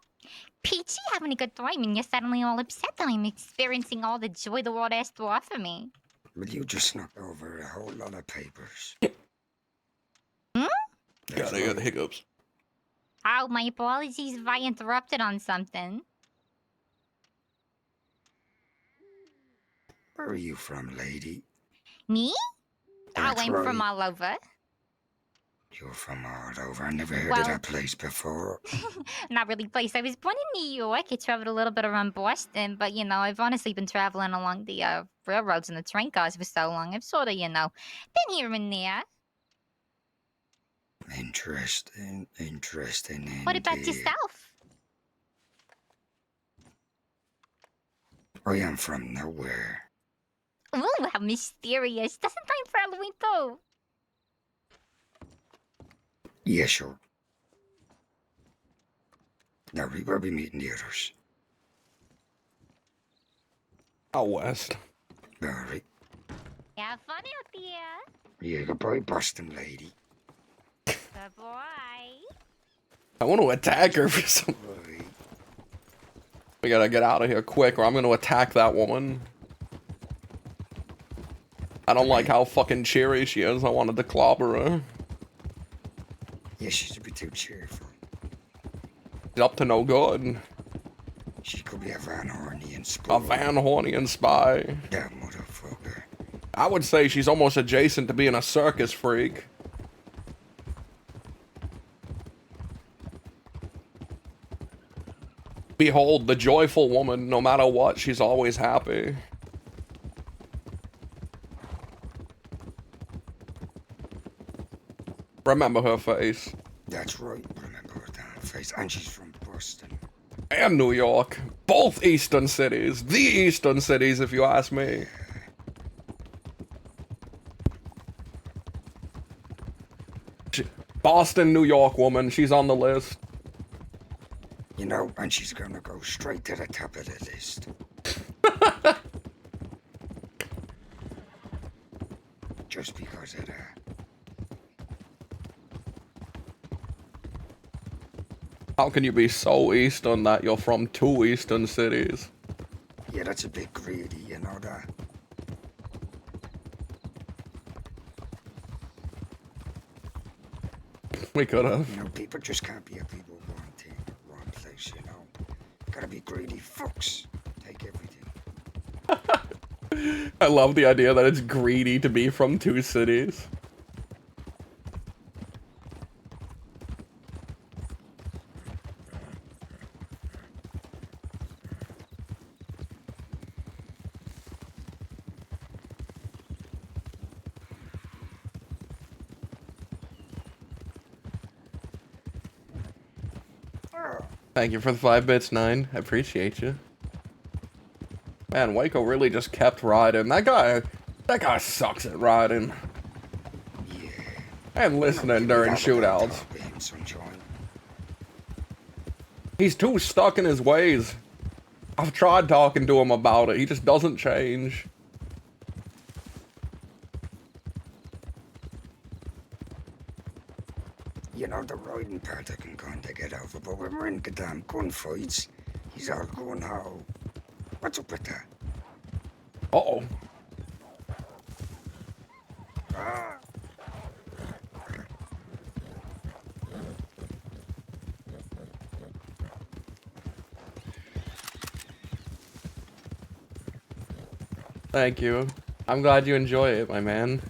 Peachy having a good time and you're suddenly all upset that I'm experiencing all the joy the world has to offer me. Well, you just knocked over a whole lot of papers. Hmm? God, I got the hiccups. Oh, my apologies if I interrupted on something. Where are you from, lady? Me? That's I'm from right. all over. You're from all over. I never heard Well- of that place before. Not really place. I was born in New York. I traveled a little bit around Boston, but I've honestly been traveling along the railroads and the train cars for so long. I've sort of, been here and there. Interesting indeed. What about yourself? I am from nowhere. Ooh, how mysterious. Doesn't time for Halloween too. Yeah, sure. Now, we will be meeting the others. Out west. All right. Have fun out there. Yeah, goodbye, Boston lady. Goodbye. I want to attack her for some... We gotta get out of here quick or I'm gonna attack that woman. I don't like how fucking cheery she is. I wanted to clobber her. Yeah, she's a bit too cheerful. She's up to no good. She could be a Van Hornian spy. A Van Hornian spy. That motherfucker. I would say she's almost adjacent to being a circus freak. Behold, the joyful woman, no matter what, she's always happy. Remember her face. That's right, remember her damn face. And she's from Boston. And New York. Both eastern cities. The eastern cities, if you ask me. Boston, New York woman, she's on the list. And she's gonna go straight to the top of the list. Just because of that. How can you be so eastern that you're from 2 eastern cities? Yeah, that's a bit greedy, you know that. We could have. You know, people just can't be a people one thing, one place, you know. Gotta be greedy fucks. Take everything. I love the idea that it's greedy to be from 2 cities. Thank you for the 5 bits, 9. I appreciate you. Man, Waco really just kept riding. That guy sucks at riding. Yeah. And listening during shootouts. He's too stuck in his ways. I've tried talking to him about it. He just doesn't change. You know, the riding part I can kind of get over, but when we're in goddamn gunfights, he's all going, "How? What's up with that?" Uh-oh. Ah. Thank you. I'm glad you enjoy it, my man.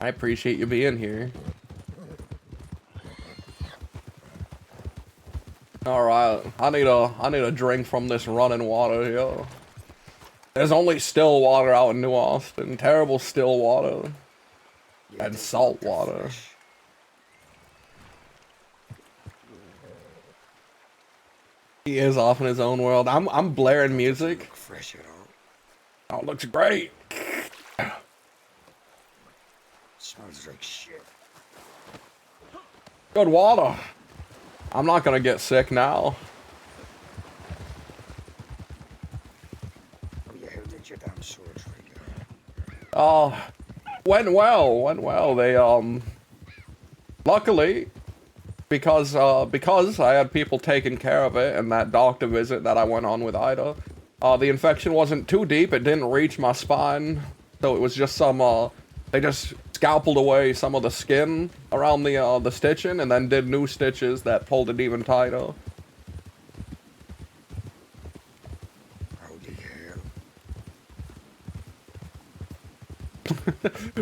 I appreciate you being here. Alright, I need a drink from this running water here. There's only still water out in New Austin. Terrible still water. And salt water. He is off in his own world. I'm blaring music. Fresh at all. Oh, it looks great. Smells like shit. Good water. I'm not gonna get sick now. Oh yeah, how did your damn surgery go? Went well. They, luckily, because I had people taking care of it and that doctor visit that I went on with Ida, the infection wasn't too deep. It didn't reach my spine. So it was just some, they just scalpeled away some of the skin around the stitching and then did new stitches that pulled it even tighter.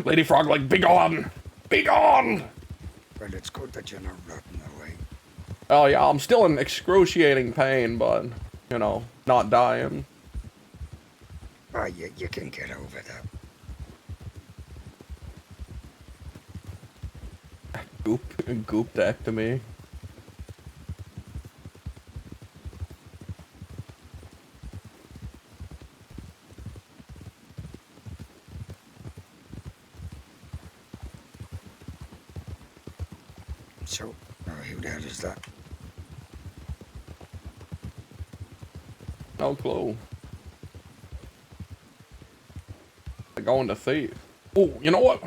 Lady Frog like, be gone! Be gone! Well, it's good that you're not rotting away. Oh yeah, I'm still in excruciating pain, but, you know, not dying. Oh yeah, you can get over that. Goopectomy. So, who the hell is that? No clue. They're going to thief. Oh, you know what?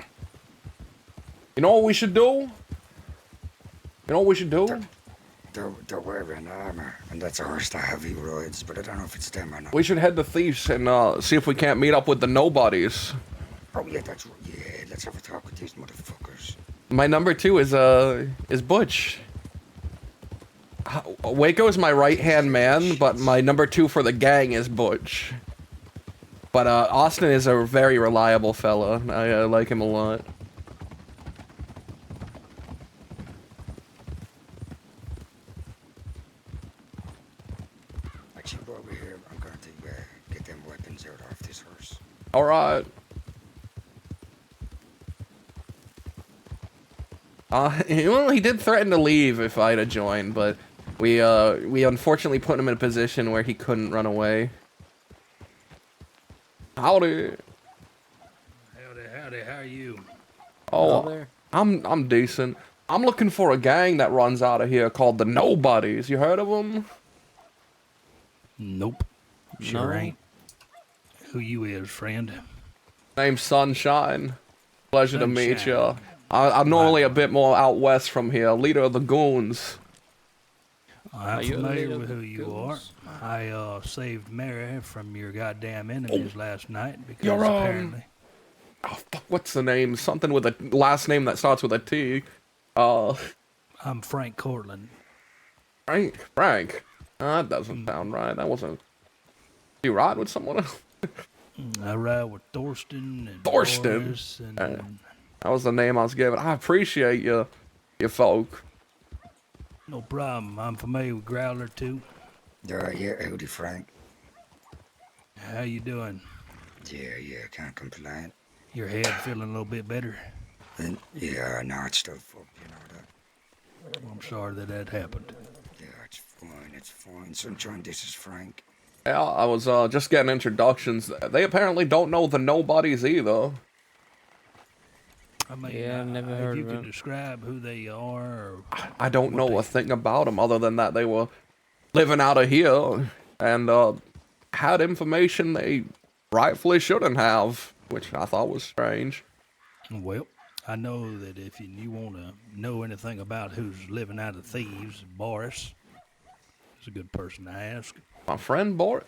You know what we should do? You know what we should do? They're wearing armor, and that's a horse to heavy rides, but I don't know if it's them or not. We should head to Thieves and see if we can't meet up with the nobodies. Oh yeah, that's right. Yeah, let's have a talk with these motherfuckers. My number 2 is Butch. Waco is my right-hand man, but my number 2 for the gang is Butch. But Austin is a very reliable fella. I like him a lot. Actually, while we're here, I'm going to get them weapons out off this horse. All right. Well, he did threaten to leave if I'd have joined, but we unfortunately put him in a position where he couldn't run away. Howdy. Howdy, how are you? Oh, I'm decent. I'm looking for a gang that runs out of here called the Nobodies. You heard of them? Nope. Sure No? ain't. Who you is, friend? Name's Sunshine. Pleasure to meet you. Sunshine. I'm normally a bit more out west from here. Leader of the Goons. I'm you familiar little with who you goose. are. I saved Mary from your goddamn enemies last night because You're apparently oh fuck, what's the name? Something with a last name that starts with a T. I'm Frank Cortland. Frank. That doesn't sound right. That wasn't. You ride with someone else? I ride with Thorsten and Thorsten. Boris and That was the name I was given. I appreciate you folk. no problem. I'm familiar with Growler too. Yeah, howdy, Frank. How you doing? Yeah, can't complain. Your head feeling a little bit better? Yeah, no, it's still fucked, you know that. I'm sorry that happened. Yeah, it's fine. Sunshine, this is Frank. Yeah, I was just getting introductions. They apparently don't know the nobodies either. I mean, Yeah, I've never if heard you of could it. describe who they are, or I don't know a thing about them other than that they were living out of here and had information they rightfully shouldn't have, which I thought was strange. Well, I know that if you want to know anything about who's living out of thieves, Boris is a good person to ask. My friend Boris?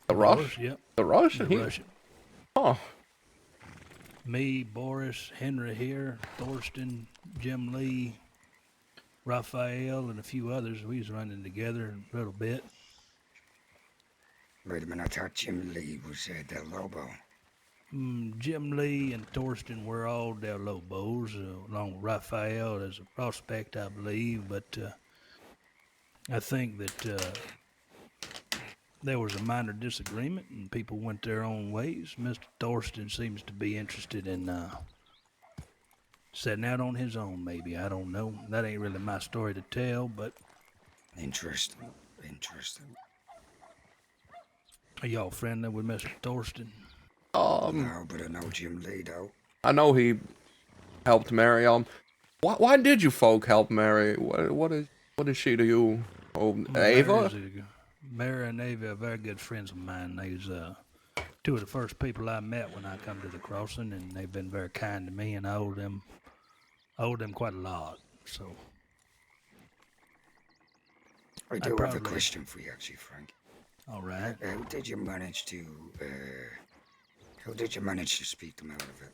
The Boris, Rush? yep. The Rush? The Russian. Oh. Me, Boris, Henry here, Thorsten, Jim Lee, Raphael, and a few others. We was running together a little bit. Wait a minute, I thought Jim Lee was Del Lobo. Jim Lee and Thorsten were all Del Lobos, along with Raphael as a prospect, I believe. But I think that there was a minor disagreement and people went their own ways. Mr. Thorsten seems to be interested in setting out on his own, maybe. I don't know. That ain't really my story to tell, but... Interesting. Are y'all friendly with Mr. Thorsten? No, but I know Jim Lee, though. I know he helped Mary. Why did you folk help Mary? What is she to you? Oh, Ava? Mary and Ava are very good friends of mine. They's two of the first people I met when I come to the crossing, and they've been very kind to me, and I owe them quite a lot. So I do have a question for you, actually, Frank. All right. How did you manage to speak them out of it?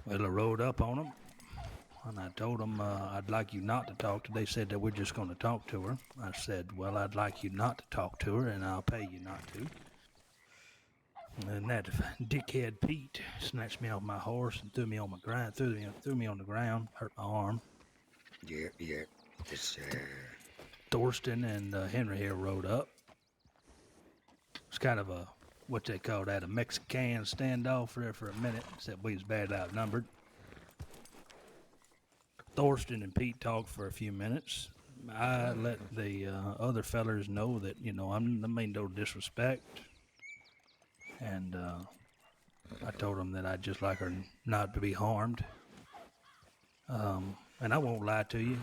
Well, I rode up on them, and I told them I'd like you not to talk to her. They said that we're just going to talk to her. I said, well, I'd like you not to talk to her, and I'll pay you not to. And that dickhead Pete snatched me off my horse and threw me on the ground, hurt my arm. Yeah. This, Thorsten and Henry here rode up. It's kind of a, what they call that, a Mexican standoff there for a minute, except we was bad outnumbered. Thorsten and Pete talked for a few minutes. I let the other fellers know that, I mean no disrespect. And I told them that I'd just like her not to be harmed. And I won't lie to you.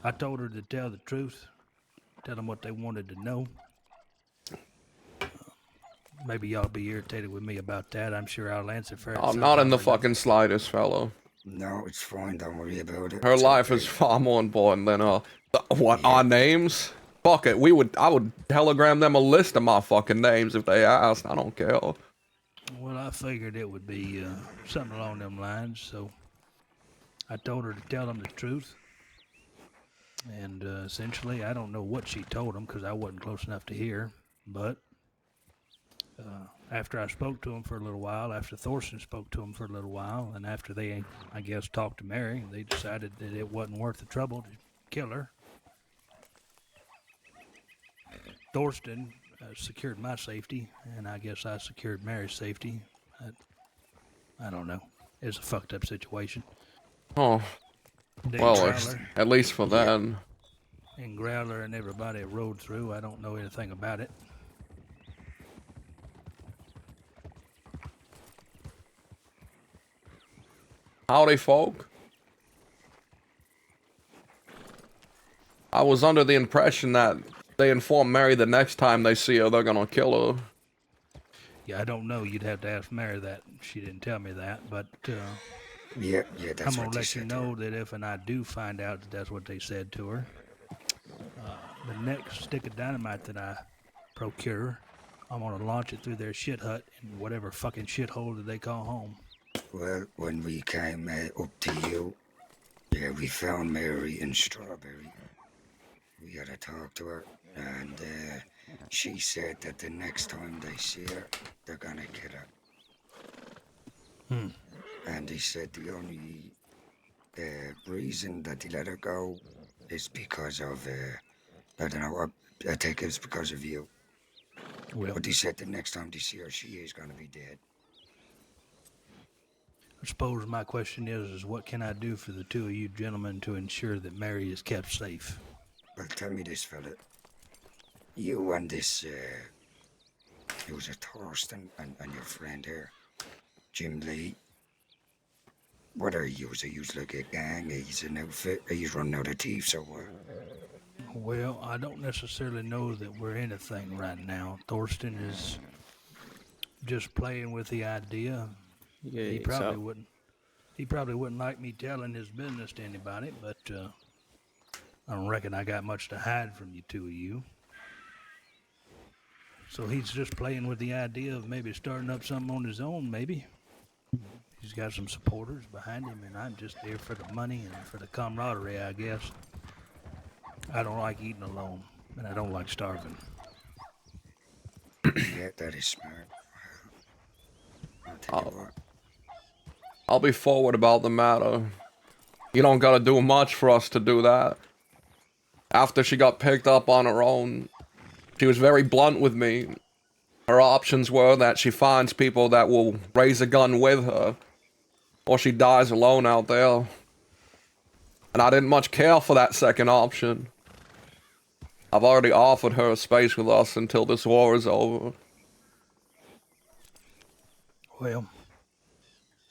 I told her to tell the truth, tell them what they wanted to know. Maybe y'all be irritated with me about that. I'm sure I'll answer for it. I'm not in the fucking slightest, fellow. No, it's fine. Don't worry about it. Her life is far more important than our names. Fuck it, I would telegram them a list of my fucking names if they asked. I don't care. Well, I figured it would be something along them lines, so I told her to tell them the truth. And essentially, I don't know what she told them because I wasn't close enough to hear. But after I spoke to them for a little while, after Thorsten spoke to them for a little while, and after they, I guess, talked to Mary, they decided that it wasn't worth the trouble to kill her. Thorsten secured my safety, and I guess I secured Mary's safety. I don't know. It's a fucked up situation. Oh. Well, at least for them. And Growler and everybody rode through. I don't know anything about it. Howdy, folk. I was under the impression that they inform Mary the next time they see her, they're gonna kill her. Yeah, I don't know. You'd have to ask Mary that. She didn't tell me that, but Yeah, that's I'm gonna what they let you said to her. know that if and I do find out that that's what they said to her, the next stick of dynamite that I procure, I'm gonna launch it through their shit hut in whatever fucking shithole that they call home. Well, when we came up to you, yeah, we found Mary and Strawberry. We had to talk to her, and she said that the next time they see her, they're gonna kill her. And he said the only reason that he let her go is because of, I don't know, I think it's because of you. Well, but he said the next time they see her, she is gonna be dead. I suppose my question is what can I do for the two of you gentlemen to ensure that Mary is kept safe? Well, tell me this, fella. You and this, it was a Thorsten and your friend here, Jim Lee. What are you? Are you like a gang? He's an outfit? Are you running out of thieves or what? Well, I don't necessarily know that we're anything right now. Thorsten is just playing with the idea. He probably wouldn't. He probably wouldn't like me telling his business to anybody, but I don't reckon I got much to hide from you two of you. So he's just playing with the idea of maybe starting up something on his own, maybe. He's got some supporters behind him, and I'm just there for the money and for the camaraderie, I guess. I don't like eating alone, and I don't like starving. Yeah, that is smart. I'll tell you what. I'll be forward about the matter. You don't gotta do much for us to do that. After she got picked up on her own, she was very blunt with me. Her options were that she finds people that will raise a gun with her, or she dies alone out there. And I didn't much care for that second option. I've already offered her a space with us until this war is over. Well,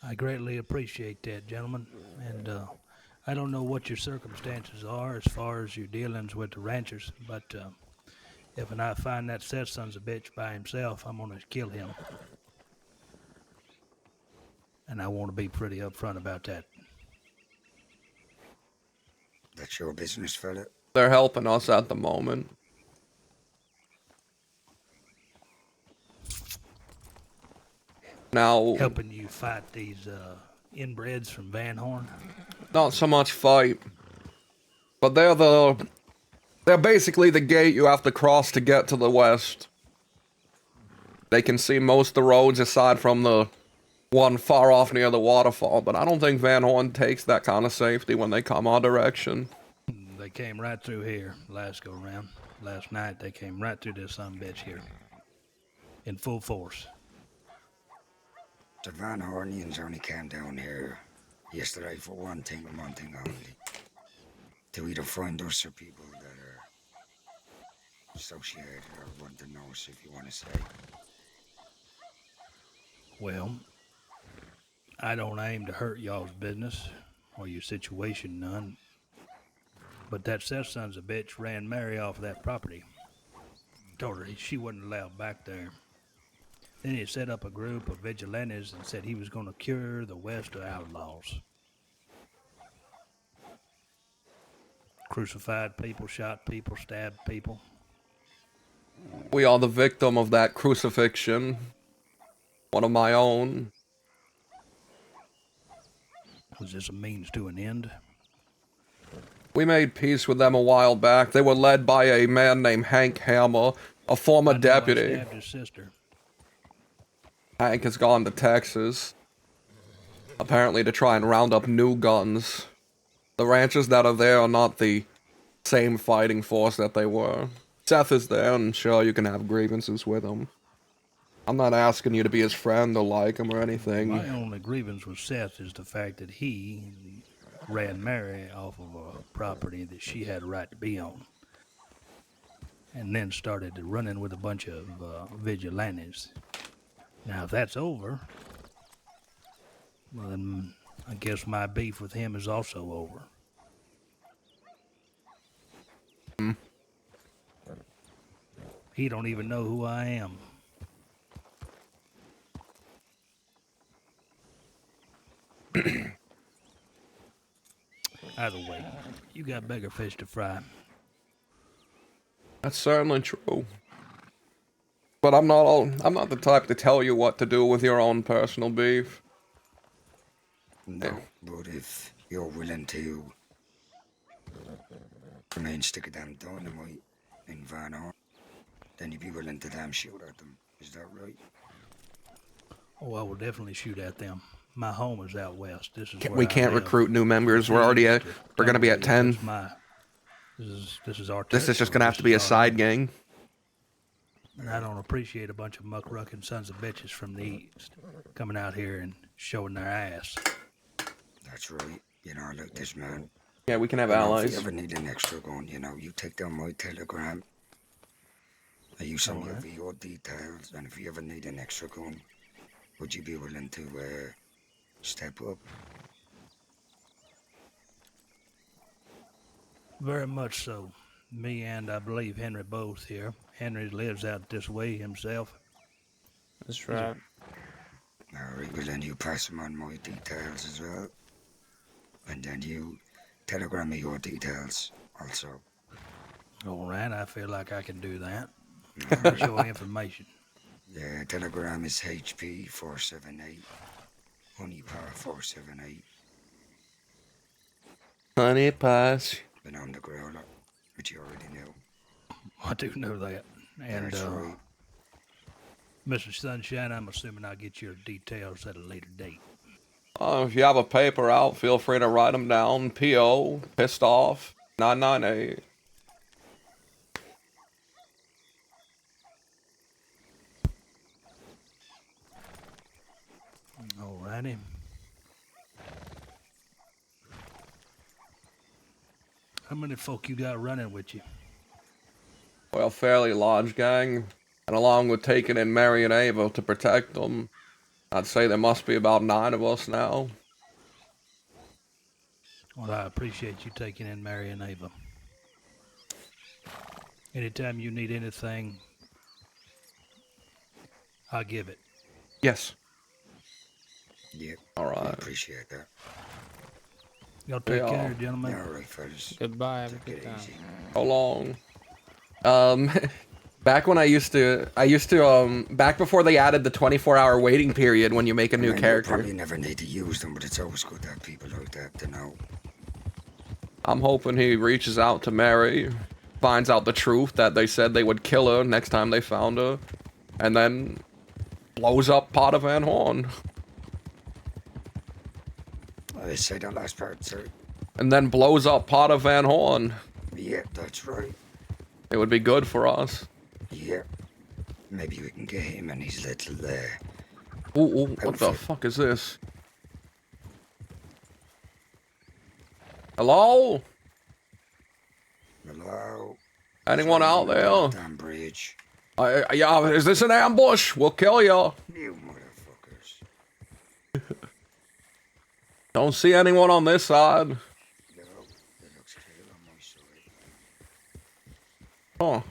I greatly appreciate that, gentlemen, and I don't know what your circumstances are as far as your dealings with the ranchers, but if I find that Seth son's a bitch by himself, I'm gonna kill him. And I want to be pretty upfront about that. That's your business, fella. They're helping us at the moment. Now, Helping you fight these inbreds from Van Horn? not so much fight, but they're basically the gate you have to cross to get to the west. They can see most of the roads aside from the one far off near the waterfall, but I don't think Van Horn takes that kind of safety when they come our direction. They came right through here last go round. Last night they came right through this bitch here. In full force. The Van Hornians only came down here yesterday for one thing and one thing only. To either find us or people that are associated or want to know us, if you want to say. Well, I don't aim to hurt y'all's business or your situation none. But that Seth son's a bitch ran Mary off of that property. Told her she wasn't allowed back there. Then he set up a group of vigilantes and said he was going to cure the West of outlaws. Crucified people, shot people, stabbed people. We are the victim of that crucifixion. One of my own. Was this a means to an end? We made peace with them a while back. They were led by a man named Hank Hammer, a former deputy. I stabbed his sister. Hank has gone to Texas, apparently to try and round up new guns. The ranchers that are there are not the same fighting force that they were. Seth is there, and sure, you can have grievances with him. I'm not asking you to be his friend or like him or anything. My only grievance with Seth is the fact that he ran Mary off of a property that she had a right to be on. And then started running with a bunch of vigilantes. Now, if that's over, well, then I guess my beef with him is also over. He don't even know who I am. Either way, you got bigger fish to fry. That's certainly true. But I'm not the type to tell you what to do with your own personal beef. No, but if you're willing to remain stick of damn dynamite in Van Horn, then you'd be willing to damn shoot at them. Is that right? Oh, I will definitely shoot at them. My home is out west. This is We can't recruit new members. We're already at. We're gonna be at 10. This is our. This is just gonna have to be a side gang. And I don't appreciate a bunch of muck-rucking sons of bitches from the east coming out here and showing their ass. That's right. You know, look, this man. Yeah, we can have If allies. you ever need an extra gun, you know, you take down my telegram. You send me over your details, and if you ever need an extra gun, would you be willing to step up? Very much so. Me and I believe Henry both here. Henry lives out this way himself. That's right. All right, well then you pass him on my details as well. And then you telegram me your details also. All right, I feel like I can do that. What's your information? Yeah, telegram is HP 478. Honey Power 478. Honey pies. Been on the growler, which you already know. I do know that. And That's right. Mr. Sunshine, I'm assuming I'll get your details at a later date. If you have a paper out, feel free to write them down. P.O. Pissed off 998. Alrighty. How many folk you got running with you? Well, fairly large gang, and along with taking in Mary and Ava to protect them, I'd say there must be about 9 of us now. Well, I appreciate you taking in Mary and Ava. Anytime you need anything, I'll give it. Yes. Yep. All right. I appreciate that. Y'all take care, gentlemen. All right, fellas. Goodbye. Have a good time. So long. Back when back before they added the 24-hour waiting period when you make a new character. You probably never need to use them, but it's always good to have people like that to know. I'm hoping he reaches out to Mary, finds out the truth that they said they would kill her next time they found her, and then blows up Potter Van Horn. I say that last part, sir. And then blows up Potter Van Horn. Yeah, that's right. It would be good for us. Yeah. Maybe we can get him and his little Ooh, what the fuck is this? Hello? Hello? Anyone out there? Damn bridge. Yeah, is this an ambush? We'll kill you. You motherfuckers. Don't see anyone on this side. No, it looks clear on my side. Huh.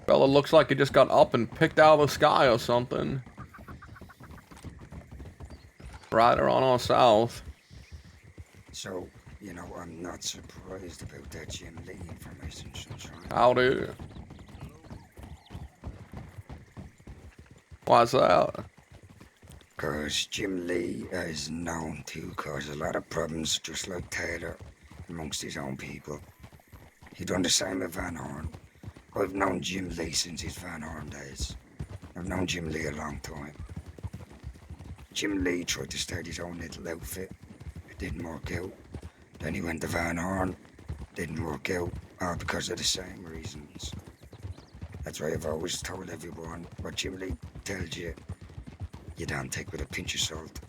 Fella looks like he just got up and picked out of the sky or something. Right around our south. So, you know, I'm not surprised about that Jim Lee information, Sunshine. Howdy. Why's that? Because Jim Lee is known to cause a lot of problems, just like Taylor, amongst his own people. He done the same with Van Horn. I've known Jim Lee since his Van Horn days. I've known Jim Lee a long time. Jim Lee tried to start his own little outfit. It didn't work out. Then he went to Van Horn. Didn't work out, all because of the same reasons. That's why I've always told everyone what Jim Lee tells you, you don't take with a pinch of salt.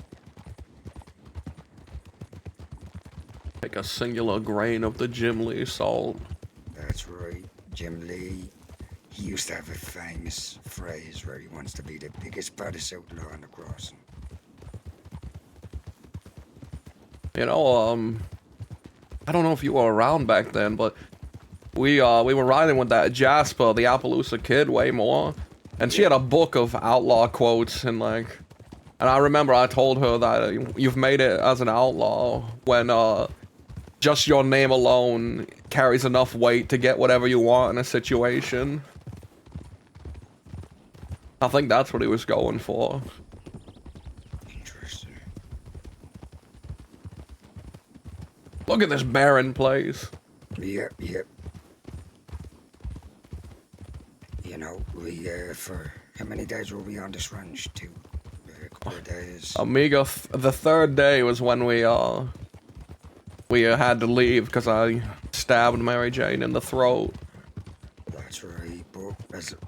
Take a singular grain of the Jim Lee salt. That's right. Jim Lee, he used to have a famous phrase where he wants to be the biggest, baddest outlaw on the crossing. You know, I don't know if you were around back then, but we were riding with that Jasper, the Appaloosa kid, way more. And she had a book of outlaw quotes, and like, And I remember I told her that you've made it as an outlaw when just your name alone carries enough weight to get whatever you want in a situation. I think that's what he was going for. Interesting. Look at this barren place. Yep. You know, we, for how many days were we on this ranch? A couple of days. Amigo, the third day was when we had to leave because I stabbed Mary Jane in the throat. That's right, but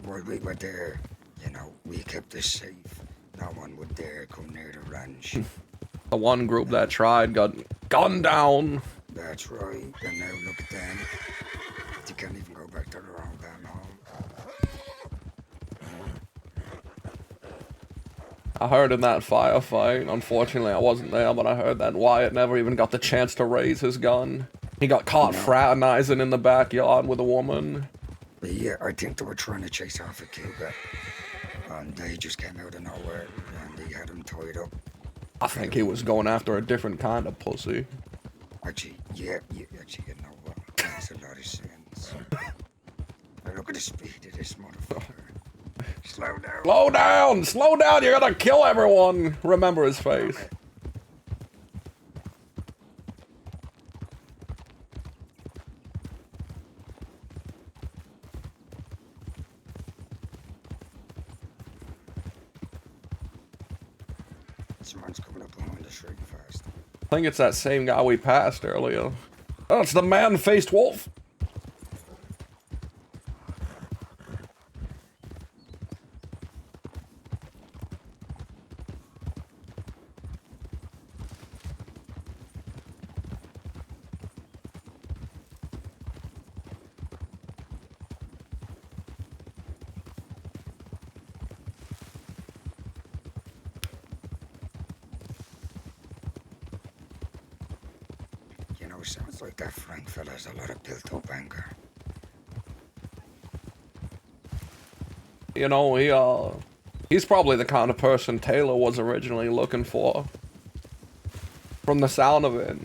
while we were there, you know, we kept us safe. No one would dare come near the ranch. The one group that tried got gunned down. That's right, and now look at them. You can't even go back to their own damn home. I heard in that firefight, unfortunately I wasn't there, but I heard that Wyatt never even got the chance to raise his gun. He got caught fraternizing in the backyard with a woman. Yeah, I think they were trying to chase off a cougar, and they just came out of nowhere, and they had him tied up. I think he was going after a different kind of pussy. Actually, yeah, actually, you know what? Makes a lot of sense. Now look at the speed of this motherfucker. Slow down. Slow down! Slow down! You're gonna kill everyone! Remember his face. Someone's coming up behind us really fast. I think it's that same guy we passed earlier. Oh, it's the man-faced wolf! You know, sounds like that Frank fella has a lot of built-up anger. You know, he's probably the kind of person Taylor was originally looking for. From the sound of it,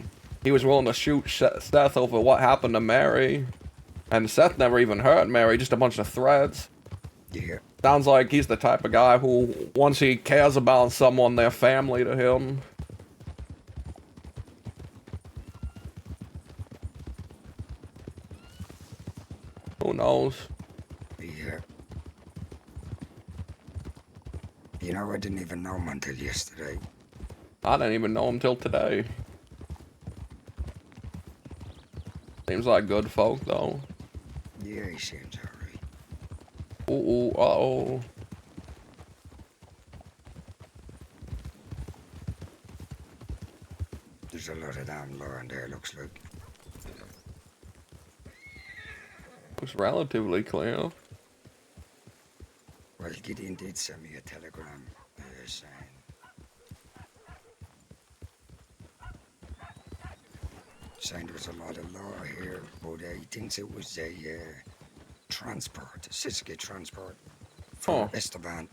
he was willing to shoot Seth over what happened to Mary. And Seth never even hurt Mary, just a bunch of threats. Yeah. Sounds like he's the type of guy who, once he cares about someone, they're family to him. Who knows? Yeah. You know, I didn't even know him until yesterday. I didn't even know him till today. Seems like good folk, though. Yeah, he seems alright. Ooh, uh-oh. There's a lot of damn law in there, looks like. Looks relatively clear. Well, Gideon did send me a telegram saying... saying there was a lot of law here, but he thinks it was a transport, a Siska transport from Esteban.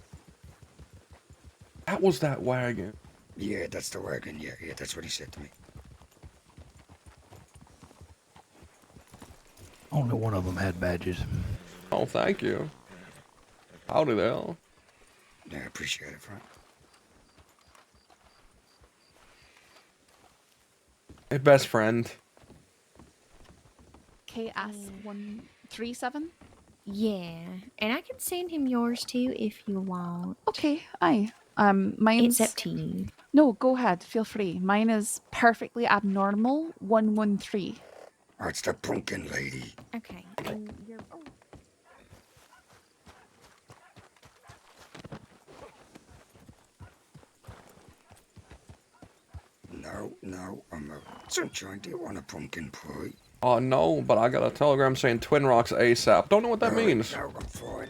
That was that wagon. Yeah, that's the wagon, yeah, that's what he said to me. Only one of them had badges. Oh, thank you. Howdy there. Yeah, I appreciate it, Frank. Hey, best friend. KS137? Yeah, and I can send him yours too if you want. Okay, aye. Mine's... It's up to you. No, go ahead. Feel free. Mine is perfectly abnormal 113. Oh, it's the pumpkin lady. Okay, and you're... Oh. No, I'm a sunshine. Do you want a pumpkin pie? Oh, no, but I got a telegram saying Twin Rocks ASAP. Don't know what that means. No, I'm fine.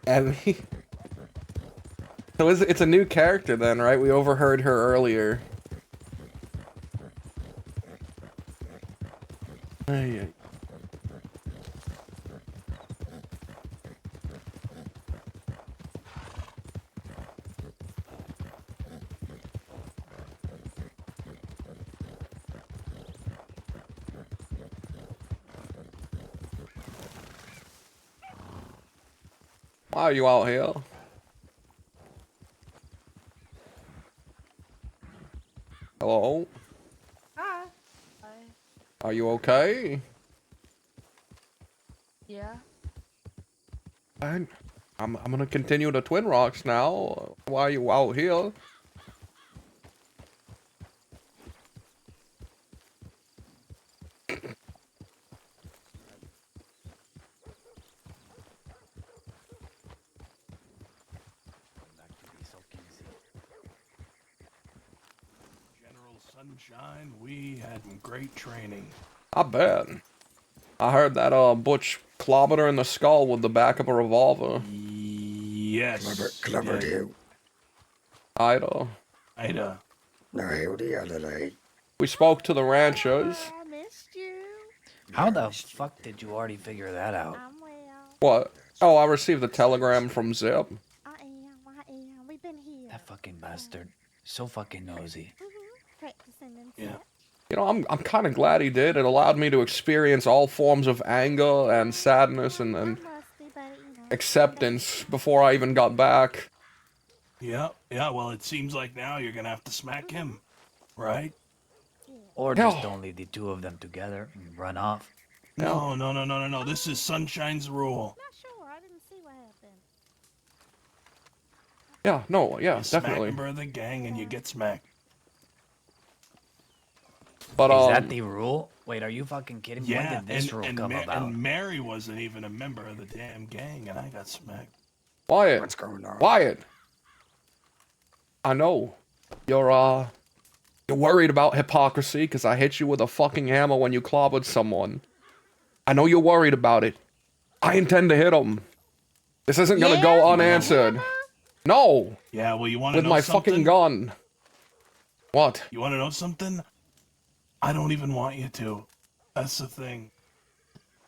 And so it's a new character then, right? We overheard her earlier. Hey. Why are you out here? Hello? Hi. Are you okay? Yeah. I'm gonna continue the Twin Rocks now. Why are you out here? General Sunshine, we had great training. I bet. I heard that Butch clobbered her in the skull with the back of a revolver. Yes. Clever do. Ida. Ida. No, howdy, Adelaide. We spoke to the ranchers. I missed you. How the fuck did you already figure that out? I'm well. What? Oh, I received a telegram from Zip. I am. We've been here. That fucking bastard. So fucking nosy. Practicing and Yeah. You know, I'm kind of glad he did. It allowed me to experience all forms of anger and sadness and acceptance before I even got back. Yeah. Well, it seems like now you're gonna have to smack him, right? Or just don't leave the two of them together and run off. No. This is Sunshine's rule. Not sure. I didn't see what happened. Yeah, no, yeah, You smack a definitely. member of the gang and you get smacked. But Is that the rule? Wait, are you fucking kidding me? Yeah, When did this rule come about? and Mary wasn't even a member of the damn gang, and I got smacked. Wyatt. What's going on? Wyatt. I know. You're worried about hypocrisy because I hit you with a fucking hammer when you clobbered someone. I know you're worried about it. I intend to hit him. This isn't gonna go unanswered. No. Yeah, well, you want to With know my something? fucking gun. What? You want to know something? I don't even want you to. That's the thing.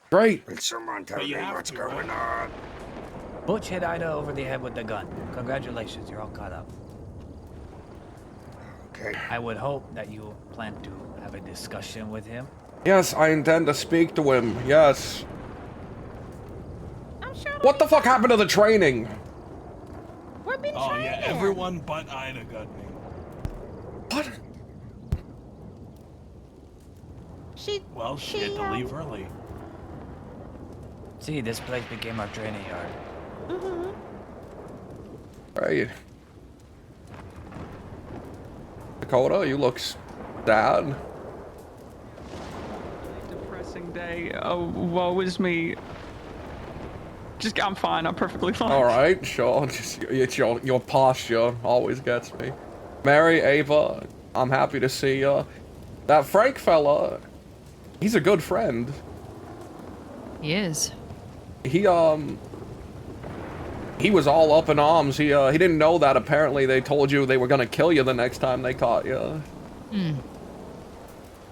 Great. Will someone tell But me you have what's to, going right? on? Butch hit Ida over the head with the gun. Congratulations, you're all caught up. Okay. I would hope that you plan to have a discussion with him. Yes, I intend to speak to him. Yes. I'm sure. What the fuck happened to the training? We've been Oh, training. yeah, everyone but Ida got me. What? Well, she had to leave early. See, this place became our training yard. Right. Dakota, you look sad. Depressing day. Oh, woe is me. I'm fine. I'm perfectly fine. All right, sure. Just it's your posture always gets me. Mary, Ava, I'm happy to see ya. That Frank fella, he's a good friend. He is. He was all up in arms. He didn't know that apparently they told you they were gonna kill you the next time they caught you.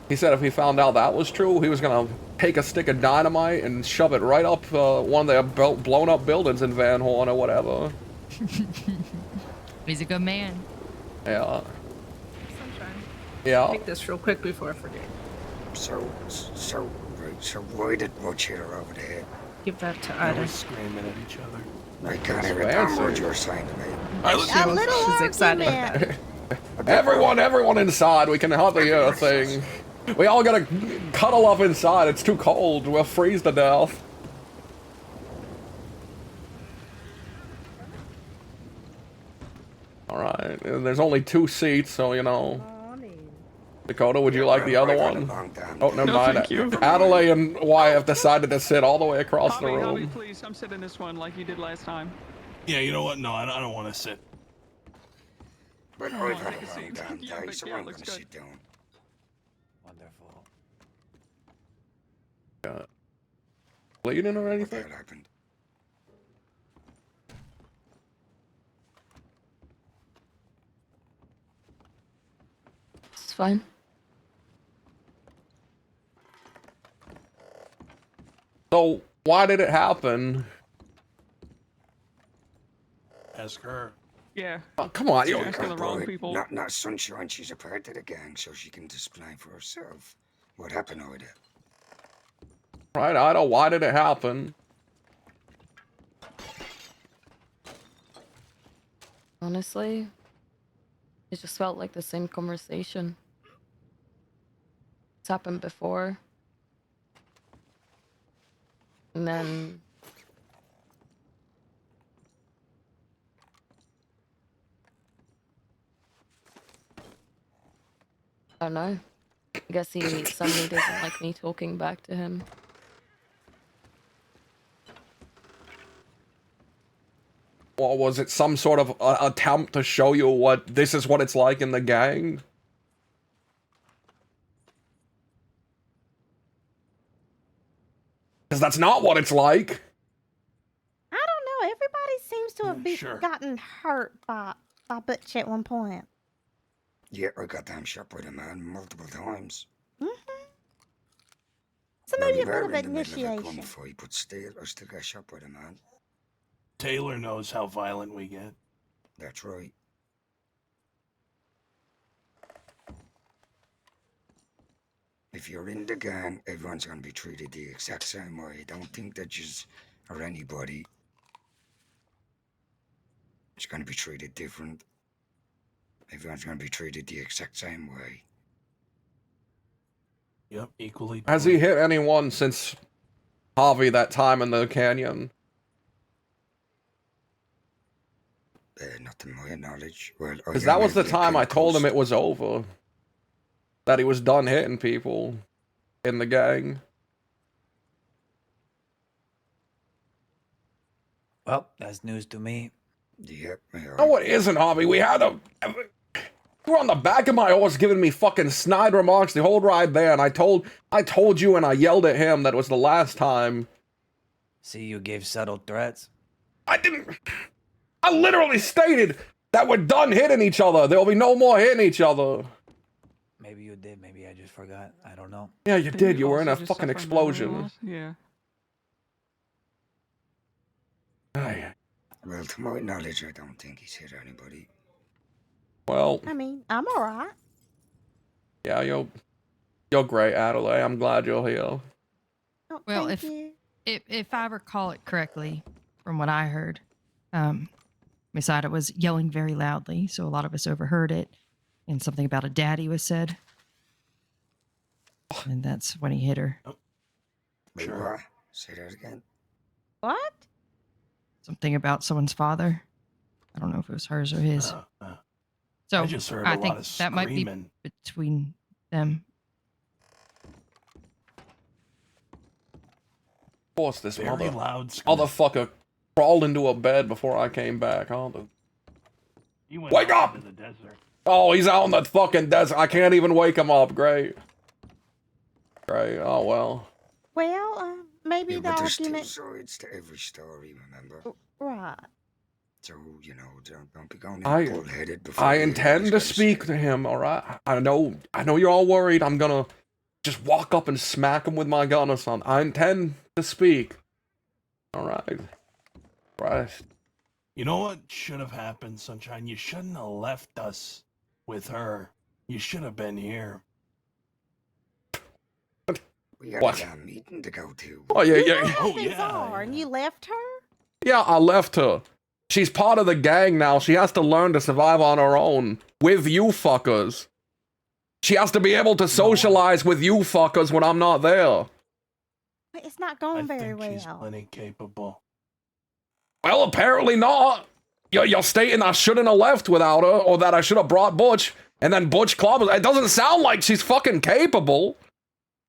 He said if he found out that was true, he was gonna take a stick of dynamite and shove it right up one of the blown up buildings in Van Horn or whatever. He's a good man. Yeah. Sunshine. Yeah. Take this real quick before I forget. So why did Butch hit her over the head? Give that to They Ida. were screaming at each other. I can't hear a damn word you're saying to me. She's excited about that. Everyone inside. We can hardly hear a thing. We all gotta cuddle up inside. It's too cold. We'll freeze to death. Alright, there's only 2 seats, so you know. Dakota, would you like the other one? Oh, never No, mind. thank you. Adelaide and Wyatt have decided to sit all the way across the Hobby, room. please. I'm sitting this one like you did last time. Yeah, you know what? No, I don't want to sit. But Oh, I've had I a see. long damn Yeah, day, but so yeah, I'm it gonna looks good. sit down. Wonderful. Bleeding or anything? What happened? It's fine. So, why did it happen? Ask her. Yeah. Oh, come on, you Asking the wrong people. Not Sunshine, she's a part of the gang, so she can explain for herself what happened over there. Right, I don't. Why did it happen? Honestly, it just felt like the same conversation. It's happened before. And then I don't know. I guess he suddenly doesn't like me talking back to him. Or was it some sort of attempt to show you what this is what it's like in the gang? Because that's not what it's like. I don't know. Everybody seems to have Sure. gotten hurt by Butch at one point. Yeah, I got damn shot by the man multiple times. So Well, maybe we a bit were of in the middle of a initiation. gunfight, but still, I still got shot by the man. Taylor knows how violent we get. That's right. If you're in the gang, everyone's gonna be treated the exact same way. Don't think that you or anybody is gonna be treated different. Everyone's gonna be treated the exact same way. Yep, equally. Has he hit anyone since Harvey that time in the canyon? Not to my knowledge. Well, Because that was the time I told him it was over. That he was done hitting people in the gang. Well, that's news to me. Yep. No, it isn't, Harvey. We had a... You were on the back of my horse giving me fucking snide remarks the whole ride there, and I told you and I yelled at him that it was the last time. See, you gave subtle threats. I didn't... I literally stated that we're done hitting each other. There'll be no more hitting each other. Maybe you did, maybe I just forgot. I don't know. Yeah, you did. You were in a fucking explosion. Yeah. Well, to my knowledge, I don't think he's hit anybody. Well, I mean, I'm alright. yeah, you're great, Adelaide. I'm glad you're here. Oh, Well, thank you. if I recall it correctly, from what I heard, Miss Ida was yelling very loudly, so a lot of us overheard it, and something about a daddy was said, and that's when he hit her. Wait, what? Say that again. What? Something about someone's father. I don't know if it was hers or his. So I just heard I a think lot of that might be screaming. between them. Of course, this Very loud screaming. motherfucker crawled into a bed before I came back, huh? He went Wake out up! into the desert. Oh, he's out in the fucking desert. I can't even wake him up. Great. Great. Oh, well. Well, maybe Yeah, the but there's two argument. sides to every story, remember? Right. So, you know, don't be going I in bull-headed before I you hear what intend he's to gotta speak to him, alright? I know you're all worried. I'm gonna just walk up and smack him with my gun or something. I intend to speak. Alright. Right. You know what should have happened, Sunshine? You shouldn't have left us with her. You should have been here. We got What? a damn meeting to go to. Oh, yeah, You know yeah. how things are, and you left her? Yeah, I left her. She's part of the gang now. She has to learn to survive on her own. With you fuckers. She has to be able to socialize with you fuckers when I'm not there. But it's not going I very think she's well. plenty capable. Well, apparently not. You're stating I shouldn't have left without her, or that I should have brought Butch, and then Butch clubbed her. It doesn't sound like she's fucking capable.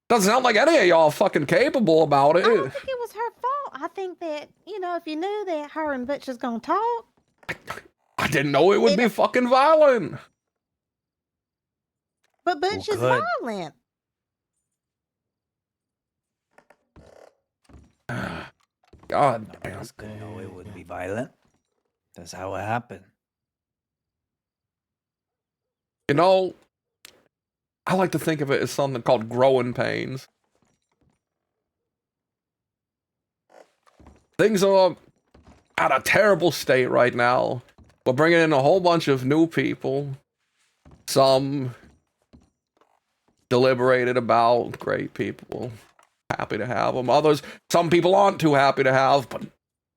Doesn't sound like any of y'all fucking capable about it. I don't think it was her fault. I think that, you know, if you knew that her and Butch was gonna talk. I didn't know it would be fucking violent. But Butch is good. violent. God None of us could know it would be violent. That's how it happened. You know, I like to think of it as something called growing pains. Things are at a terrible state right now. We're bringing in a whole bunch of new people. Some deliberated about, great people. Happy to have them. Others, some people aren't too happy to have, but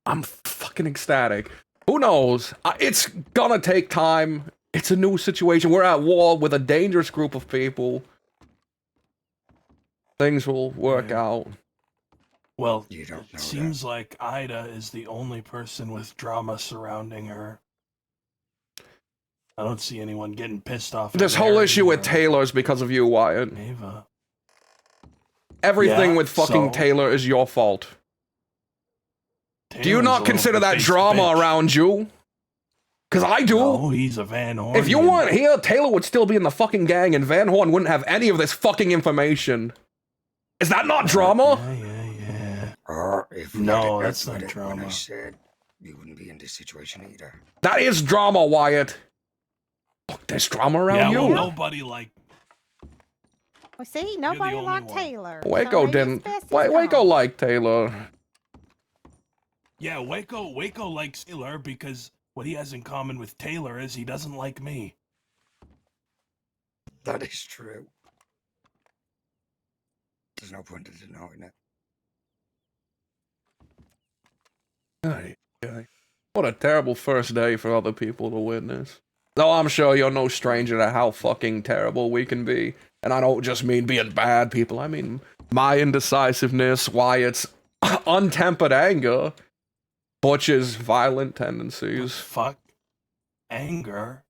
I'm fucking ecstatic. Who knows? It's gonna take time. It's a new situation. We're at war with a dangerous group of people. Things will work out. Well, You don't it know seems like Ida is the only person with drama surrounding her. I don't see anyone getting pissed off. This whole issue with Taylor is because of you, Wyatt. Ava. Everything Yeah, with fucking so? Taylor is your fault. Do you Taylor's not a consider little that two-faced drama bitch. around you? Because I do. No, he's a Van Horn. If you weren't here, Taylor would still be in the fucking gang and Van Horn wouldn't have any of this fucking information. Is that not drama? Yeah. Or if we No, had that's not when I drama. said we wouldn't be in this situation either. That is drama, Wyatt. Look, there's drama around Yeah, you. well, nobody like. Well, see, nobody only liked one. Taylor. Waco maybe didn't. it's best he's Waco gone. liked Taylor. Yeah, Waco likes Taylor because what he has in common with Taylor is he doesn't like me. That is true. There's no point in denying it. Ay. What a terrible first day for other people to witness. Though I'm sure you're no stranger to how fucking terrible we can be. And I don't just mean being bad people. I mean my indecisiveness, Wyatt's untempered anger, Butch's violent tendencies. Fuck. Anger.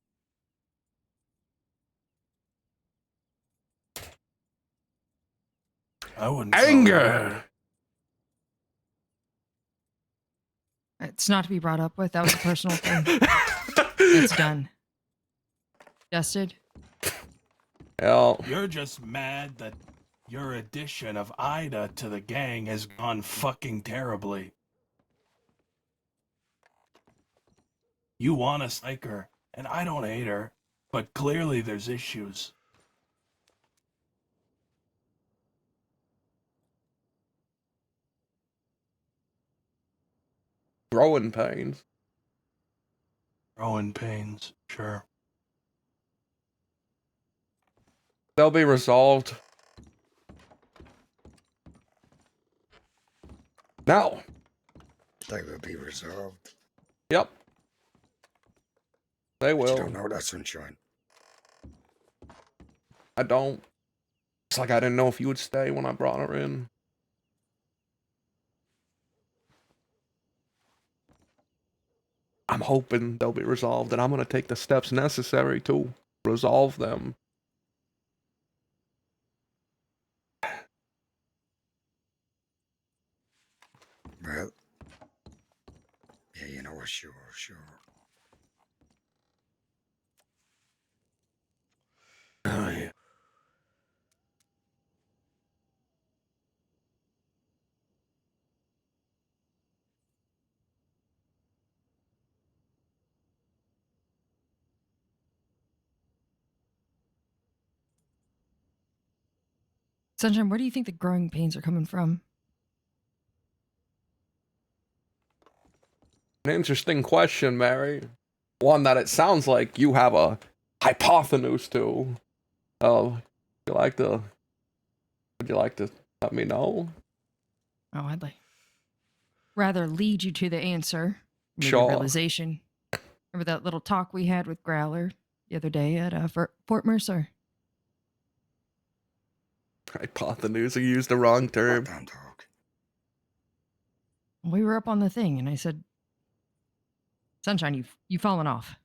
I wouldn't. Anger! It's not to be brought up with. That was a personal thing. It's done. Dusted. Yeah. You're just mad that your addition of Ida to the gang has gone fucking terribly. You want to like her, and I don't hate her, but clearly there's issues. Growing pains. Growing pains, sure. They'll be resolved. Now. They will be resolved. Yep. They But will. you don't know that, Sunshine. I don't. It's like I didn't know if you would stay when I brought her in. I'm hoping they'll be resolved, and I'm going to take the steps necessary to resolve them. Well, yeah, you know what, sure. Oh, yeah. Sunshine, where do you think the growing pains are coming from? An interesting question, Mary. One that it sounds like you have a hypotenuse to. Would you like to let me know? Oh, I'd like rather lead you to the answer. Maybe Sure. realization. Remember that little talk we had with Growler the other day at Fort Mercer? Hypotenuse, you used the wrong term. We were up on the thing, and I said, "Sunshine, you've fallen off."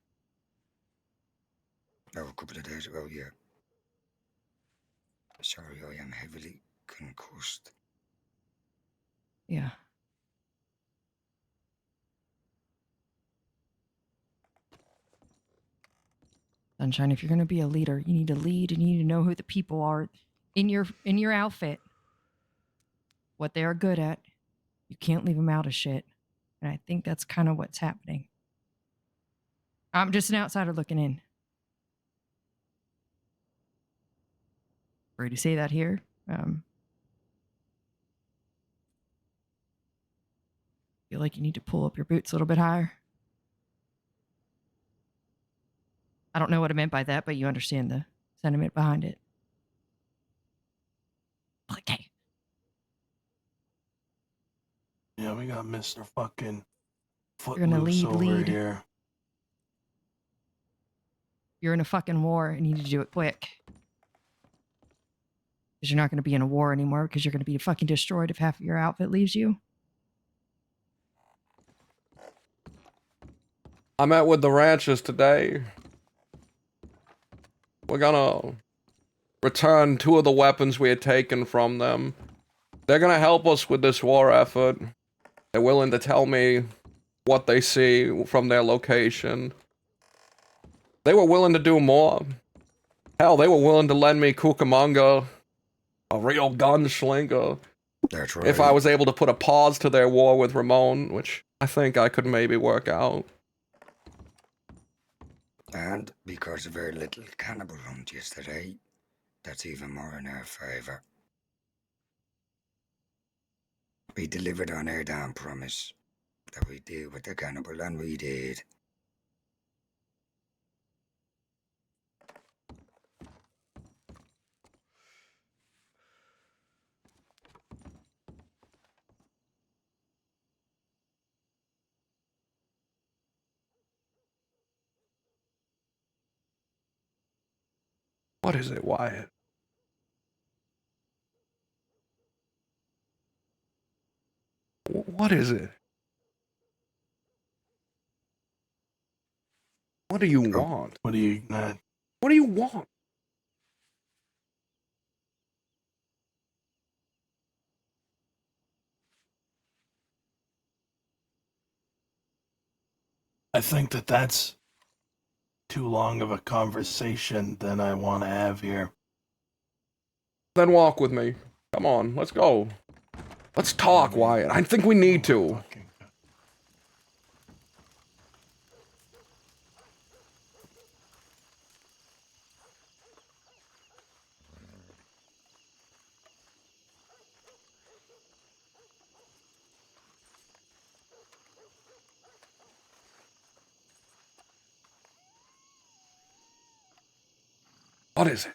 No, a couple of days ago, yeah. Sorry, I am heavily concussed. Yeah. Sunshine, if you're going to be a leader, you need to lead and you need to know who the people are in your outfit. What they are good at. You can't leave them out of shit. And I think that's kind of what's happening. I'm just an outsider looking in. Free to say that here. Feel like you need to pull up your boots a little bit higher. I don't know what I meant by that, but you understand the sentiment behind it. Okay. Yeah, we got Mr. fucking You're gonna Footloose lead, over lead. here. You're in a fucking war and you need to do it quick. Because you're not going to be in a war anymore because you're going to be fucking destroyed if half of your outfit leaves you. I met with the ranchers today. We're gonna return 2 of the weapons we had taken from them. They're gonna help us with this war effort. They're willing to tell me what they see from their location. They were willing to do more. Hell, they were willing to lend me Cucamonga, a real gunslinger. That's right. If I was able to put a pause to their war with Ramon, which I think I could maybe work out. And because of our little cannibal hunt yesterday, that's even more in our favour. We delivered on our damn promise that we deal with the cannibal, and we did. What is it, Wyatt? What is it? What do you want? What do you What do you want? I think that that's too long of a conversation than I want to have here. Then walk with me. Come on, let's go. Let's talk, Wyatt. I think we need to. What is it?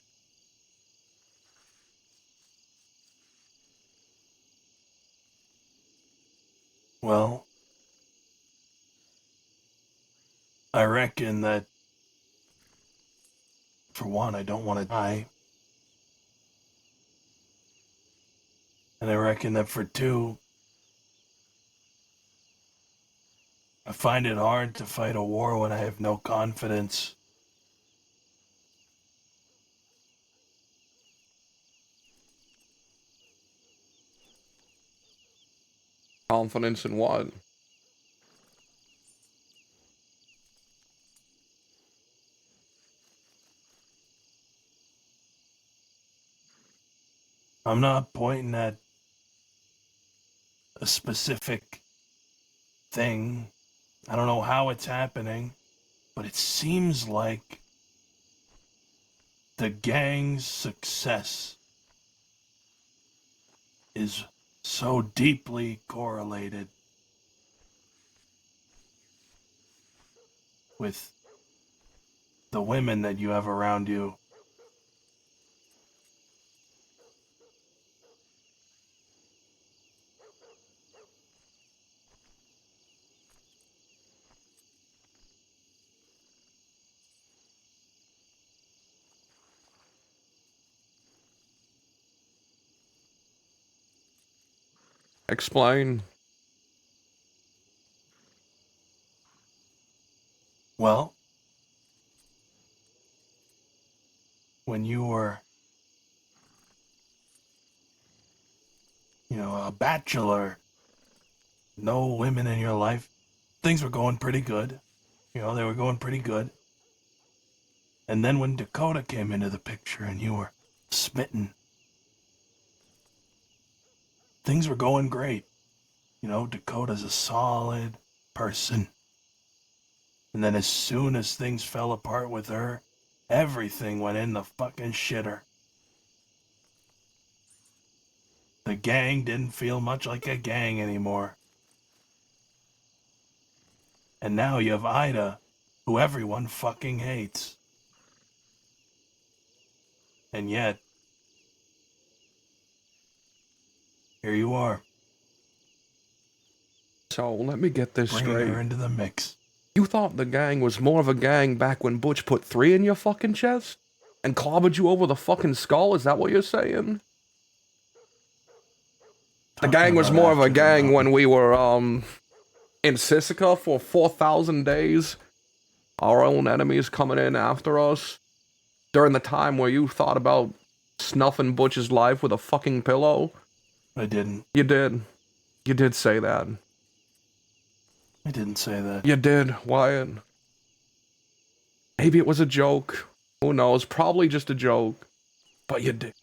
Well, I reckon that, for one, I don't want to die. And I reckon that for two, I find it hard to fight a war when I have no confidence. Confidence in what? I'm not pointing at a specific thing. I don't know how it's happening, but it seems like the gang's success is so deeply correlated with the women that you have around you. Explain. Well, when you were, a bachelor, no women in your life, things were going pretty good. They were going pretty good. And then when Dakota came into the picture and you were smitten, things were going great. Dakota's a solid person. And then as soon as things fell apart with her, everything went in the fucking shitter. The gang didn't feel much like a gang anymore. And now you have Ida, who everyone fucking hates. And yet, here you are. So let me get this Bringing straight. her into the mix. You thought the gang was more of a gang back when Butch put 3 in your fucking chest? And clobbered you over the fucking skull? Is that what you're saying? The gang was more of a gang when we were, in Sisika for 4,000 days. Our own enemies coming in after us. During the time where you thought about snuffing Butch's life with a fucking pillow. I didn't. You did. You did say that. I didn't say that. You did, Wyatt. Maybe it was a joke. Who knows? Probably just a joke. But you did.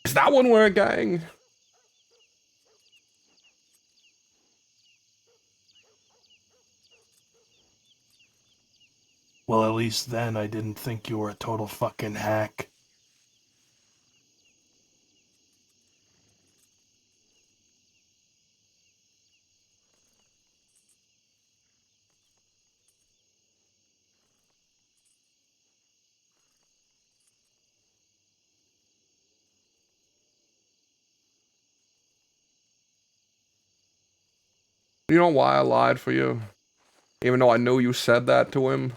Is that when we're a gang? Well, at least then I didn't think you were a total fucking hack. You know why I lied for you? Even though I knew you said that to him?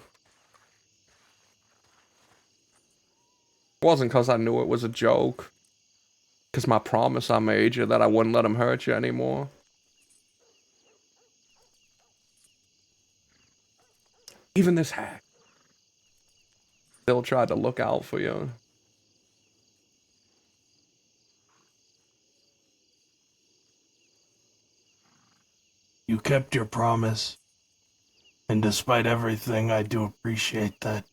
It wasn't because I knew it was a joke. Because my promise I made you that I wouldn't let him hurt you anymore. Even this hack still tried to look out for you. You kept your promise. And despite everything, I do appreciate that.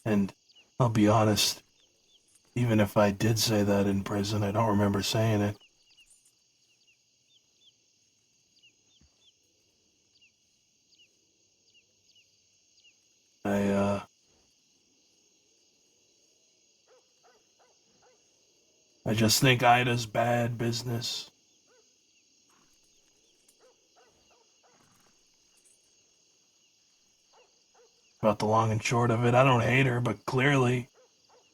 And I'll be honest, even if I did say that in prison, I don't remember saying it. I just think Ida's bad business. About the long and short of it, I don't hate her, but clearly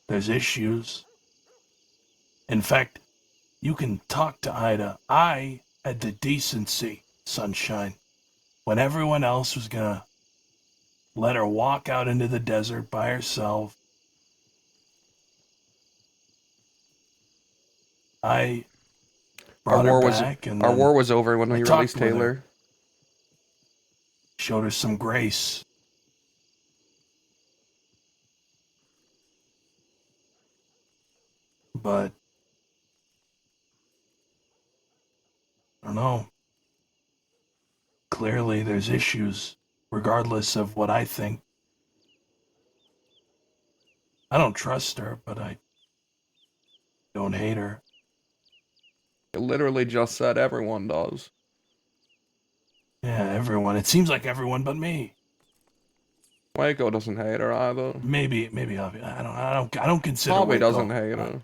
there's issues. In fact, you can talk to Ida. I had the decency, Sunshine, when everyone else was gonna let her walk out into the desert by herself. I brought her back, and our then war was over when I we talked released with her. Taylor. Showed her some grace. But I don't know. Clearly there's issues, regardless of what I think. I don't trust her, but I don't hate her. It literally just said everyone does. Yeah, everyone. It seems like everyone but me. Waco doesn't hate her either. Maybe I don't consider Probably Waco. doesn't hate her.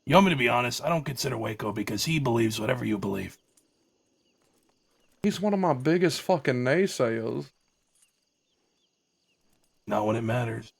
You want me to be honest? I don't consider Waco because he believes whatever you believe. He's one of my biggest fucking naysayers. Not when it matters.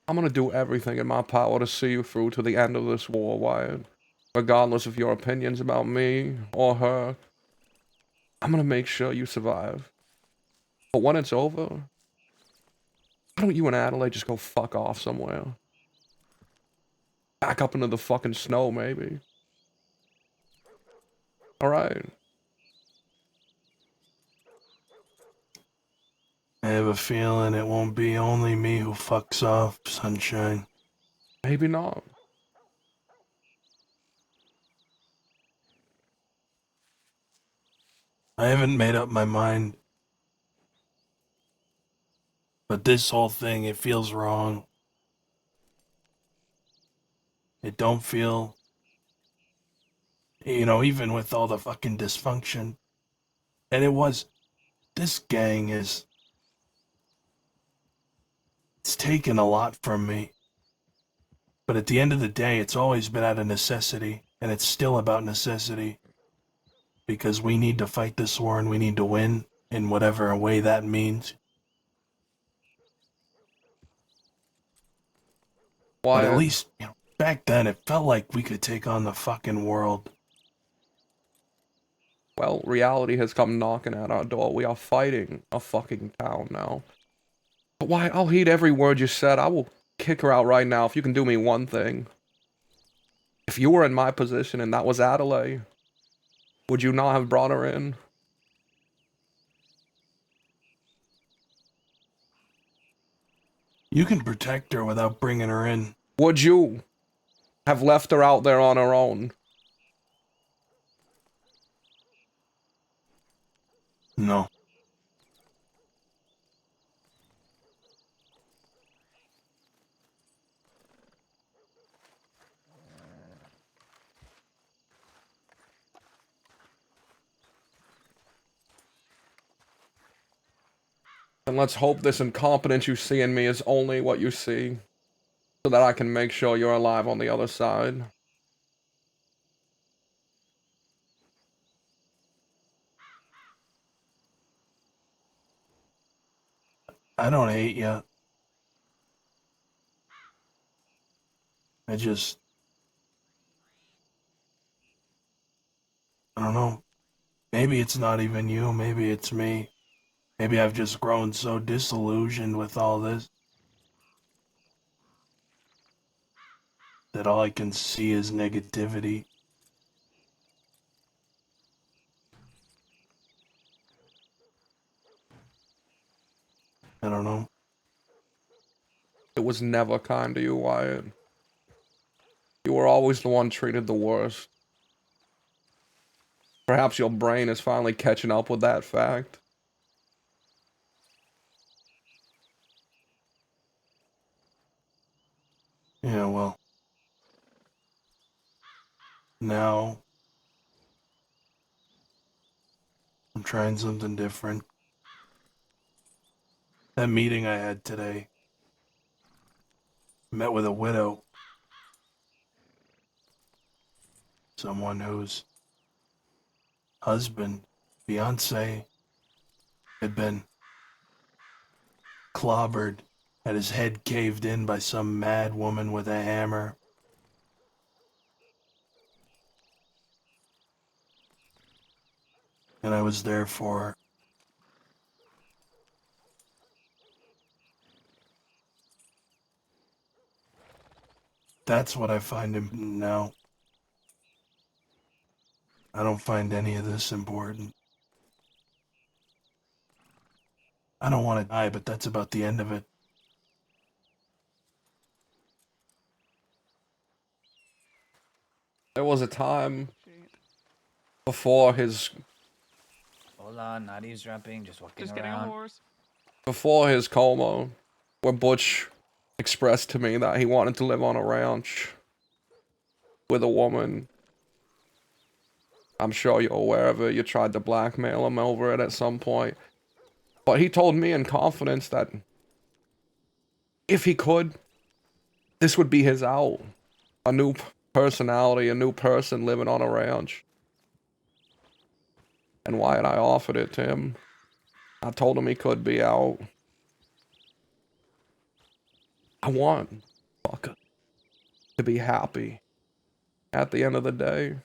I'm gonna do everything in my power to see you through to the end of this war, Wyatt. Regardless of your opinions about me or her. I'm gonna make sure you survive. But when it's over, why don't you and Adelaide just go fuck off somewhere? Back up into the fucking snow, maybe. Alright. I have a feeling it won't be only me who fucks off, Sunshine. Maybe not. I haven't made up my mind. But this whole thing, it feels wrong. It don't feel, you know, even with all the fucking dysfunction. And this gang it's taken a lot from me. But at the end of the day, it's always been out of necessity, and it's still about necessity. Because we need to fight this war and we need to win in whatever way that means. But at least, you know, back then it felt like we could take on the fucking world. Well, reality has come knocking at our door. We are fighting a fucking town now. But why? I'll heed every word you said. I will kick her out right now if you can do me one thing. If you were in my position and that was Adelaide, would you not have brought her in? You can protect her without bringing her in. Would you have left her out there on her own? No. And let's hope this incompetence you see in me is only what you see, so that I can make sure you're alive on the other side. I don't hate you. I don't know. Maybe it's not even you. Maybe it's me. Maybe I've just grown so disillusioned with all this that all I can see is negativity. I don't know. It was never kind to you, Wyatt. You were always the one treated the worst. Perhaps your brain is finally catching up with that fact. Yeah, well. Now I'm trying something different. That meeting I had today, met with a widow. Someone whose husband, fiance, had been clobbered, had his head caved in by some mad woman with a hammer. And I was there for her. That's what I find him now. I don't find any of this important. I don't want to die, but that's about the end of it. There was a time before his Hold on, not eavesdropping, just walking Just getting a around. horse. before his coma, where Butch expressed to me that he wanted to live on a ranch with a woman. I'm sure you're aware of it. You tried to blackmail him over it at some point. But he told me in confidence that if he could, this would be his out. A new personality, a new person living on a ranch. And Wyatt, I offered it to him. I told him he could be out. I want fucker to be happy at the end of the day.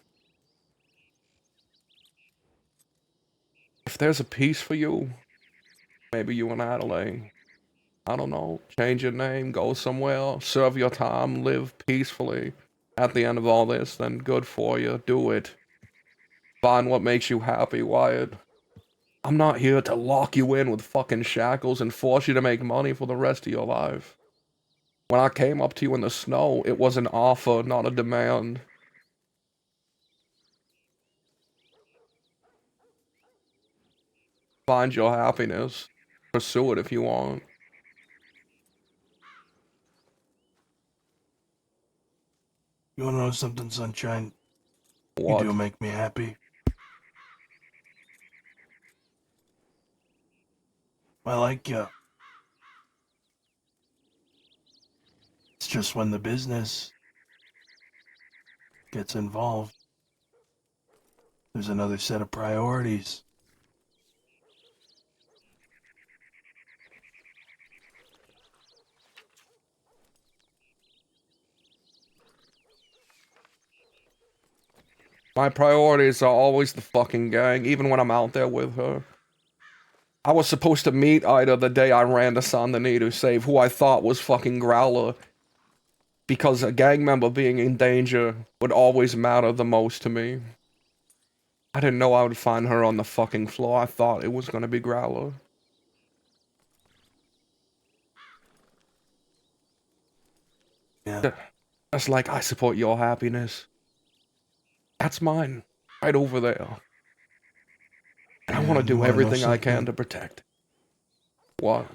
If there's a piece for you, maybe you and Adelaide, I don't know, change your name, go somewhere, serve your time, live peacefully at the end of all this, then good for you, do it. Find what makes you happy, Wyatt. I'm not here to lock you in with fucking shackles and force you to make money for the rest of your life. When I came up to you in the snow, it was an offer, not a demand. Find your happiness. Pursue it if you want. You wanna know something, Sunshine? What? You do make me happy. I like you. It's just when the business gets involved, there's another set of priorities. My priorities are always the fucking gang, even when I'm out there with her. I was supposed to meet Ida the day I ran to San Denis to save who I thought was fucking Growler. Because a gang member being in danger would always matter the most to me. I didn't know I would find her on the fucking floor. I thought it was gonna be Growler. Yeah. That's like, I support your happiness. That's mine. Right over there. And I want to you do wanna know everything I can something? to protect. What?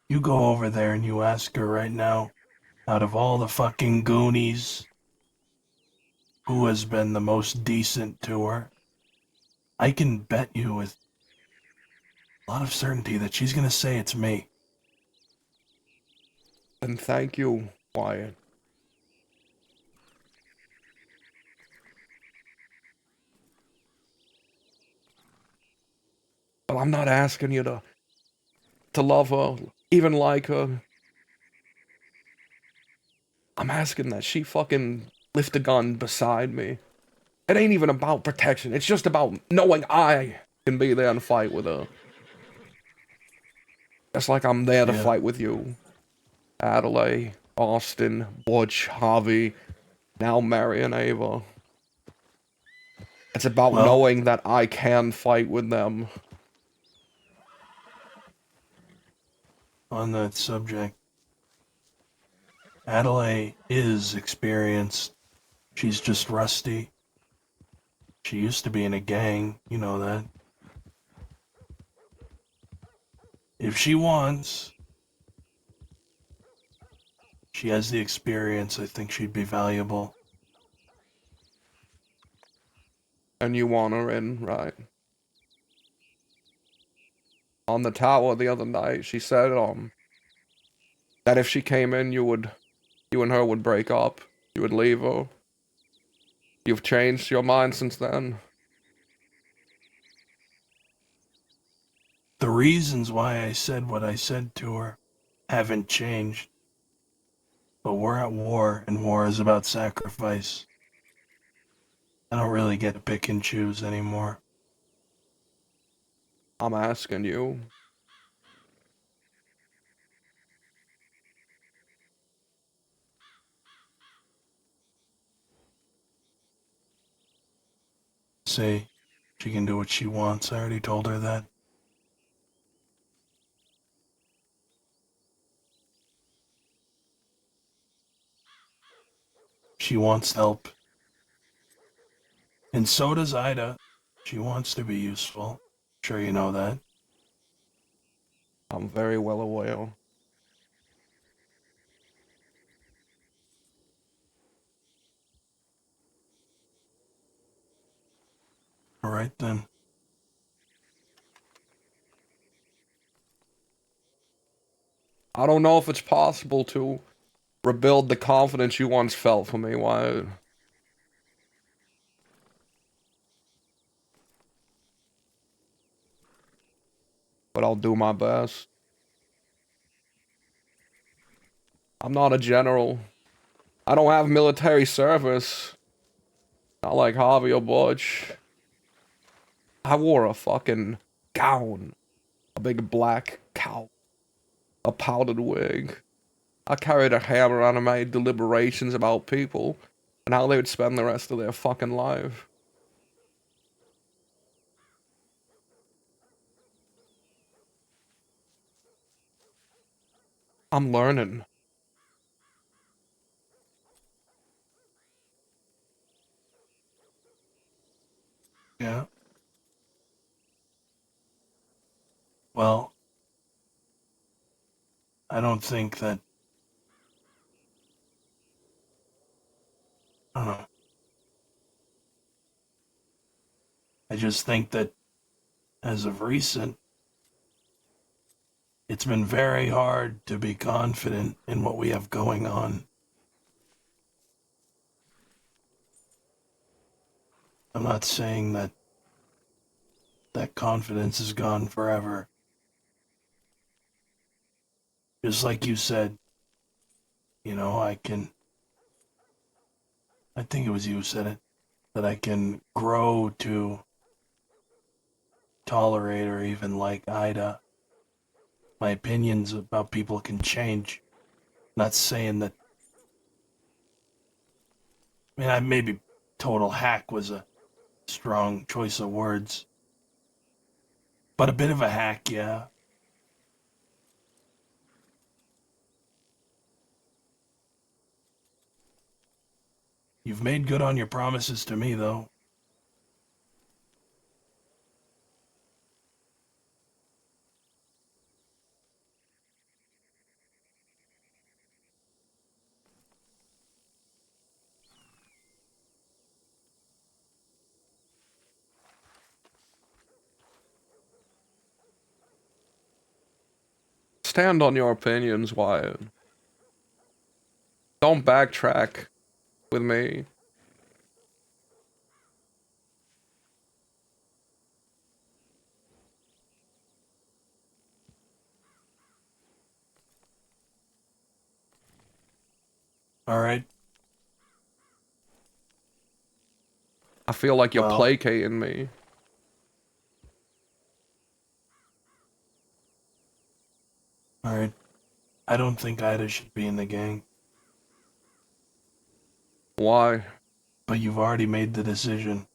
You go over there and you ask her right now, out of all the fucking Goonies, who has been the most decent to her? I can bet you with a lot of certainty that she's gonna say it's me. And thank you, Wyatt. But I'm not asking you to love her, even like her. I'm asking that she fucking lift a gun beside me. It ain't even about protection. It's just about knowing I can be there and fight with her. Just like I'm there to Yeah. fight with you. Adelaide, Austin, Butch, Harvey, now Mary and Ava. It's about Well- knowing that I can fight with them. On that subject, Adelaide is experienced. She's just rusty. She used to be in a gang, you know that. If she wants, she has the experience. I think she'd be valuable. And you want her in, right? On the tower the other night, she said, that if she came in, you and her would break up. You would leave her. You've changed your mind since then. The reasons why I said what I said to her haven't changed. But we're at war, and war is about sacrifice. I don't really get to pick and choose anymore. I'm asking you. See, she can do what she wants. I already told her that. She wants help. And so does Ida. She wants to be useful. Sure you know that. I'm very well aware. Alright then. I don't know if it's possible to rebuild the confidence you once felt for me, Wyatt. But I'll do my best. I'm not a general. I don't have military service. Not like Harvey or Butch. I wore a fucking gown. A big black cowl. A powdered wig. I carried a hammer and I made deliberations about people and how they would spend the rest of their fucking life. I'm learning. Yeah. Well, I don't think that I don't know. I just think that as of recent, it's been very hard to be confident in what we have going on. I'm not saying that that confidence is gone forever. Just like you said, you know, I think it was you who said it, that I can grow to tolerate or even like Ida. My opinions about people can change. Not saying that. I mean, maybe total hack was a strong choice of words, but a bit of a hack, yeah. You've made good on your promises to me, though. Stand on your opinions, Wyatt. Don't backtrack with me. All right. I feel like you're Well, placating me. all right. I don't think Ida should be in the gang. Why? But you've already made the decision.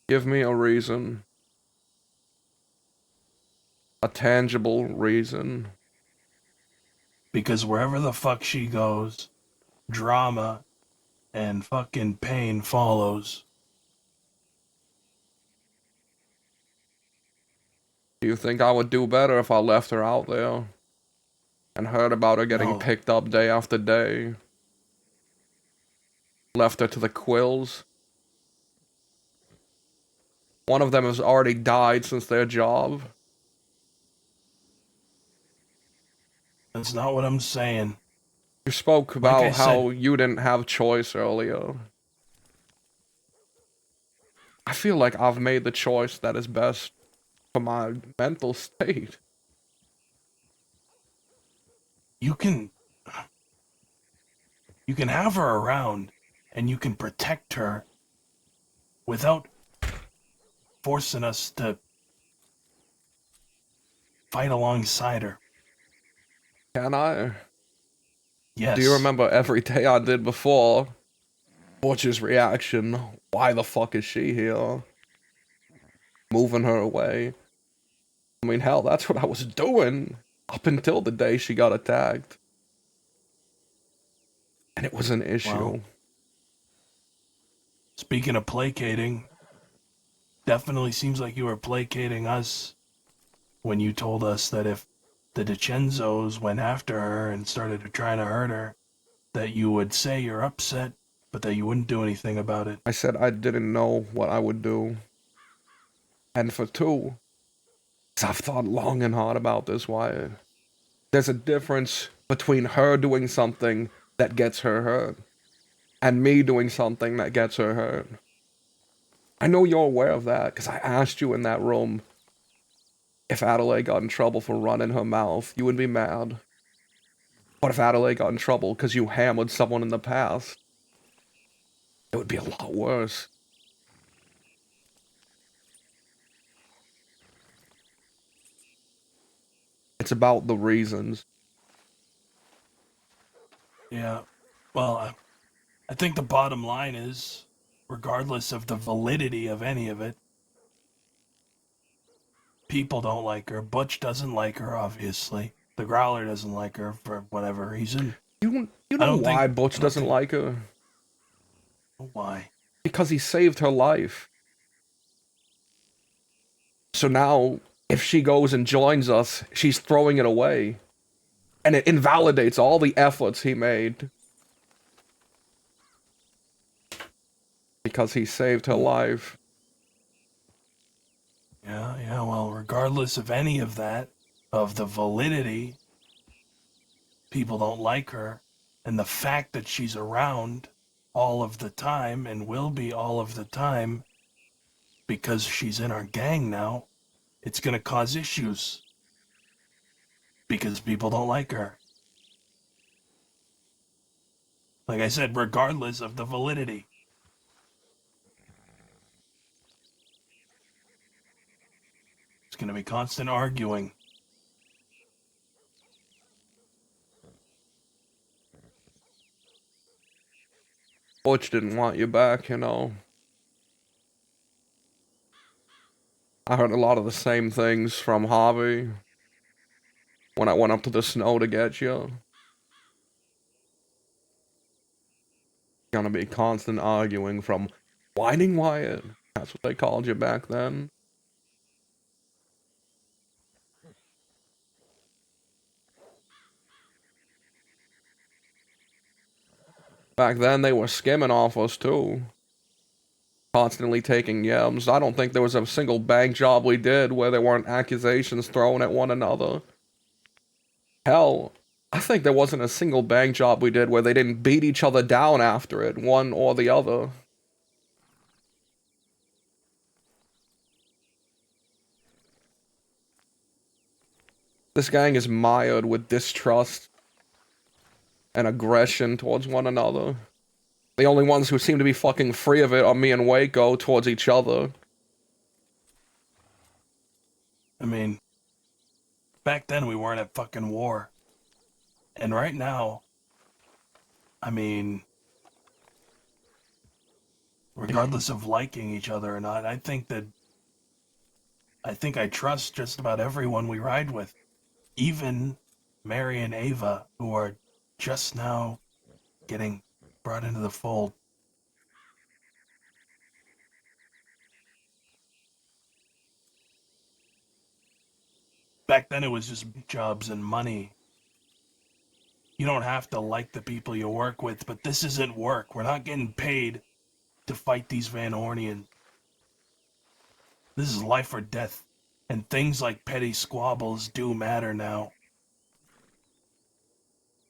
Give me a reason. A tangible reason. Because wherever the fuck she goes, drama and fucking pain follows. Do you think I would do better if I left her out there? And heard about her getting No. picked up day after day? Left her to the quills? One of them has already died since their job. That's not what I'm saying. You spoke Like I about how said- you didn't have choice earlier. I feel like I've made the choice that is best for my mental state. You can have her around and you can protect her without forcing us to fight alongside her. Can I? Yes. Do you remember every day I did before? Butch's reaction. Why the fuck is she here? Moving her away. I mean, hell, that's what I was doing up until the day she got attacked. And it was an issue. Well, speaking of placating, definitely seems like you were placating us when you told us that if the DiCenzos went after her and started trying to hurt her, that you would say you're upset, but that you wouldn't do anything about it. I said I didn't know what I would do. And for two, 'cause I've thought long and hard about this, Wyatt. There's a difference between her doing something that gets her hurt and me doing something that gets her hurt. I know you're aware of that, because I asked you in that room if Adelaide got in trouble for running her mouth, you would be mad. But if Adelaide got in trouble because you hammered someone in the past, it would be a lot worse. It's about the reasons. Yeah. Well, I think the bottom line is, regardless of the validity of any of it, people don't like her. Butch doesn't like her, obviously. The Growler doesn't like her for whatever reason. You know why Butch doesn't like her? Why? Because he saved her life. So now, if she goes and joins us, she's throwing it away. And it invalidates all the efforts he made because he saved her life. Yeah, well, regardless of any of that, of the validity, people don't like her, and the fact that she's around all of the time and will be all of the time because she's in our gang now, it's going to cause issues because people don't like her. Like I said, regardless of the validity. It's going to be constant arguing. Butch didn't want you back, you know. I heard a lot of the same things from Harvey when I went up to the snow to get you. Gonna be constant arguing from Whining Wyatt. That's what they called you back then. Back then they were skimming off us too. Constantly taking yams. I don't think there was a single bank job we did where there weren't accusations thrown at one another. Hell, I think there wasn't a single bank job we did where they didn't beat each other down after it, one or the other. This gang is mired with distrust and aggression towards one another. The only ones who seem to be fucking free of it are me and Waco towards each other. I mean, back then we weren't at fucking war. And right now, I mean, regardless of liking each other or not, I think I trust just about everyone we ride with. Even Mary and Ava, who are just now getting brought into the fold. Back then it was just jobs and money. You don't have to like the people you work with, but this isn't work. We're not getting paid to fight these Van Hornians. This is life or death. And things like petty squabbles do matter now.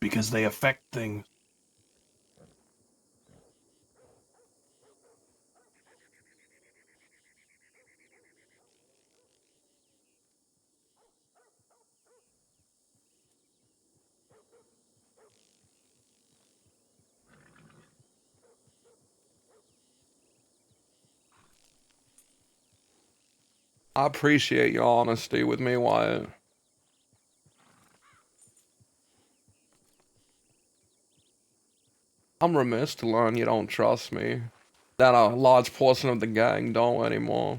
Because they affect things. I appreciate your honesty with me, Wyatt. I'm remiss to learn you don't trust me. That a large portion of the gang don't anymore.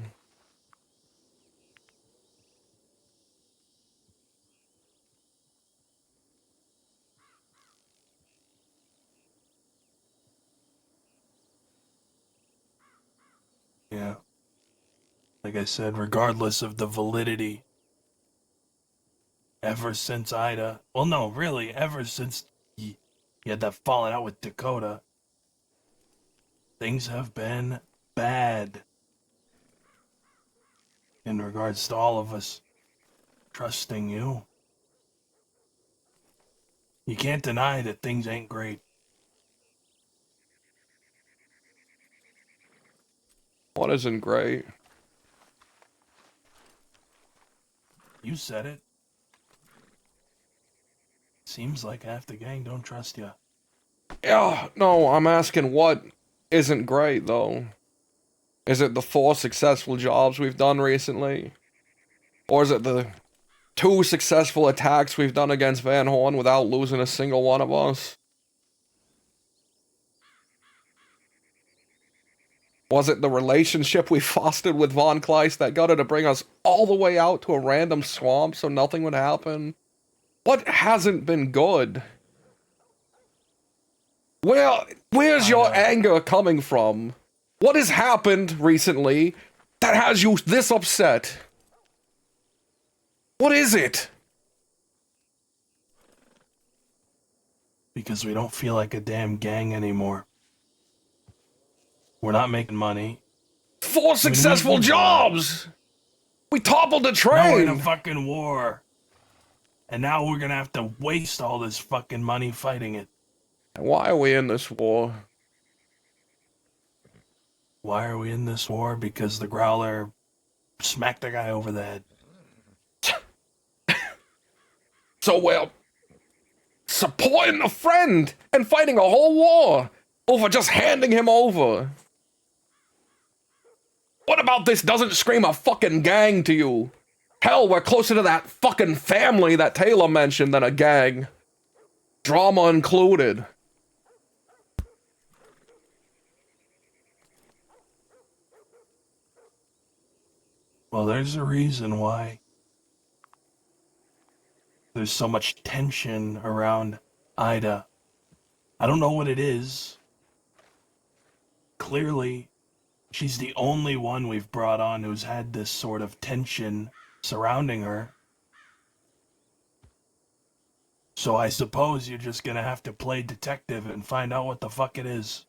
Yeah. Like I said, regardless of the validity, ever since Ida, well, no, really, ever since you had that falling out with Dakota, things have been bad in regards to all of us trusting you. You can't deny that things ain't great. What isn't great? You said it. Seems like half the gang don't trust you. Yeah, no, I'm asking what isn't great, though. Is it the 4 successful jobs we've done recently? Or is it the 2 successful attacks we've done against Van Horn without losing a single one of us? Was it the relationship we fostered with Von Kleist that got her to bring us all the way out to a random swamp so nothing would happen? What hasn't been good? Where's your anger coming from? What has happened recently that has you this upset? What is it? Because we don't feel like a damn gang anymore. We're not making money. 4 successful jobs! We toppled the Now we're in a train! fucking war. And now we're gonna have to waste all this fucking money fighting it. Why are we in this war? Why are we in this war? Because the Growler smacked the guy over the head. So we're supporting a friend and fighting a whole war over just handing him over. What about this doesn't scream a fucking gang to you? Hell, we're closer to that fucking family that Taylor mentioned than a gang. Drama included. Well, there's a reason why there's so much tension around Ida. I don't know what it is. Clearly, she's the only one we've brought on who's had this sort of tension surrounding her. So I suppose you're just gonna have to play detective and find out what the fuck it is.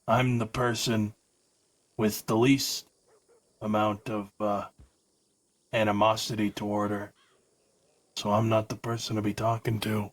I'm the person with the least amount of animosity toward her. So I'm not the person to be talking to.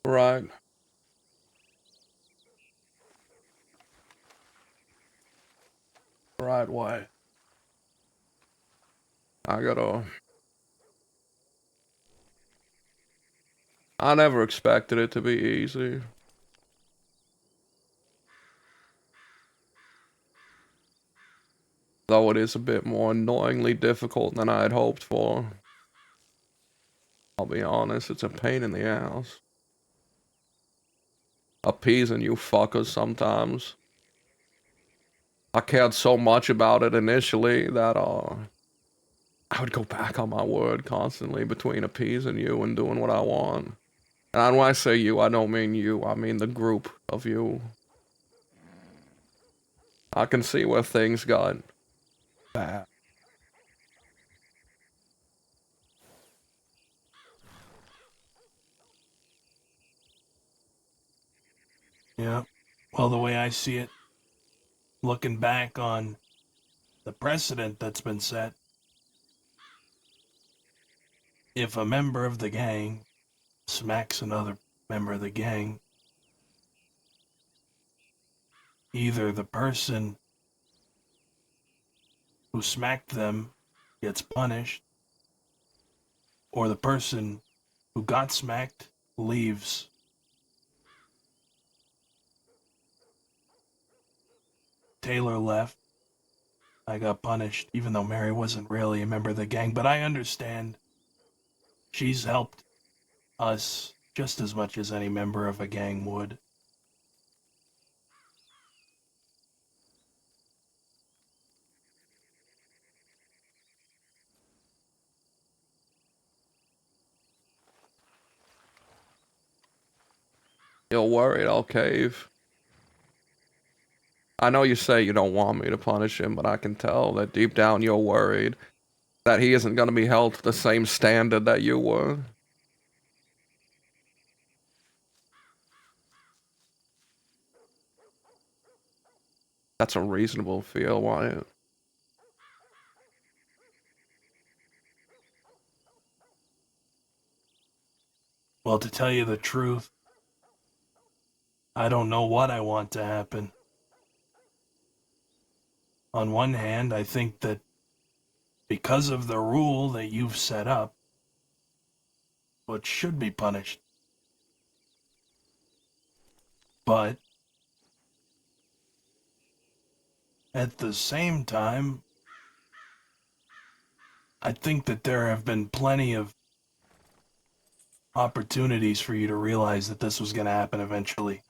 Right. Right, why? I never expected it to be easy. Though it is a bit more annoyingly difficult than I had hoped for. I'll be honest, it's a pain in the ass. Appeasing you fuckers sometimes. I cared so much about it initially that I would go back on my word constantly between appeasing you and doing what I want. And when I say you, I don't mean you, I mean the group of you. I can see where things got bad. Yeah. Well, the way I see it, looking back on the precedent that's been set, if a member of the gang smacks another member of the gang, either the person who smacked them gets punished, or the person who got smacked leaves. Taylor left. I got punished, even though Mary wasn't really a member of the gang, but I understand she's helped us just as much as any member of a gang would. You're worried I'll cave. I know you say you don't want me to punish him, but I can tell that deep down you're worried that he isn't going to be held to the same standard that you were. That's a reasonable feel, Wyatt. Well, to tell you the truth, I don't know what I want to happen. On one hand, I think that because of the rule that you've set up, it should be punished. But at the same time, I think that there have been plenty of opportunities for you to realize that this was going to happen eventually.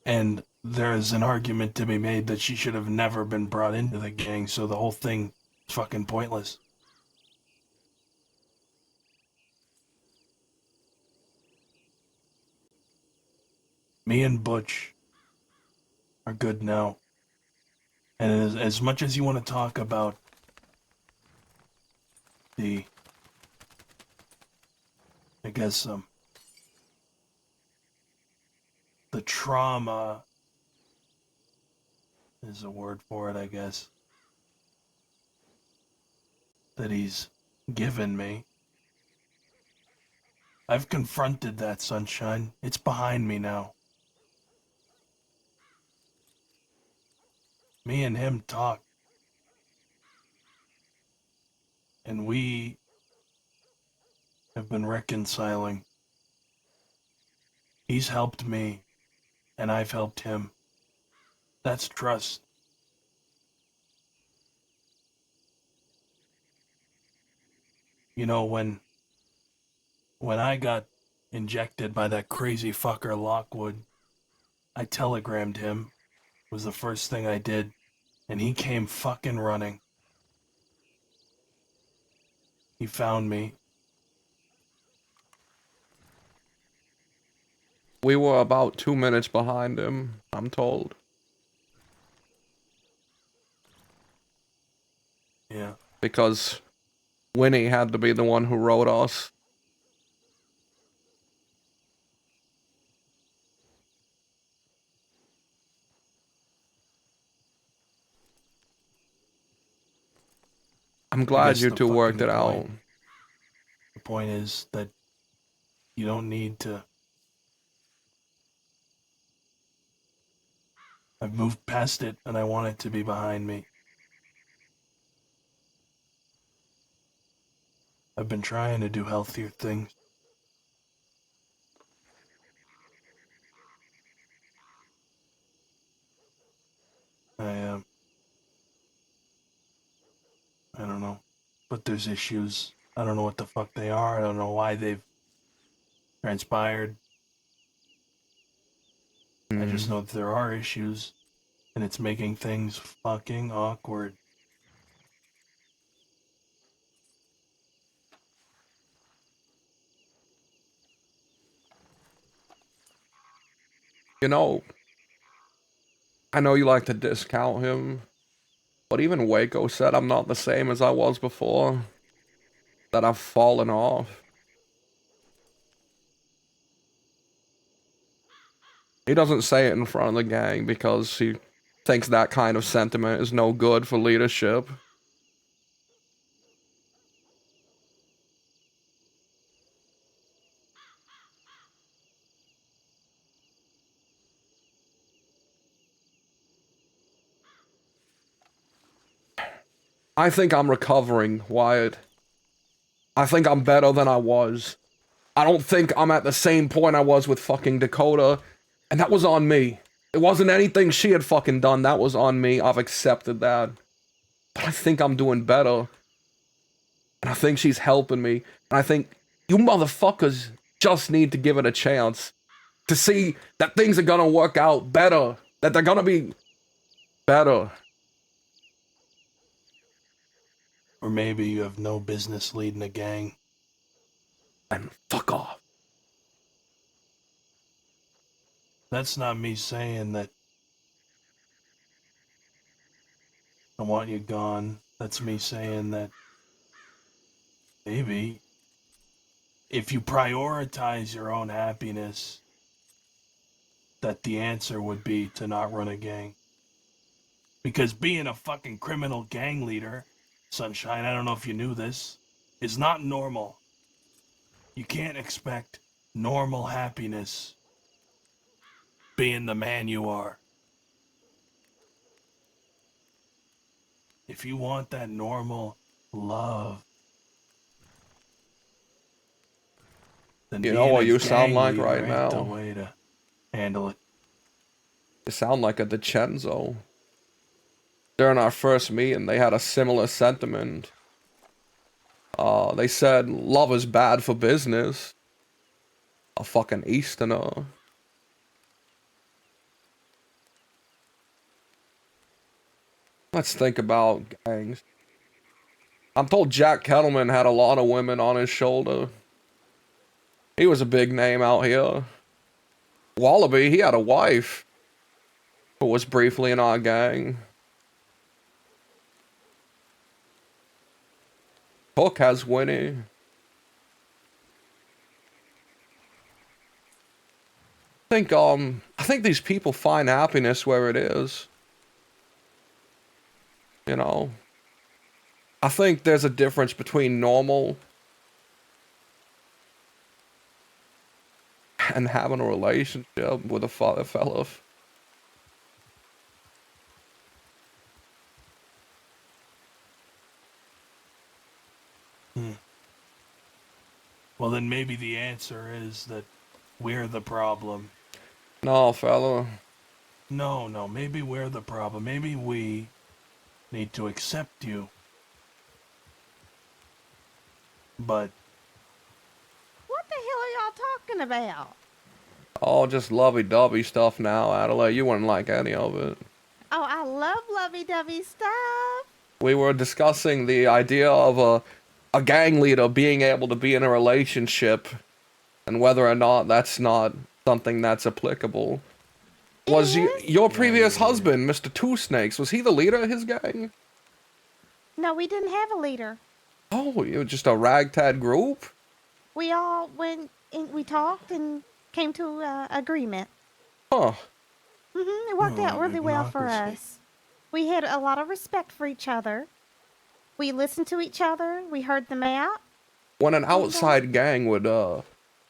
And there is an argument to be made that she should have never been brought into the gang, so the whole thing is fucking pointless. Me and Butch are good now. And as much as you want to talk about the, I guess, the trauma is a word for it, I guess, that he's given me. I've confronted that, Sunshine. It's behind me now. Me and him talk. And we have been reconciling. He's helped me, and I've helped him. That's trust. You know, when I got injected by that crazy fucker Lockwood, I telegrammed him. It was the first thing I did, and he came fucking running. He found me. We were about 2 minutes behind him, I'm told. Yeah. Because Winnie had to be the one who wrote us. I'm I glad guess you the two worked fucking it out. point- The point is that you don't need to. I've moved past it, and I want it to be behind me. I've been trying to do healthier things. I don't know. But there's issues. I don't know what the fuck they are. I don't know why they've transpired. I just know that there are issues, and it's making things fucking awkward. You know, I know you like to discount him, but even Waco said I'm not the same as I was before. That I've fallen off. He doesn't say it in front of the gang because he thinks that kind of sentiment is no good for leadership. I think I'm recovering, Wyatt. I think I'm better than I was. I don't think I'm at the same point I was with fucking Dakota, and that was on me. It wasn't anything she had fucking done, that was on me. I've accepted that. But I think I'm doing better. And I think she's helping me. And I think you motherfuckers just need to give it a chance to see that things are gonna work out better. That they're gonna be better. Or maybe you have no business leading a gang. And fuck off. That's not me saying that I want you gone. That's me saying that maybe if you prioritize your own happiness, that the answer would be to not run a gang. Because being a fucking criminal gang leader, Sunshine, I don't know if you knew this, is not normal. You can't expect normal happiness being the man you are. If you want that normal love, then You know being what a you sound gang like leader right ain't the now? way to handle it. You sound like a DiCenzo. During our first meeting, they had a similar sentiment. They said love is bad for business. A fucking Easterner. Let's think about gangs. I'm told Jack Kettleman had a lot of women on his shoulder. He was a big name out here. Wallaby, he had a wife who was briefly in our gang. Hook has Winnie. I think these people find happiness where it is. You know, I think there's a difference between normal and having a relationship with a fella. Well, then maybe the answer is that we're the problem. No, fella. No, maybe we're the problem. Maybe we need to accept you. But What the hell are y'all talking about? Oh, just lovey-dovey stuff now, Adelaide. You wouldn't like any of it. Oh, I love lovey-dovey stuff. We were discussing the idea of a gang leader being able to be in a relationship and whether or not that's not something that's applicable. Was your previous husband, Mr. Two Snakes, was he the leader of his gang? No, we didn't have a leader. Oh, you were just a ragtag group? We all went and we talked and came to agreement. Huh. It worked out really well for democracy. us. We had a lot of respect for each other. We listened to each other. We heard them out. When an outside gang would want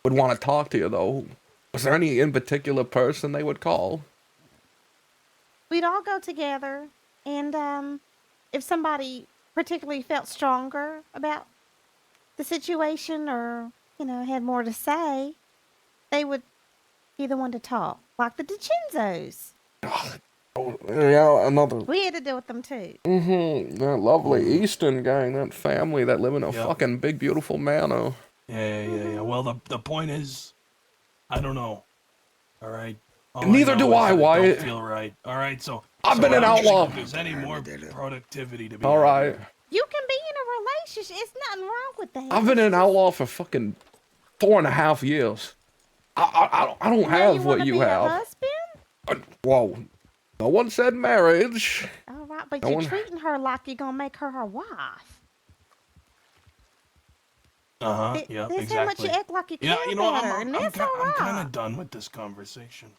to talk to you, though, was there any in particular person they would call? We'd all go together, and if somebody particularly felt stronger about the situation or, had more to say, they would be the one to talk, like the DiCenzos. Yeah, another. We had to deal with them too. That lovely Eastern gang, that family that live in a fucking big, beautiful manor. Yeah. Well, the point is, I don't know. All right. All Neither know do is I, that it Wyatt. Don't feel right. All right. So I've been an I don't think outlaw. if there's any more productivity to be. All right. You can be in a relationship. It's nothing wrong with that. I've been an outlaw for fucking 4.5 years. I don't Now have you what wanna you be a have. husband? Whoa. No one said marriage. All right, but No you're one- treating her like you're gonna make her wife. Yeah. That's how much you Exactly. act like you Yeah. care You know, about her, I'm and that's all I'm kind right. of done with this conversation.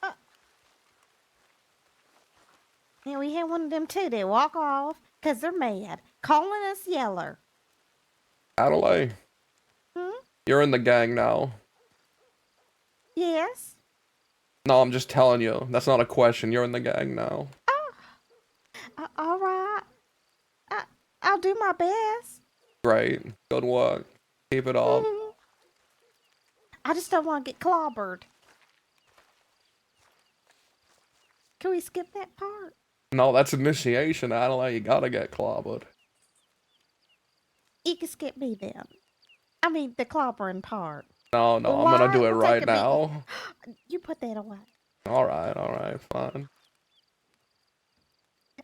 Yeah, we had one of them too. They walk off because they're mad, calling us yeller. Adelaide. You're in the gang now. Yes. No, I'm just telling you. That's not a question. You're in the gang now. All right. I'll do my best. Great. Good work. Keep it up. I just don't want to get clobbered. Can we skip that part? No, that's initiation, Adelaide. You gotta get clobbered. You can skip me then. I mean, the clobbering part. No, I'm gonna do it We'll right take a beat. now. You put that away. Alright, fine.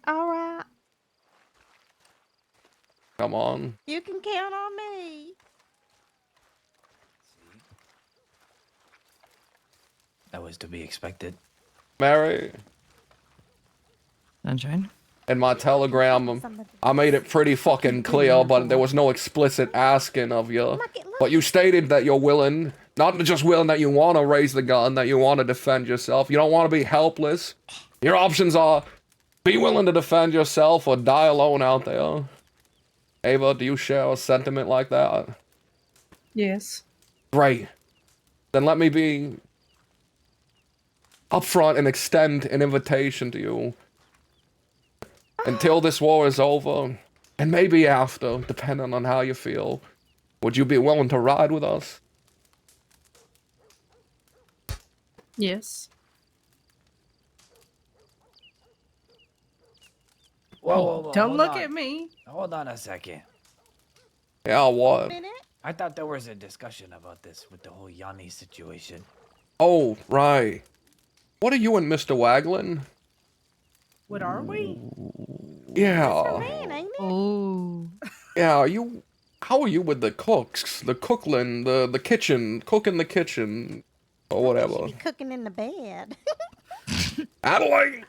All right. Come on. You can count on me. That was to be expected. Mary, Sunshine? in my telegram, I made it pretty fucking clear, but there was no explicit asking of you. But you stated that you're willing, not just willing that you want to raise the gun, that you want to defend yourself. You don't want to be helpless. Your options are be willing to defend yourself or die alone out there. Ava, do you share a sentiment like that? Yes. Great. Then let me be upfront and extend an invitation to you. Until this war is over, and maybe after, depending on how you feel, would you be willing to ride with us? Yes. Whoa, Don't hold look on. at me. Hold on a second. Yeah, what? I thought there was a discussion about this with the whole Yanni situation. Oh, right. What are you and Mr. Waglin? What are we? Yeah. Man, ain't it? Oh. Yeah, are you... How are you with the cooks? The cooklin, the kitchen, cook in the kitchen, or Should whatever. be cooking in the bed. Adelaide!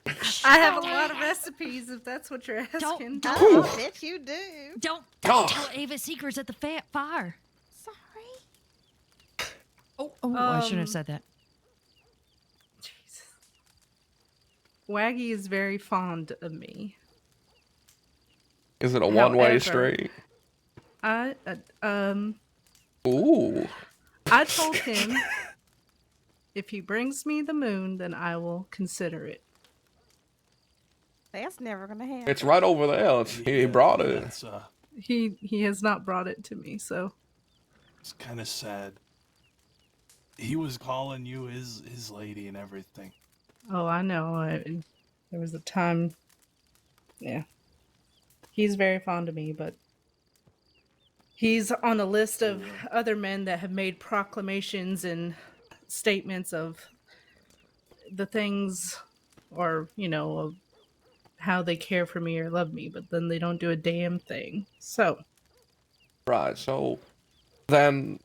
I have a lot of recipes if that's what you're asking. Oh, I bet you do. Don't Oh. tell Ava secrets at the fire. Sorry. Oh, I shouldn't have said that. Jesus. Waggy is very fond of me. Is it a one-way However, street? Ooh. I told him if he brings me the moon, then I will consider it. That's never gonna happen. It's right over there. He brought it. That's He has not brought it to me, so it's kind of sad. He was calling you his lady and everything. oh, I know. There was a time. Yeah, he's very fond of me, but he's on a list of other men that have made proclamations and statements of the things, or of how they care for me or love me, but then they don't do a damn thing. So Right, so then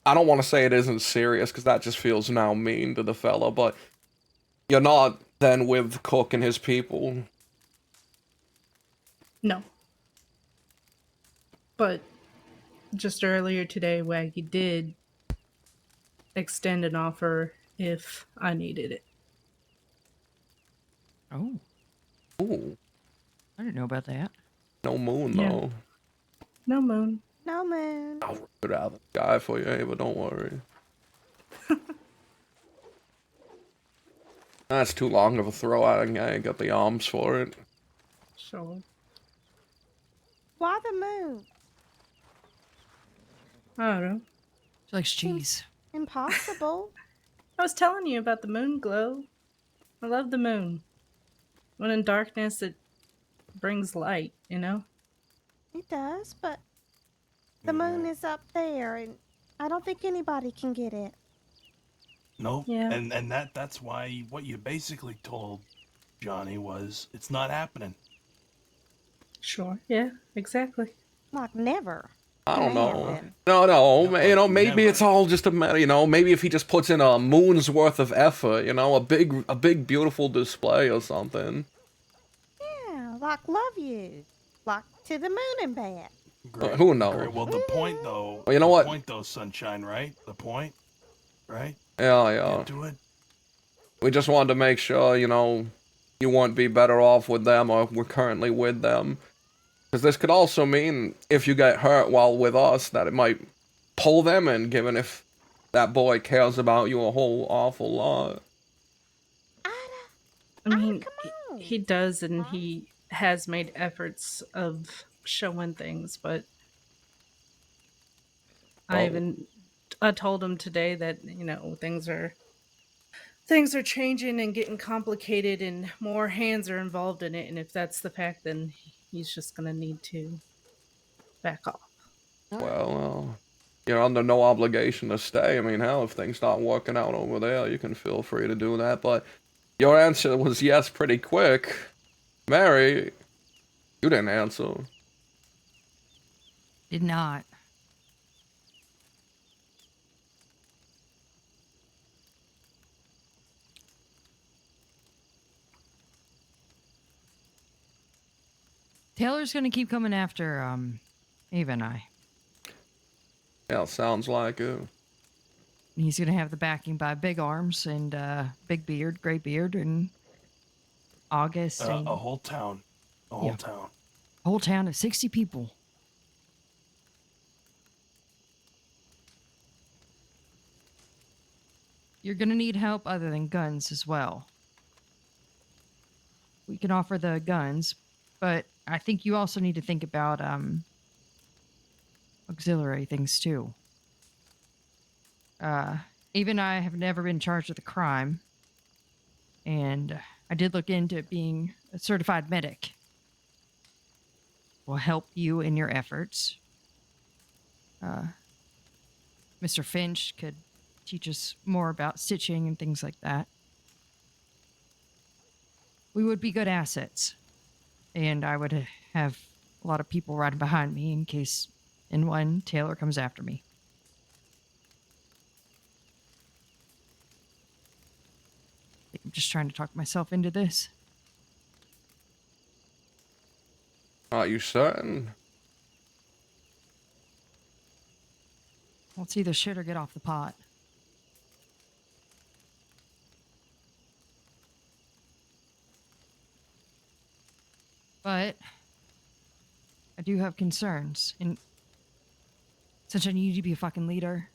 I don't want to say it isn't serious because that just feels now mean to the fella, but you're not then with Cook and his people. no. But just earlier today, Waggy did extend an offer if I needed it. Oh. Ooh, I didn't know about that. no moon Yeah. though. No moon. No moon. I'll rip it out of the sky for you, Ava, don't worry. That's too long of a throw. I ain't got the arms for it. Sure. Why the moon? I don't know. She likes cheese. Impossible. I was telling you about the moon glow. I love the moon. When in darkness, it brings light, It does, but the moon is up there, and I don't think anybody can get it. Nope. Yeah. And that's why what you basically told Johnny was it's not happening. Sure. Yeah, exactly. Like never. I don't gonna know. happen. No, maybe it's all just a matter, maybe if he just puts in a moon's worth of effort, a big beautiful display or something. Yeah, like love you. Like to the moon and back. Great. Who knows? Great. Well, the point though. Well, you know what? The point though, Sunshine, right? The point, right? Yeah. Get to it. We just wanted to make sure, you won't be better off with them or we're currently with them. Because this could also mean, if you get hurt while with us, that it might pull them in, given if that boy cares about you a whole awful lot. I mean, he does, and he has made efforts of showing things, but I told him today that things are changing and getting complicated, and more hands are involved in it. And if that's the fact, then he's just gonna need to back off. Well, you're under no obligation to stay. I mean, hell, if things not working out over there, you can feel free to do that. But your answer was yes pretty quick. Mary, you didn't answer. Did not. Taylor's gonna keep coming after Ava and I. Yeah, sounds like it. He's gonna have the backing by Big Arms and Big Beard, Gray Beard, and August. A And whole town. A whole town. whole town of 60 people. You're gonna need help other than guns as well. We can offer the guns, but I think you also need to think about auxiliary things too. Eva and I have never been charged with a crime, and I did look into being a certified medic. will help you in your efforts. Mr. Finch could teach us more about stitching and things like that. We would be good assets, and I would have a lot of people riding behind me in case and when Taylor comes after me. I think I'm just trying to talk myself into this. Are you certain? Well, it's either shit or get off the pot. But I do have concerns, and since I need you to be a fucking leader,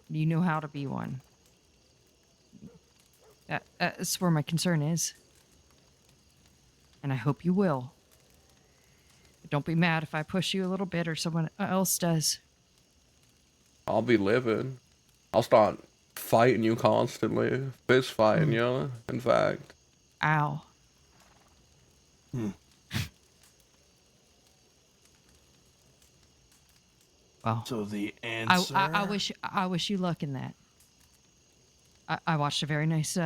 you know how to be one. That's where my concern is. And I hope you will. But don't be mad if I push you a little bit or someone else does. I'll be livid. I'll start fighting you constantly. Fist fighting you, in fact. Ow. Well, So the answer. I wish you luck in that. I watched a very nice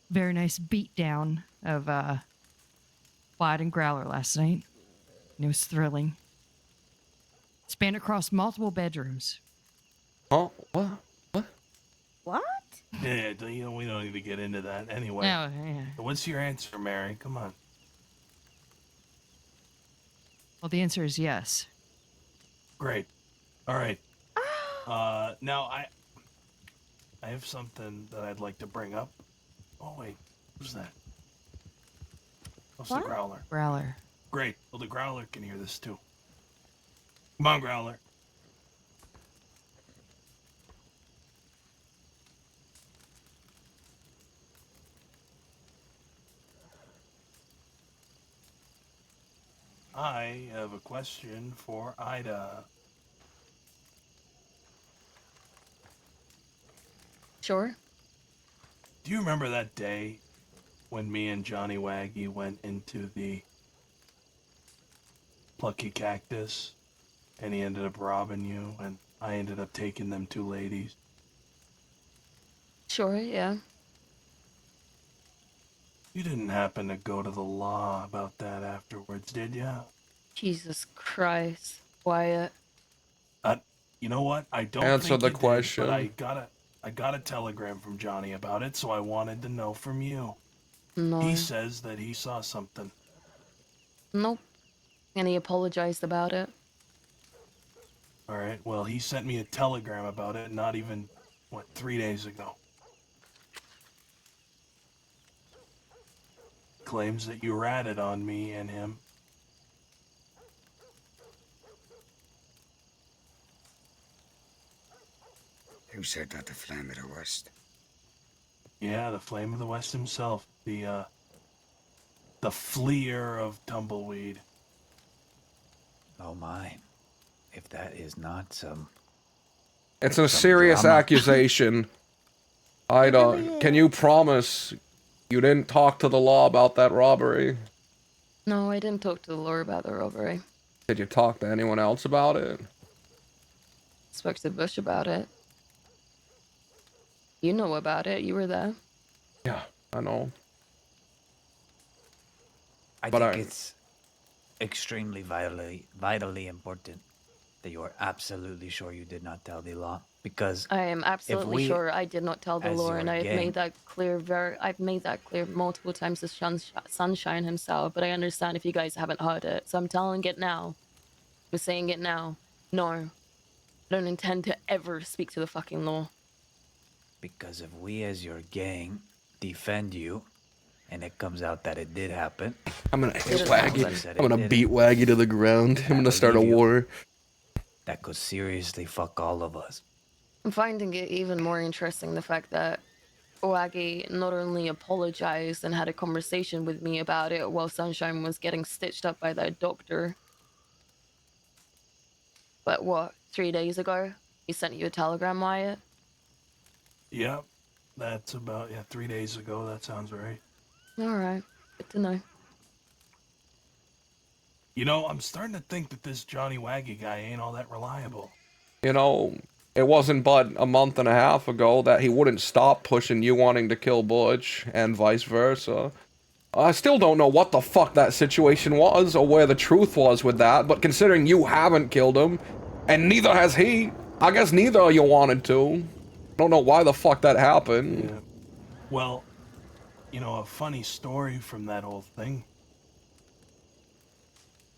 beatdown of Wide and Growler last night. And it was thrilling. Spanned across multiple bedrooms. Oh, what? What? Yeah, we don't need to get into that anyway. No, yeah. So what's your answer, Mary? Come on. Well, the answer is yes. Great. All right. Now I have something that I'd like to bring up. Oh wait, who's that? What's the What? Growler? Growler. Great. Well, the Growler can hear this too. Come on, Growler. I have a question for Ida. Sure. Do you remember that day when me and Johnny Waggy went into the Plucky Cactus and he ended up robbing you and I ended up taking them two ladies? Sure, yeah. You didn't happen to go to the law about that afterwards, did ya? Jesus Christ. Wyatt. You know what? I don't Answer think the you did, question. but I got a telegram from Johnny about it, so I wanted to know from you. No. He says that he saw something. Nope. And he apologized about it. All right. Well, he sent me a telegram about it not even, 3 days ago. Claims that you ratted on me and him. Who said that? The Flame of the West? Yeah, the Flame of the West himself. The fleer of Tumbleweed. Oh my. If that is not some... It's a some serious drama. accusation. Ida, really can you promise you didn't talk to the law about that robbery? No, I didn't talk to the lawyer about the robbery. Did you talk to anyone else about it? Spoke to Bush about it. You know about it. You were there. Yeah, I know. I But think it's extremely vitally important that you are absolutely sure you did not tell the law, because I am absolutely we, sure I did not tell the as lawyer, and your I have gang- made that clear. I've made that clear multiple times to Sunshine himself. But I understand if you guys haven't heard it, so I'm telling it now. I'm saying it now. No, I don't intend to ever speak to the fucking law. because if we as your gang defend you, and it comes out that it did happen, I'm gonna hit Didn't Waggy. happen. I'm gonna beat Waggy to the ground. I'm gonna start a believe you. war. that could seriously fuck all of us. I'm finding it even more interesting the fact that Waggy not only apologized and had a conversation with me about it while Sunshine was getting stitched up by that doctor. But what, 3 days ago? He sent you a telegram, Wyatt? Yep. That's about, 3 days ago. That sounds right. Alright, good to know. You know, I'm starting to think that this Johnny Waggy guy ain't all that reliable. You know, it wasn't but a month and a half ago that he wouldn't stop pushing you wanting to kill Butch, and vice versa. I still don't know what the fuck that situation was, or where the truth was with that, but considering you haven't killed him, and neither has he, I guess neither of you wanted to. Don't know why the fuck that happened. Yeah. Well, you know, a funny story from that whole thing.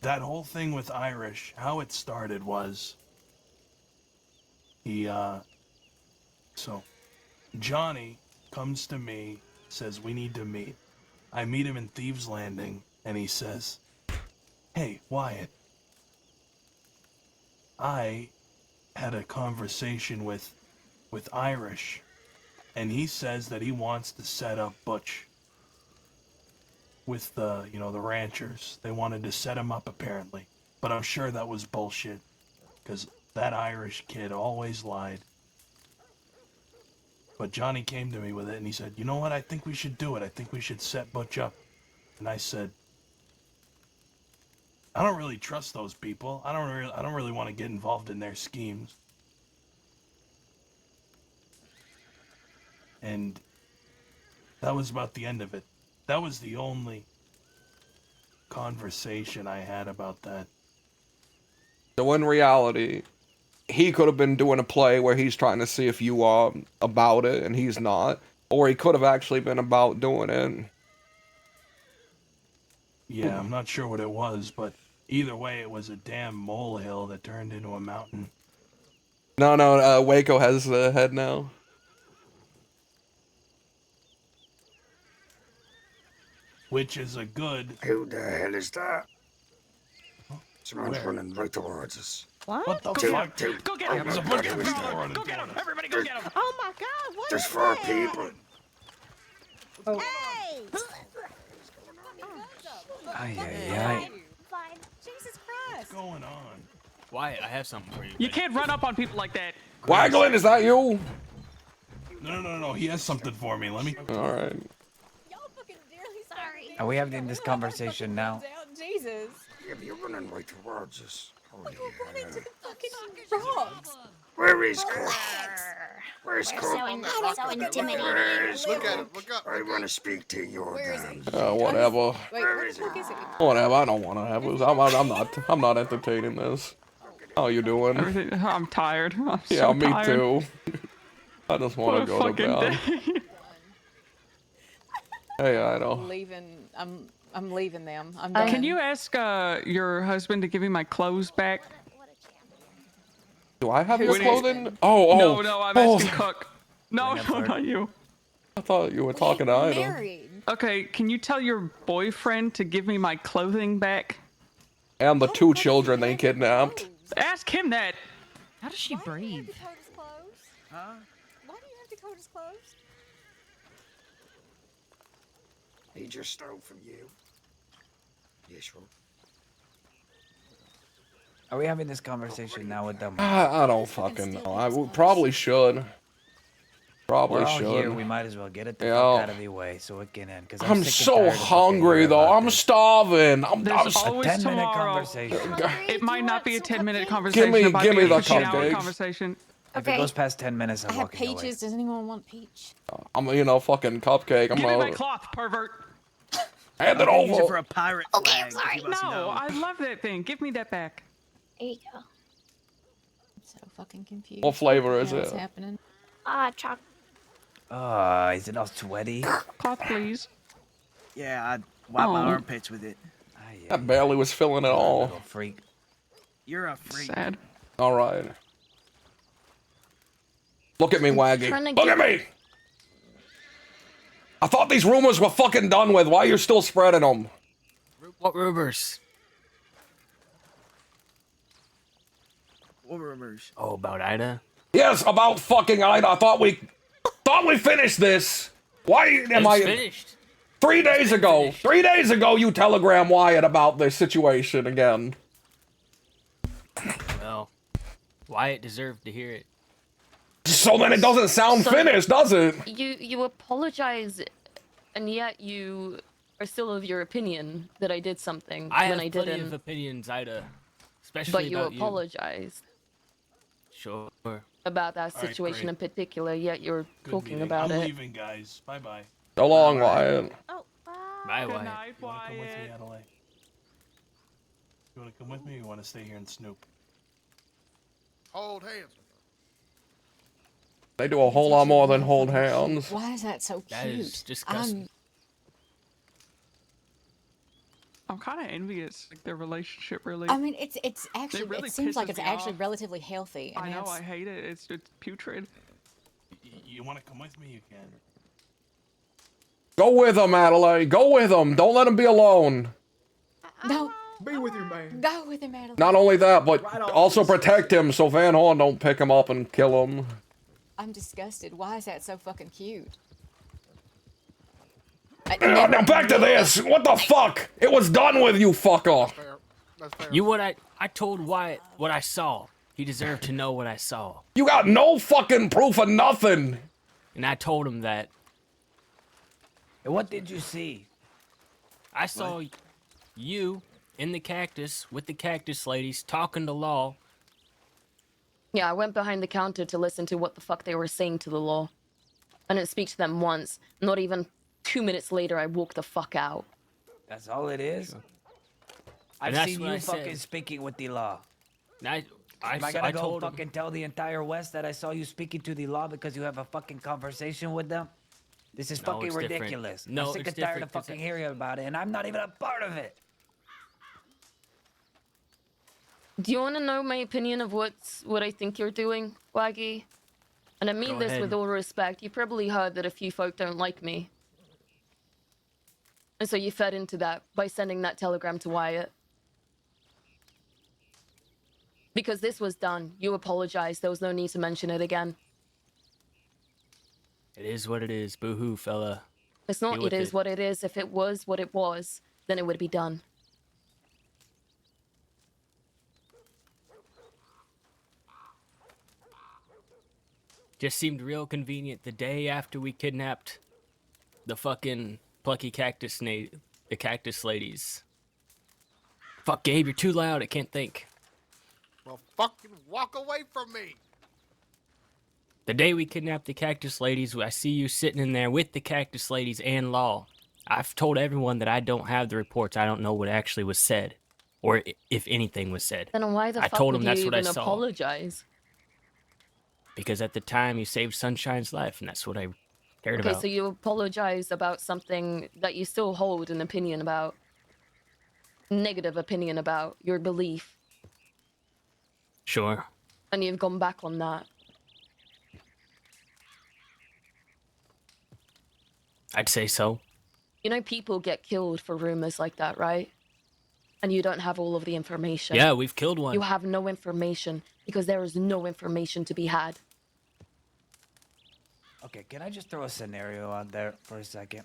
That whole thing with Irish, how it started was... So, Johnny comes to me, says we need to meet. I meet him in Thieves Landing, and he says, "Hey, Wyatt, I had a conversation with Irish, and he says that he wants to set up Butch with the ranchers. They wanted to set him up apparently, but I'm sure that was bullshit, because that Irish kid always lied. But Johnny came to me with it, and he said, you know what, I think we should do it. I think we should set Butch up." And I said, I don't really trust those people. I don't really want to get involved in their schemes. And that was about the end of it. That was the only conversation I had about that. So in reality, he could have been doing a play where he's trying to see if you are about it, and he's not. Or he could have actually been about doing it. Yeah, I'm not sure what it was, but either way, it was a damn molehill that turned into a mountain. No, Waco has the head now. Which is a good... Who the hell is that? Someone's running right towards us. What the Two- fuck? two- Go get oh him! my There's a God, bunch of who is people that? running. Go get him! Everybody go get him! Oh my God! What There's is 4 that? people. Hey! Ay, ay, ay. Jesus Christ! What's going on? Wyatt, I have something for you. You can't run up on people like that. Waggling, is that you? No. He has something for me. Let me... Alright. Sorry. Are we having this conversation now? Jesus! Yeah, but you're running right towards us. Holy hell. Rocks! Where is Cook? Where's Cook? So intimidating. Where's Cook? I want to speak to your damn... Whatever. Where is he? Whatever, I don't want to have this. I'm not entertaining this. How you doing? Everything, I'm tired. I'm Yeah, so me tired. too. I just want to go to bed. Hey, I know. I'm leaving them. I'm done. Can you ask your husband to give me my clothes back? Do I have your Who's clothing? asking? Oh. No, I'm asking Cook. No, not you. I thought you were talking to Ida. Okay, can you tell your boyfriend to give me my clothing back? And the 2 children they kidnapped. Ask him that. How does she breathe? Huh? Why do you have Dakota's clothes? He just stole from you. Yes, sure. Are we having this conversation now with them? I don't fucking know. Probably should. Probably We're all should. here. We might as well get it the Yeah. fuck out of the way so it can end. Cause I'm sick and so tired of fucking hungry hearing though. about I'm this. starving. I'm There's I'm always 10-minute tomorrow. conversation. It might not be a 10-minute conversation. It might give be me a the 15-hour cupcakes. conversation. If it goes past 10 minutes, I'm I have walking away. peaches. Does anyone want peach? I'm fucking cupcake. I'm Give me my not. cloth, pervert. Hand it I'll use it over. for a pirate Okay, flag. I'm sorry. if you must No, know. I love that thing. Give me that back. There you go. I'm so fucking confused. What flavor is What's it? happening? Chocolate. Is it all sweaty? Cloth, please. Yeah, I wipe my Oh. armpits with it. That barely was filling at all. Little freak. You're a freak. Sad. All right. Look at me, Waggy. trying to Look at get- me. I thought these rumors were fucking done with. Why are you still spreading them? What rumors? What rumors? Oh, about Ida? Yes, about fucking Ida. I thought we finished this. Why am I finished. 3 days ago? 3 days ago, you telegram Wyatt about this situation again. Well, Wyatt deserved to hear it. So then it doesn't sound So- finished, does it? You apologize, and yet you are still of your opinion that I did something I when have I plenty didn't. of opinions, Ida. Especially But you about apologized Sure. about that All right, situation great. in particular, yet you're Good talking meeting. about I'm it. leaving, guys. Bye bye. So long, Bye-bye. Wyatt. Oh, Bye, Good Wyatt. night, You want to come with me, Wyatt. Adelaide? You want to come with me, or you want to stay here and snoop? Hold hands. They do a whole lot more than hold hands. Why is that so cute? That is disgusting. I'm kind of envious. Like their relationship really. I mean, it's actually really it seems like pisses it's me actually off. relatively healthy. I know. it's- I hate it. It's putrid. You want to come with me? You can. Go with him, Adelaide. Go with him. Don't let him be alone. No, Be with your man. go with him, Madeline. Not only that, but Right on, also please. protect him so Van Horn don't pick him up and kill him. I'm disgusted. Why is that so fucking cute? Now back to this. What the fuck? It was done with, you fucker. That's fair. You what I told Wyatt what I saw. He deserved to know what I saw. You got no fucking proof of nothing. And I told him that. And what did you see? I saw you in the cactus with the cactus ladies talking to Law. Yeah, I went behind the counter to listen to what the fuck they were saying to the law. I didn't speak to them once. Not even 2 minutes later, I walked the fuck out. That's all it is? I've And that's seen what you I said. fucking speaking with the law. I Am I gonna I go told him. fucking tell the entire West that I saw you speaking to the law because you have a fucking conversation with them? This is No, fucking it's different. ridiculous. No, I'm sick it's and tired different of 'cause fucking hearing about it, and I'm not even a part of it. Do you want to know my opinion of what I think you're doing, Waggy? And I mean Go this ahead. with all respect. You probably heard that a few folk don't like me. And so you fed into that by sending that telegram to Wyatt. Because this was done. You apologized. There was no need to mention it again. It is what it is. Boo-hoo, fella. It's not Deal with it is it. what it is. If it was what it was, then it would be done. Just seemed real convenient the day after we kidnapped the fucking plucky the cactus ladies. Fuck, Gabe, you're too loud. I can't think. Well, fucking walk away from me. The day we kidnapped the cactus ladies, I see you sitting in there with the cactus ladies and Law. I've told everyone that I don't have the reports. I don't know what actually was said, or if anything was said. Then why the I fuck told would him you that's what I even saw. apologize? Because at the time, you saved Sunshine's life, and that's what I cared Okay, about. so you apologize about something that you still hold an opinion about. Negative opinion about your belief. Sure. And you've gone back on that. I'd say so. You know people get killed for rumors like that, right? And you don't have all of the information. Yeah, we've killed one. You have no information because there is no information to be had. Okay, can I just throw a scenario out there for a second?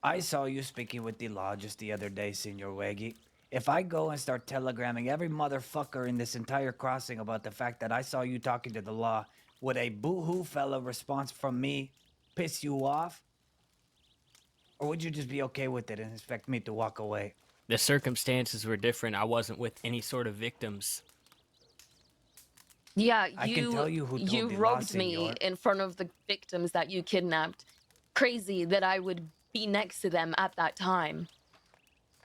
I saw you speaking with the law just the other day, Senor Waggy. If I go and start telegramming every motherfucker in this entire crossing about the fact that I saw you talking to the law, would a boo-hoo fella response from me piss you off? Or would you just be okay with it and expect me to walk away? The circumstances were different. I wasn't with any sort of victims. Yeah, I can tell you who told you the law, robbed me senor. in front of the victims that you kidnapped. Crazy that I would be next to them at that time.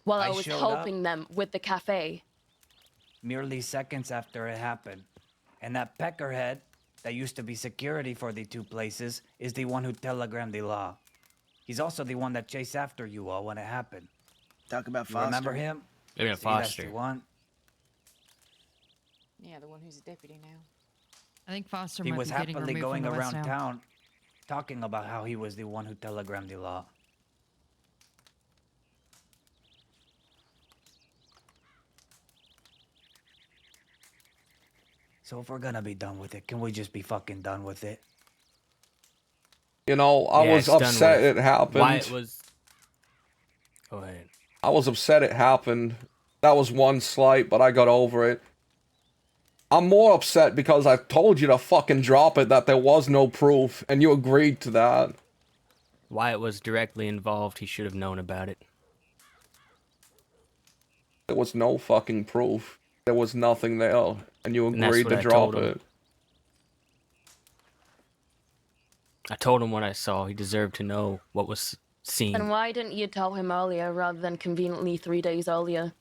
While I I was showed helping them with the cafe. Merely seconds after it happened. And that peckerhead that used to be security for the two places is the one who telegrammed the law. He's also the one that chased after you all when it happened. Talk about You Foster. remember him? Yeah, See, that's Foster. the one. Yeah, the one who's a deputy now. I think Foster He might was be getting happily removed going from the West around now. town talking about how he was the one who telegrammed the law. So if we're gonna be done with it, can we just be fucking done with it? You know, I Yeah, was it's done upset with. it happened. Wyatt was. Go ahead. I was upset it happened. That was one slight, but I got over it. I'm more upset because I told you to fucking drop it, that there was no proof, and you agreed to that. Wyatt was directly involved. He should have known about it. There was no fucking proof. There was nothing there, and you And that's agreed what to I drop told him. it. I told him what I saw. He deserved to know what was seen. And why didn't you tell him earlier rather than conveniently 3 days earlier?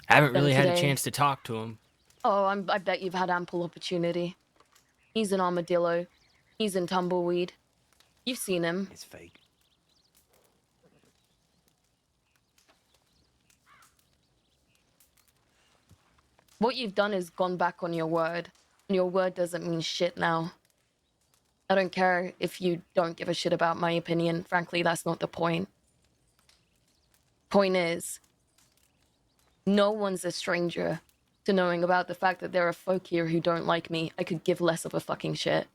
I haven't Then really had a today- chance to talk to him. Oh, I bet you've had ample opportunity. He's an armadillo. He's in tumbleweed. You've seen him. It's fake. What you've done is gone back on your word. And your word doesn't mean shit now. I don't care if you don't give a shit about my opinion. Frankly, that's not the point. Point is, no one's a stranger to knowing about the fact that there are folk here who don't like me. I could give less of a fucking shit.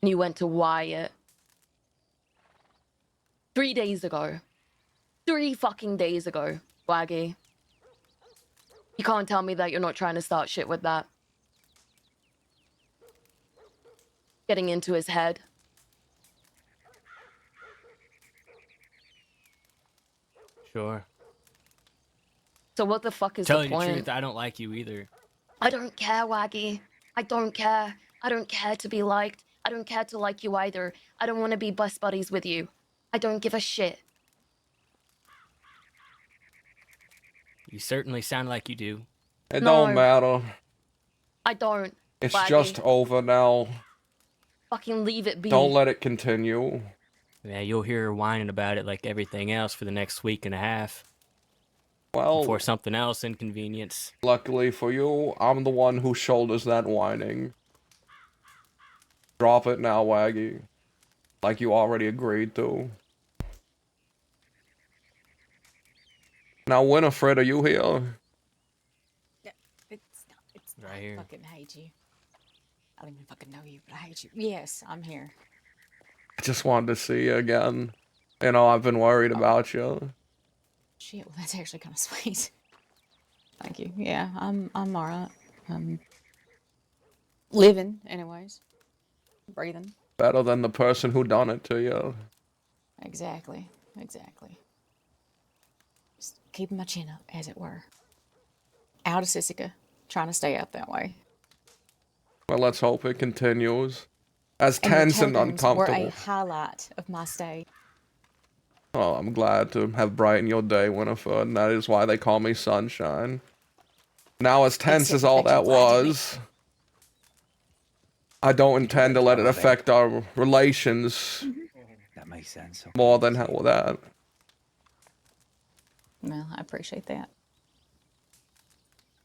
And you went to Wyatt 3 days ago. 3 fucking days ago, Waggy. You can't tell me that you're not trying to start shit with that. Getting into his head. Sure. So what the fuck is Tell the you the point? truth, I don't like you either. I don't care, Waggy. I don't care. I don't care to be liked. I don't care to like you either. I don't want to be best buddies with you. I don't give a shit. You certainly sound like you do. It No. don't matter. I don't. It's Waggy. just over now. Fucking leave it be. Don't let it continue. Yeah, you'll hear her whining about it like everything else for the next week and a half. Well, Before something else inconvenience. luckily for you, I'm the one who shoulders that whining. Drop it now, Waggy. Like you already agreed to. Now, Winifred, are you here? It's not. It's Right I here. fucking hate you. I don't even fucking know you, but I hate you. Yes, I'm here. I just wanted to see you again. You know, I've been worried about you. Shit, well, that's actually kind of sweet. Thank you. Yeah, I'm alright. I'm living, anyways. Breathing. Better than the person who done it to you. Exactly. Just keeping my chin up, as it were. Out of Sissica. Trying to stay out that way. Well, let's hope it continues. As And your tense and telegrams were a uncomfortable. highlight of my stay. Oh, I'm glad to have brightened your day, Winifred, and that is why they call me Sunshine. Now, as tense as all that was, I don't intend to let it affect our relations That makes sense. more than hell with that. Well, I appreciate that.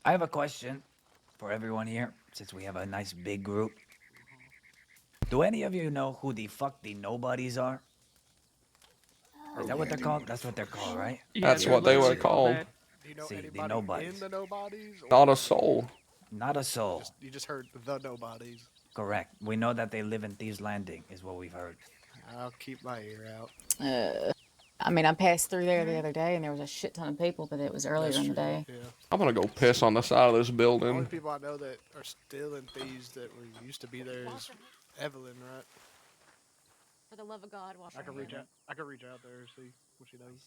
I have a question for everyone here, since we have a nice big group. Do any of you know who the fuck the nobodies are? Is that what they're called? That's what they're called, right? That's what they were called. Do you know See, the anybody nobodies. in the nobodies? Not a soul. Not a soul. You just heard the nobodies. Correct. We know that they live in Thieves Landing, is what we've heard. I'll keep my ear out. I mean, I passed through there the other day, and there was a shit ton of people, but it was earlier That's in the true, day. Yeah. I'm gonna go piss on the side of this The only building. people I know that are still in Thieves that were used to be there is Evelyn, right? For the love of God, wash I can reach out. I can reach out there and see what she knows.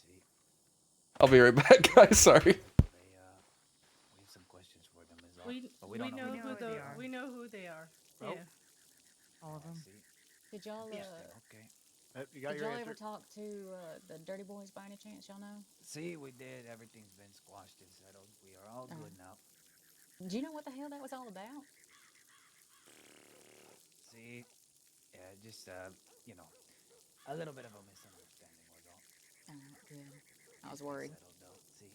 I'll be right back, guys. Sorry. We have some questions for them as well. But we don't know who they are. We know who they are. Oh. Yeah. All of them. Did y'all, Okay. You got did your y'all answer? ever talk to the Dirty Boys by any chance? Y'all know? See, we did. Everything's been squashed and settled. We are all good now. Do you know what the hell that was all about? See, yeah, just, you know, a little bit of a misunderstanding was all. Good. I was worried. Settled though. See,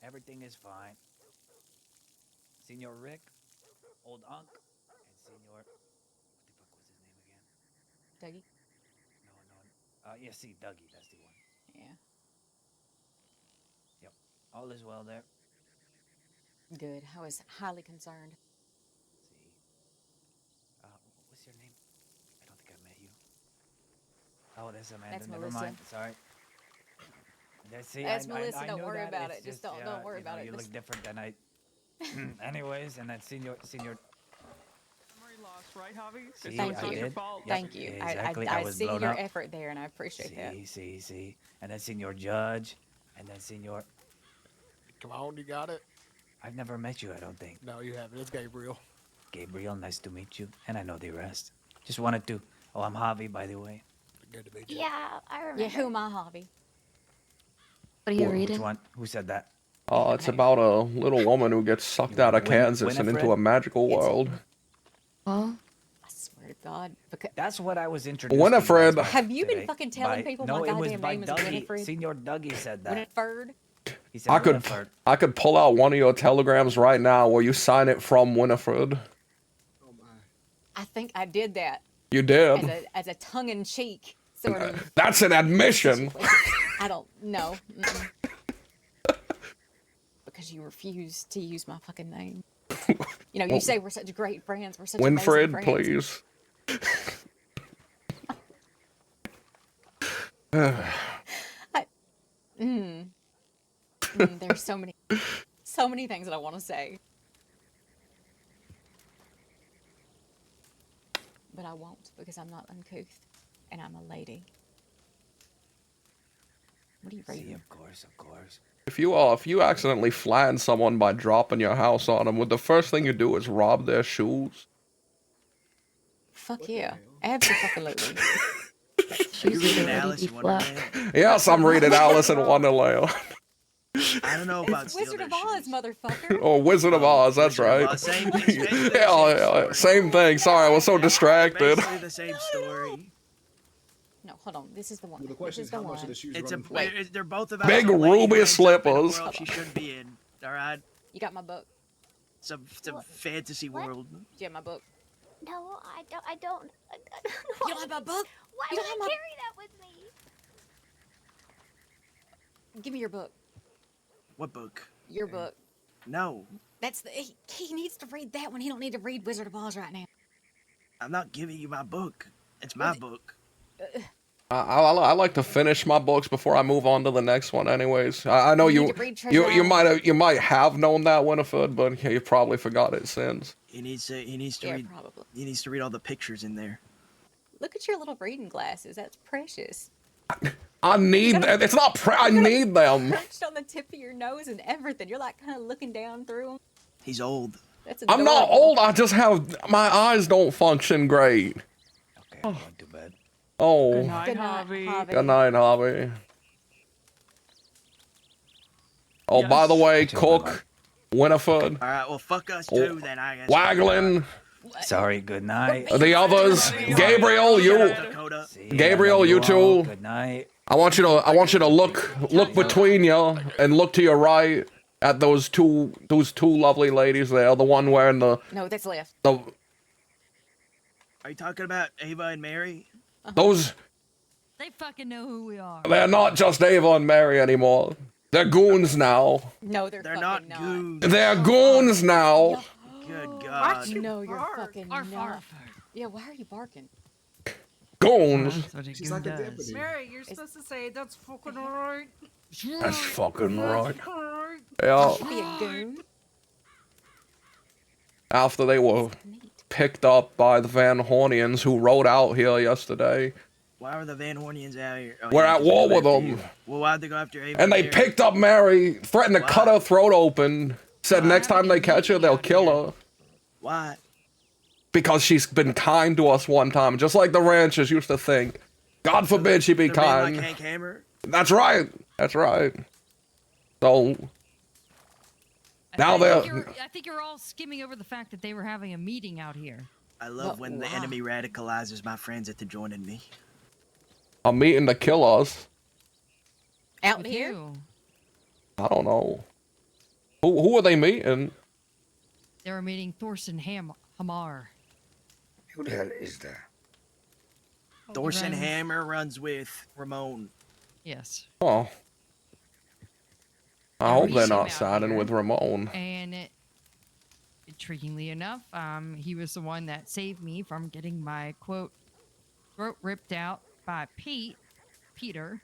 everything is fine. Senor Rick, old Unc, and Senor, what the fuck was his name again? Dougie? No. Yeah, see, Dougie, that's the one. Yeah. Yep. All is well there. Good. I was highly concerned. See. What's your name? I don't think I met you. Oh, that's Amanda. That's Never Melissa. mind. Sorry. See, That's Melissa. I Don't knew worry that. about It's it. Just don't worry you about know, it. You Just- look different than I. Anyways, and then Senor. Memory loss right, Javi? See, It's Thank not you. your fault. Thank you. Exactly. I I was see blown your up. effort there, and I appreciate that. See. And then Senor Judge, and then Senor. Come on, you got it. I've never met you, I don't think. No, you haven't. It's Gabriel. Gabriel, nice to meet you. And I know the rest. Just wanted to. Oh, I'm Javi, by the way. Good to meet you. Yeah, I remember. Yeah, who am I, Hobby? What are you Wh- reading? Which one? Who said that? It's about a little woman who gets sucked out of Kansas and into a magical world. Well, I swear to God. Because That's what I was introduced Winifred. to. have you been fucking telling people no, my it was goddamn by name is Dougie. Winifred? Senor Dougie said that. Winifred? He said I could Winifred. pull out one of your telegrams right now where you sign it from Winifred. I think I did that You did. as a tongue-in-cheek sort of. That's an admission. I don't know. Because you refuse to use my fucking name. You know, you say we're such great friends. We're such Winfred, amazing friends. please. There's so many things that I want to say. But I won't because I'm not uncouth and I'm a lady. What are you reading? See, of course. If you accidentally flatten someone by dropping your house on them, would the first thing you do is rob their shoes? Fuck yeah. Absolutely. she's reading ready Alice to be in flat. Wonderland? Yes, I'm reading Alice in Wonderland. I don't know about It's steal Wizard their of Oz, shoes. motherfucker. Oh, Wizard of Oz, that's Wizard of right. Oz, same- it's basically the Yeah, same thing. Sorry, I was so distracted. Basically the same story. No, hold on. This is the one. The question is, how much of the shoes It's running a, they're both about Big a lady who ruby ends up in a slippers. world she shouldn't be in. All right, You got my book. some fantasy world. Do you have my book? No, I don't. You don't have my book? Why You would don't have I my- carry that with me? Give me your book. What book? Your book. No, That's the. He needs to read that one. He don't need to read Wizard of Oz right now. I'm not giving you my book. It's my book. I like to finish my books before I move on to the next one. Anyways, I know You you need to read Treasure you might have known that, Winifred, but you probably forgot it since. He needs to Yeah, read. probably. He needs to read all the pictures in there. Look at your little reading glasses. That's precious. I need that. It's not. I need them. Perched on the tip of your nose and everything. You're like kind of looking down through them. He's old. That's I'm not adorable. old. I just have my eyes don't function great. Okay, I'm going to bed. Oh. Good night, Good night, Javi. Javi. Good night, Hobby. Oh, by the way, Cook, Winifred, All right, well, fuck us too then. I guess. Waglin, Sorry, good night. the others, Gabriel, you, Dakota. See, Gabriel, I love you all. two. Good night. I want you to look between you and look to your right at those two lovely ladies there. The one wearing No, that's left. the Are you talking about Ava and Mary? those. They fucking know who we are. They're not just Ava and Mary anymore. They're goons now. No, they're not fucking goons. They're goons now. Good God. No, you're fucking not. Yeah, why are you barking? Goons. That's what a She's goon like a does. deputy. Mary, you're supposed to say that's fucking alright. That's fucking right. Alright. Yeah. Be a goon. After they were picked up by the Van Hornians who rode out here yesterday. Why were the Van Hornians out here? Oh, We're yeah, at 'cause war they with went after them. you. Well, why'd they go after Ava? And they Mary? picked up Mary, threatened to cut her throat open, said next time they catch her, they'll kill her. Why? Because she's been kind to us one time, just like the ranchers used to think. God forbid she be They're being kind. like Hank Hammer? That's right. That's right. So now I think you're all skimming over the fact that they were having a meeting out here. I love when the enemy radicalizes my friends into joining me. a meeting to kill us. Out With here? you. I don't know. Who are they meeting? They were meeting Thorson Hamar. Who the hell is that? Thorson runs- Hammer runs with Ramon. Yes. Oh. I Yeah, hope we they're see him not out siding here. with Ramon. And intriguingly enough, he was the one that saved me from getting my quote throat ripped out by Peter,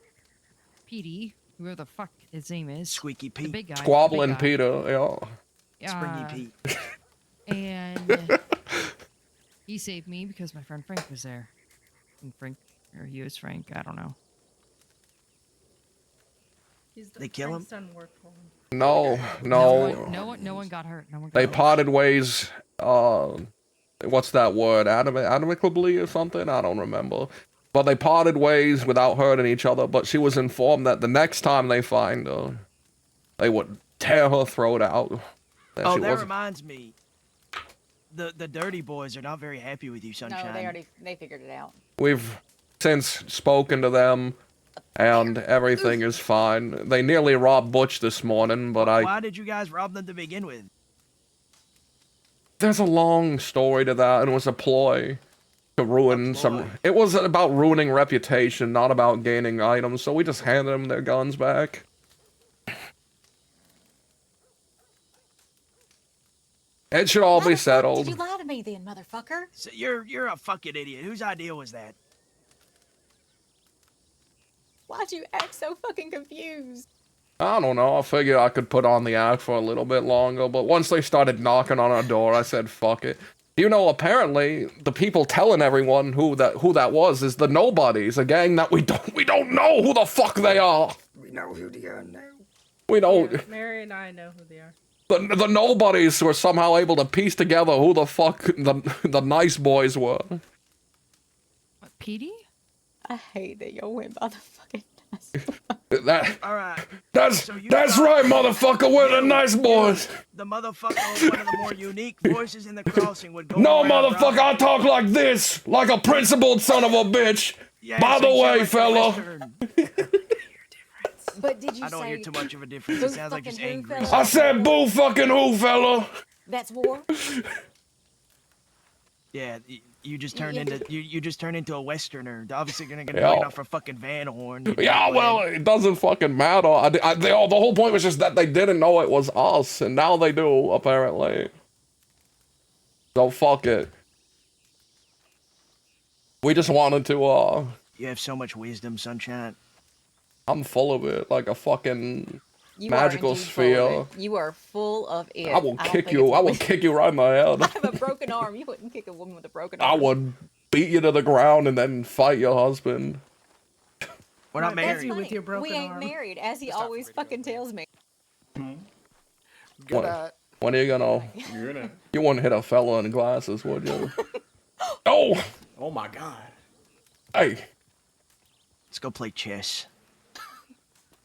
Petey, whoever the fuck his name is. Squeaky The Pete. big guy. the big Squabbling guy. Peter, yeah. Springy Pete. And He saved me because my friend Frank was there. And Frank, or he was Frank, I don't know. They kill him? No, No one got hurt. No one got They hurt. parted ways, what's that word? Amicably or something? I don't remember. But they parted ways without hurting each other, but she was informed that the next time they find her, they would tear her throat out. That reminds me. The dirty boys are not very happy with you, Sunshine. No, they figured it out. We've since spoken to them, and everything is fine. They nearly robbed Butch this morning, but Why did you guys rob them to begin with? There's a long story to that, and it was a ploy to ruin some... It was about ruining reputation, not about gaining items, so we just handed them their guns back. It should all be settled. Did you lie to me then, motherfucker? So you're a fucking idiot. Whose idea was that? Why'd you act so fucking confused? I don't know, I figured I could put on the act for a little bit longer, but once they started knocking on our door, I said, fuck it. You know, apparently, the people telling everyone who that was is the Nobodies, a gang that we don't know who the fuck they are. We know who they are now. We don't... Yeah, Mary and I know who they are. The Nobodies were somehow able to piece together who the fuck the nice boys were. What, Petey? I hate that y'all went by the fucking All right. That's right, motherfucker. We're the nice boys. The motherfucker with one of the more unique voices in the crossing would go. No, around motherfucker. I talk like this, like a principled son of a bitch. By the way, fella. But did you I don't say hear too much of a difference. It sounds like just angry. I said boo fucking who, fella. That's war. Yeah, you just turned into you just turned into a Westerner. Obviously, you're gonna wait off for fucking Van Horn. Yeah, well, it doesn't fucking matter. The whole point was just that they didn't know it was us, and now they do, apparently. So fuck it. We just wanted to, You have so much wisdom, Sunshine. I'm full of it, like a fucking You magical are indeed full of sphere. it. You are full of it. I will don't kick think you. it's I will always- kick you right in the head. I have a broken arm. You wouldn't kick a woman with a broken I arm. would beat you to the ground and then fight your husband. We're not That's married. funny. with your broken we ain't arm. married, as he always fucking tells me. When are you gonna? You wouldn't hit a fella in glasses, would you? Oh! Oh my god. Hey. Let's go play chess.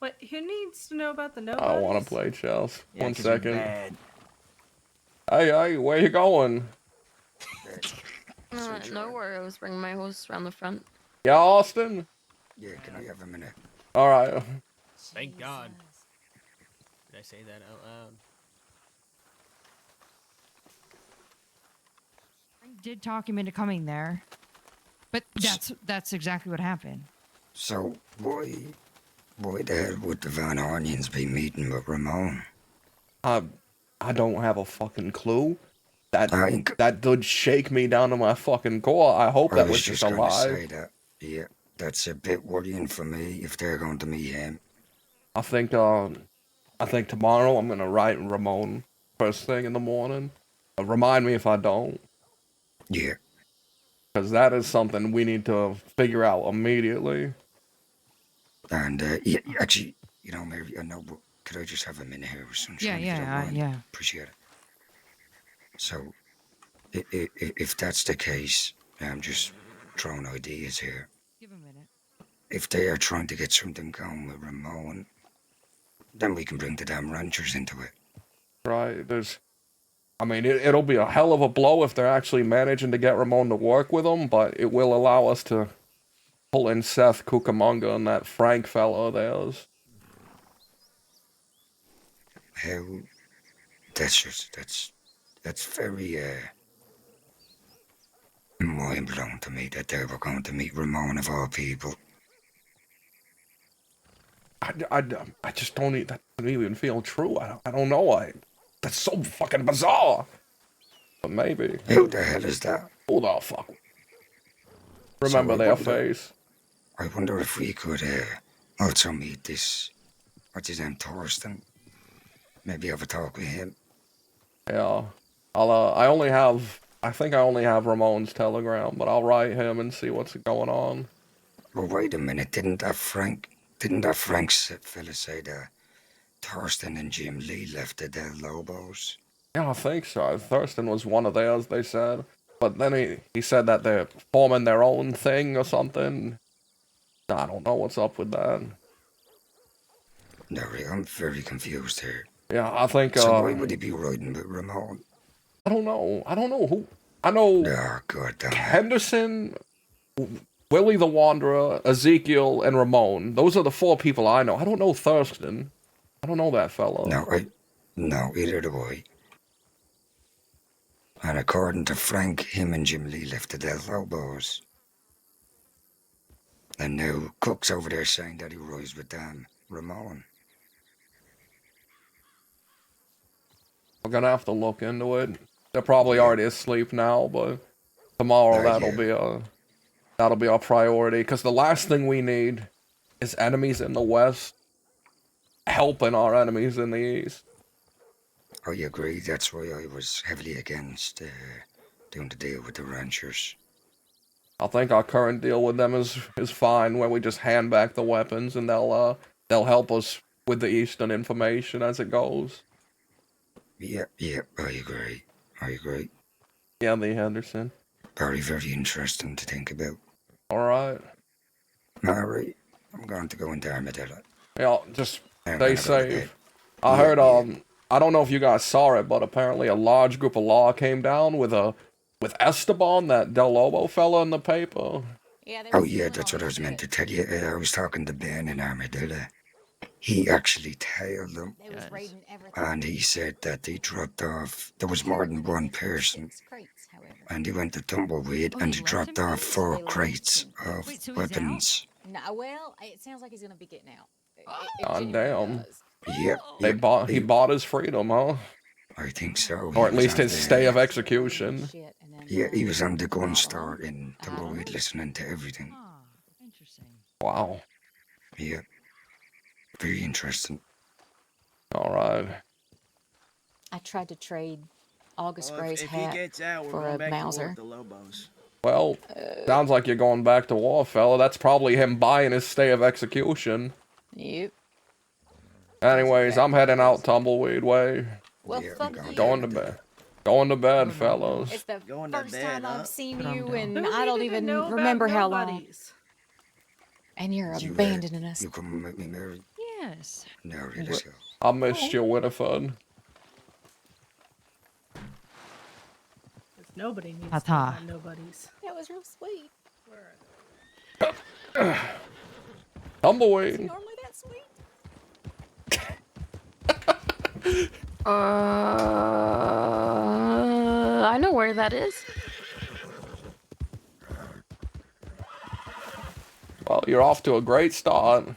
What? Who needs to know about the I nobodies? don't want to play chess. Yeah, One 'cause you're second. bad. Hey, where you going? No worry, I was bringing my horse around the front. Yeah, Austin? Yeah, can I have a minute? Alright. Thank God. Did I say that out loud? Frank did talk him into coming there. But that's exactly what happened. So, why the hell would the Van Ornians be meeting with Ramon? I don't have a fucking clue. That did shake me down to my fucking core. I hope that was just a gonna lie. say that. Yeah, that's a bit worrying for me if they're going to meet him. I think tomorrow I'm gonna write Ramon first thing in the morning. Remind me if I don't. Yeah. Because that is something we need to figure out immediately. And, yeah, actually, you know, Mary, I know, but could I just have a minute here or something? Yeah. Appreciate it. So, if that's the case, I'm just throwing ideas here. Give a minute. If they are trying to get something going with Ramon, then we can bring the damn ranchers into it. Right, it'll be a hell of a blow if they're actually managing to get Ramon to work with them, but it will allow us to pull in Seth Cucamonga and that Frank fellow of theirs. How? That's very, mind-blowing to me that they were going to meet Ramon of all people. I just don't that doesn't even feel true. I don't know. That's so fucking bizarre. But maybe. Who the hell is that? Who the fuck? Remember their face. I wonder if we could also meet this, what's his name, Thorsten? Maybe have a talk with him. Yeah. I only have I think I only have Ramon's telegram, but I'll write him and see what's going on. Well, wait a minute. Didn't that Frank fella say that Thurston and Jim Lee left the Del Lobos? Yeah, I think so. Thurston was one of theirs, they said. But then he said that they're forming their own thing or something. I don't know what's up with that. No, I'm very confused here. Yeah, I think, So why would he be riding with Ramon? I don't know who. I know God damn it. Henderson, Willie the Wanderer, Ezekiel, and Ramon. Those are the 4 people I know. I don't know Thurston. I don't know that fellow. No, either do I. And according to Frank, him and Jim Lee left the Del Lobos. And now Cook's over there saying that he rides with Ramon. We're gonna have to look into it. They're probably already asleep now, but tomorrow that'll be our priority. Because the last thing we need is enemies in the west helping our enemies in the east. I agree. That's why I was heavily against doing the deal with the ranchers. I think our current deal with them is fine, where we just hand back the weapons and they'll help us with the eastern information as it goes. Yeah, I agree. Yeah, Lee Henderson. Very, very interesting to think about. Alright. Alright, I'm going to go into Armadillo. Yeah, just I'm stay gonna go to bed. safe. I heard, I don't know if you guys saw it, but apparently a large group of law came down with Esteban, that Del Lobo fella in the paper. Oh yeah, that's what I was meant to tell you. I was talking to Ben in Armadillo. He actually tailed them, and he said that they dropped off. There was more than one person, and he went to Tumbleweed, and he dropped off 4 crates of weapons. No, well, it sounds like he's gonna be getting out. God damn. Yeah, He bought his freedom, huh? I think so. Or at least his stay of execution. Yeah, he was on the gun store in Tumbleweed listening to everything. Wow. Yeah. Very interesting. Alright. I tried to trade August Well, Gray's if he hat gets out, we're for going a back to war Mauser. with the Lobos. Well, sounds like you're going back to war, fella. That's probably him buying his stay of execution. Yep. Anyways, I'm heading out Tumbleweed way. Well, fuck you. Going to bed. Going to bed, fellows. It's the Going to first bed, time huh? I've seen Calm you, down. and Who I don't needed to even know about remember how long. nobodies? And you're You, abandoning us. You come with me, Mary? Yes. No, really, let's go. I missed you, Winifred. Nobody needs Ta-ta. to know about nobodies. That was real sweet. Tumbleweed. Normally that sweet. I know where that is. Well, you're off to a great start.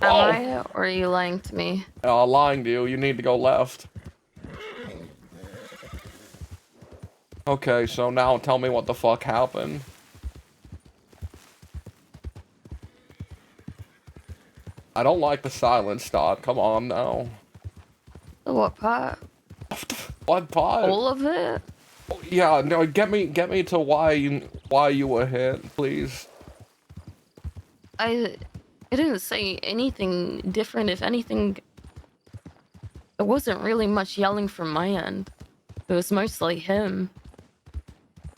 Am I, or are you lying to me? Lying to you. You need to go left. Okay, so now tell me what the fuck happened. I don't like the silent start. Come on now. What part? What part? All of it? Yeah, no, get me to why you were hit, please. I didn't say anything different. If anything, it wasn't really much yelling from my end. It was mostly him.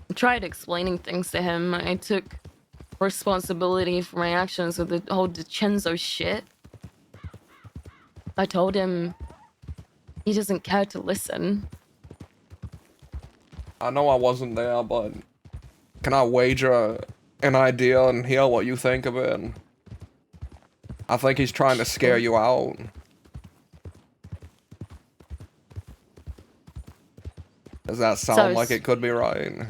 I tried explaining things to him. I took responsibility for my actions with the whole DiCenzo shit. I told him he doesn't care to listen. I know I wasn't there, but can I wager an idea and hear what you think of it? I think he's trying to scare you out. Does that sound like it could be right?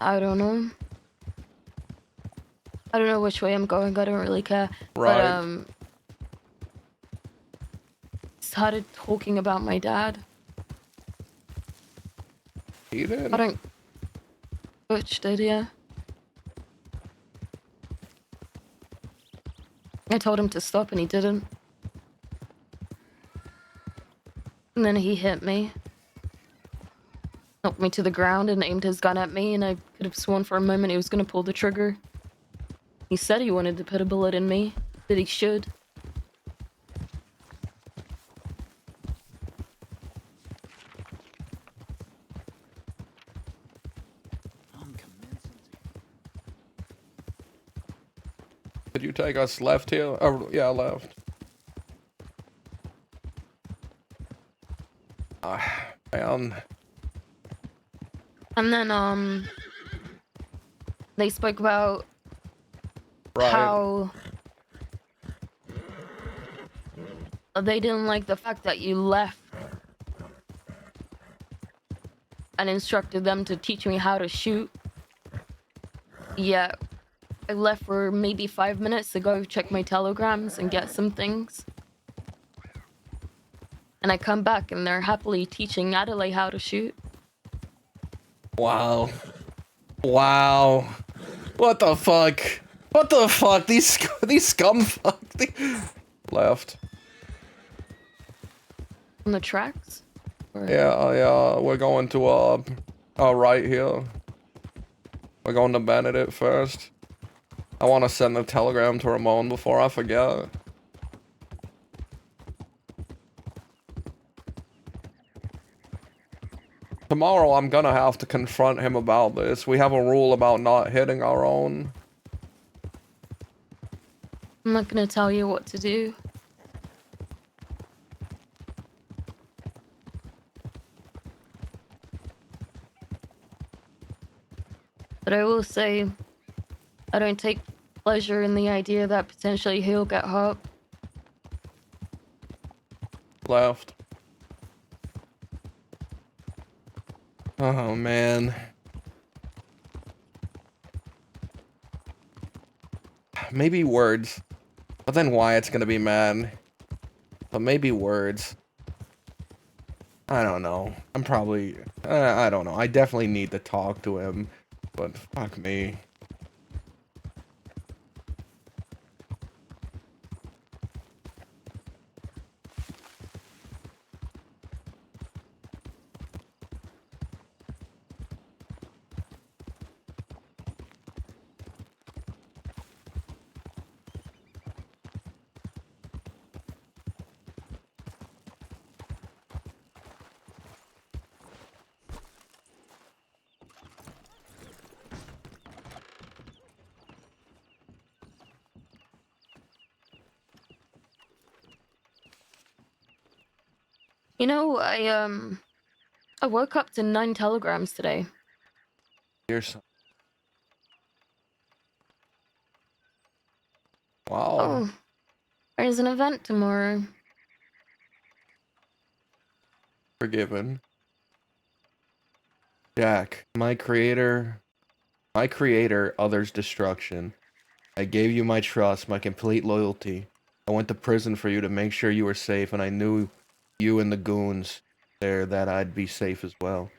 I don't know. I don't know which way I'm going. I don't really care. Right. But, started talking about my dad. He did? I don't... Butch did, yeah. I told him to stop and he didn't. And then he hit me. knocked me to the ground and aimed his gun at me, and I could have sworn for a moment he was gonna pull the trigger. He said he wanted to put a bullet in me, that he should. Did you take us left here? Oh, yeah, left. Man. And then, they spoke about Right. how they didn't like the fact that you left and instructed them to teach me how to shoot. Yeah, I left for maybe 5 minutes to go check my telegrams and get some things. And I come back and they're happily teaching Adelaide how to shoot. Wow. Wow. What the fuck? What the fuck? These scumfuck. Left. On the tracks? Yeah, we're going to, right here. We're going to Benedict first. I want to send a telegram to Ramon before I forget. Tomorrow I'm gonna have to confront him about this. We have a rule about not hitting our own. I'm not gonna tell you what to do. But I will say, I don't take pleasure in the idea that potentially he'll get hurt. Left. Oh, man. Maybe words. But then Wyatt's gonna be mad. But maybe words. I don't know. I'm probably... I don't know. I definitely need to talk to him. But fuck me. You know, I woke up to 9 telegrams today. Here's some. Wow. Oh, there's an event tomorrow. Forgiven. Jack, my creator, others' destruction. I gave you my trust, my complete loyalty. I went to prison for you to make sure you were safe, and I knew you and the goons there that I'd be safe as well.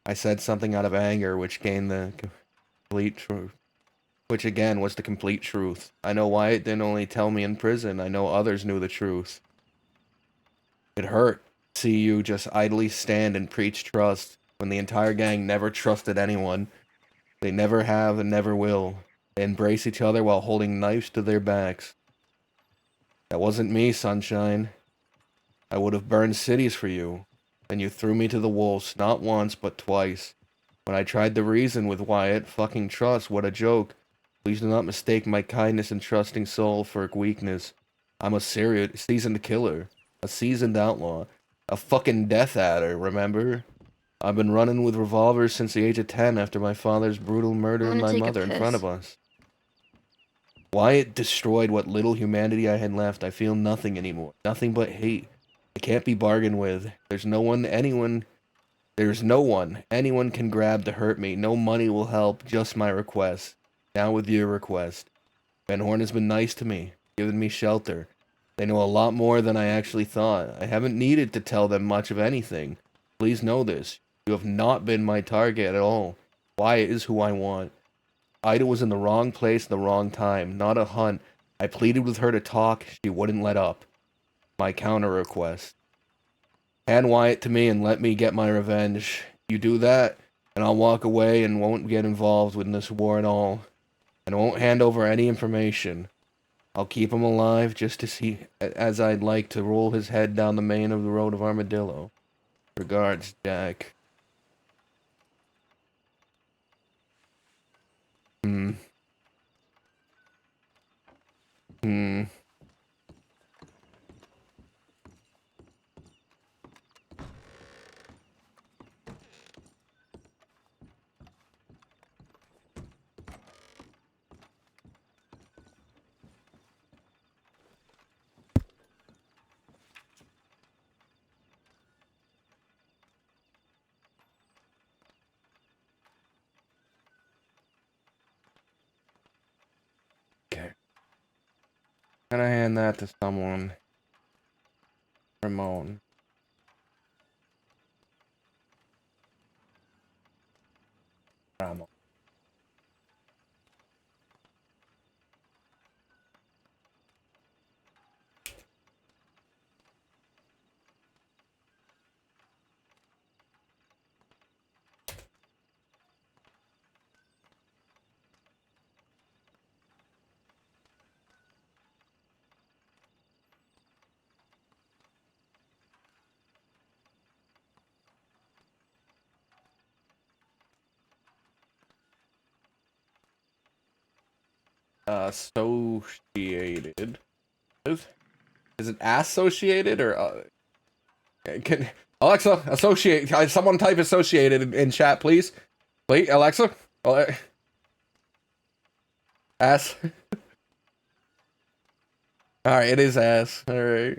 I said something out of anger, which gained the complete truth. Which again was the complete truth. I know Wyatt didn't only tell me in prison, I know others knew the truth. It hurt to see you just idly stand and preach trust when the entire gang never trusted anyone. They never have and never will. They embrace each other while holding knives to their backs. That wasn't me, Sunshine. I would have burned cities for you. And you threw me to the wolves, not once, but twice. When I tried to reason with Wyatt, fucking trust, what a joke. Please do not mistake my kindness and trusting soul for weakness. I'm a seasoned killer. A seasoned outlaw. A fucking death adder, remember? I've been running with revolvers since the age of 10 after my father's brutal murder of my mother in front of us. Wyatt destroyed what little humanity I had left. I feel nothing anymore. Nothing but hate. I can't be bargained with. There's no one anyone can grab to hurt me. No money will help, just my request. Now with your request. Van Horn has been nice to me, given me shelter. They know a lot more than I actually thought. I haven't needed to tell them much of anything. Please know this. You have not been my target at all. Wyatt is who I want. Ida was in the wrong place at the wrong time, not a hunt. I pleaded with her to talk, she wouldn't let up. My counter request. Hand Wyatt to me and let me get my revenge. You do that, and I'll walk away and won't get involved with this war at all. And I won't hand over any information. I'll keep him alive just to see, as I'd like to roll his head down the main of the road of Armadillo. Regards, Jack. Hmm. Okay. Gonna hand that to someone. Ramon. Ramon. Associated. Is it associated or can Alexa associate? Someone type associated in chat, please. Please, Alexa. Ass. All right, it is ass. All right.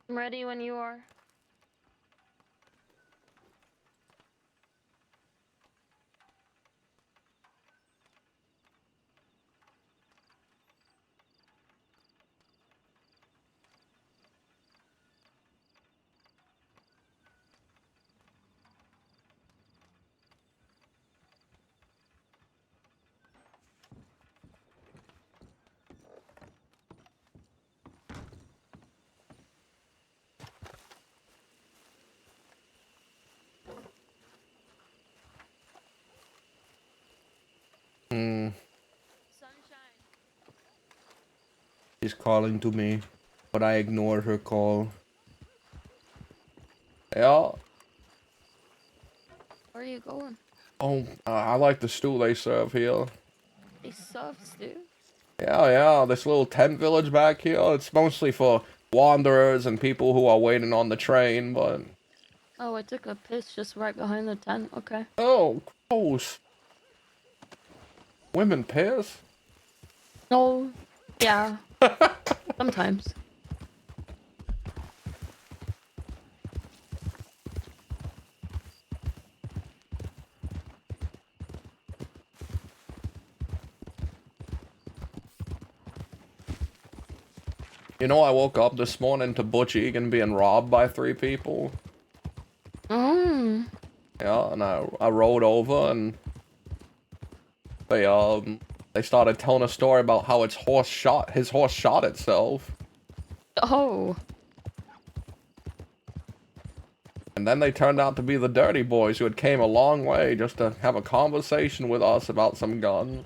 I'm ready when you are. Hmm. She's calling to me, but I ignore her call. Yeah. Where are you going? Oh, I like the stew they serve here. They serve stew? Yeah, this little tent village back here, it's mostly for wanderers and people who are waiting on the train, but... Oh, I took a piss just right behind the tent. Okay. Oh, gross. Women piss? Oh, yeah. Sometimes. You know, I woke up this morning to Butch Egan being robbed by 3 people. Oh. Yeah, and I rode over and they started telling a story about how his horse shot itself. Oh. And then they turned out to be the dirty boys who had came a long way just to have a conversation with us about some guns.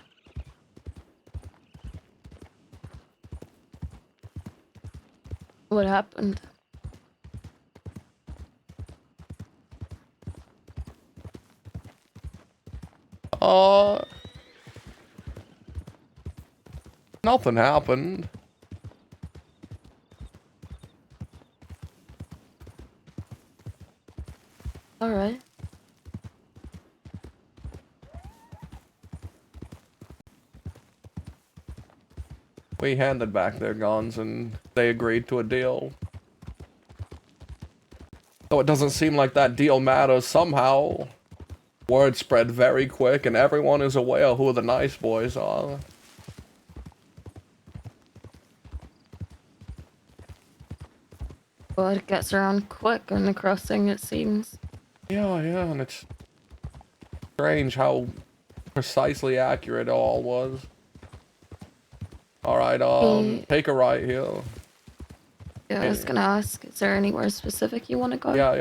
What happened? Nothing happened. Alright. We handed back their guns and they agreed to a deal. So it doesn't seem like that deal matters somehow. Word spread very quick and everyone is aware who the nice boys are. Well, it gets around quick on the crossing, it seems. Yeah, and it's strange how precisely accurate it all was. Alright, take a right here. Yeah, I was gonna ask, is there anywhere specific you want to go? Yeah.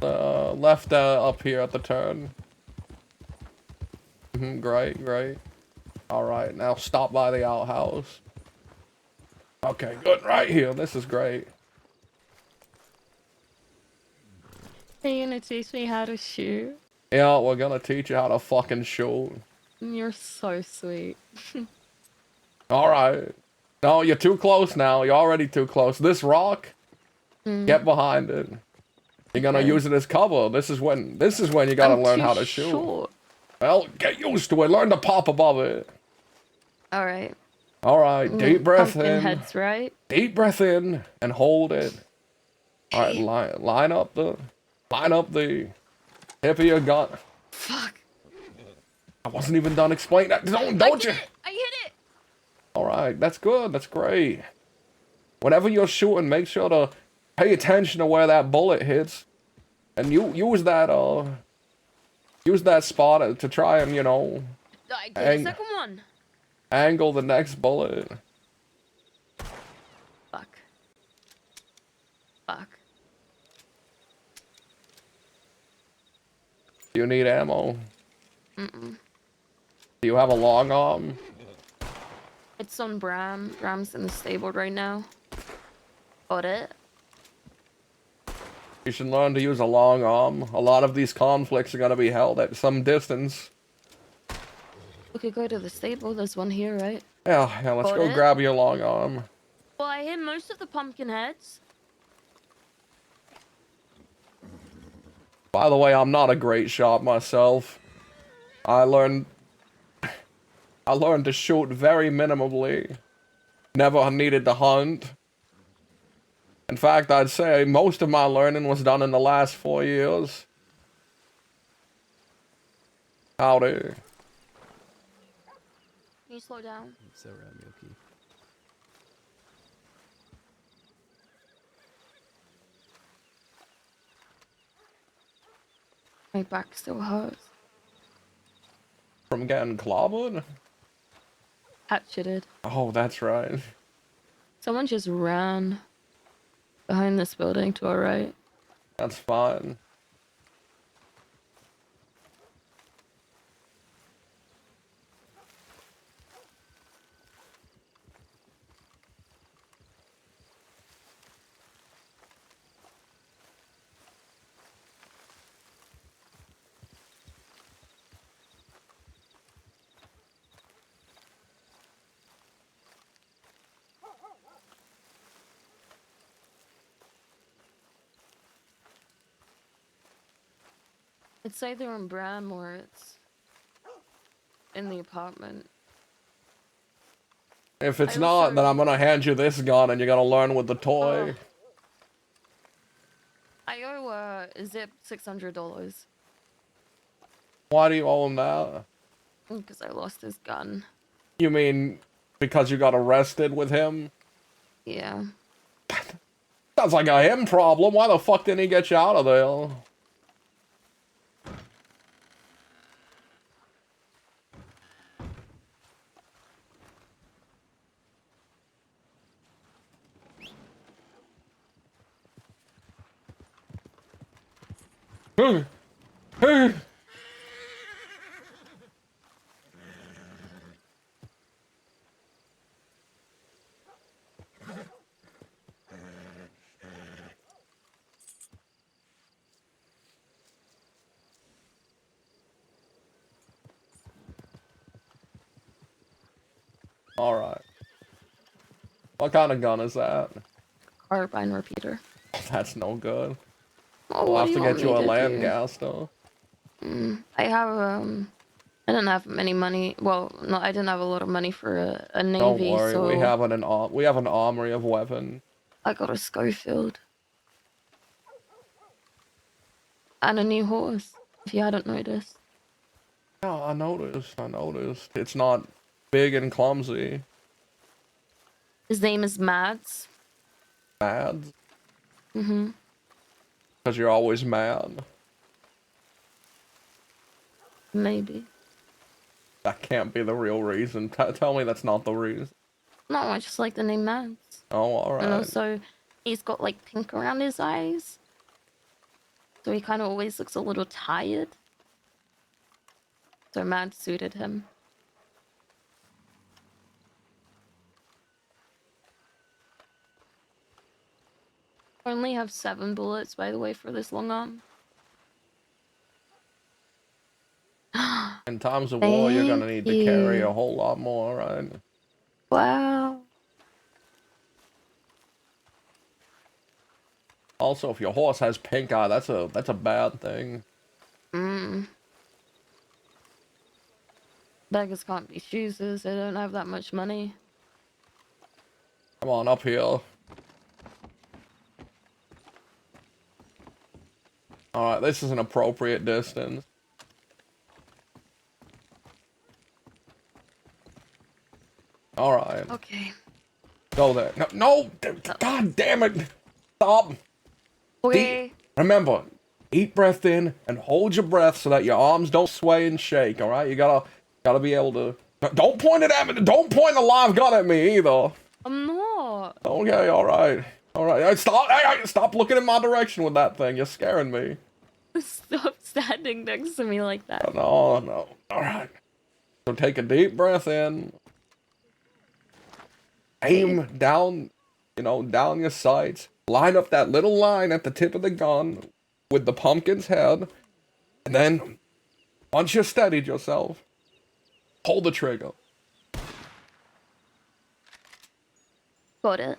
Left up here at the turn. Great. Alright, now stop by the outhouse. Okay, good. Right here. This is great. Are you gonna teach me how to shoot? Yeah, we're gonna teach you how to fucking shoot. You're so sweet. Alright. No, you're too close now. You're already too close. This rock, get behind it. You're gonna use it as cover. This is when you gotta learn how to shoot. Short. Well, get used to it. Learn to pop above it. Alright. Alright, deep breath Pumpkin in. heads, right? Deep breath in and hold it. Alright, line up the tip of your gun. Fuck. I wasn't even done explaining that. Don't you? I hit it! Alright, that's good. That's great. Whenever you're shooting, make sure to pay attention to where that bullet hits. And use that spot to try and, you know, I get a second one. angle the next bullet. Fuck. Do you need ammo? Mm-mm. Do you have a long arm? It's on Bram. Bram's in the stable right now. Got it. You should learn to use a long arm. A lot of these conflicts are gonna be held at some distance. We could go to the stable. There's one here, right? Yeah, let's Got go it. grab your long arm. Well, I hit most of the pumpkin heads. By the way, I'm not a great shot myself. I learned to shoot very minimally. Never needed to hunt. In fact, I'd say most of my learning was done in the last 4 years. Howdy. Can you slow down? It's alright, Milky. My back still hurts. From getting clobbered? Hatcheted. Oh, that's right. Someone just ran behind this building to our right. That's fine. It's either in Bram or it's in the apartment. If it's not, then I'm gonna hand you this gun and you're gonna learn with the Oh. toy. I owe Zip $600 Why do you owe him that? because I lost his gun. You mean because you got arrested with him? Yeah. Sounds like a him problem. Why the fuck didn't he get you out of there? Alright. What kind of gun is that? Carbine repeater. That's no good. Oh, We'll what have do to you get want you me a to land do? gas though. I have I didn't have many money. Well, no, I didn't have a lot of money for a navy. Don't worry, so we have an armory of weapons. I got a Schofield and a new horse. If you hadn't noticed. Yeah, I noticed. It's not big and clumsy. His name is Mads. Mad? Mm-hmm. Because you're always mad. Maybe. That can't be the real reason. Tell me that's not the reason. No, I just like the name Mads. Oh, alright. And also, he's got like pink around his eyes. So he kind of always looks a little tired. So Mads suited him. I only have 7 bullets, by the way, for this long arm. In times of war, you're gonna need to carry you. a whole lot more, right? Wow. Also, if your horse has pink eye, that's a bad thing. Beggars can't be choosers. They don't have that much money. Come on, up here. Alright, this is an appropriate distance. Alright. Okay. Go there. No! God damn it! Stop! Okay. Remember, eat breath in and hold your breath so that your arms don't sway and shake, alright? You gotta be able to... Don't point it at me! Don't point a live gun at me either! I'm not. Okay, alright. Alright, stop looking in my direction with that thing. You're scaring me. Stop standing next to me like that. No. Alright. So take a deep breath in. Aim down, down your sights. Line up that little line at the tip of the gun with the pumpkin's head. And then, once you've steadied yourself, pull the trigger. Got it.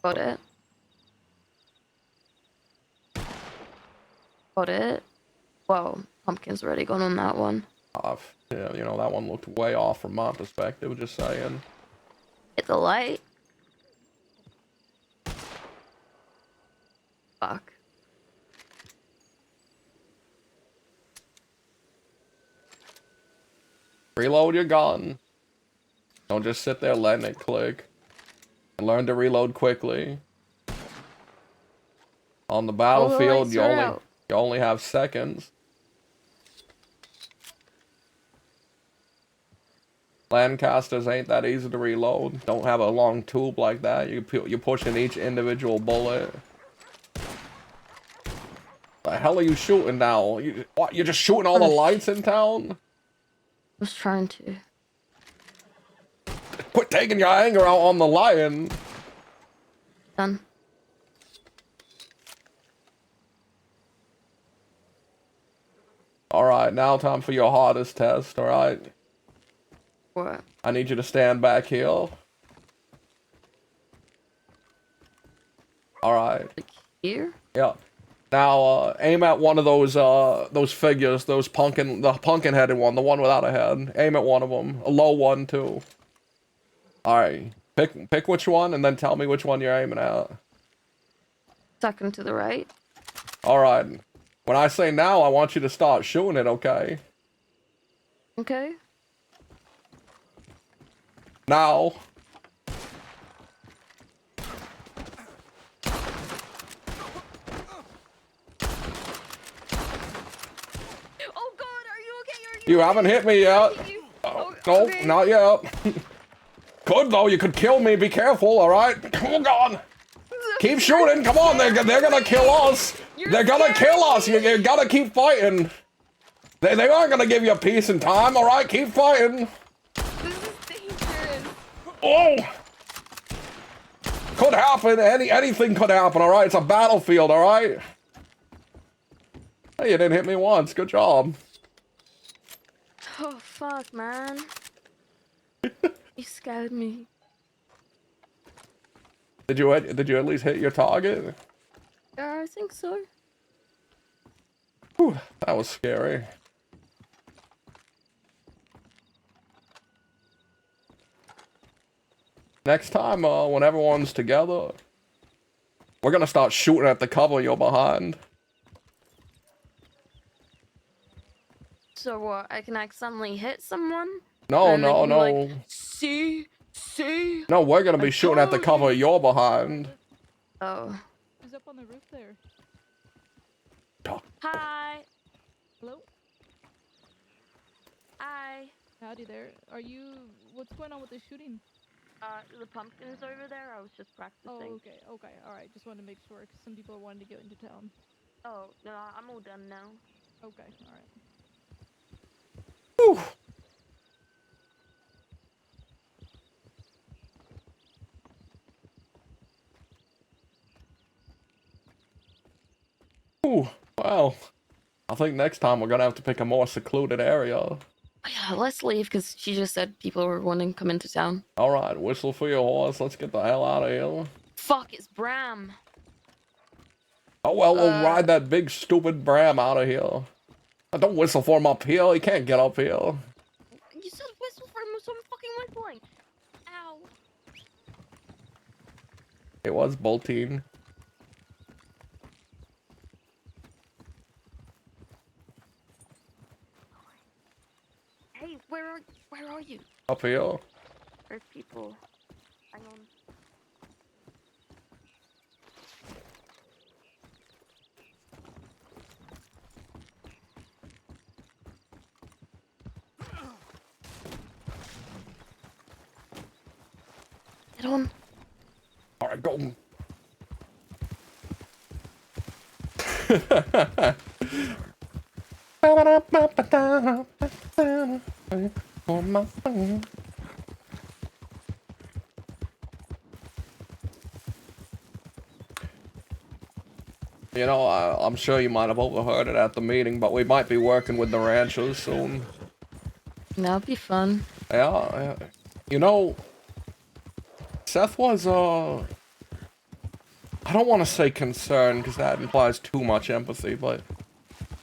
Got it. Got it. Well, pumpkin's already gone on that one. Yeah, that one looked way off from my perspective, just saying. It's a light. Fuck. Reload your gun. Don't just sit there letting it click. And learn to reload quickly. On the battlefield, you only have seconds. Lancasters ain't that easy to reload. Don't have a long tube like that. You're pushing each individual bullet. The hell are you shooting now? You're just shooting all the lights in town? I was trying to. Quit taking your anger out on the lion. Done. Alright, now time for your hardest test, alright? What? I need you to stand back here. Alright. Here? Yeah. Now, aim at one of those figures, the pumpkin-headed one, the one without a head. Aim at one of them. A low one, too. Alright. Pick which one, and then tell me which one you're aiming at. Second to the right. Alright. When I say now, I want you to start shooting it, okay? Okay. Now. Oh God, are you okay? You haven't hit me yet. No, okay. not yet. Good though, you could kill me. Be careful, alright? Oh God. Keep shooting, come on, they're gonna kill us. They're gonna kill us, you gotta keep fighting. They aren't gonna give you peace and time, alright? Keep fighting. This is dangerous. Oh! Could happen, anything could happen, alright? It's a battlefield, alright? Hey, you didn't hit me once, good job. Oh fuck, man. You scared me. Did you at least hit your target? Yeah, I think so. Whew, that was scary. Next time, when everyone's together, we're gonna start shooting at the cover you're behind. So what? I can accidentally hit someone? No, And they no, can be no. like, see? No, we're gonna be I shooting at the told cover you." you're behind. Oh. Who's up on the roof there? Hi. Hello? Hi. Howdy there. Are you... What's going on with the shooting? The pumpkin's over there. I was just practicing. Oh, okay, okay, alright. Just wanted to make sure, because some people wanted to get into town. Oh, no, I'm all done now. Okay, alright. Whew. Ooh, well, I think next time we're gonna have to pick a more secluded area. Yeah, let's leave because she just said people were wanting to come into town. Alright, whistle for your horse. Let's get the hell out of here. Fuck, it's Bram. Oh well, we'll ride that big stupid Bram out of here. Don't whistle for him up here. He can't get up here. You said whistle for him, so I'm fucking whistling. Ow. It was bolting. Hey, where are you? Up here. There's people. Hang on. Get on. Alright, go. You know, I'm sure you might have overheard it at the meeting, but we might be working with the ranchers soon. That'd be fun. Yeah. You know, Seth was, I don't want to say concerned, because that implies too much empathy, but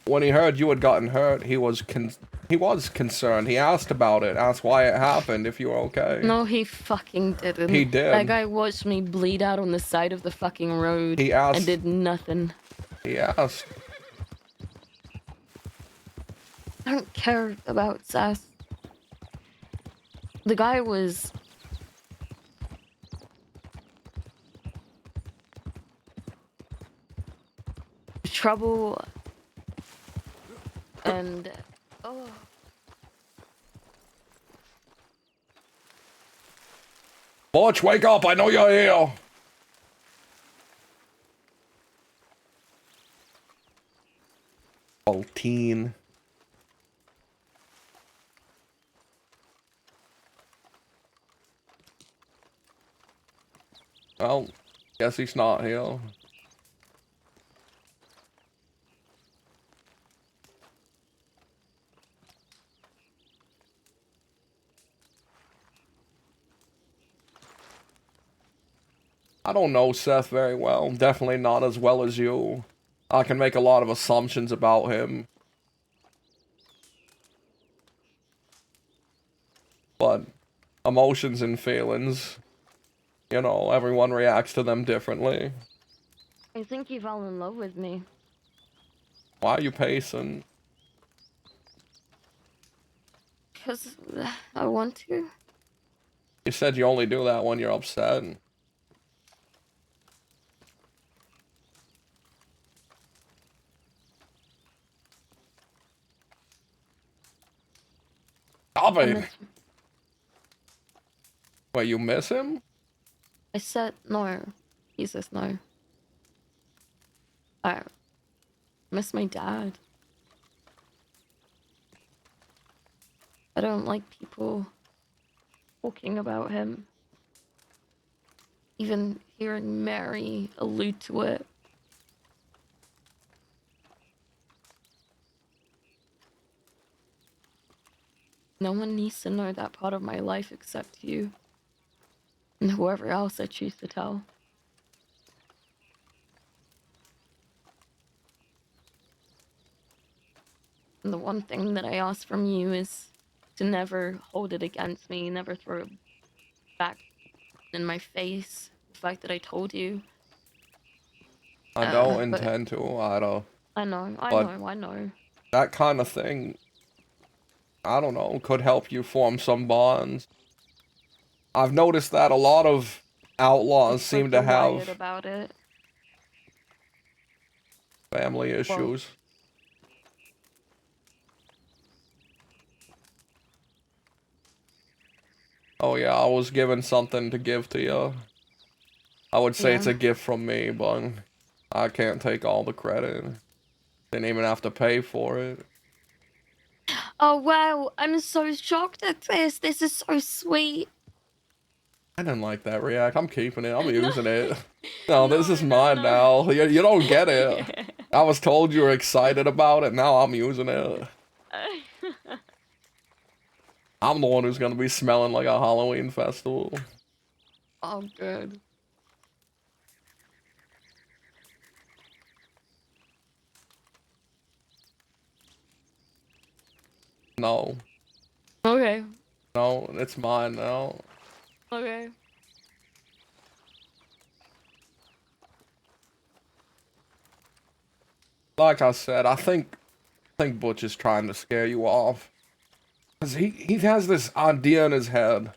when he heard you had gotten hurt, he was concerned. He asked about it, asked why it happened, if you were okay. No, he fucking didn't. He did. That guy watched me bleed out on the side of the fucking road. He asked. And did nothing. He asked. I don't care about Seth. The guy was... trouble... and... oh... Butch, wake up! I know you're here! Teen. Well, guess he's not here. I don't know Seth very well. Definitely not as well as you. I can make a lot of assumptions about him. But emotions and feelings, you know, everyone reacts to them differently. I think he fell in love with me. Why are you pacing? Because I want to. You said you only do that when you're upset. Stop it! Wait, you miss him? I said no. He says no. I miss my dad. I don't like people talking about him. Even hearing Mary allude to it. No one needs to know that part of my life except you. And whoever else I choose to tell. And the one thing that I ask from you is to never hold it against me, never throw it back in my face. The fact that I told you. I don't But intend to. I don't. I know, But I know. that kind of thing, I don't know, could help you form some bonds. I've noticed that a lot of outlaws seem to Wyatt have about it. family issues. Oh yeah, I was given something to give to you. I would say it's Yeah. a gift from me, but I can't take all the credit. Didn't even have to pay for it. Oh wow, I'm so shocked at this. This is so sweet. I didn't like that react. I'm keeping it. I'm using it. No, this is mine now. You don't get it. I was told you were excited about it. Now I'm using it. I'm the one who's gonna be smelling like a Halloween festival. Oh good. No. Okay. No, it's mine now. Okay. Like I said, I think Butch is trying to scare you off. Cause he has this idea in his head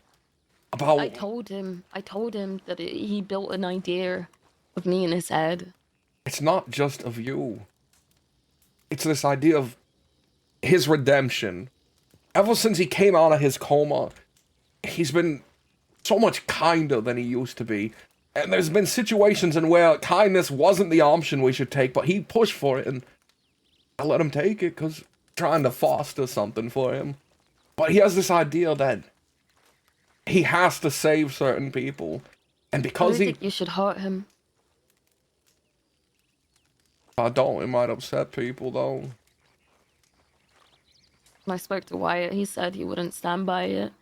about. I told him that he built an idea of me in his head. It's not just of you. It's this idea of his redemption. Ever since he came out of his coma, he's been so much kinder than he used to be. And there's been situations in where kindness wasn't the option we should take, but he pushed for it, and I let him take it because trying to foster something for him. But he has this idea that he has to save certain people, and I because don't think you should hurt him. I don't, it might upset people though. When I spoke to Wyatt, he said he wouldn't stand by it.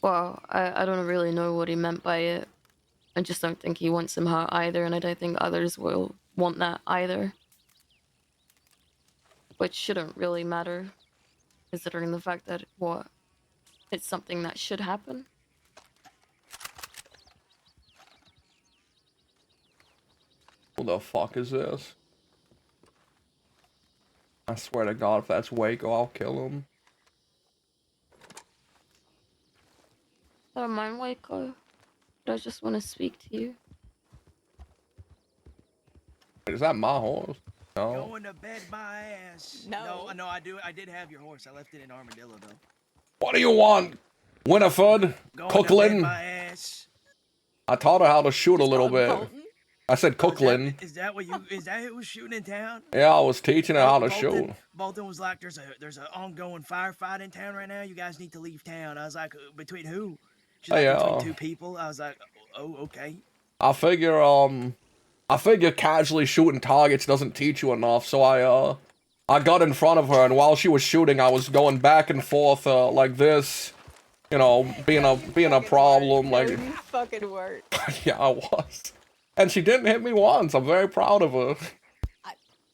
Well, I don't really know what he meant by it. I just don't think he wants him hurt either, and I don't think others will want that either. Which shouldn't really matter, considering the fact that, it's something that should happen. Who the fuck is this? I swear to God, if that's Waco, I'll kill him. I don't mind, Waco, but I just want to speak to you. Is that my horse? No. Going to bed my ass. No, I did have your horse. I left it in Armadillo though. What do you want? Winifred? Going to bed Cooklin? my ass. I taught her how to shoot a little bit. I said Cooklin. Is that who was shooting in town? Yeah, I was teaching her how to shoot. Bolton was like, there's an ongoing firefight in town right now. You guys need to leave town. I was like, between who? She's like, between two people. I was like, oh, okay. I figure casually shooting targets doesn't teach you enough, so I got in front of her, and while she was shooting, I was going back and forth like this, you know, being a problem. Like, fucking work. yeah, I was, and she didn't hit me once. I'm very proud of her.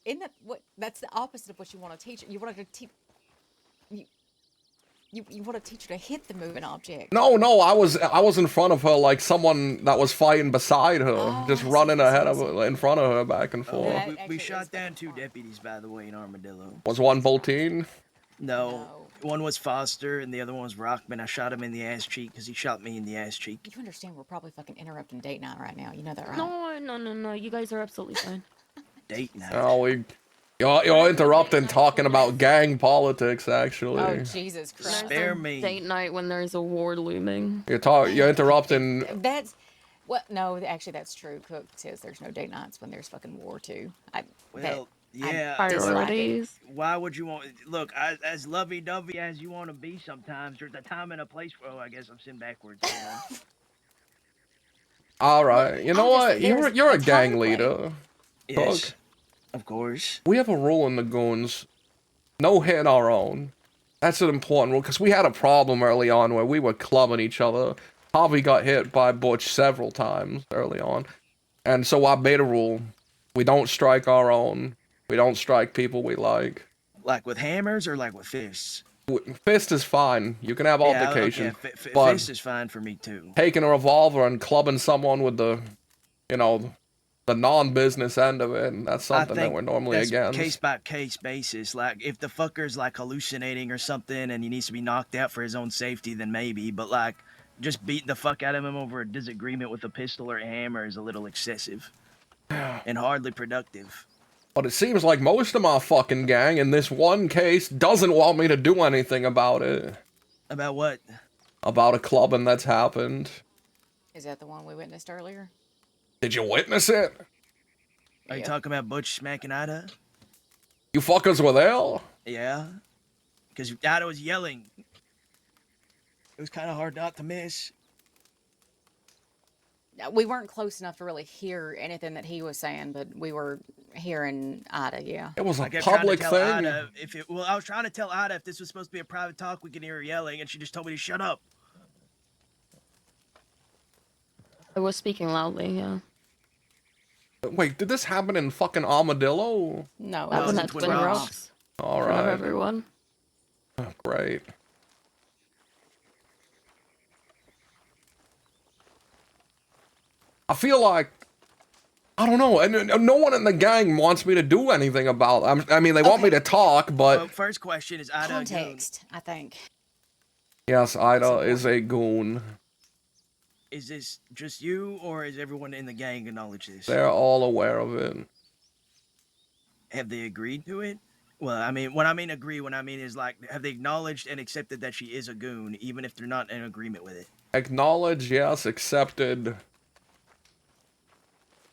Isn't that what? That's the opposite of what you want to teach her. You want to teach. You want to teach her to hit the moving object. No, I was in front of her like someone that was fighting beside her, just running ahead of her, in front of her, back and forth. We shot down 2 deputies, by the way, in Armadillo. Was one Boltine? No, one was Foster, and the other one was Rockman. I shot him in the ass cheek because he shot me in the ass cheek. You understand we're probably fucking interrupting date night right now. You know that, right? No. You guys are absolutely fine. Date night. Oh, you're interrupting talking about gang politics, actually. Oh, Jesus Christ. Spare me. Date night when there's a war looming. You're interrupting. That's what? No, actually, that's true. Cook says there's no date nights when there's fucking war too. Yeah. Priorities. Why would you want? Look, as lovey-dovey as you want to be, sometimes there's a time and a place for. Oh, I guess I'm sitting backwards. All right, you know what? You're a gang leader. Yes. Cook. Of course. We have a rule in the goons: no hitting our own. That's an important rule because we had a problem early on where we were clubbing each other. Harvey got hit by Butch several times early on, and so I made a rule: we don't strike our own. We don't strike people we like. Like with hammers or like with fists? Fist is fine. You can have Yeah, altercation. okay, but fist is fine for me too. taking a revolver and clubbing someone with the, you know, the non-business end of it, and that's something that we're normally that's against. case by case basis. Like if the fucker's like hallucinating or something and he needs to be knocked out for his own safety, then maybe. But like just beating the fuck out of him over a disagreement with a pistol or a hammer is a little excessive and hardly productive. But it seems like most of my fucking gang in this one case doesn't want me to do anything about it. About what? About a clubbing that's happened. Is that the one we witnessed earlier? Did you witness it? Are you talking about Butch smacking Ida? You fuckers were there? Yeah. Because Ida was yelling. It was kind of hard not to miss. We weren't close enough to really hear anything that he was saying, but we were hearing Ida, yeah. It was a I kept trying to public tell thing. Ida I was trying to tell Ida if this was supposed to be a private talk, we could hear her yelling, and she just told me to shut up. I was speaking loudly, yeah. Wait, did this happen in fucking Armadillo? No, that was at Twin Rocks. All For right. everyone. Oh, great. I feel like, I don't know, and no one in the gang wants me to do anything about it. I mean, they want me to talk, but... Well, first question is Ida context, I think. Yes, Ida is a goon. Is this just you, or is everyone in the gang acknowledge this? They're all aware of it. Have they agreed to it? Well, I mean, when I mean agree, what I mean is like, have they acknowledged and accepted that she is a goon, even if they're not in agreement with it? Acknowledge, yes. Accepted.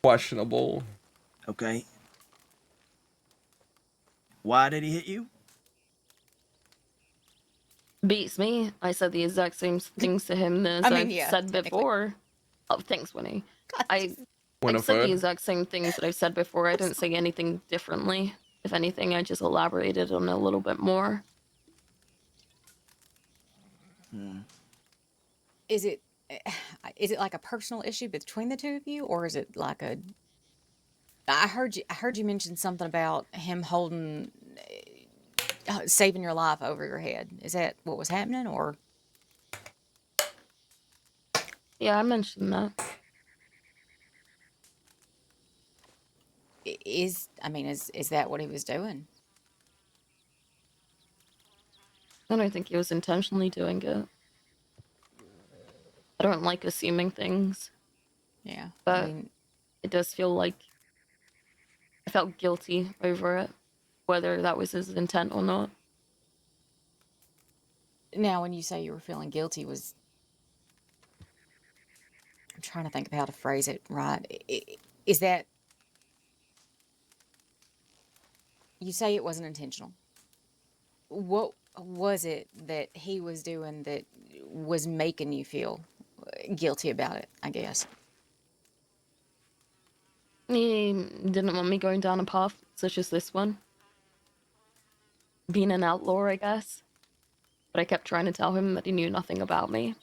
Questionable. Okay. Why did he hit you? Beats me. I said the exact same things to him as I've said before. Oh, thanks, Winnie. I said Winifred. the exact same things that I've said before. I didn't say anything differently. If anything, I just elaborated on it a little bit more. Is it like a personal issue between the two of you, or is it like a? I heard you mention something about him holding, saving your life over your head. Is that what was happening, or? Yeah, I mentioned that. Is that what he was doing? I don't think he was intentionally doing it. I don't like assuming things. Yeah, but it does feel like I felt guilty over it, whether that was his intent or not. Now, when you say you were feeling guilty, I'm trying to think of how to phrase it right. Is that, you say it wasn't intentional. What was it that he was doing that was making you feel guilty about it, I guess? He didn't want me going down a path such as this one. Being an outlaw, I guess. But I kept trying to tell him that he knew nothing about me.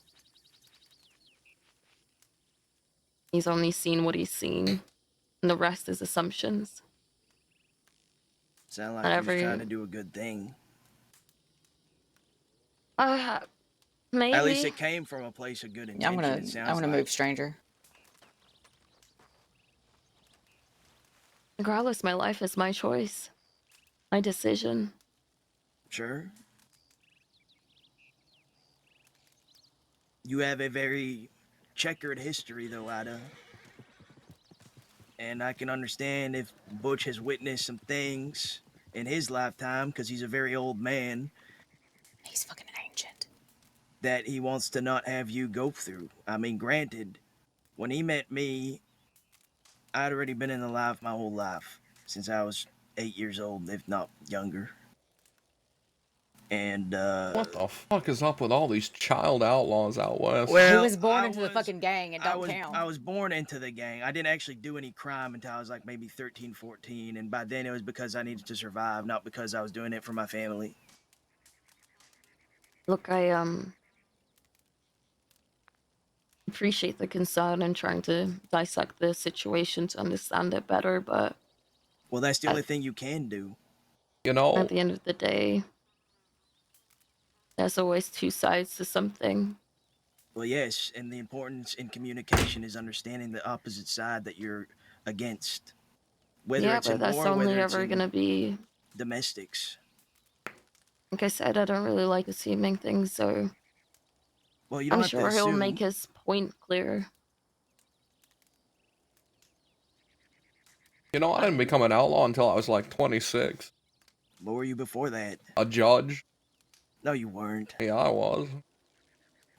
He's only seen what he's seen, and the rest is assumptions. Sound like he's trying to do a good thing. Maybe. At least it came from a place of good intention. I'm gonna move, stranger. Regardless, my life is my choice. My decision. Sure. You have a very checkered history, though, Ida. And I can understand if Butch has witnessed some things in his lifetime, because he's a very old man. He's fucking ancient. That he wants to not have you go through. I mean, granted, when he met me, I'd already been in the life my whole life, since I was 8 years old, if not younger. And, what the fuck is up with all these child outlaws out west? Well, he was born into the fucking gang and don't count. I was born into the gang. I didn't actually do any crime until I was like maybe 13, 14. And by then it was because I needed to survive, not because I was doing it for my family. Look, I appreciate the concern and trying to dissect the situation to understand it better, but... Well, that's the only thing you can do. You know? At the end of the day, there's always two sides to something. Well, yes, and the importance in communication is understanding the opposite side that you're against. Whether Yeah, it's but in that's war, only whether it's ever in gonna be. domestics. Like I said, I don't really like assuming things, so Well, you don't I'm have to sure he'll make assume. his point clear. You know, I didn't become an outlaw until I was like 26. What were you before that? A judge. No, you weren't. Yeah, I was.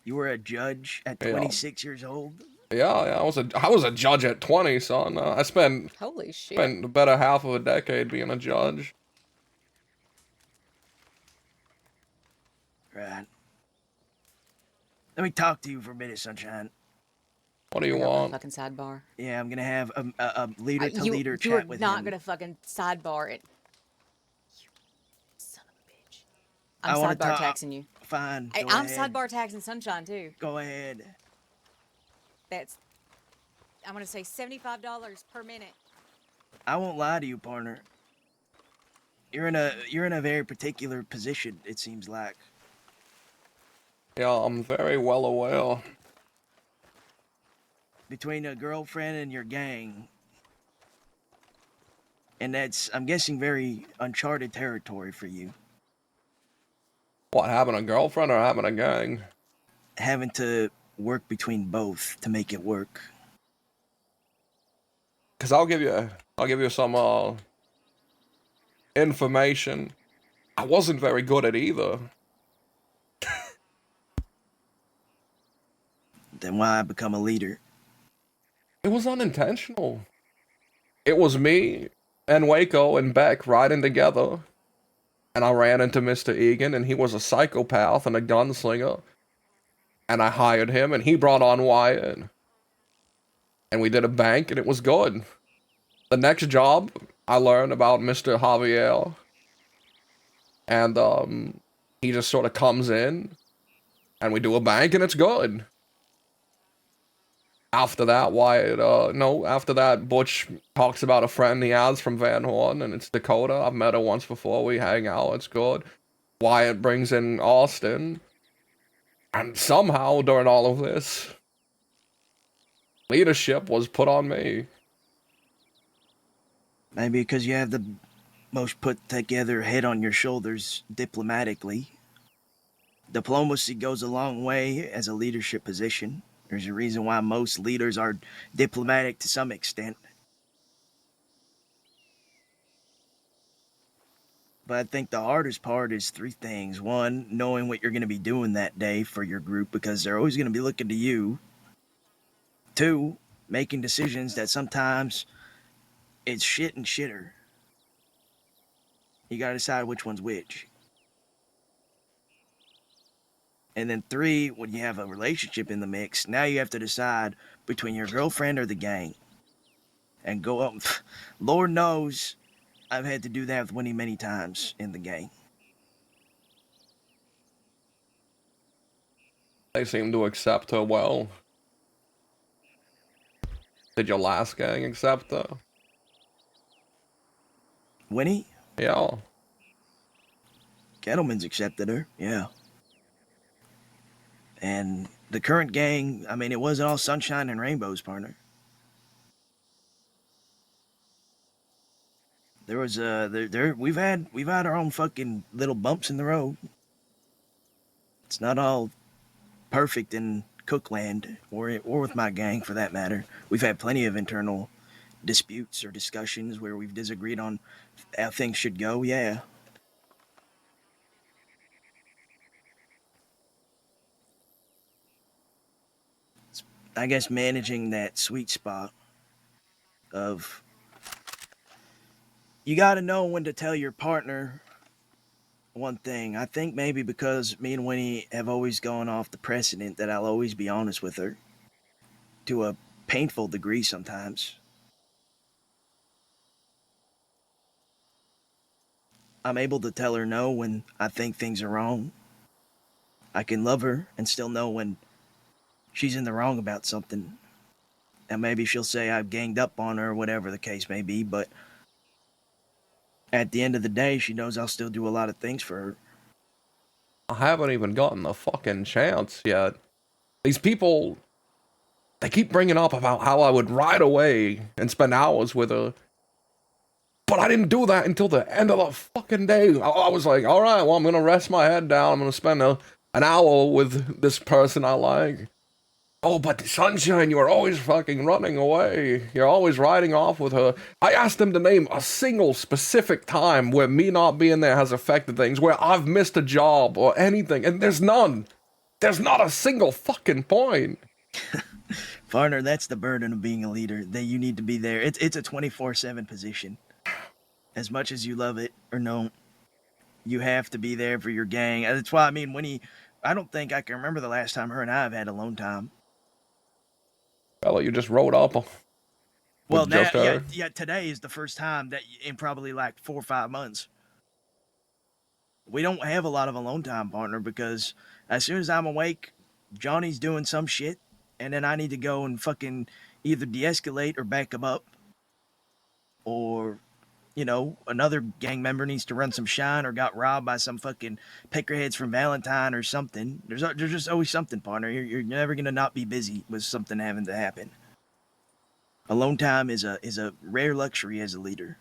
You were a judge at Yeah. 26 years old? Yeah, I was a judge at 20, son. I spent Holy shit. spent the better half of a decade being a judge. Right. Let me talk to you for a minute, Sunshine. What do you We're not gonna want? fucking sidebar. Yeah, I'm gonna have a leader to you, leader you are chat with not him. gonna fucking sidebar it. You son of a bitch. I I'm wanna sidebar talk- taxing you. Fine. Hey, Go I'm ahead. sidebar taxing Sunshine too. Go ahead. That's I'm gonna say $75 per minute. I won't lie to you, partner. You're in a very particular position, it seems like. Yeah, I'm very well aware. Between a girlfriend and your gang. And that's, I'm guessing, very uncharted territory for you. What, having a girlfriend or having a gang? Having to work between both to make it work. Cause I'll give you some information. I wasn't very good at either. Then why become a leader? It was unintentional. It was me and Waco and Beck riding together. And I ran into Mr. Egan, and he was a psychopath and a gunslinger. And I hired him, and he brought on Wyatt. And we did a bank, and it was good. The next job, I learned about Mr. Javier. And he just sort of comes in, and we do a bank, and it's good. After that, after that, Butch talks about a friend he has from Van Horn, and it's Dakota. I've met her once before. We hang out. It's good. Wyatt brings in Austin. And somehow, during all of this, leadership was put on me. Maybe because you have the most put together head on your shoulders diplomatically. Diplomacy goes a long way as a leadership position. There's a reason why most leaders are diplomatic to some extent. But I think the hardest part is three things. One, knowing what you're going to be doing that day for your group because they're always going to be looking to you. Two, making decisions that sometimes it's shit and shitter. You got to decide which one's which. And then three, when you have a relationship in the mix, now you have to decide between your girlfriend or the gang. And go up. Lord knows I've had to do that with Winnie many times in the gang. They seem to accept her well. Did your last gang accept her? Winnie? Yeah. Kettleman's accepted her, yeah. And the current gang, I mean, it wasn't all sunshine and rainbows, partner. There was we've had our own fucking little bumps in the road. It's not all perfect in Cookland or with my gang for that matter. We've had plenty of internal disputes or discussions where we've disagreed on how things should go, yeah. I guess managing that sweet spot of you got to know when to tell your partner one thing. I think maybe because me and Winnie have always gone off the precedent that I'll always be honest with her to a painful degree sometimes. I'm able to tell her no when I think things are wrong. I can love her and still know when she's in the wrong about something. And maybe she'll say I've ganged up on her or whatever the case may be, but At the end of the day, she knows I'll still do a lot of things for her. I haven't even gotten the fucking chance yet. These people, they keep bringing up about how I would ride away and spend hours with her. But I didn't do that until the end of the fucking day. I was like, all right, well, I'm going to rest my head down. I'm going to spend an hour with this person I like. Oh, but Sunshine, you're always fucking running away. You're always riding off with her. I asked him to name a single specific time where me not being there has affected things, where I've missed a job or anything, and there's none. There's not a single fucking point. Partner, that's the burden of being a leader. That you need to be there. It's a 24/7 position. As much as you love it or no, you have to be there for your gang. That's why, I mean, I don't think I can remember the last time her and I have had alone time. Fella, you just rode up. Well, now, just her. yeah, today is the first time that in probably like 4 or 5 months. We don't have a lot of alone time, partner, because as soon as I'm awake, Johnny's doing some shit, and then I need to go and fucking either de-escalate or back him up, or, you know, another gang member needs to run some shine or got robbed by some fucking peckerheads from Valentine or something. There's just always something, partner. You're never gonna not be busy with something having to happen. Alone time is a rare luxury as a leader.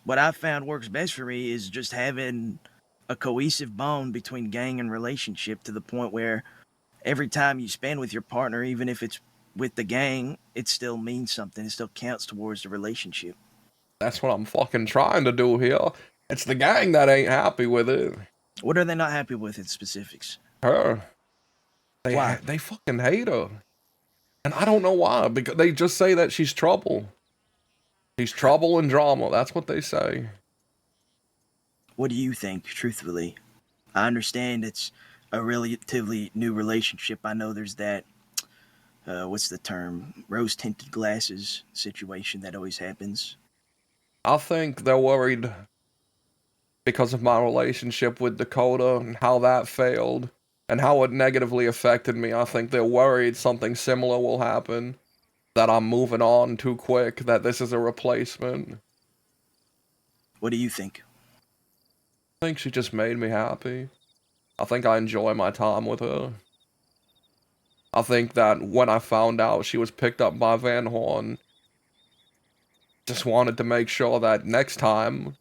What I've found works best for me is just having a cohesive bond between gang and relationship, to the point where every time you spend with your partner, even if it's with the gang, it still means something. It still counts towards the relationship. That's what I'm fucking trying to do here. It's the gang that ain't happy with it. What are they not happy with in specifics? Her. Why? They fucking hate her. And I don't know why, because they just say that she's trouble. She's trouble and drama, that's what they say. What do you think, truthfully? I understand it's a relatively new relationship. I know there's that, what's the term? Rose-tinted glasses situation that always happens. I think they're worried because of my relationship with Dakota and how that failed and how it negatively affected me. I think they're worried something similar will happen, that I'm moving on too quick, that this is a replacement. What do you think? I think she just made me happy. I think I enjoy my time with her. I think that when I found out she was picked up by Van Horn, just wanted to make sure that next time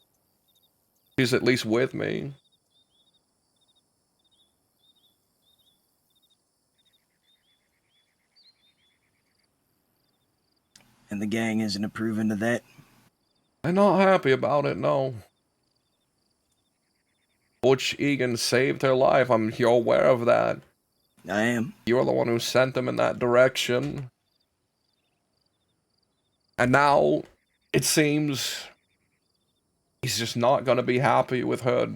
she's at least with me. And the gang isn't approving of that? They're not happy about it, no. Butch Egan saved her life. You're aware of that. I am. You're the one who sent him in that direction. And now, it seems he's just not gonna be happy with her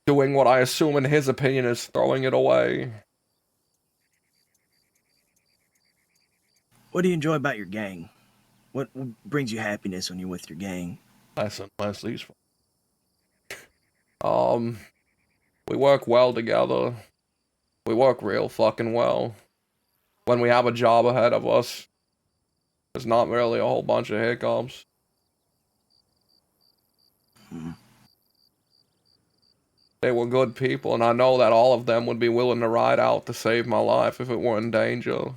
doing what I assume in his opinion is throwing it away. What do you enjoy about your gang? What brings you happiness when you're with your gang? Listen, Leslie's. We work well together. We work real fucking well. When we have a job ahead of us, there's not really a whole bunch of hiccups. They were good people, and I know that all of them would be willing to ride out to save my life if it were in danger.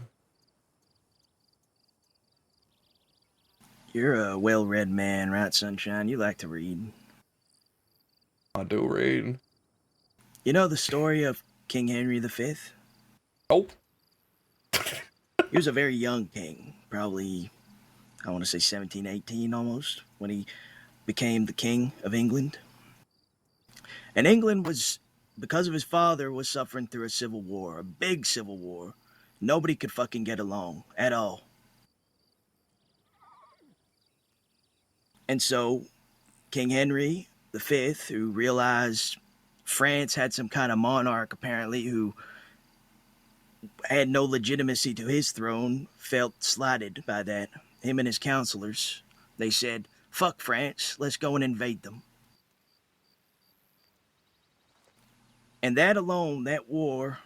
You're a well-read man, right, Sunshine? You like to read. I do read. You know the story of King Henry V? Nope. He was a very young king, probably, I want to say 17, 18 almost, when he became the king of England. And England was, because of his father, was suffering through a civil war, a big civil war. Nobody could fucking get along at all. And so King Henry V, who realized France had some kind of monarch apparently who had no legitimacy to his throne, felt slighted by that. Him and his counselors, they said, fuck France, let's go and invade them. And that alone, that war,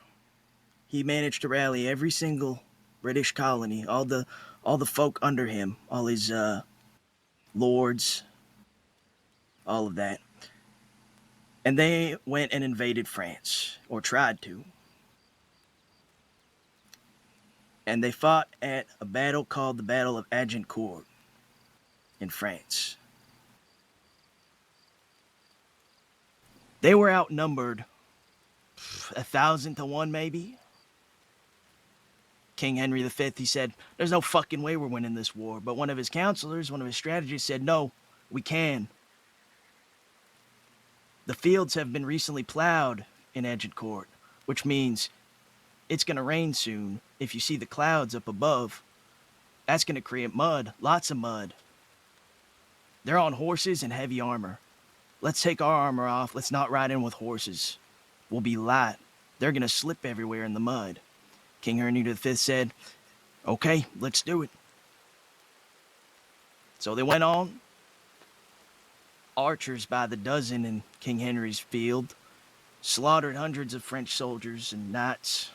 he managed to rally every single British colony, all all the folk under him, all his lords, all of that. And they went and invaded France, or tried to. And they fought at a battle called the Battle of Agincourt in France. They were outnumbered 1,000 to 1, maybe. King Henry V, he said, there's no fucking way we're winning this war. But one of his counselors, one of his strategists said, no, we can. The fields have been recently plowed in Agincourt, which means it's going to rain soon. If you see the clouds up above, that's going to create mud, lots of mud. They're on horses and heavy armor. Let's take our armor off. Let's not ride in with horses. We'll be light. They're going to slip everywhere in the mud. King Henry V said, okay, let's do it. So they went on. Archers by the dozen in King Henry's field slaughtered hundreds of French soldiers and knights.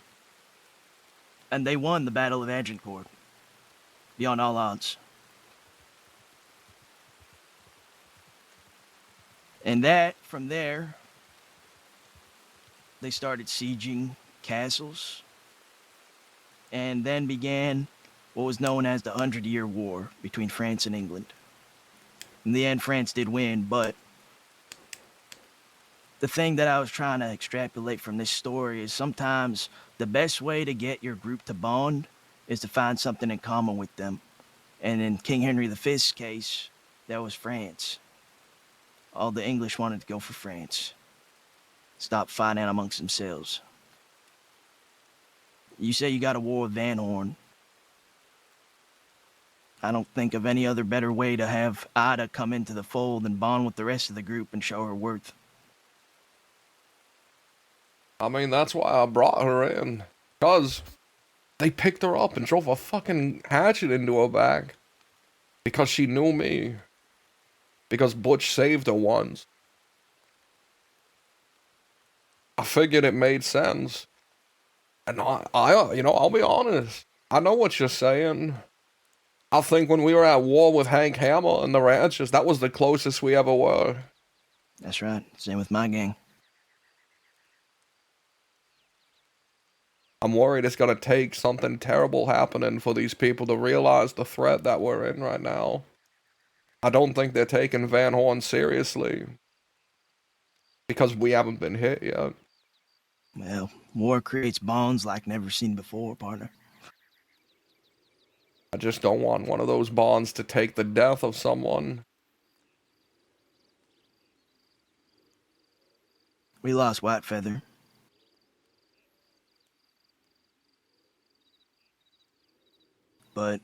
And they won the Battle of Agincourt, beyond all odds. And that, from there, they started sieging castles, and then began what was known as the 100-Year War between France and England. In the end, France did win, but the thing that I was trying to extrapolate from this story is sometimes the best way to get your group to bond is to find something in common with them. And in King Henry V's case, that was France. All the English wanted to go for France. Stop fighting amongst themselves. You say you got a war with Van Horn. I don't think of any other better way to have Ida come into the fold and bond with the rest of the group and show her worth. I mean, that's why I brought her in. Because they picked her up and drove a fucking hatchet into her back. Because she knew me. Because Butch saved her once. I figured it made sense. And I'll be honest. I know what you're saying. I think when we were at war with Hank Hammer and the Ranchers, that was the closest we ever were. That's right. Same with my gang. I'm worried it's gonna take something terrible happening for these people to realize the threat that we're in right now. I don't think they're taking Van Horn seriously. Because we haven't been hit yet. Well, war creates bonds like never seen before, partner. I just don't want one of those bonds to take the death of someone. We lost Whitefeather. But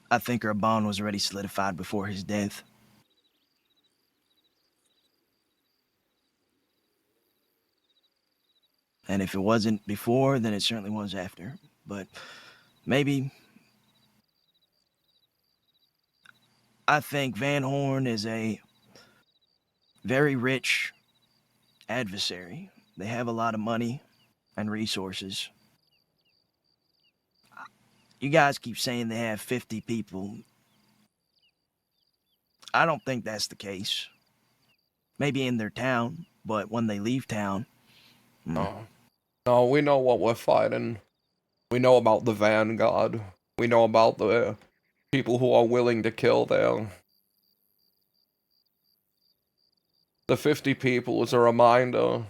I think our bond was already solidified before his death. And if it wasn't before, then it certainly was after. But maybe... I think Van Horn is a very rich adversary. They have a lot of money and resources. You guys keep saying they have 50 people. I don't think that's the case. Maybe in their town, but when they leave town... No, we know what we're fighting. We know about the Vanguard. We know about the people who are willing to kill there. The 50 people is a reminder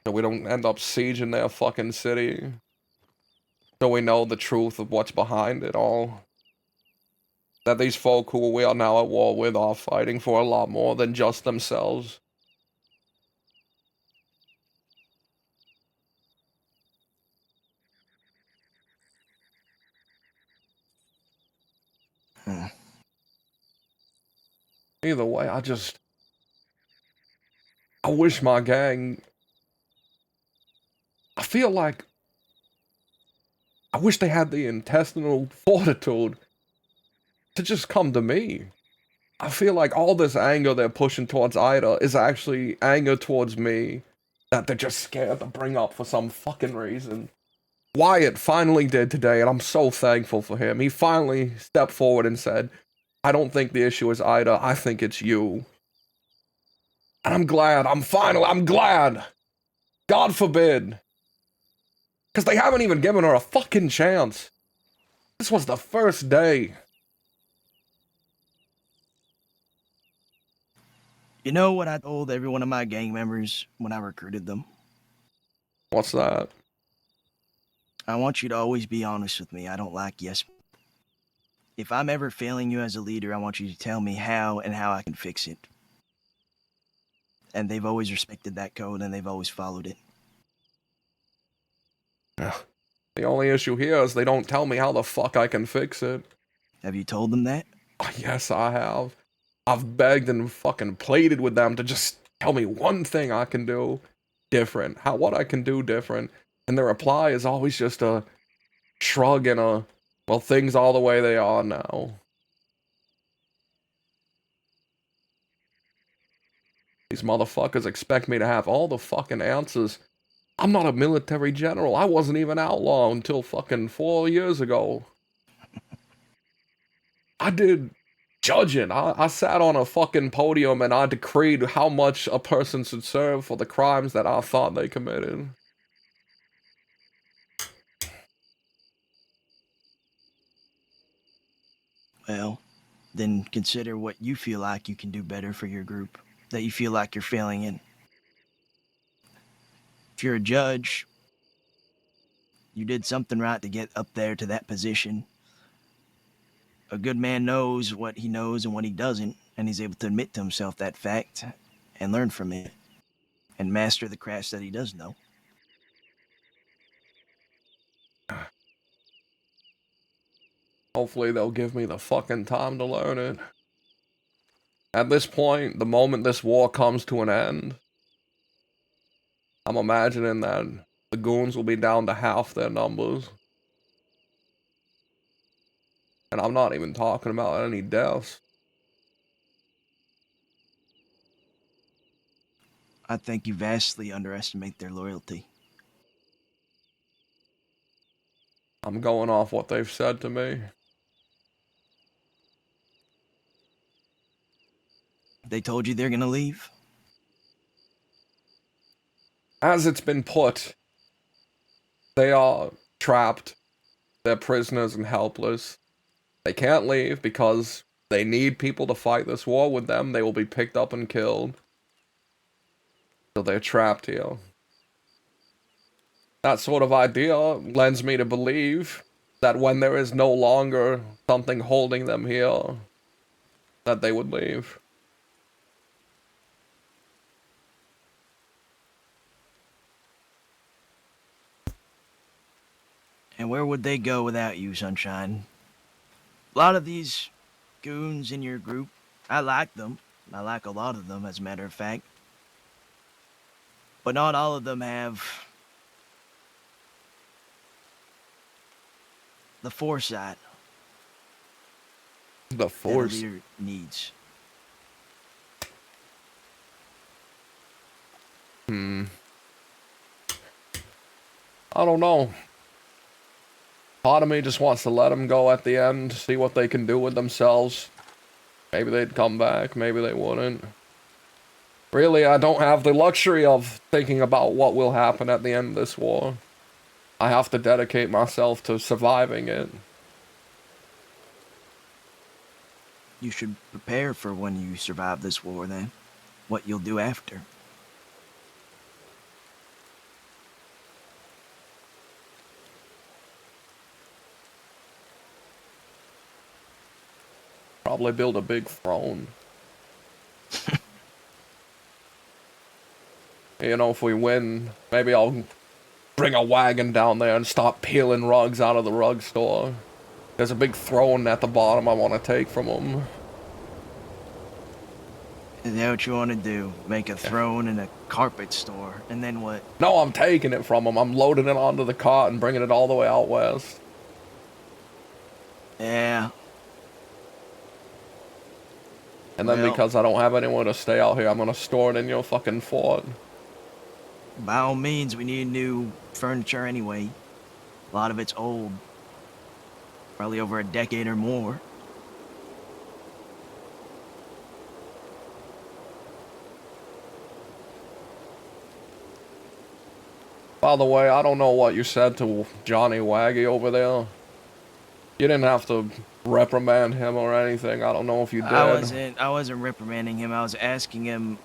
so we don't end up sieging their fucking city. So we know the truth of what's behind it all. That these folk who we are now at war with are fighting for a lot more than just themselves. Either way, I wish my gang... I feel like... I wish they had the intestinal fortitude to just come to me. I feel like all this anger they're pushing towards Ida is actually anger towards me that they're just scared to bring up for some fucking reason. Wyatt finally did today, and I'm so thankful for him. He finally stepped forward and said, I don't think the issue is Ida, I think it's you. And I'm glad, I'm glad. God forbid. Because they haven't even given her a fucking chance. This was the first day. You know what I told every one of my gang members when I recruited them? What's that? I want you to always be honest with me. I don't like yes. If I'm ever failing you as a leader, I want you to tell me how and how I can fix it. And they've always respected that code and they've always followed it. The only issue here is they don't tell me how the fuck I can fix it. Have you told them that? Yes, I have. I've begged and fucking pleaded with them to just tell me one thing I can do different. What I can do different. And the reply is always just a shrug and a, well, things are the way they are now. These motherfuckers expect me to have all the fucking answers. I'm not a military general. I wasn't even outlaw until fucking 4 years ago. I did judging. I sat on a fucking podium and I decreed how much a person should serve for the crimes that I thought they committed. Well, then consider what you feel like you can do better for your group, that you feel like you're failing in. If you're a judge, you did something right to get up there to that position. A good man knows what he knows and what he doesn't, and he's able to admit to himself that fact and learn from it and master the craft that he does know. Hopefully they'll give me the fucking time to learn it. At this point, the moment this war comes to an end, I'm imagining that the goons will be down to half their numbers. And I'm not even talking about any deaths. I think you vastly underestimate their loyalty. I'm going off what they've said to me. They told you they're gonna leave? As it's been put, they are trapped. They're prisoners and helpless. They can't leave because they need people to fight this war with them. They will be picked up and killed. So they're trapped here. That sort of idea lends me to believe that when there is no longer something holding them here, that they would leave. And where would they go without you, Sunshine? A lot of these goons in your group, I like them. I like a lot of them, as a matter of fact. But not all of them have the foresight The that a force. leader needs. I don't know. Part of me just wants to let them go at the end, see what they can do with themselves. Maybe they'd come back, maybe they wouldn't. Really, I don't have the luxury of thinking about what will happen at the end of this war. I have to dedicate myself to surviving it. You should prepare for when you survive this war, then. What you'll do after. Probably build a big throne. You know, if we win, maybe I'll bring a wagon down there and start peeling rugs out of the rug store. There's a big throne at the bottom I want to take from them. Is that what you want to do? Make a throne and a carpet store, and then what? No, I'm taking it from them. I'm loading it onto the cart and bringing it all the way out west. Yeah. And then Well, because I don't have anywhere to stay out here, I'm gonna store it in your fucking fort. by all means, we need new furniture anyway. A lot of it's old. Probably over a decade or more. By the way, I don't know what you said to Johnny Waggy over there. You didn't have to reprimand him or anything. I don't know if you did. I wasn't reprimanding him. I was asking him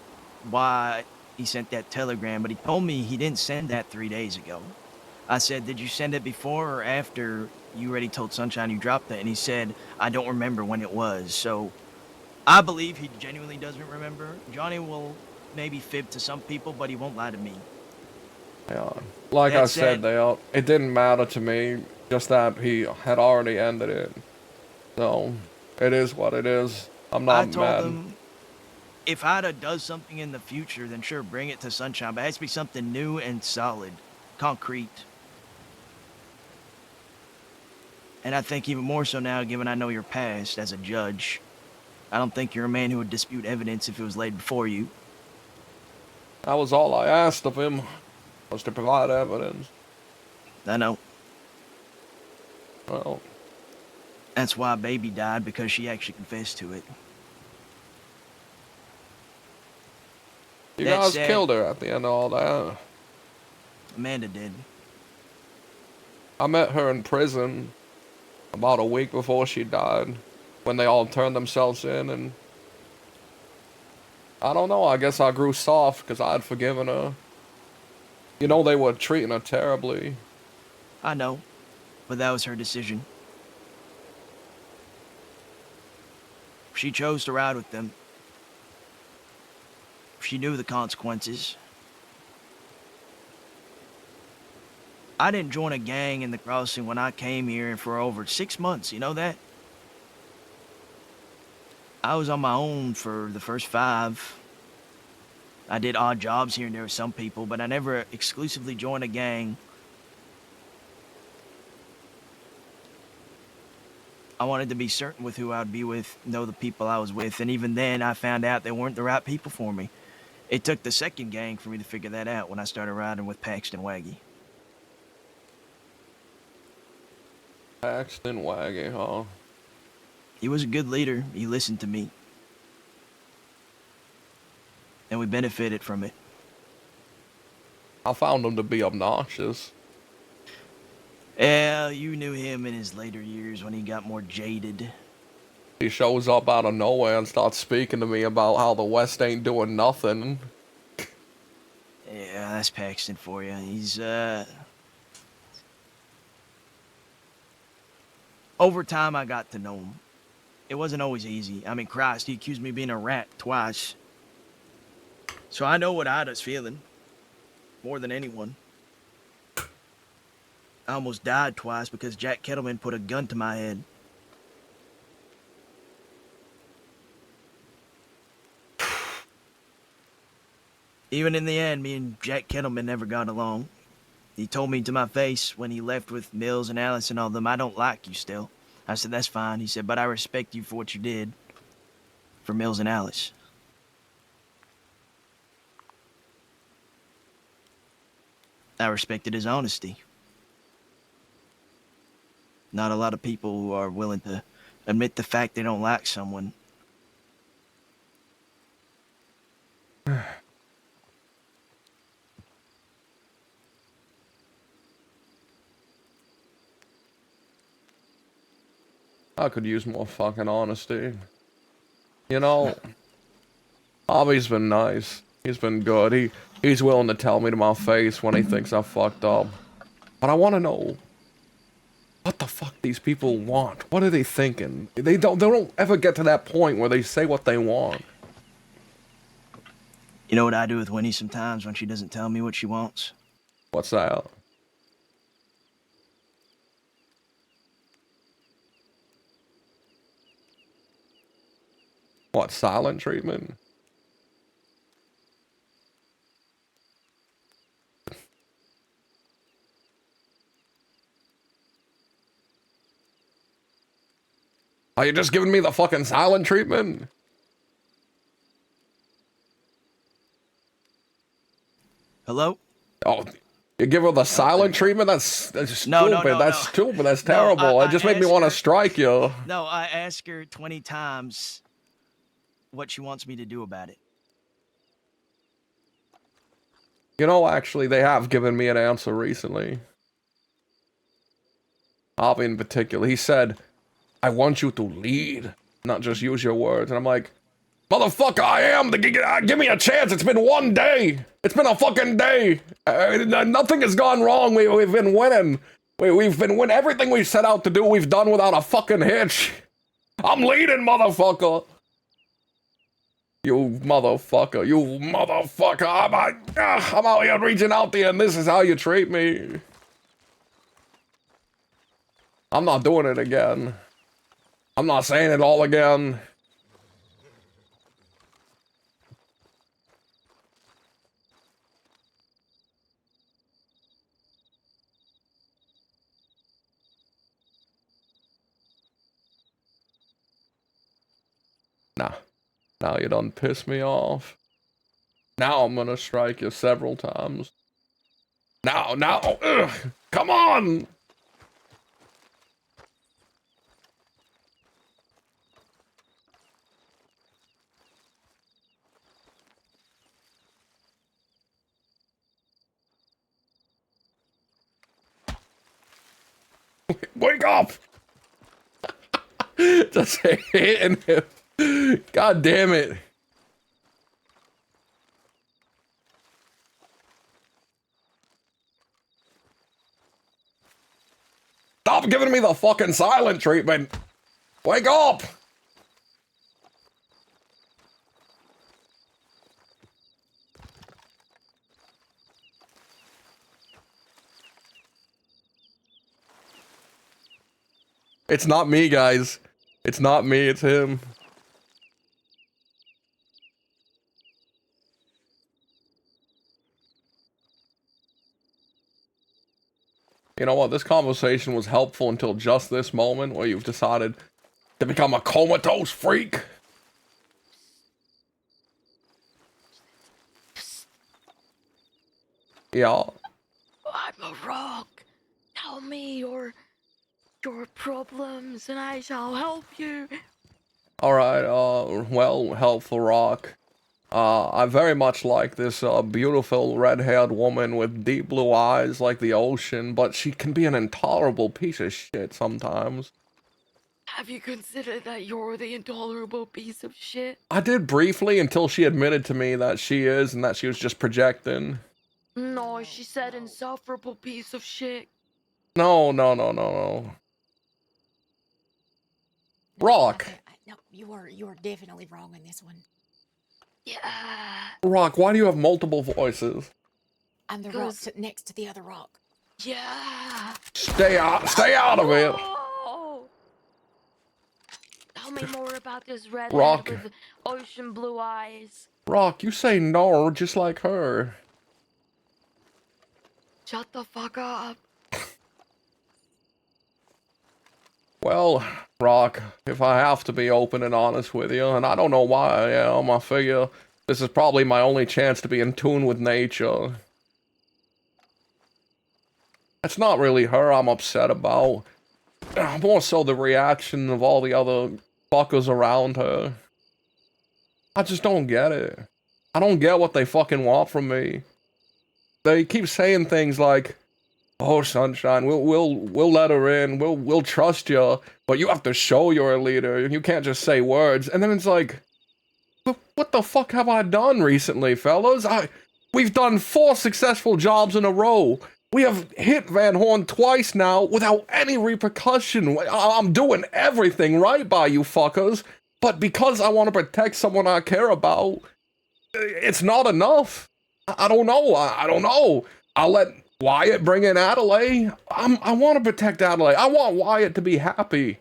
why he sent that telegram, but he told me he didn't send that 3 days ago. I said, did you send it before or after you already told Sunshine you dropped it? And he said, I don't remember when it was. So I believe he genuinely doesn't remember. Johnny will maybe fib to some people, but he won't lie to me. Yeah. Like That I said, Dale, it didn't matter to me, just that he had already ended it. So, it is what it is. I'm not I told mad. him if Ida does something in the future, then sure, bring it to Sunshine, but it has to be something new and solid, concrete. And I think even more so now, given I know your past as a judge. I don't think you're a man who would dispute evidence if it was laid before you. That was all I asked of him, was to provide evidence. I know. Well, that's why Baby died, because she actually confessed to it. You guys killed her at the end of all that. Amanda did. I met her in prison about a week before she died, when they all turned themselves in, and I don't know, I guess I grew soft because I had forgiven her. You know, they were treating her terribly. I know, but that was her decision. She chose to ride with them. She knew the consequences. I didn't join a gang in the crossing when I came here for over 6 months, you know that? I was on my own for the first 5. I did odd jobs here and there with some people, but I never exclusively joined a gang. I wanted to be certain with who I'd be with, know the people I was with, and even then I found out they weren't the right people for me. It took the second gang for me to figure that out when I started riding with Paxton Waggy. Paxton Waggy, huh? He was a good leader. He listened to me. And we benefited from it. I found him to be obnoxious. Yeah, you knew him in his later years when he got more jaded. He shows up out of nowhere and starts speaking to me about how the West ain't doing nothing. Yeah, that's Paxton for you. He's, over time, I got to know him. It wasn't always easy. I mean, Christ, he accused me of being a rat twice. So I know what Ida's feeling. More than anyone. I almost died twice because Jack Kettleman put a gun to my head. Even in the end, me and Jack Kettleman never got along. He told me to my face when he left with Mills and Alice and all them, I don't like you still. I said, that's fine. He said, but I respect you for what you did for Mills and Alice. I respected his honesty. Not a lot of people who are willing to admit the fact they don't like someone. I could use more fucking honesty. You know, Bobby's been nice. He's been good. He's willing to tell me to my face when he thinks I fucked up. But I want to know what the fuck these people want. What are they thinking? They don't ever get to that point where they say what they want. You know what I do with Winnie sometimes when she doesn't tell me what she wants? What's that? What, silent treatment? Are you just giving me the fucking silent treatment? Hello? Oh, You give her the silent treatment? That's stupid. That's stupid. That's terrible. It just made me want to strike you. No, I asked her 20 times what she wants me to do about it. You know, actually, they have given me an answer recently. Avi in particular. He said, I want you to lead, not just use your words. And I'm like, motherfucker, I am. Give me a chance. It's been one day. It's been a fucking day. Nothing has gone wrong. We've been winning. We've been winning. Everything we set out to do, we've done without a fucking hitch. I'm leading, motherfucker. You motherfucker. You motherfucker. I'm out here reaching out to you, and this is how you treat me. I'm not doing it again. I'm not saying it all again. Nah. Now you done piss me off. Now I'm gonna strike you several times. Now, ugh, come on! Wake up! Just hitting him. God damn it. Stop giving me the fucking silent treatment. Wake up! It's not me, guys. It's not me, it's him. You know what? This conversation was helpful until just this moment where you've decided to become a comatose freak. Yeah. I'm a rock. Tell me your problems and I shall help you. Alright, well, helpful rock. I very much like this beautiful red-haired woman with deep blue eyes like the ocean, but she can be an intolerable piece of shit sometimes. Have you considered that you're the intolerable piece of shit? I did briefly until she admitted to me that she is and that she was just projecting. No, she said insufferable piece of shit. No. Rock. No, you are definitely wrong in this one. Yeah. Rock, why do you have multiple voices? I'm the rock next to the other rock. Yeah. Stay out of it. Oh. Tell me more about this redhead Rock. with ocean blue eyes. Rock, you say no just like her. Shut the fuck up. Well, Rock, if I have to be open and honest with you, and I don't know why I am, I figure this is probably my only chance to be in tune with nature. It's not really her I'm upset about. More so the reaction of all the other fuckers around her. I just don't get it. I don't get what they fucking want from me. They keep saying things like, "Oh, Sunshine, we'll let her in. We'll trust you, but you have to show you're a leader. You can't just say words." And then it's like, what the fuck have I done recently, fellas? We've done 4 successful jobs in a row. We have hit Van Horn twice now without any repercussion. I'm doing everything right by you fuckers, but because I want to protect someone I care about, it's not enough. I don't know. I don't know. I'll let Wyatt bring in Adelaide. I want to protect Adelaide. I want Wyatt to be happy.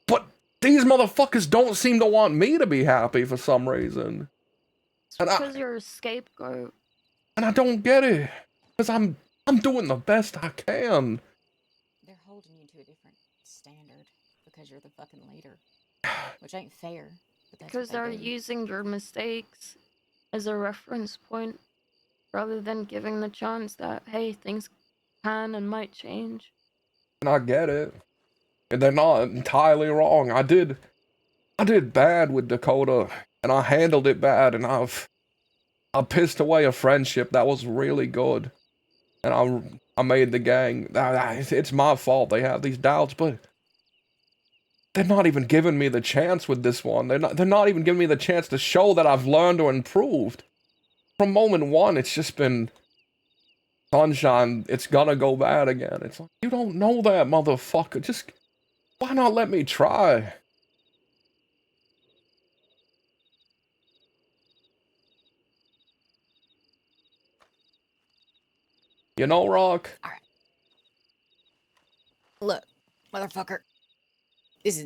But these motherfuckers don't seem to want me to be happy for some reason. It's because you're a scapegoat. And I don't get it. Because I'm doing the best I can. They're holding you to a different standard because you're the fucking leader. Which ain't fair. But that's Because they're using your mistakes as a reference point. rather than giving the chance that, hey, things can and might change. And I get it. And they're not entirely wrong. I did bad with Dakota, and I handled it bad, and I pissed away a friendship that was really good. And I made the gang. It's my fault they have these doubts, but they're not even giving me the chance with this one. They're not even giving me the chance to show that I've learned or improved. From moment one, it's just been sunshine. It's gonna go bad again. It's like, you don't know that, motherfucker. Just why not let me try? You know, Rock? Look, motherfucker. This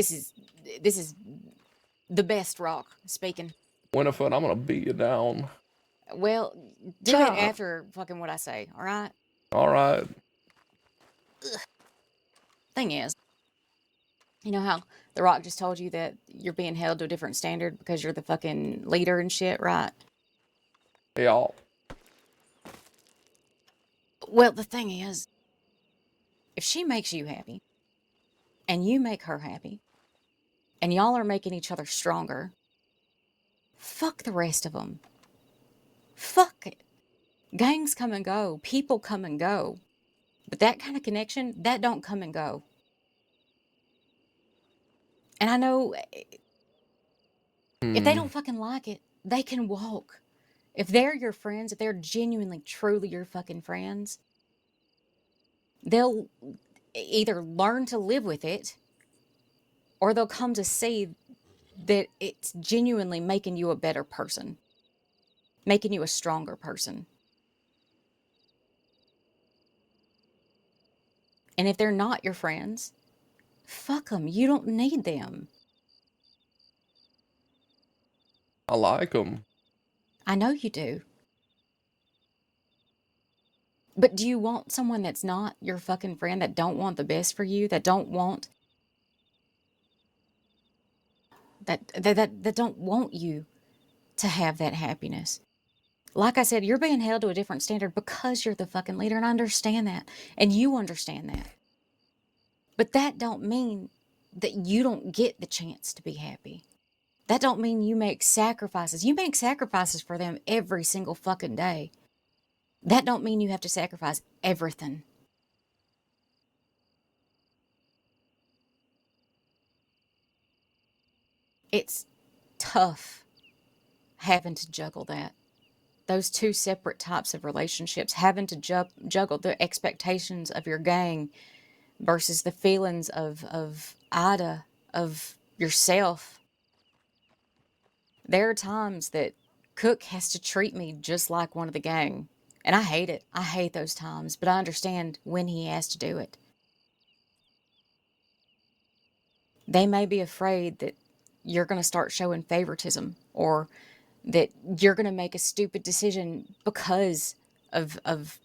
is the best Rock speaking. Winifred, I'm gonna beat you down. Well, do Stop. it after fucking what I say, all right? Alright. Thing is, you know how The Rock just told you that you're being held to a different standard because you're the fucking leader and shit, right? Yeah. Well, the thing is, if she makes you happy, and you make her happy, and y'all are making each other stronger, fuck the rest of them. Fuck it. Gangs come and go. People come and go. But that kind of connection, that don't come and go. And I know if they don't fucking like it, they can walk. If they're your friends, if they're genuinely, truly your fucking friends, they'll either learn to live with it or they'll come to see that it's genuinely making you a better person, making you a stronger person. And if they're not your friends, fuck them. You don't need them. I like them. I know you do. But do you want someone that's not your fucking friend, that don't want the best for you, that don't want that don't want you to have that happiness? Like I said, you're being held to a different standard because you're the fucking leader, and I understand that. And you understand that. But that don't mean that you don't get the chance to be happy. That don't mean you make sacrifices. You make sacrifices for them every single fucking day. That don't mean you have to sacrifice everything. It's tough having to juggle that. Those two separate types of relationships, having to juggle the expectations of your gang versus the feelings of Ida, of yourself. There are times that Cook has to treat me just like one of the gang. And I hate it. I hate those times, but I understand when he has to do it. They may be afraid that you're going to start showing favoritism, or that you're going to make a stupid decision because of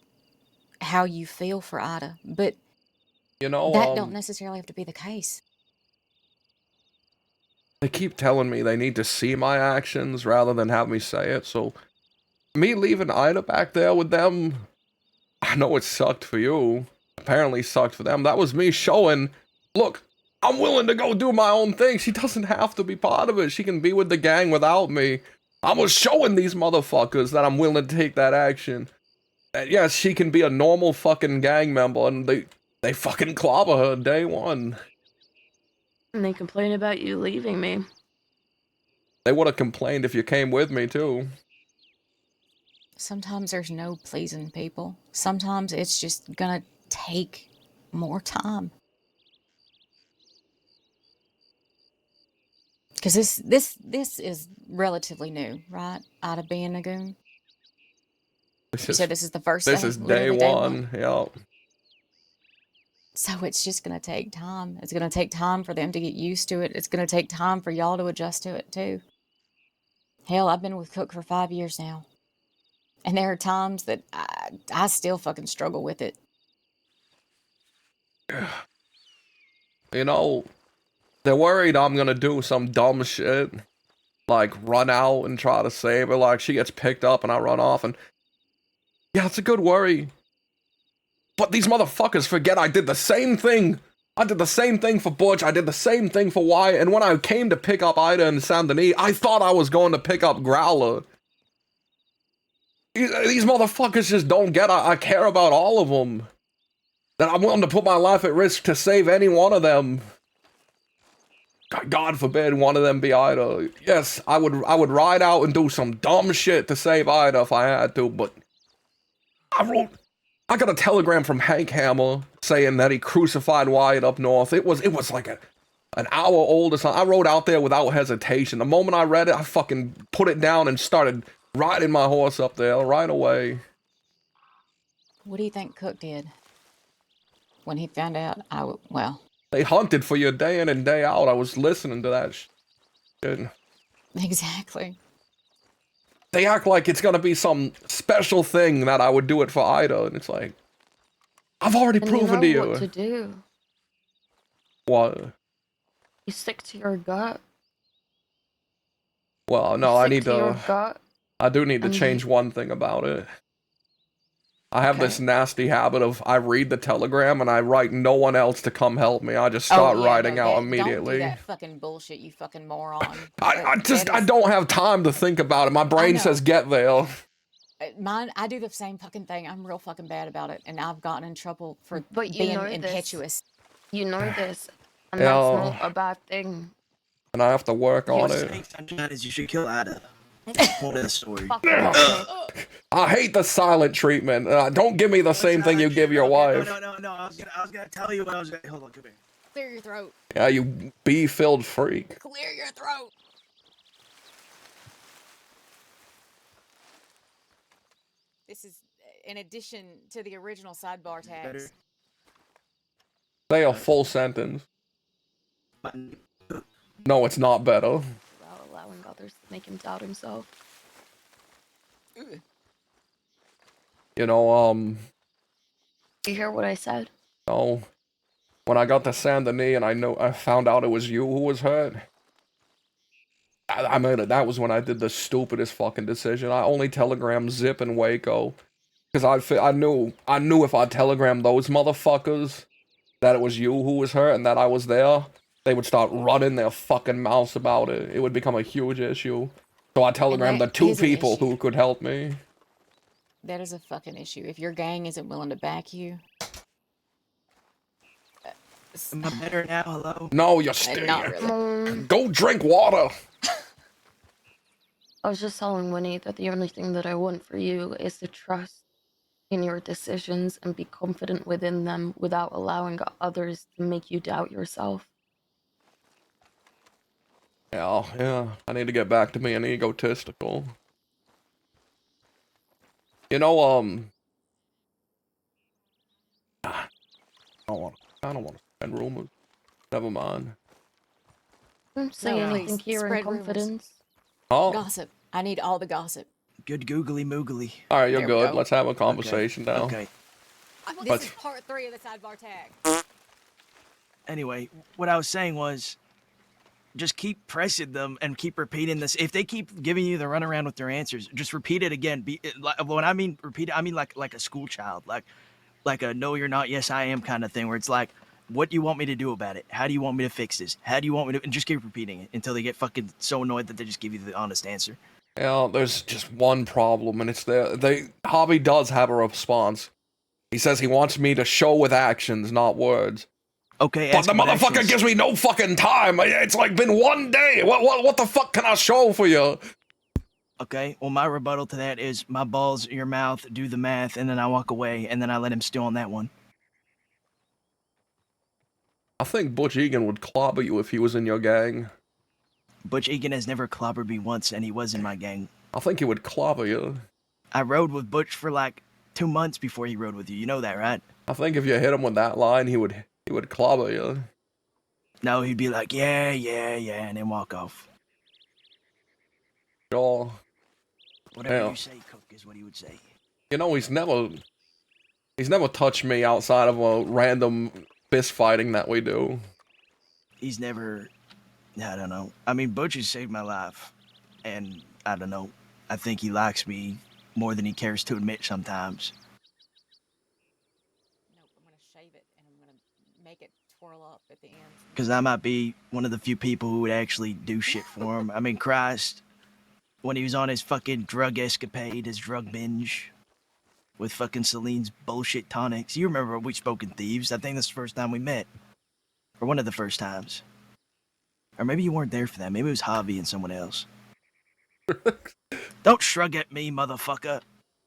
how you feel for Ida. But You know, that don't necessarily have to be the case. they keep telling me they need to see my actions rather than have me say it, so me leaving Ida back there with them, I know it sucked for you. Apparently sucked for them. That was me showing, look, I'm willing to go do my own thing. She doesn't have to be part of it. She can be with the gang without me. I was showing these motherfuckers that I'm willing to take that action. And yes, she can be a normal fucking gang member, and they fucking clobber her day one. And they complain about you leaving me. They would have complained if you came with me, too. Sometimes there's no pleasing people. Sometimes it's just gonna take more time. Because this is relatively new, right? Ida being a goon. You said this is the first day? This is Literally day one, yep. So it's just gonna take time. It's gonna take time for them to get used to it. It's gonna take time for y'all to adjust to it too. Hell, I've been with Cook for 5 years now. And there are times that I still fucking struggle with it. You know, they're worried I'm gonna do some dumb shit. Like, run out and try to save her. Like, she gets picked up and I run off. And Yeah, it's a good worry. But these motherfuckers forget I did the same thing. I did the same thing for Butch. I did the same thing for Wyatt. And when I came to pick up Ida and Saint Denis, I thought I was going to pick up Growler. These motherfuckers just don't get I care about all of them. That I'm willing to put my life at risk to save any one of them. God forbid one of them be Ida. Yes, I would ride out and do some dumb shit to save Ida if I had to, but I got a telegram from Hank Hammer saying that he crucified Wyatt up north. It was like an hour old or something. I rode out there without hesitation. The moment I read it, I fucking put it down and started riding my horse up there right away. What do you think Cook did when he found out well, They hunted for you day in and day out. I was listening to that shit. exactly. They act like it's gonna be some special thing that I would do it for Ida, and it's like, I've already proven to you. What to do. What? You stick to your gut. Well, no, I need to. I do need to change one thing about it. I have this nasty habit of I read the telegram and I write no one else to come help me. I just start writing out immediately. Don't do that fucking bullshit, you fucking moron. I don't have time to think about it. My brain says get there. I do the same fucking thing. I'm real fucking bad about it, and I've gotten in trouble for But you being know impetuous. You know this, and that's not a bad thing. And I have to work on it. You should kill Ada. Point of the story. I hate the silent treatment. Don't give me the same thing you give your wife. No. I was gonna tell you what I was gonna. Hold on, come here. Clear your throat. Yeah, you bee-filled freak. Clear your throat. This is in addition to the original sidebar tags. Say a full sentence. No, it's not better. Without allowing others to make him doubt himself. You know, You hear what I said? no. When I got to Saint Denis and I found out it was you who was hurt. I made it. That was when I did the stupidest fucking decision. I only telegrammed Zip and Waco. Because I knew if I telegrammed those motherfuckers that it was you who was hurt and that I was there, they would start running their fucking mouths about it. It would become a huge issue. So I telegrammed the two people who could help me. That is a fucking issue. If your gang isn't willing to back you. Am I better now? Hello? No, you're still. Not really. Go drink water. I was just telling Winnie that the only thing that I want for you is to trust in your decisions and be confident within them without allowing others to make you doubt yourself. Yeah. I need to get back to being egotistical. You know, I don't want to spread rumors. Never mind. Don't say anything here in confidence. Oh. Gossip. I need all the gossip. Good googly moogly. All right, you're good. Let's have a conversation now. Okay. This is part 3 of the sidebar tag. Anyway, what I was saying was, just keep pressing them and keep repeating this. If they keep giving you the runaround with their answers, just repeat it again. When I mean repeat it, I mean like a school child, like a no, you're not, yes, I am kind of thing, where it's like, what do you want me to do about it? How do you want me to fix this? How do you want me to? And just keep repeating it until they get fucking so annoyed that they just give you the honest answer. Yeah, there's just one problem, and it's Hobby does have a response. He says he wants me to show with actions, not words. Okay, but the motherfucker gives me no fucking time. It's like been one day. What the fuck can I show for you? Okay, well, my rebuttal to that is my balls, your mouth, do the math, and then I walk away, and then I let him steal on that one. I think Butch Egan would clobber you if he was in your gang. Butch Egan has never clobbered me once, and he was in my gang. I think he would clobber you. I rode with Butch for like 2 months before he rode with you. You know that, right? I think if you hit him with that line, he would clobber you. No, he'd be like, yeah, and then walk off. Sure. Whatever you say, Cook, is what he would say. You know, he's never touched me outside of a random fist fighting that we do. He's never, I don't know. I mean, Butch has saved my life, and I don't know. I think he likes me more than he cares to admit sometimes. Nope, I'm gonna shave it and I'm gonna make it twirl up at the end. Because I might be one of the few people who would actually do shit for him. I mean, Christ, when he was on his fucking drug escapade, his drug binge, with fucking Celine's bullshit tonics. You remember we spoke in Thieves? I think that's the first time we met. Or one of the first times. Or maybe you weren't there for that. Maybe it was Javi and someone else. Don't shrug at me, motherfucker.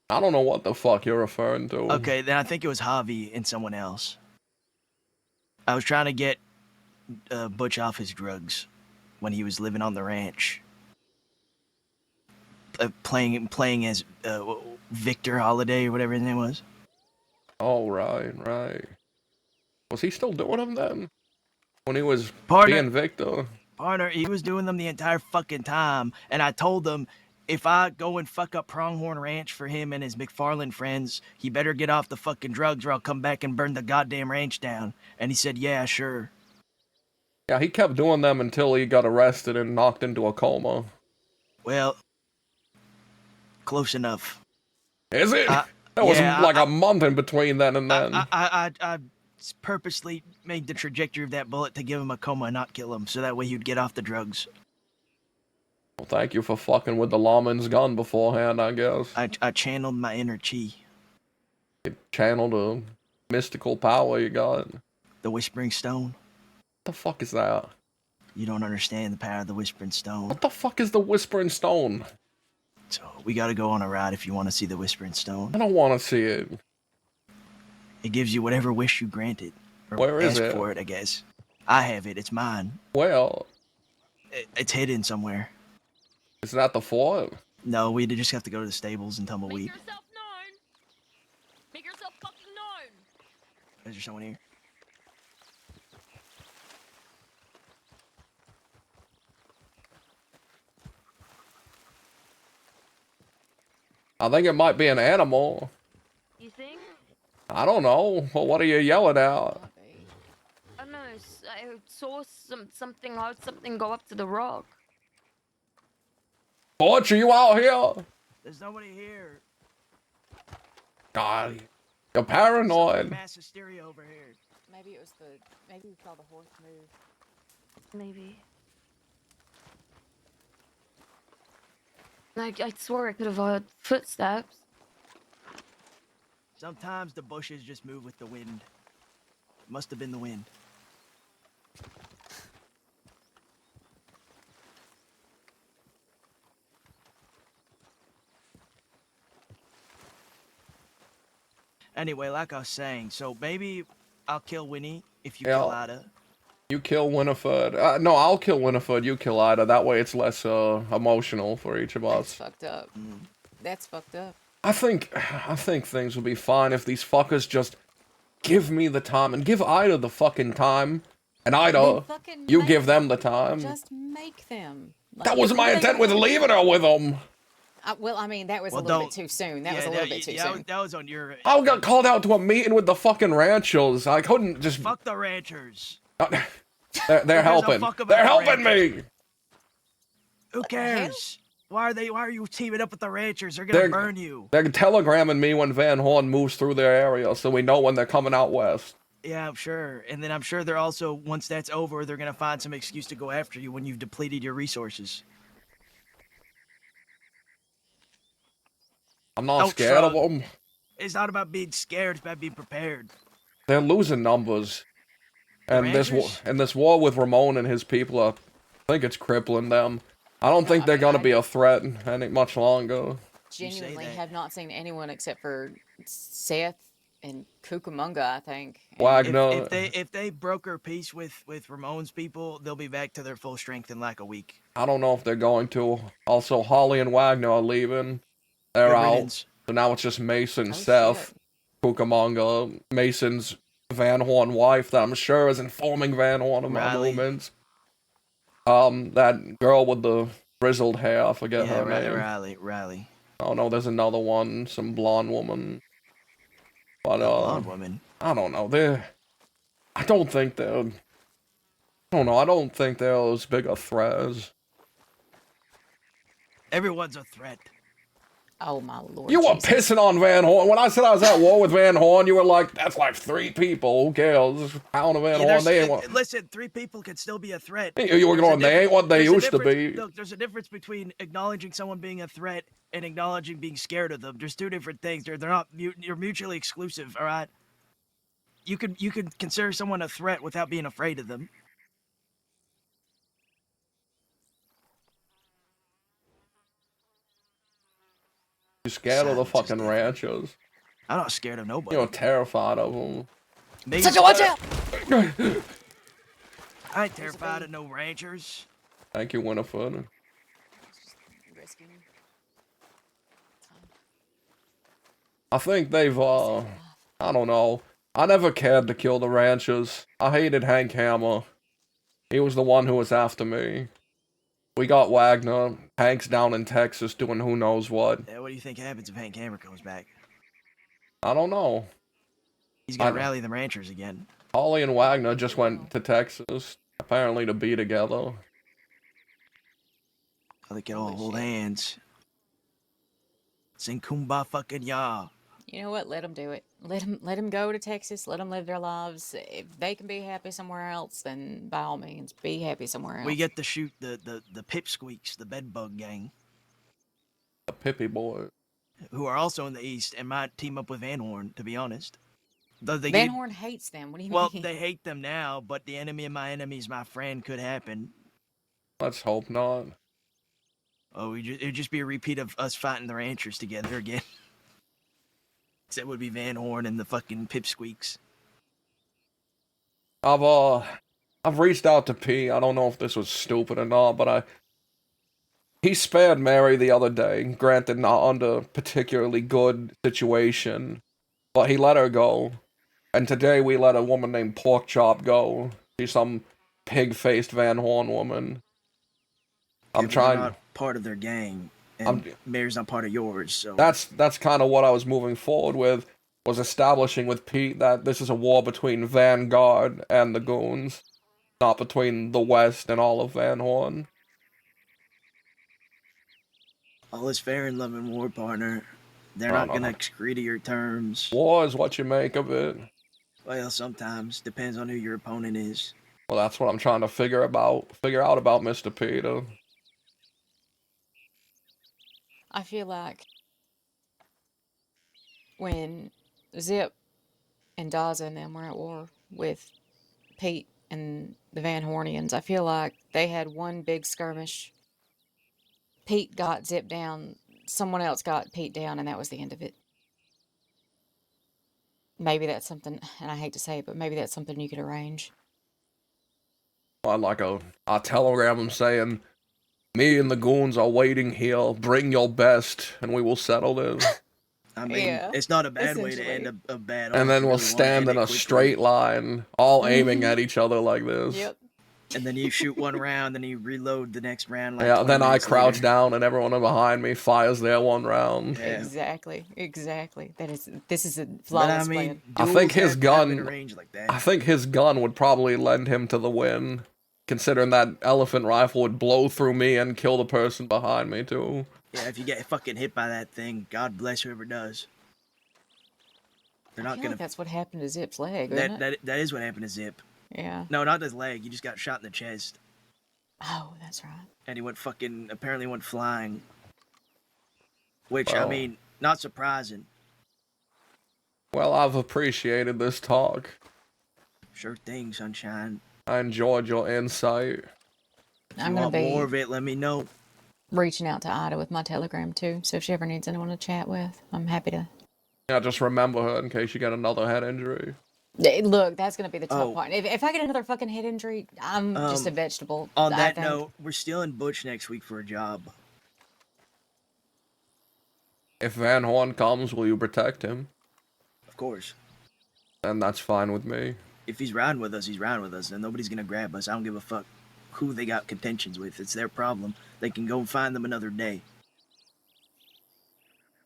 I don't know what the fuck you're referring to. Okay, then I think it was Javi and someone else. I was trying to get Butch off his drugs when he was living on the ranch. Playing as Victor Holiday or whatever his name was. Oh, right. Was he still doing them then? When he was Partner. being Victor? Partner, he was doing them the entire fucking time, and I told him if I go and fuck up Pronghorn Ranch for him and his McFarland friends, he better get off the fucking drugs or I'll come back and burn the goddamn ranch down. And he said, yeah, sure. Yeah, he kept doing them until he got arrested and knocked into a coma. Well, close enough. Is it? That was like a month in between then and then. I purposely made the trajectory of that bullet to give him a coma and not kill him, so that way he'd get off the drugs. Well, thank you for fucking with the lawman's gun beforehand, I guess. I channeled my inner chi. You channeled a mystical power you got. The Whispering Stone. What the fuck is that? You don't understand the power of the Whispering Stone. What the fuck is the Whispering Stone? So, we gotta go on a ride if you want to see the Whispering Stone. I don't want to see it. It gives you whatever wish you granted. Or Where is it? ask for it, I guess. I have it. It's mine. Well, It's hidden somewhere. Is that the fort? No, we just have to go to the stables and tumbleweed. Make yourself known. Make yourself fucking known. Is there someone here? I think it might be an animal. You think? I don't know. Well, what are you yelling at? I don't know. I saw something. I heard something go up to the rock. Butch, are you out here? There's nobody here. God, you're paranoid. Mass hysteria over here. Maybe it was maybe we saw the horse move. Maybe. I swore I could have heard footsteps. Sometimes the bushes just move with the wind. Must have been the wind. Anyway, like I was saying, so maybe I'll kill Winnie if you kill Ida. You kill Winifred. No, I'll kill Winifred. You kill Ida. That way it's less emotional for each of us. That's fucked up. That's fucked up. I think things will be fine if these fuckers just give me the time and give Ida the fucking time. And Ida, you give them the time. Just make them. That was my intent with leaving her with them. Well, I mean, that was a little bit too soon. That was a little bit too soon. That was on your... I got called out to a meeting with the fucking ranchers. I couldn't just... Fuck the ranchers. They're helping. They're helping me. Who cares? Why are you teaming up with the ranchers? They're gonna burn you. They're telegramming me when Van Horn moves through their area, so we know when they're coming out west. Yeah, I'm sure. And then I'm sure they're also, once that's over, they're gonna find some excuse to go after you when you've depleted your resources. I'm not scared of them. It's not about being scared. It's about being prepared. They're losing numbers. And this war with Ramon and his people, I think it's crippling them. I don't think they're gonna be a threat any much longer. Genuinely have not seen anyone except for Seth and Cucamonga, I think. Wagner. If they broker peace with Ramon's people, they'll be back to their full strength in like a week. I don't know if they're going to. Also, Holly and Wagner are leaving. They're out. So now it's just Mason, Seth, Cucamonga, Mason's Van Horn wife that I'm sure is informing Van Horn of my movements. That girl with the grizzled hair, I forget her name. Riley. Oh no, there's another one, some blonde woman. But blonde woman. I don't know. I don't think they're as big a threat as... Everyone's a threat. Oh my lord. You were Jesus. pissing on Van Horn. When I said I was at war with Van Horn, you were like, that's like 3 people. Who cares? Just pound of Van Horn. They ain't what. Listen, 3 people can still be a threat. You were going, they ain't what they used to be. Look, there's a difference between acknowledging someone being a threat and acknowledging being scared of them. There's 2 different things. They're not. You're mutually exclusive. All right. You could consider someone a threat without being afraid of them. You're scared of the fucking ranchers. I'm not scared of nobody. You're terrified of them. Such a watch out! I ain't terrified of no ranchers. Thank you, Winifred. I think they've, I don't know. I never cared to kill the ranchers. I hated Hank Hammer. He was the one who was after me. We got Wagner. Hank's down in Texas doing who knows what. Yeah, what do you think happens if Hank Hammer comes back? I don't know. He's gonna rally the ranchers again. Holly and Wagner just went to Texas, apparently to be together. They can all hold hands. Sing Kumbaya fucking ya. You know what? Let them do it. Let them go to Texas. Let them live their lives. If they can be happy somewhere else, then by all means, be happy somewhere else. We get to shoot the pipsqueaks, the bedbug gang. The Pippy boy. Who are also in the East and might team up with Van Horn, to be honest. Van Horn hates them. What do you mean? Well, they hate them now, but the enemy of my enemy is my friend could happen. Let's hope not. Oh, it'd just be a repeat of us fighting the ranchers together again. Except it would be Van Horn and the fucking pipsqueaks. I've reached out to P. I don't know if this was stupid or not, but he spared Mary the other day. Granted, not under particularly good situation, but he let her go. And today we let a woman named Porkchop go. She's some pig-faced Van Horn woman. I'm trying. Not part of their gang, and Mary's not part of yours. So that's kind of what I was moving forward with. Was establishing with Pete that this is a war between Vanguard and the Goons, not between the West and all of Van Horn. all is fair in love and war, partner. They're not gonna agree to your terms. War is what you make of it. Well, sometimes depends on who your opponent is. Well, that's what I'm trying to figure out about Mr. Peter. I feel like when Zip and Daza and them were at war with Pete and the Van Hornians, I feel like they had one big skirmish. Pete got Zip down, someone else got Pete down, and that was the end of it. Maybe that's something, and I hate to say it, but maybe that's something you could arrange. I'd like a telegram them saying, "Me and the goons are waiting here. Bring your best, and we will settle this." I mean, it's not a bad way to end a battle. And then we'll stand in a straight line, all aiming at each other like this. Yep. And then you shoot one round, then you reload the next round. Like Yeah, 20 then I minutes crouch later. down, and everyone behind me fires their one round. Yeah. Exactly. This is a But flawless I mean, plan. I think duels his have to happen gun. arranged like that. I think his gun would probably lend him to the win, considering that elephant rifle would blow through me and kill the person behind me too. Yeah, if you get fucking hit by that thing, God bless whoever does. They're I not feel gonna. like that's what happened to Zip's leg, isn't it? That is what happened to Zip. Yeah. No, not his leg. He just got shot in the chest, Oh, that's right. and he apparently went flying. Which I Well. mean, not surprising. Well, I've appreciated this talk. Sure thing, sunshine. I enjoyed your insight. If I'm you gonna want be more of it, let me know. reaching out to Ida with my Telegram too, so if she ever needs anyone to chat with, I'm happy to. Yeah, just remember her in case you get another head injury. Look, that's gonna be the tough Oh. part. If I get another fucking head injury, I'm just a vegetable. On I that think. note, we're stealing Butch next week for a job. If Van Horn comes, will you protect him? Of course. Then that's fine with me. If he's riding with us, he's riding with us, and nobody's gonna grab us. I don't give a fuck who they got contentions with. It's their problem. They can go and find them another day.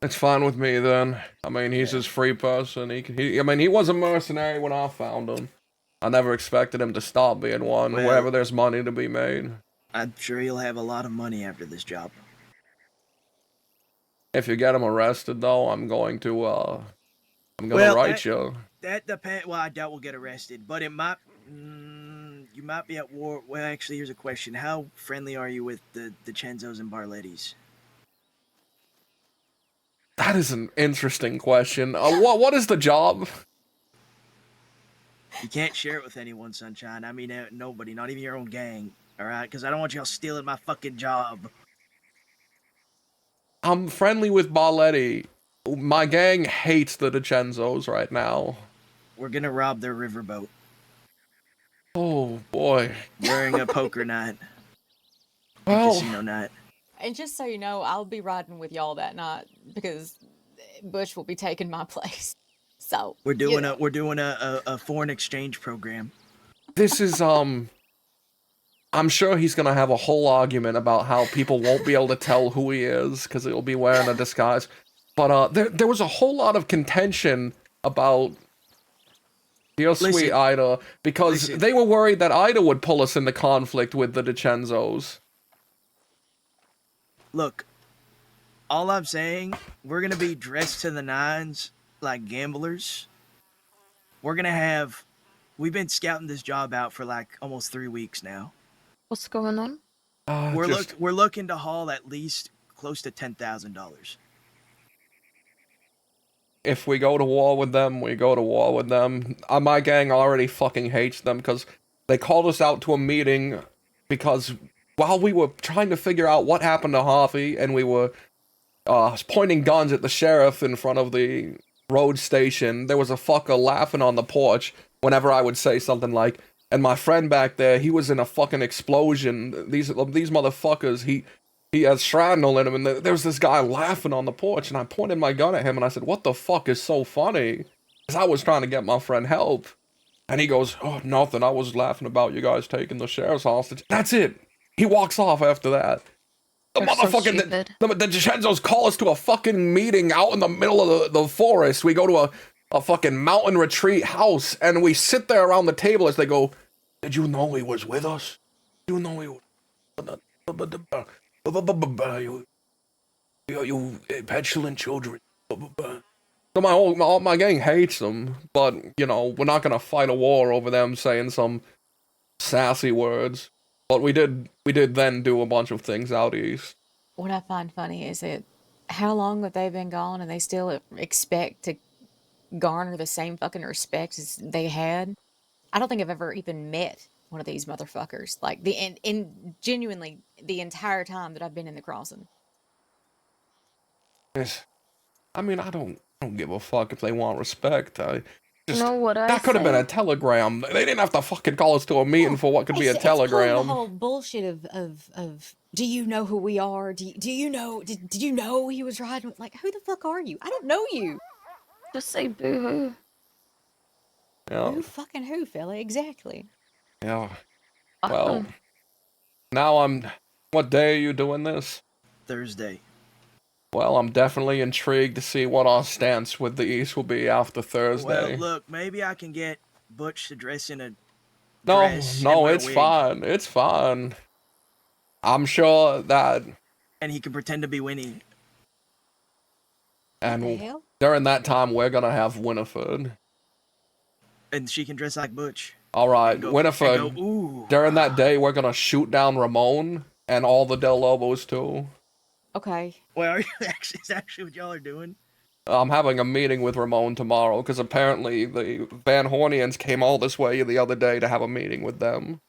It's fine with me then. I mean, he's his free person. He was a mercenary when I found him. I never expected him to stop being one. Well- Wherever there's money to be made. I'm sure he'll have a lot of money after this job. If you get him arrested, though, I'm going to Well, write you. That depends. Well, I doubt we'll get arrested, but it might. You might be at war. Well, actually, here's a question: how friendly are you with the Chenzos and Barlettis? That is an interesting question. What is the job? You can't share it with anyone, Sunshine. I mean, nobody, not even your own gang. All right, because I don't want y'all stealing my fucking job. I'm friendly with Barletti. My gang hates the DiCenzos right now. We're gonna rob their riverboat Oh boy. during a poker night, Well, casino night. And just so you know, I'll be riding with y'all that night because Butch will be taking my place. So We're doing know. a foreign exchange program. this is I'm sure he's gonna have a whole argument about how people won't be able to tell who he is because he'll be wearing a disguise. But there was a whole lot of contention about your sweet Ida because they were worried that Ida would pull us into conflict with the DiCenzos. Look, all I'm saying, we're gonna be dressed to the nines like gamblers. We're gonna have. We've been scouting this job out for like almost 3 weeks now. What's going on? We're looking to haul at least close to $10,000. If we go to war with them, we go to war with them. My gang already fucking hates them because they called us out to a meeting because while we were trying to figure out what happened to Harvey and we were pointing guns at the sheriff in front of the road station, there was a fucker laughing on the porch whenever I would say something like, and my friend back there, he was in a fucking explosion. These motherfuckers, he has shrapnel in him, and there was this guy laughing on the porch, and I pointed my gun at him, and I said, what the fuck is so funny? Because I was trying to get my friend help. And he goes, oh, nothing, I was laughing about you guys taking the sheriff's hostage. That's it. He walks off after that. The motherfucking, the DiCenzos call us to a fucking meeting out in the middle of the forest. We go to a fucking mountain retreat house, and we sit there around the table as they go, did you know he was with us? Did you know he was... You petulant children. So my gang hates them, but, you know, we're not gonna fight a war over them saying some sassy words. But we did then do a bunch of things out east. What I find funny is that how long have they been gone and they still expect to garner the same fucking respect as they had? I don't think I've ever even met one of these motherfuckers. Like in genuinely the entire time that I've been in the crossing. I mean, I don't give a fuck if they want respect. You know what that could have been a telegram. They didn't have to fucking call us to a meeting for what could be a It's pulling telegram. the whole bullshit of do you know who we are? Do you know did you know he was riding? Like, who the fuck are you? I don't know you. Just say boo-hoo. Yeah. Who fucking who, fella? Exactly. Yeah. Well, now what day are you doing this? Thursday. Well, I'm definitely intrigued to see what our stance with the East will be after Thursday. Well, look, maybe I can get Butch to dress in a No, dress and wear a it's wig, fine. It's fine. I'm sure that... and he can pretend to be Winnie. And during that time, we're gonna have Winifred. And she can dress like Butch. Alright, go- Winifred, and go, "Ooh." during that day, we're gonna shoot down Ramon and all the Del Lobos, too. Okay. Well, are you actually, is actually what y'all are doing? I'm having a meeting with Ramon tomorrow, because apparently the Van Hornians came all this way the other day to have a meeting with them.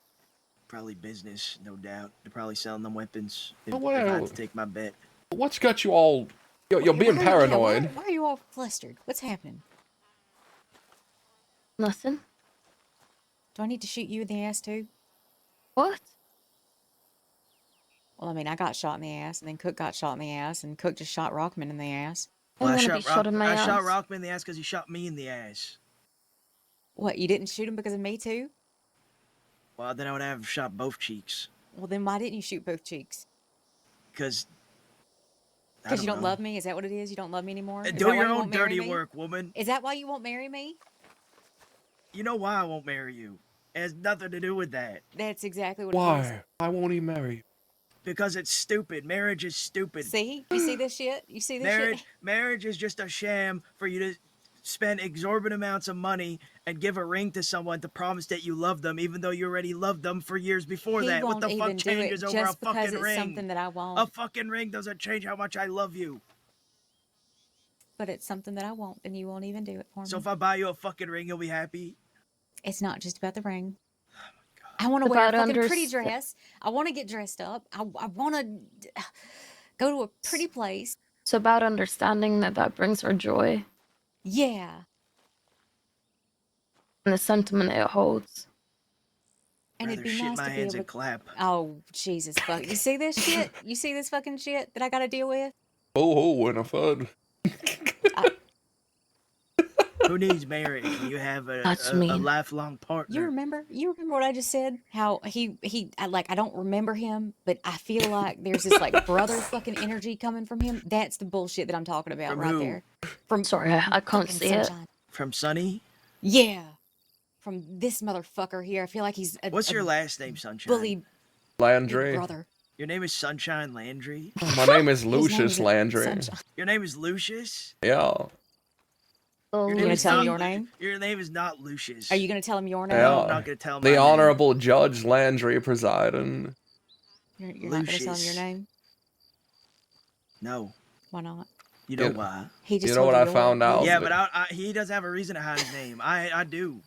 Probably business, no doubt. They're probably selling them weapons. If, Oh, if I well. had to take my bet. What's got you all... You're being paranoid. Why are you all flustered? What's happening? Nothing. Do I need to shoot you in the ass too? What? Well, I mean, I got shot in the ass, and then Cook got shot in the ass, and Cook just shot Rockman in the ass. Well, I shot Rockman in the ass because he shot me in the ass. What, you didn't shoot him because of me too? Well, then I would have shot both cheeks. Well, then why didn't you shoot both cheeks? Because you don't love me? Is that what it is? You don't love me anymore? Is Do that why your you own won't marry dirty me? work, woman. Is that why you won't marry me? You know why I won't marry you. It has nothing to do with that. That's exactly what it is. Why? Why won't he marry you? Because it's stupid. Marriage is stupid. See? You see this shit? You see this shit? Marriage is just a sham for you to spend exorbitant amounts of money and give a ring to someone to promise that you love them, even though you already loved them for years before He that. What won't the fuck even do it changes over a just because fucking it's ring? something that I won't. A fucking ring doesn't change how much I love you. But it's something that I won't, and you won't even do it for me. So if I buy you a fucking ring, you'll be happy? It's not just about the ring. I want to wear a About fucking pretty underst- dress. I want to get dressed up. I want to go to a pretty place. It's about understanding that brings her joy Yeah. and the sentiment it holds. And Rather it'd be shit nice my to be hands able and to... clap. Oh, Jesus fuck. You see this shit? You see this fucking shit that I gotta deal with? Oh, and a fun. Who needs marriage when you have a That's a mean. lifelong partner? You remember what I just said? How I don't remember him, but I feel like there's this like brother fucking energy coming from him. That's the bullshit that I'm talking about From right who? there. From Sorry, I can't fucking see it. Sunshine. From Sunny? Yeah. From this motherfucker here. I feel like he's What's your last name, Sunshine? bully big Landry. brother. Your name is Sunshine Landry? My name is His name Lucius isn't Landry. Sunshine. Your name is Lucius? Yeah. Oh, You gonna is tell him not- your name? Your name is not Lucius. Are you gonna tell him your name? Yeah. I'm not gonna tell him The my name. Honorable Judge Landry presiding. You're not gonna tell him your Lucius. name? No. Why not? You know Yeah. why? He just You know told what I yours. found out? Yeah, but he doesn't have a reason to hide his name. I do.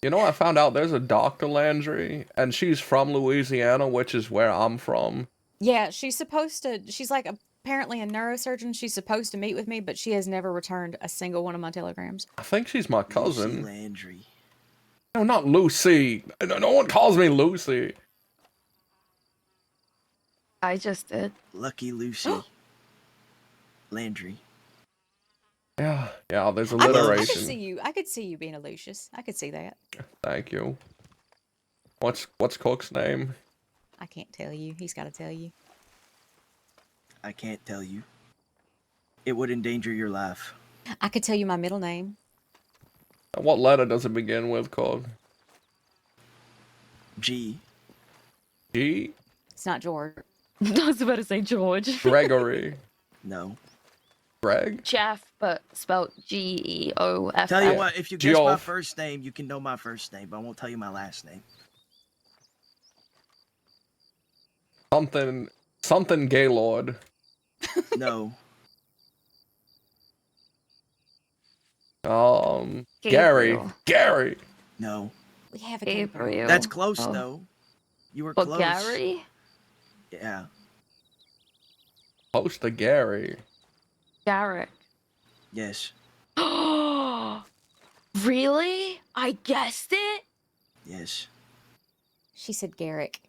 You know, I found out there's a Dr. Landry, and she's from Louisiana, which is where I'm from. Yeah, she's supposed to. She's like apparently a neurosurgeon. She's supposed to meet with me, but she has never returned a single one of my telegrams. I think she's my Lucy cousin. Landry. No, not Lucy. No one calls me Lucy. I just did. Lucky Lucy. Landry. Yeah, there's I could alliteration. see you. I could see you being a Lucius. I could see that. Thank you. What's Cook's name? I can't tell you. He's got to tell you. I can't tell you. It would endanger your life. I could tell you my middle name. What letter does it begin with, Cook? G. G? It's not George. I was about to say George. Gregory. No. Greg? Jeff, but spelled Geoff. Tell you what, if you guess my Geoff. first name, you can know my first name, but I won't tell you my last name. Something Gaylord. No. Gary. Gabriel. Gary. No. We have a Gabriel. That's close, Oh. though. You were But close. Gary? Yeah. Close to Gary. Garrick. Yes. Really? I guessed it? Yes. She said Garrick.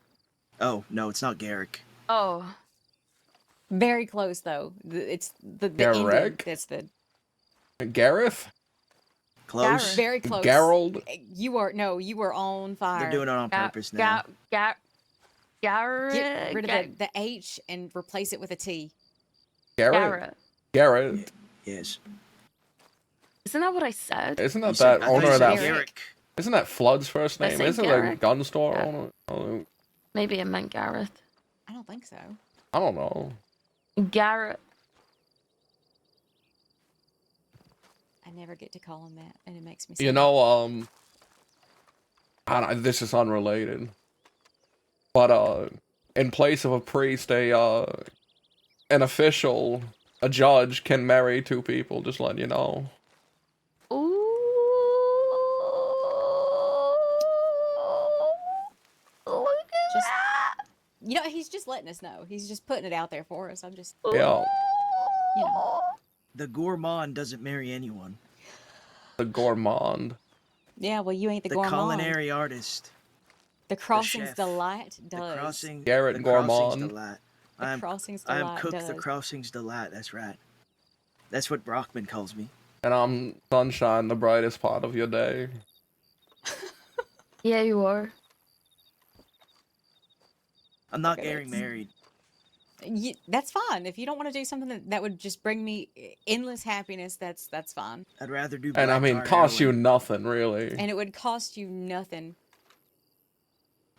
Oh, no, it's not Garrick. Oh. Very close though. It's the ending. Garrick? That's the Gareth? Close. very close. Gerald? You were on fire. They're doing it on purpose now. Garrett. Get rid of the H and replace it with a T. Garrett? Garrett. Yes. Isn't that what I said? Isn't that said- that I thought owner you of said that? Garrick. Isn't that Flood's first Did I name? say Isn't it a Garrick? gun store owner? Oh, Maybe it meant Gareth. I don't think so. I don't know. Garrett. I never get to call him that, and it makes me. You sad. know, this is unrelated, but in place of a priest, an official, a judge can marry two people. Just letting you know. Just, he's just letting us know. He's just putting it out there for us. I'm just, Yeah, you know. The gourmand doesn't marry anyone. the gourmand. Yeah, well, you ain't the The gourmand. culinary artist. The Crossing's chef. Delight The does. crossing. Garrett the Crossing's Gourmand. Delight. The Crossing's I am Delight Cook the does. Crossing's Delight. That's right. That's what Brockman calls me. And I'm sunshine, the brightest part of your day. Yeah, you are. I'm not Okay, getting married. That's fine. If you don't want to do something that would just bring me endless happiness, that's fine. I'd rather do. And I black mean, tar cost you heroin. nothing, really. And it would cost you nothing.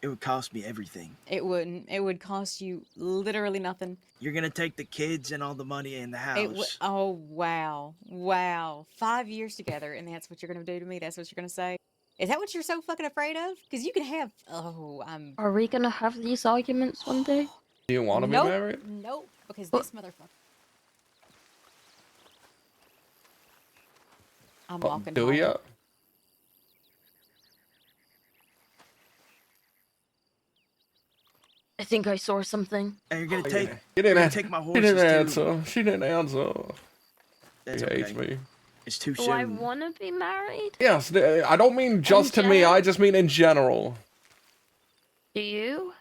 It would cost me everything. It wouldn't. It would cost you literally nothing. You're gonna take the kids and all the money in the house. Oh, wow. Wow. 5 years together, and that's what you're going to do to me? That's what you're going to say? Is that what you're so fucking afraid of? Because you can have. Oh, I'm. Are we gonna have these arguments one day? Do you want to be Nope. married? Nope. Because this motherfucker. I'm walking Do home. ya? I think I saw something. And you're gonna Oh, take. You You're didn't gonna answer. take my She horses didn't too. answer. She didn't answer. That's She hates okay. me. It's too Do I soon. want to be married? Yes, I don't mean just to me. I just mean in general. Do you?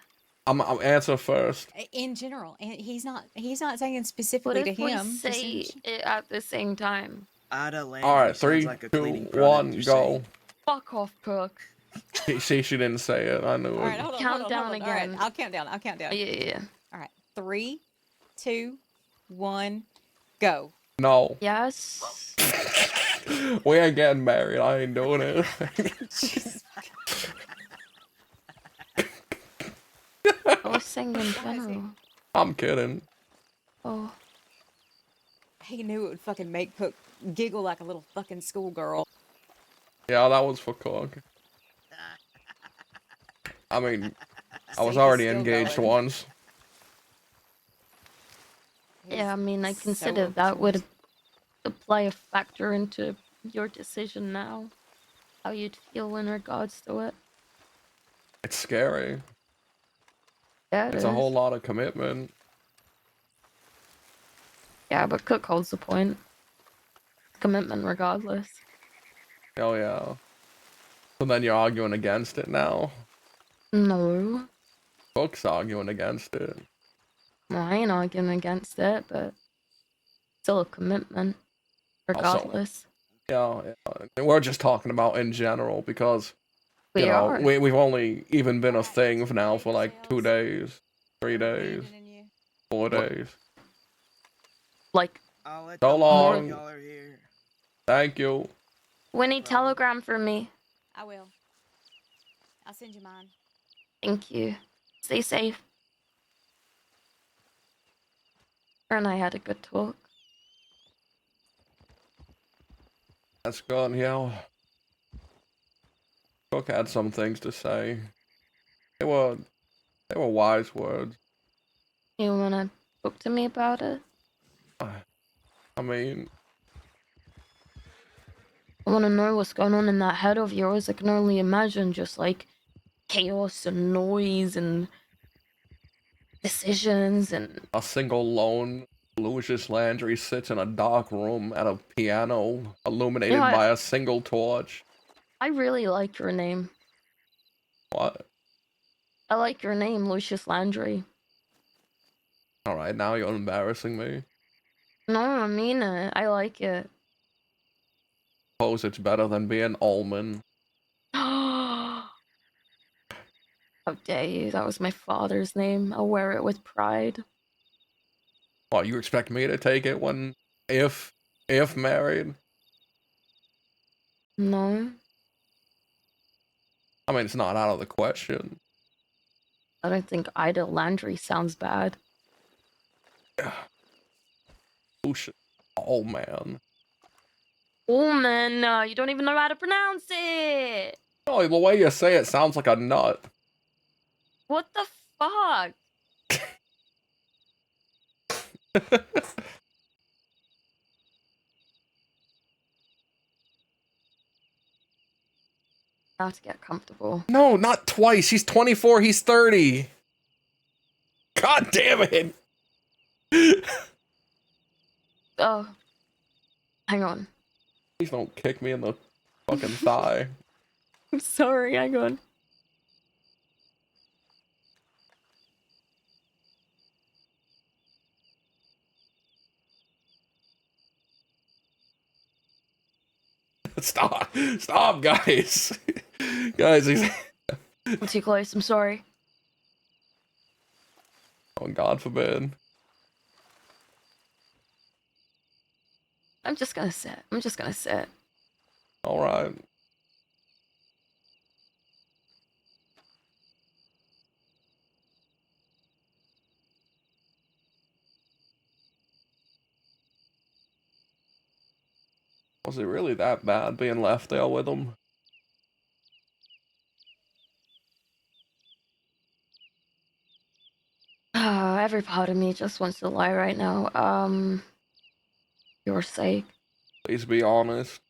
I'm answer first. In general, and he's not saying What specifically to if we him. just in say it at the same time? Ada Landry All right, sounds 3, like a 2, cleaning product 1, you're go. saying. Fuck off, Cook. See, she didn't say it. I knew All right, it. hold on. Count hold on, down hold on. All right, again. I'll count down. I'll count down. Yeah. All right, 3, 2, 1, go. No. Yes. We ain't getting married. I ain't doing it. I was saying in general. I'm kidding. Oh. He knew it would fucking make Cook giggle like a little fucking schoolgirl. Yeah, that was for Cook. I mean, I was See, he's already still engaged going. once. Yeah, I mean, I so consider that would play a factor into your decision now. How you'd feel in regards to it. It's scary. Yeah, it It's is. a whole lot of commitment. Yeah, but Cook holds the point. Commitment regardless. Oh yeah. So then you're arguing against it now? No. Cook's arguing against it. Well, I ain't arguing against it, but still a commitment. Regardless. Yeah, yeah. We're just talking about in general because We are. we've only even been a thing for now for like 2 days, 3 days, 4 days. Like, So long. Y'all are here. Thank you. Winnie, telegram for me. I will. I'll send you mine. Thank you. Stay safe. Her and I had a good talk. That's good, yeah. Cook had some things to say. They were wise words. You wanna talk to me about it? I mean, I wanna know what's going on in that head of yours. I can only imagine just like chaos and noise and decisions and a single lone Lucius Landry sits in a dark room at a piano, illuminated Yeah, by a single torch. I really like your name. What? I like your name, Lucius Landry. Alright, now you're embarrassing me. No, I mean it. I like it. Suppose it's better than being Ullman. How dare you? That was my father's name. I'll wear it with pride. What, you expect me to take it when, if married? No, I mean, it's not out of the question. I don't think Ida Landry sounds bad. Lucius, oh man. Oh man, you don't even know how to pronounce it. Oh, the way you say it sounds like a nut. What the fuck? I have to get comfortable. No, not twice. He's 24, he's 30. God damn it. Oh, hang on. Please don't kick me in the fucking thigh. I'm sorry, hang on. Stop, guys. Guys, he's... I'm too close, I'm sorry. Oh, God forbid. I'm just gonna sit. Alright. Was it really that bad being left there with him? Every part of me just wants to lie right now. Your sake. Please be honest.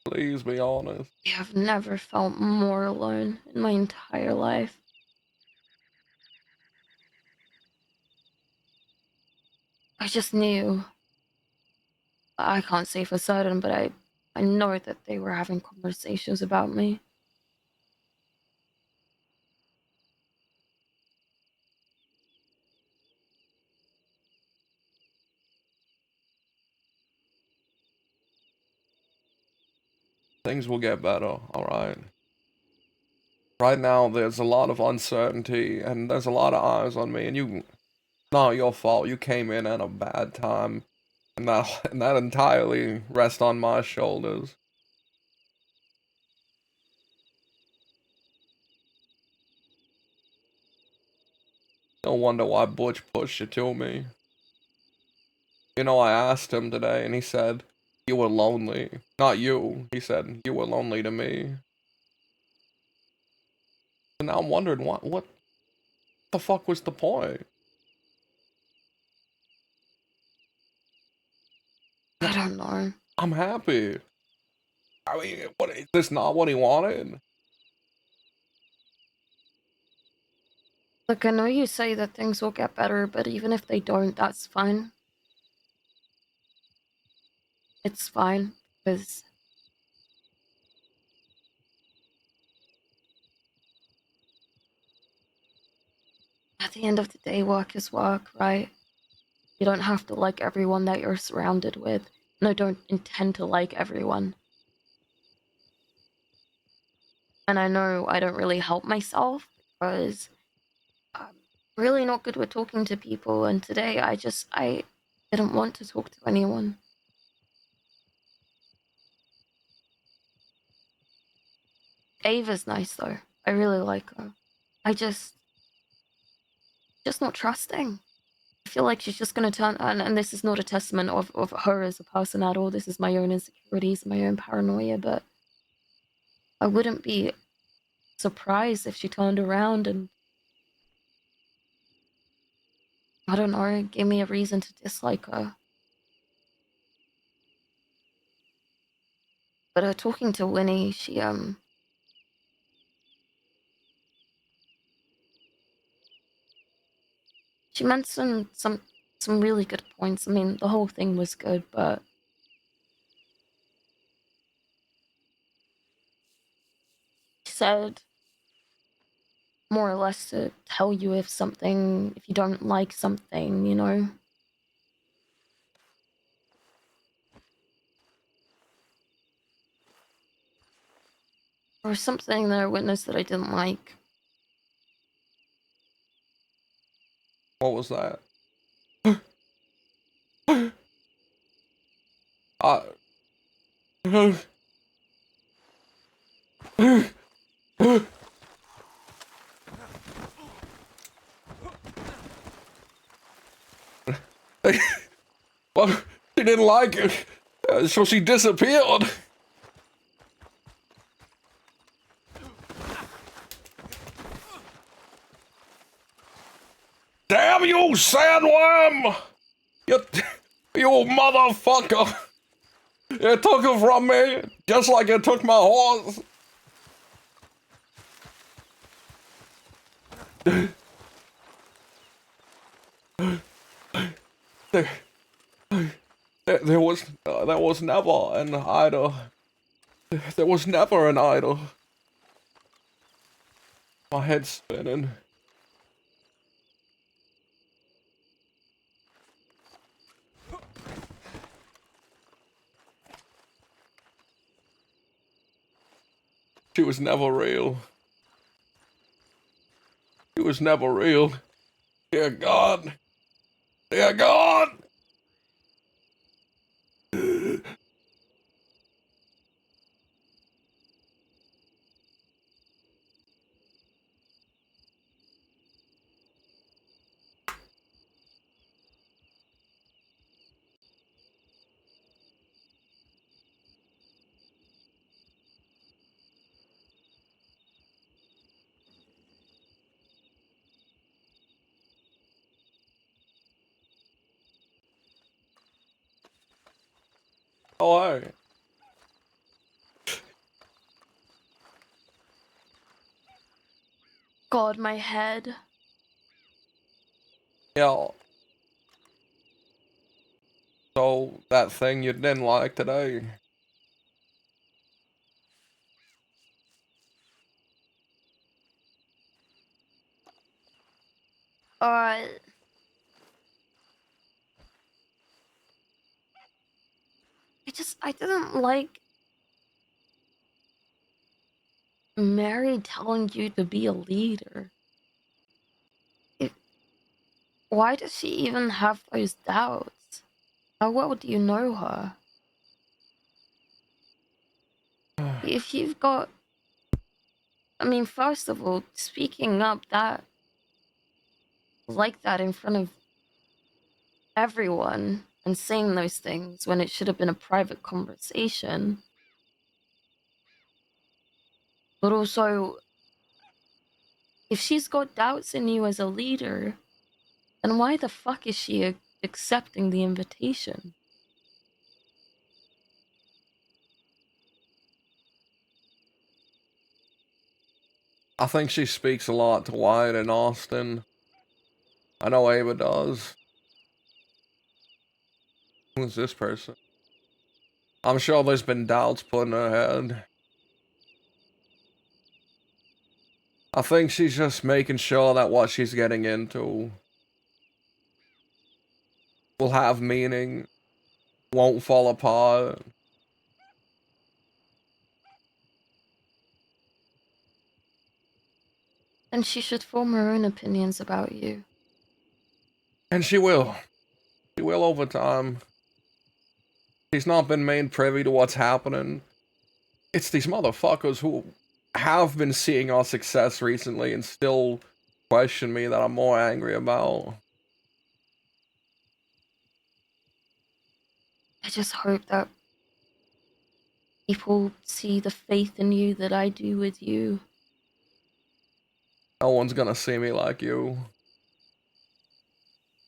Please be honest. I have never felt more alone in my entire life. I just knew. I can't say for certain, but I know that they were having conversations about me. Things will get better, alright? Right now, there's a lot of uncertainty, and there's a lot of eyes on me, and it's not your fault. You came in at a bad time, and that entirely rests on my shoulders. No wonder why Butch pushed it to me. You know, I asked him today, and he said, you were lonely. Not you. He said, you were lonely to me. And now I'm wondering, what the fuck was the point? I don't know. I'm happy. I mean, is this not what he wanted? Look, I know you say that things will get better, but even if they don't, that's fine. It's fine, because at the end of the day, work is work, right? You don't have to like everyone that you're surrounded with, and I don't intend to like everyone. And I know I don't really help myself, because I'm really not good with talking to people, and today I didn't want to talk to anyone. Ava's nice though. I really like her. I just not trusting. I feel like she's just gonna turn, and this is not a testament of her as a person at all. This is my own insecurities, my own paranoia, but I wouldn't be surprised if she turned around and, I don't know, gave me a reason to dislike her. But talking to Winnie, she mentioned some really good points. I mean, the whole thing was good, but she said more or less to tell you if you don't like something, you know? Or something that I witnessed that I didn't like. What was that? Well, she didn't like it, so she disappeared. Damn you, sandworm! You motherfucker! You took it from me, just like you took my horse. There was never an idol. There was never an idol. My head's spinning. She was never real. She was never real. Dear God. Dear God! Oh, alright. God, my head. Yeah. So, that thing you didn't like today. Alright. I didn't like Mary telling you to be a leader. Why does she even have those doubts? How well do you know her? If you've got... I mean, first of all, speaking up like that in front of everyone and saying those things when it should have been a private conversation. But also, if she's got doubts in you as a leader, then why the fuck is she accepting the invitation? I think she speaks a lot to Wyatt and Austin. I know Ava does. Who's this person? I'm sure there's been doubts put in her head. I think she's just making sure that what she's getting into will have meaning, won't fall apart. And she should form her own opinions about you. And she will. She will over time. She's not been made privy to what's happening. It's these motherfuckers who have been seeing our success recently and still question me that I'm more angry about. I just hope that people see the faith in you that I do with you. No one's gonna see me like you.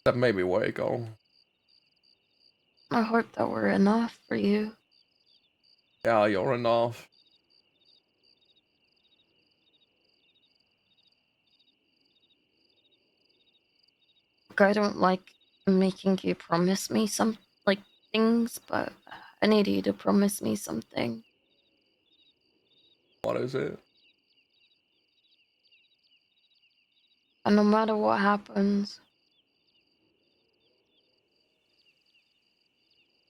Except maybe Waco. I hope that we're enough for you. Yeah, you're enough. I don't like making you promise me things, but I need you to promise me something. What is it? And no matter what happens,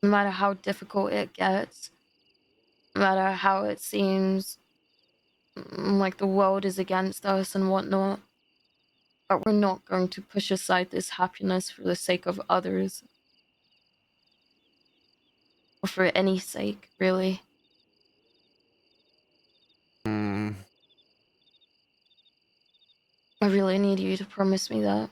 no matter how difficult it gets, no matter how it seems like the world is against us and whatnot, but we're not going to push aside this happiness for the sake of others. Or for any sake, really. Hmm. I really need you to promise me that.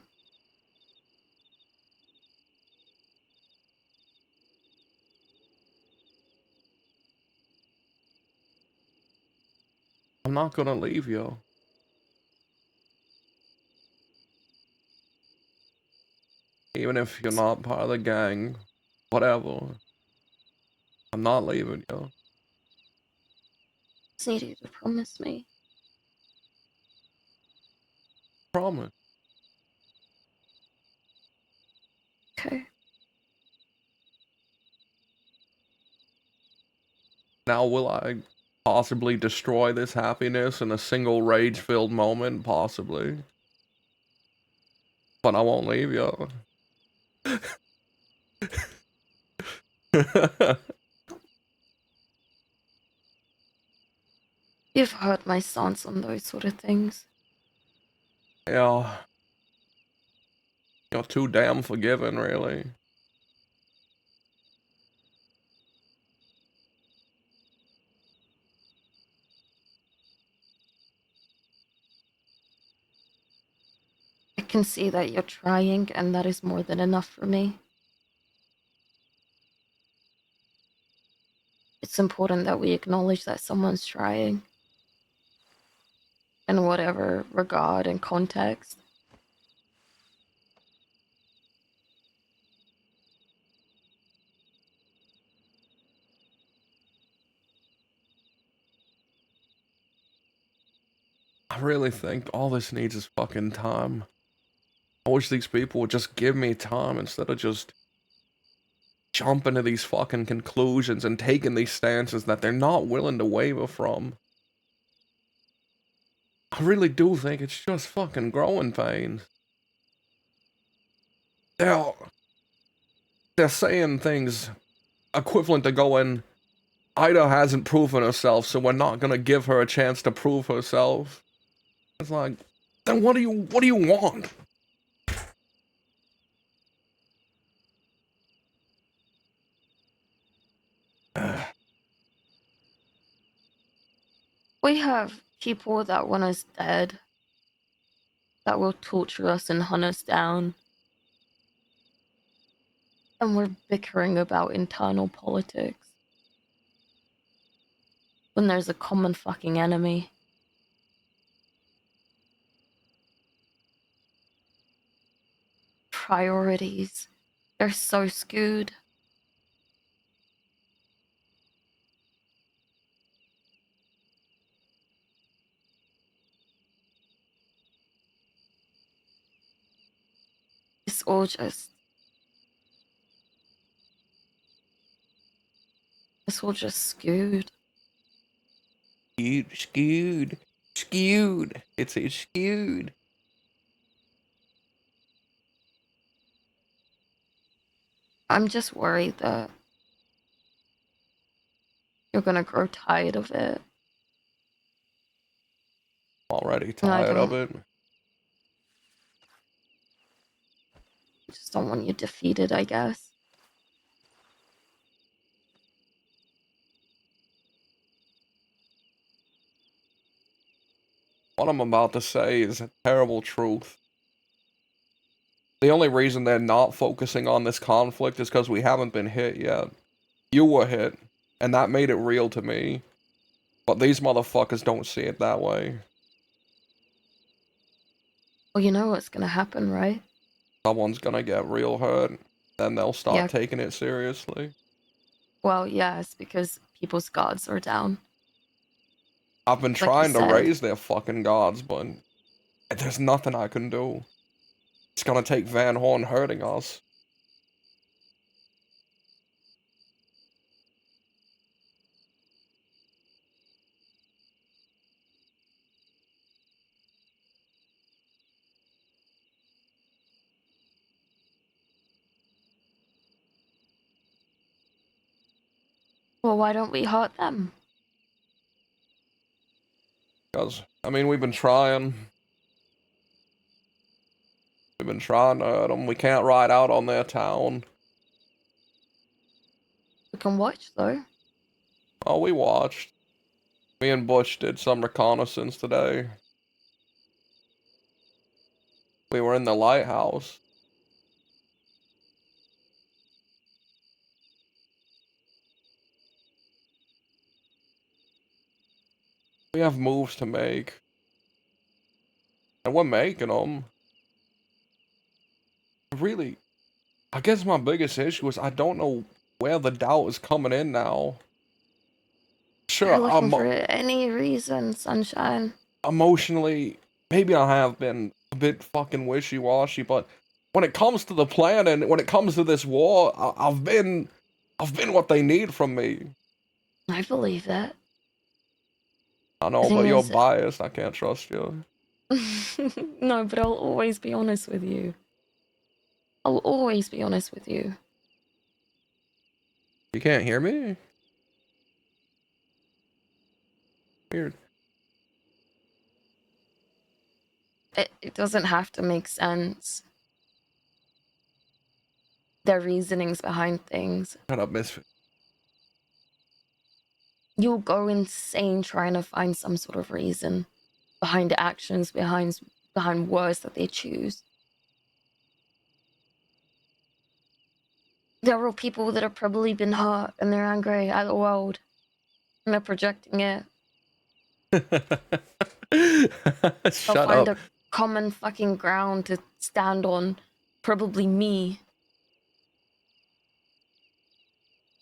I'm not gonna leave you. Even if you're not part of the gang, whatever. I'm not leaving you. I just need you to promise me. Promise. Okay. Now, will I possibly destroy this happiness in a single rage-filled moment? Possibly. But I won't leave you. You've heard my stance on those sort of things. Yeah. You're too damn forgiving, really. I can see that you're trying, and that is more than enough for me. It's important that we acknowledge that someone's trying. In whatever regard and context. I really think all this needs is fucking time. I wish these people would just give me time instead of just jumping to these fucking conclusions and taking these stances that they're not willing to waver from. I really do think it's just fucking growing pains. They're saying things equivalent to going, Ida hasn't proven herself, so we're not gonna give her a chance to prove herself. It's like, then what do you want? We have people that want us dead, that will torture us and hunt us down. And we're bickering about internal politics. When there's a common fucking enemy. Priorities. They're so skewed. It's all just... It's all just skewed. Skewed. It's skewed. I'm just worried that you're gonna grow tired of it. Already And I tired of don't- it. Just don't want you defeated, I guess. What I'm about to say is a terrible truth. The only reason they're not focusing on this conflict is because we haven't been hit yet. You were hit, and that made it real to me. But these motherfuckers don't see it that way. Well, you know what's gonna happen, right? Someone's gonna get real hurt, then they'll start Yeah. taking it seriously. Well, yes, because people's guards are down. I've been Like you trying to said. raise their fucking guards, but there's nothing I can do. It's gonna take Van Horn hurting us. Well, why don't we hurt them? Because, I mean, we've been trying. We've been trying to hurt them. We can't ride out on their town. We can watch, though. Oh, we watched. Me and Butch did some reconnaissance today. We were in the lighthouse. We have moves to make. And we're making them. Really, I guess my biggest issue is I don't know where the doubt is coming in now. Sure, You're looking for any reason, Sunshine. emotionally, maybe I have been a bit fucking wishy-washy, but when it comes to the plan and when it comes to this war, I've been what they need from me. I believe that. I know, The but thing you're is- biased. I can't trust you. No, but I'll always be honest with you. I'll always be honest with you. You can't hear me? Weird. It doesn't have to make sense. There are reasonings behind things. Shut up, Misfit. You'll go insane trying to find some sort of reason behind the actions, behind words that they choose. There are people that have probably been hurt and they're angry at the world. And they're projecting it. They'll Shut find up. a common fucking ground to stand on. Probably me.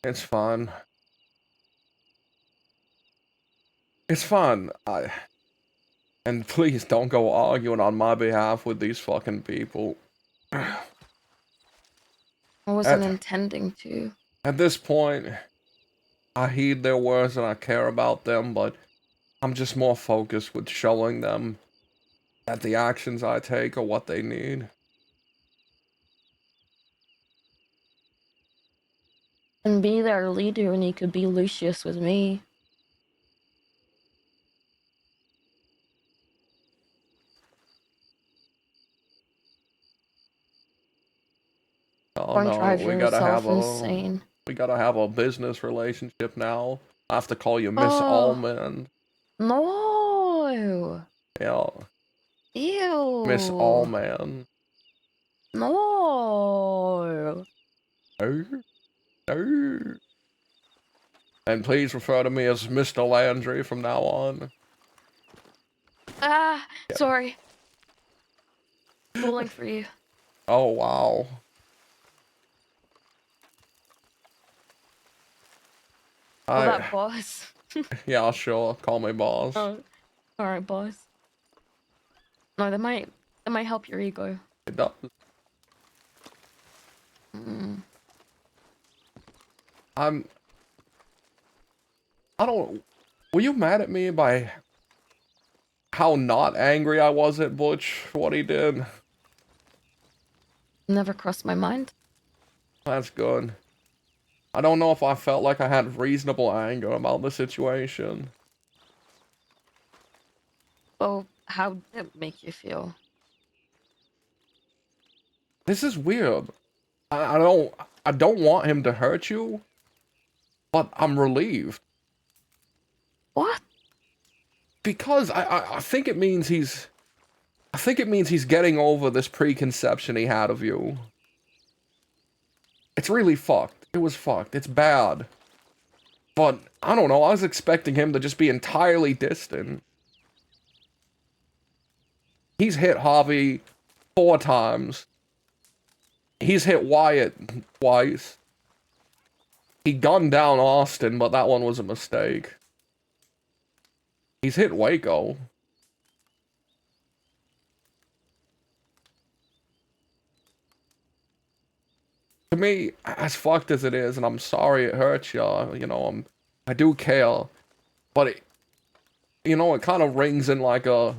It's fine. It's fun. And please don't go arguing on my behalf with these fucking people. I wasn't intending to. At this point, I heed their words and I care about them, but I'm just more focused with showing them that the actions I take are what they need. And be their leader, and you could be Lucius with me. Oh Don't no, drive yourself insane. we gotta have a business relationship now. I have to call you Miss Oh. Almond. No. Yeah, Ew. Miss Allman. No. No. And please refer to me as Mr. Landry from now on. Ah, sorry. Pulling for you. Oh, wow. Well, that boss. Yeah, sure. Call me boss. Oh, all right, boss. No, that might help your ego. It does. Mm. I don't... Were you mad at me by how not angry I was at Butch for what he did? Never crossed my mind. That's good. I don't know if I felt like I had reasonable anger about the situation. Oh, how did it make you feel? This is weird. I don't want him to hurt you, but I'm relieved. What? Because I think it means he's getting over this preconception he had of you. It's really fucked. It was fucked. It's bad. But I don't know, I was expecting him to just be entirely distant. He's hit Harvey 4 times. He's hit Wyatt twice. He gunned down Austin, but that one was a mistake. He's hit Waco. To me, as fucked as it is, and I'm sorry it hurts you, you know, I do care. But it, you know, it kind of rings in like a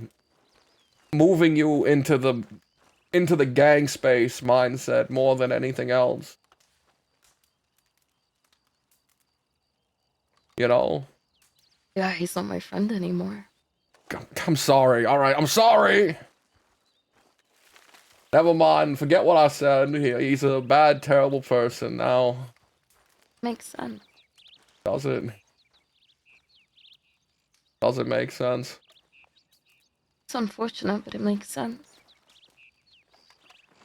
moving you into the gang space mindset more than anything else. You know? Yeah, he's not my friend anymore. I'm sorry. All right, I'm sorry. Never mind. Forget what I said. He's a bad, terrible person now. Makes sense. Does it? Does it make sense? It's unfortunate, but it makes sense.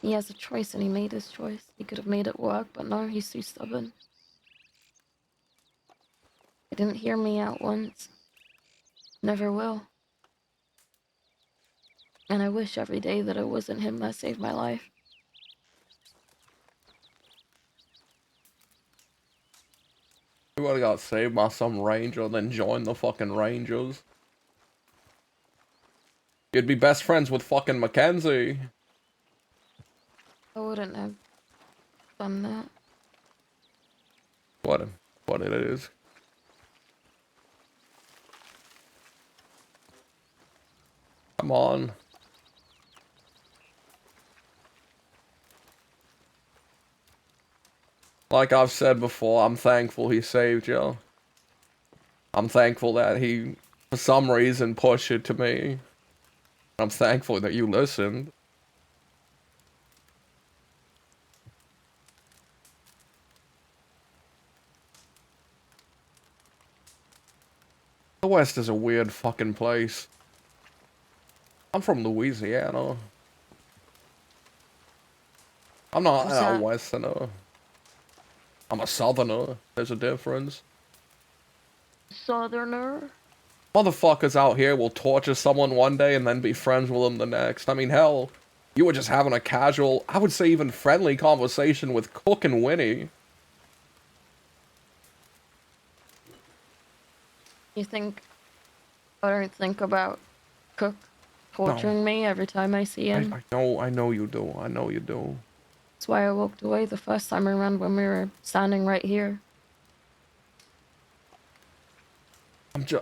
He has a choice, and he made his choice. He could have made it work, but no, he's too stubborn. He didn't hear me out once. Never will. And I wish every day that it wasn't him that saved my life. You would've got saved by some ranger, then joined the fucking Rangers. You'd be best friends with fucking Mackenzie. I wouldn't have done that. What it is. Come on. Like I've said before, I'm thankful he saved you. I'm thankful that he, for some reason, pushed it to me. I'm thankful that you listened. The West is a weird fucking place. I'm from Louisiana. I'm not a Westerner. I'm a Southerner. There's a difference. Southerner? Motherfuckers out here will torture someone one day and then be friends with them the next. I mean, hell, you were just having a casual, I would say even friendly conversation with Cook and Winnie. You think I don't think about Cook? torturing me every time I see him. I know you do. I know you do. That's why I walked away the first time around when we were standing right here.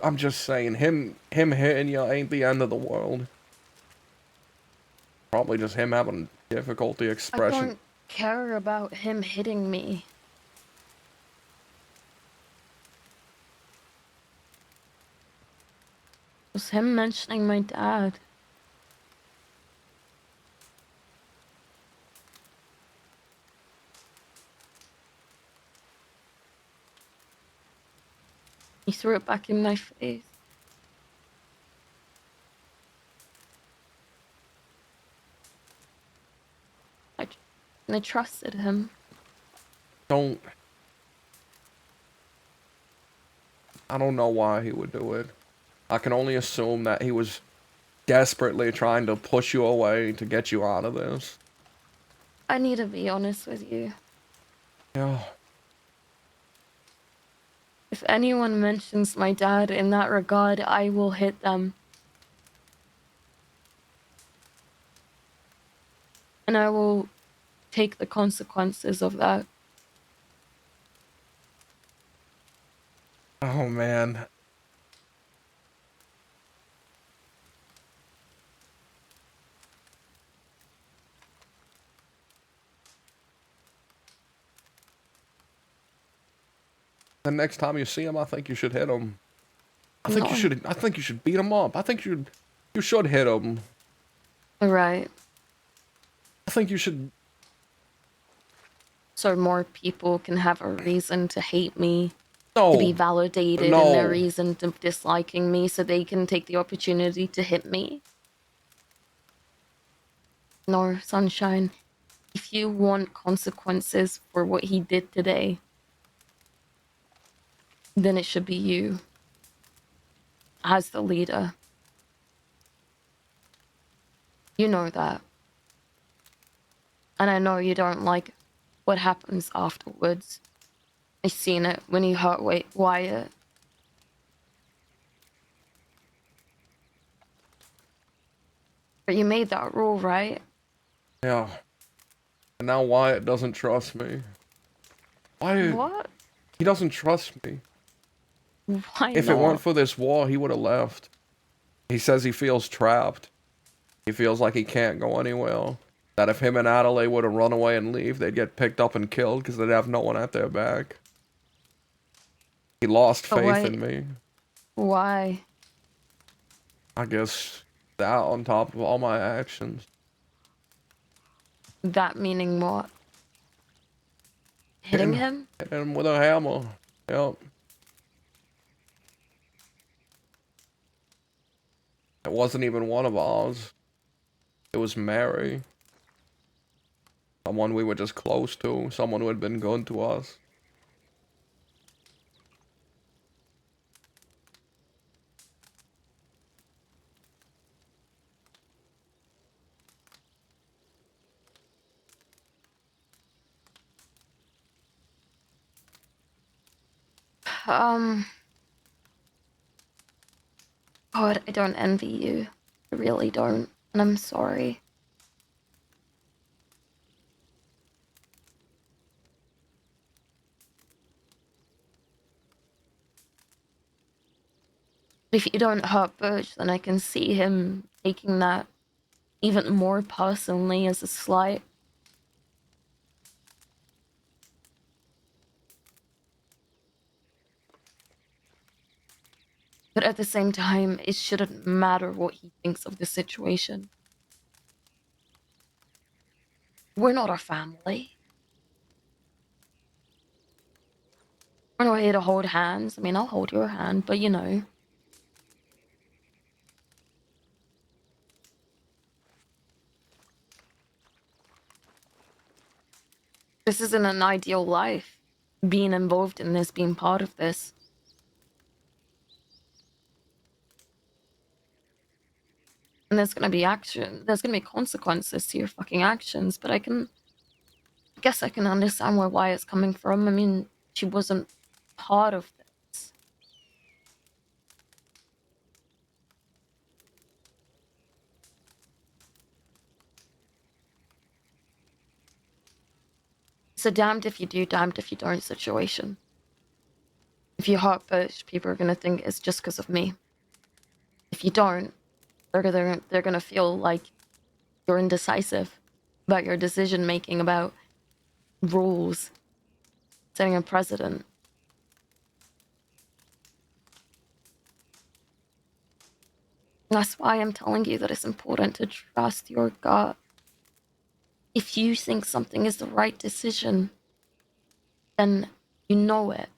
I'm just saying, him hitting you ain't the end of the world. Probably just him having difficulty I expression. don't care about him hitting me. It was him mentioning my dad. He threw it back in my face. I trusted him. I don't know why he would do it. I can only assume that he was desperately trying to push you away to get you out of this. I need to be honest with you. Yeah. If anyone mentions my dad in that regard, I will hit them. And I will take the consequences of that. Oh, man. The next time you see him, I think you should hit him. I think you should beat him up. I think you should hit him. Right. I think you should. So more people can have a reason to hate me. No. To be validated in No. their reason to disliking me so they can take the opportunity to hit me. No, Sunshine. If you want consequences for what he did today, then it should be you. As the leader. You know that. And I know you don't like what happens afterwards. I seen it when you hurt Wyatt. But you made that rule, right? Yeah. And now Wyatt doesn't trust me. Wyatt. What? He doesn't trust me. Why If not? it weren't for this war, he would have left. He says he feels trapped. He feels like he can't go anywhere. That if him and Adelaide would have run away and leave, they'd get picked up and killed because they'd have no one at their back. He lost But faith in me. Why? I guess that on top of all my actions. That meaning what? Hitting him? Hitting him with a hammer. Yep. It wasn't even one of ours. It was Mary. Someone we were just close to. Someone who had been good to us. God, I don't envy you. I really don't. And I'm sorry. If you don't hurt Birch, then I can see him taking that even more personally as a slight. But at the same time, it shouldn't matter what he thinks of the situation. We're not a family. We're not here to hold hands. I mean, I'll hold your hand, but you know. This isn't an ideal life. Being involved in this, being part of this. And there's gonna be there's gonna be consequences to your fucking actions, but I guess I can understand where Wyatt's coming from. I mean, she wasn't part of this. It's a damned if you do, damned if you don't situation. If you heart push, people are gonna think it's just because of me. If you don't, they're gonna feel like you're indecisive about your decision making, about rules, setting a precedent. That's why I'm telling you that it's important to trust your gut. If you think something is the right decision, then you know it.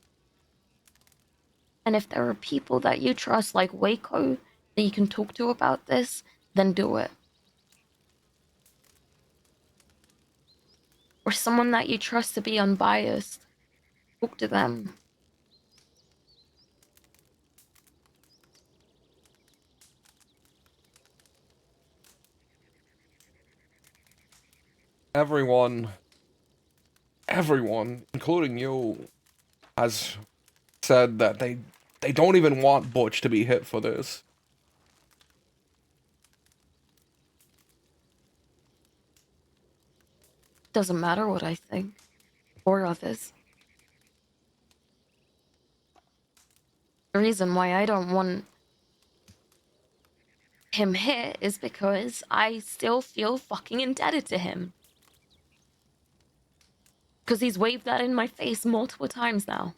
And if there are people that you trust, like Waco, that you can talk to about this, then do it. Or someone that you trust to be unbiased, talk to them. Everyone, including you, has said that they don't even want Butch to be hit for this. Doesn't matter what I think, or others. The reason why I don't want him hit is because I still feel fucking indebted to him. Because he's waved that in my face multiple times now.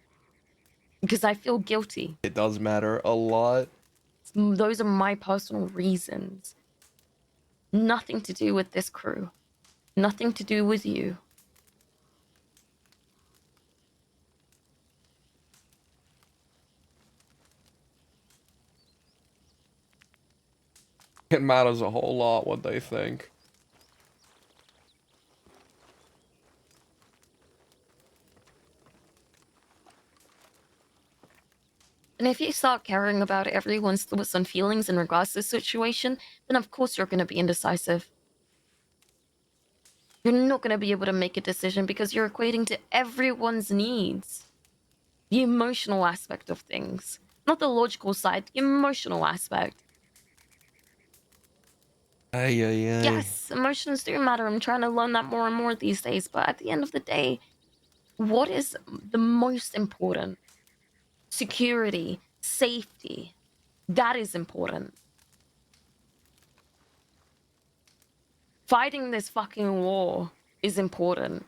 Because I feel guilty. It does matter a lot. Those are my personal reasons. Nothing to do with this crew. Nothing to do with you. It matters a whole lot what they think. And if you start caring about everyone's thoughts and feelings in regards to the situation, then of course you're going to be indecisive. You're not going to be able to make a decision because you're equating to everyone's needs. The emotional aspect of things. Not the logical side, the emotional aspect. Ay, ay, ay. Yes, emotions do matter. I'm trying to learn that more and more these days. But at the end of the day, what is the most important? Security, safety. That is important. Fighting this fucking war is important.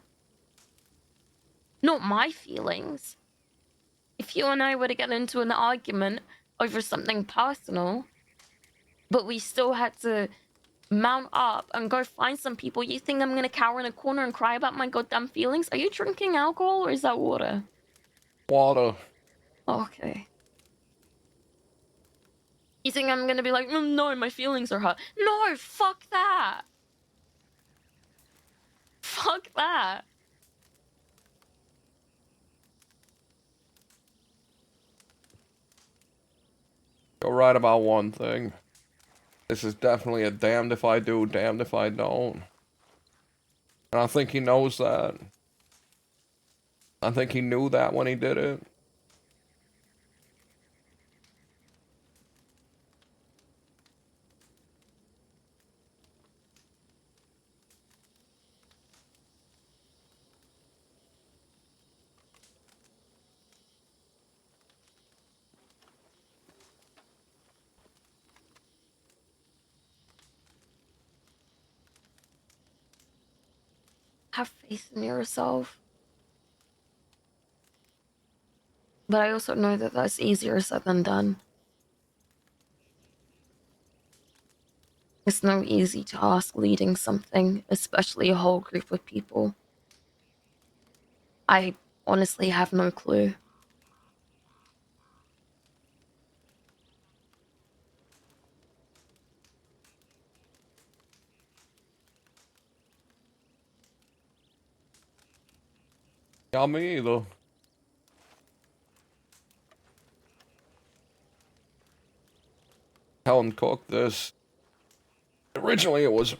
Not my feelings. If you and I were to get into an argument over something personal, but we still had to mount up and go find some people, you think I'm gonna cower in a corner and cry about my goddamn feelings? Are you drinking alcohol or is that water? Water. Okay. You think I'm gonna be like, no, my feelings are hurt. No, fuck that. Fuck that. You're right about one thing. This is definitely a damned if I do, damned if I don't. And I think he knows that. I think he knew that when he did it. Have faith in yourself. But I also know that that's easier said than done. It's no easy task leading something, especially a whole group of people. I honestly have no clue. Yeah, me either. Helen cooked this. Originally it was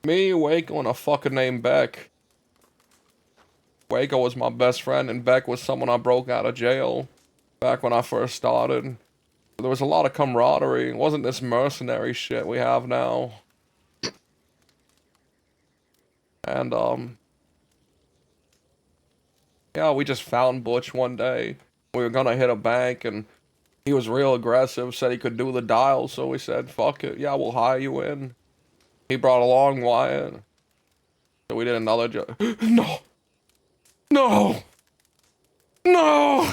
me, Waco, and a fucking named Beck. Waco was my best friend, and Beck was someone I broke out of jail back when I first started. There was a lot of camaraderie. It wasn't this mercenary shit we have now. And, Yeah, we just found Butch one day. We were gonna hit a bank, and he was real aggressive, said he could do the dial, so we said, fuck it, yeah, we'll hire you in. He brought along Wyatt. So we did another job. No! No! No!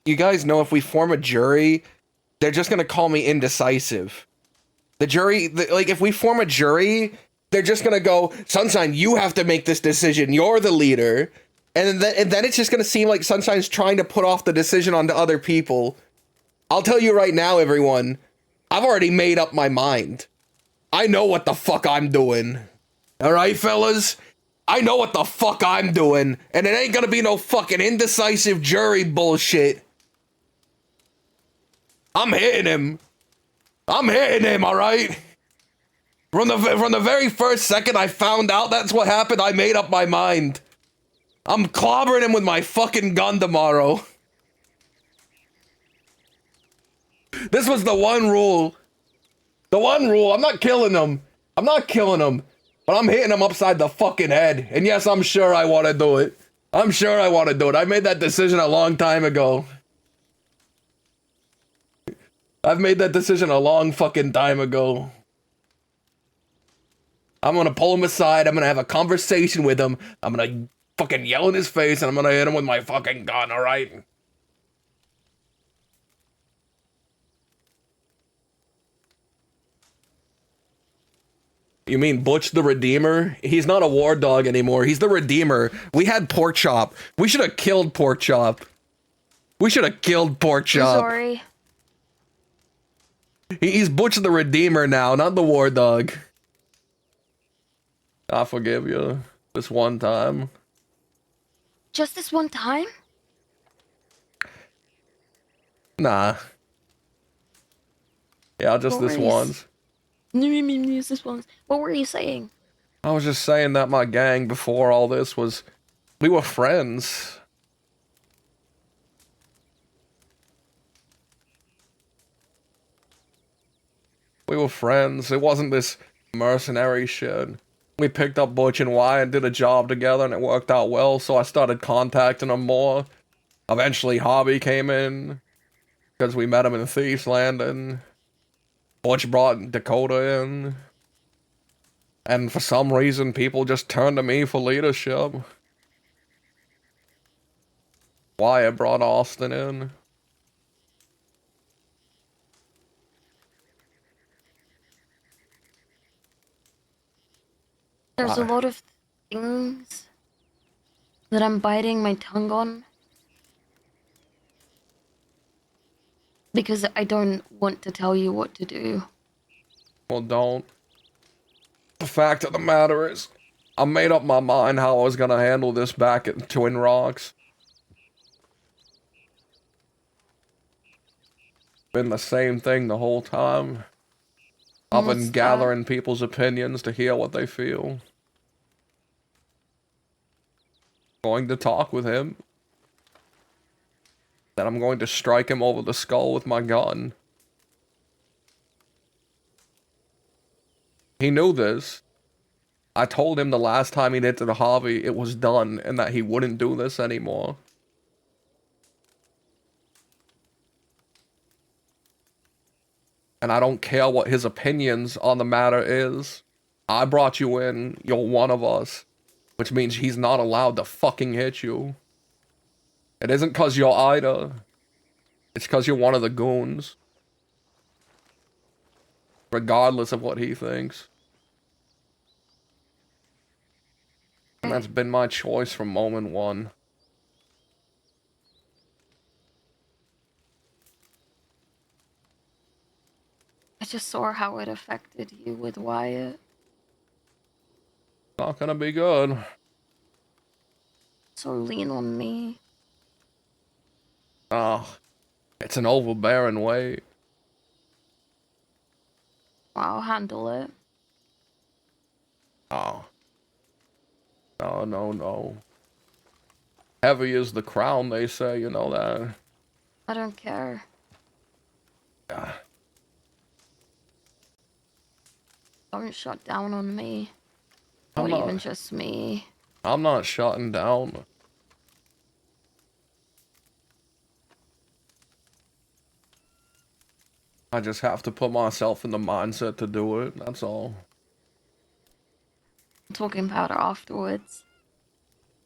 You guys know if we form a jury, they're just gonna call me indecisive. The jury, like, if we form a jury, they're just gonna go, Sunshine, you have to make this decision. You're the leader. And then it's just gonna seem like Sunshine's trying to put off the decision onto other people. I'll tell you right now, everyone, I've already made up my mind. I know what the fuck I'm doing. All right, fellas? I know what the fuck I'm doing, and it ain't gonna be no fucking indecisive jury bullshit. I'm hitting him. I'm hitting him, all right? From the very first second I found out that's what happened, I made up my mind. I'm clobbering him with my fucking gun tomorrow. This was the one rule. The one rule. I'm not killing him. I'm not killing him. But I'm hitting him upside the fucking head. And yes, I'm sure I want to do it. I'm sure I want to do it. I made that decision a long time ago. I've made that decision a long fucking time ago. I'm gonna pull him aside. I'm gonna have a conversation with him. I'm gonna fucking yell in his face, and I'm gonna hit him with my fucking gun, alright? You mean Butch the Redeemer? He's not a war dog anymore. He's the Redeemer. We had Pork Chop. We should have killed Pork Chop. We should have killed Pork Chop. Sorry. He's Butch the Redeemer now, not the war dog. I forgive you. This one time. Just this one time? Nah. Yeah, just this once. This once. What were you saying? I was just saying that my gang before all this was... We were friends. We were friends. It wasn't this mercenary shit. We picked up Butch and Wyatt and did a job together, and it worked out well, so I started contacting them more. Eventually, Hobby came in, because we met him in Thieves Landing. Butch brought Dakota in. And for some reason, people just turned to me for leadership. Wyatt brought Austin in. There's a lot of things that I'm biting my tongue on. Because I don't want to tell you what to do. Well, don't. The fact of the matter is, I made up my mind how I was gonna handle this back at Twin Rocks. Been the same thing the whole time. I've What's been that? gathering people's opinions to hear what they feel. Going to talk with him. Then I'm going to strike him over the skull with my gun. He knew this. I told him the last time he did to the hobby, it was done, and that he wouldn't do this anymore. And I don't care what his opinions on the matter is. I brought you in, you're one of us. Which means he's not allowed to fucking hit you. It isn't cause you're Ida. It's cause you're one of the goons. Regardless of what he thinks. And that's been my choice from moment one. I just saw how it affected you with Wyatt. Not gonna be good. So lean on me. Ah, it's an overbearing way. I'll handle it. Oh. No, no, no. Heavy is the crown, they say, you know that. I don't care. Yeah. Don't shut down on me. I'm Or not- even just me. I'm not shutting down. I just have to put myself in the mindset to do it, that's all. I'm talking about it afterwards.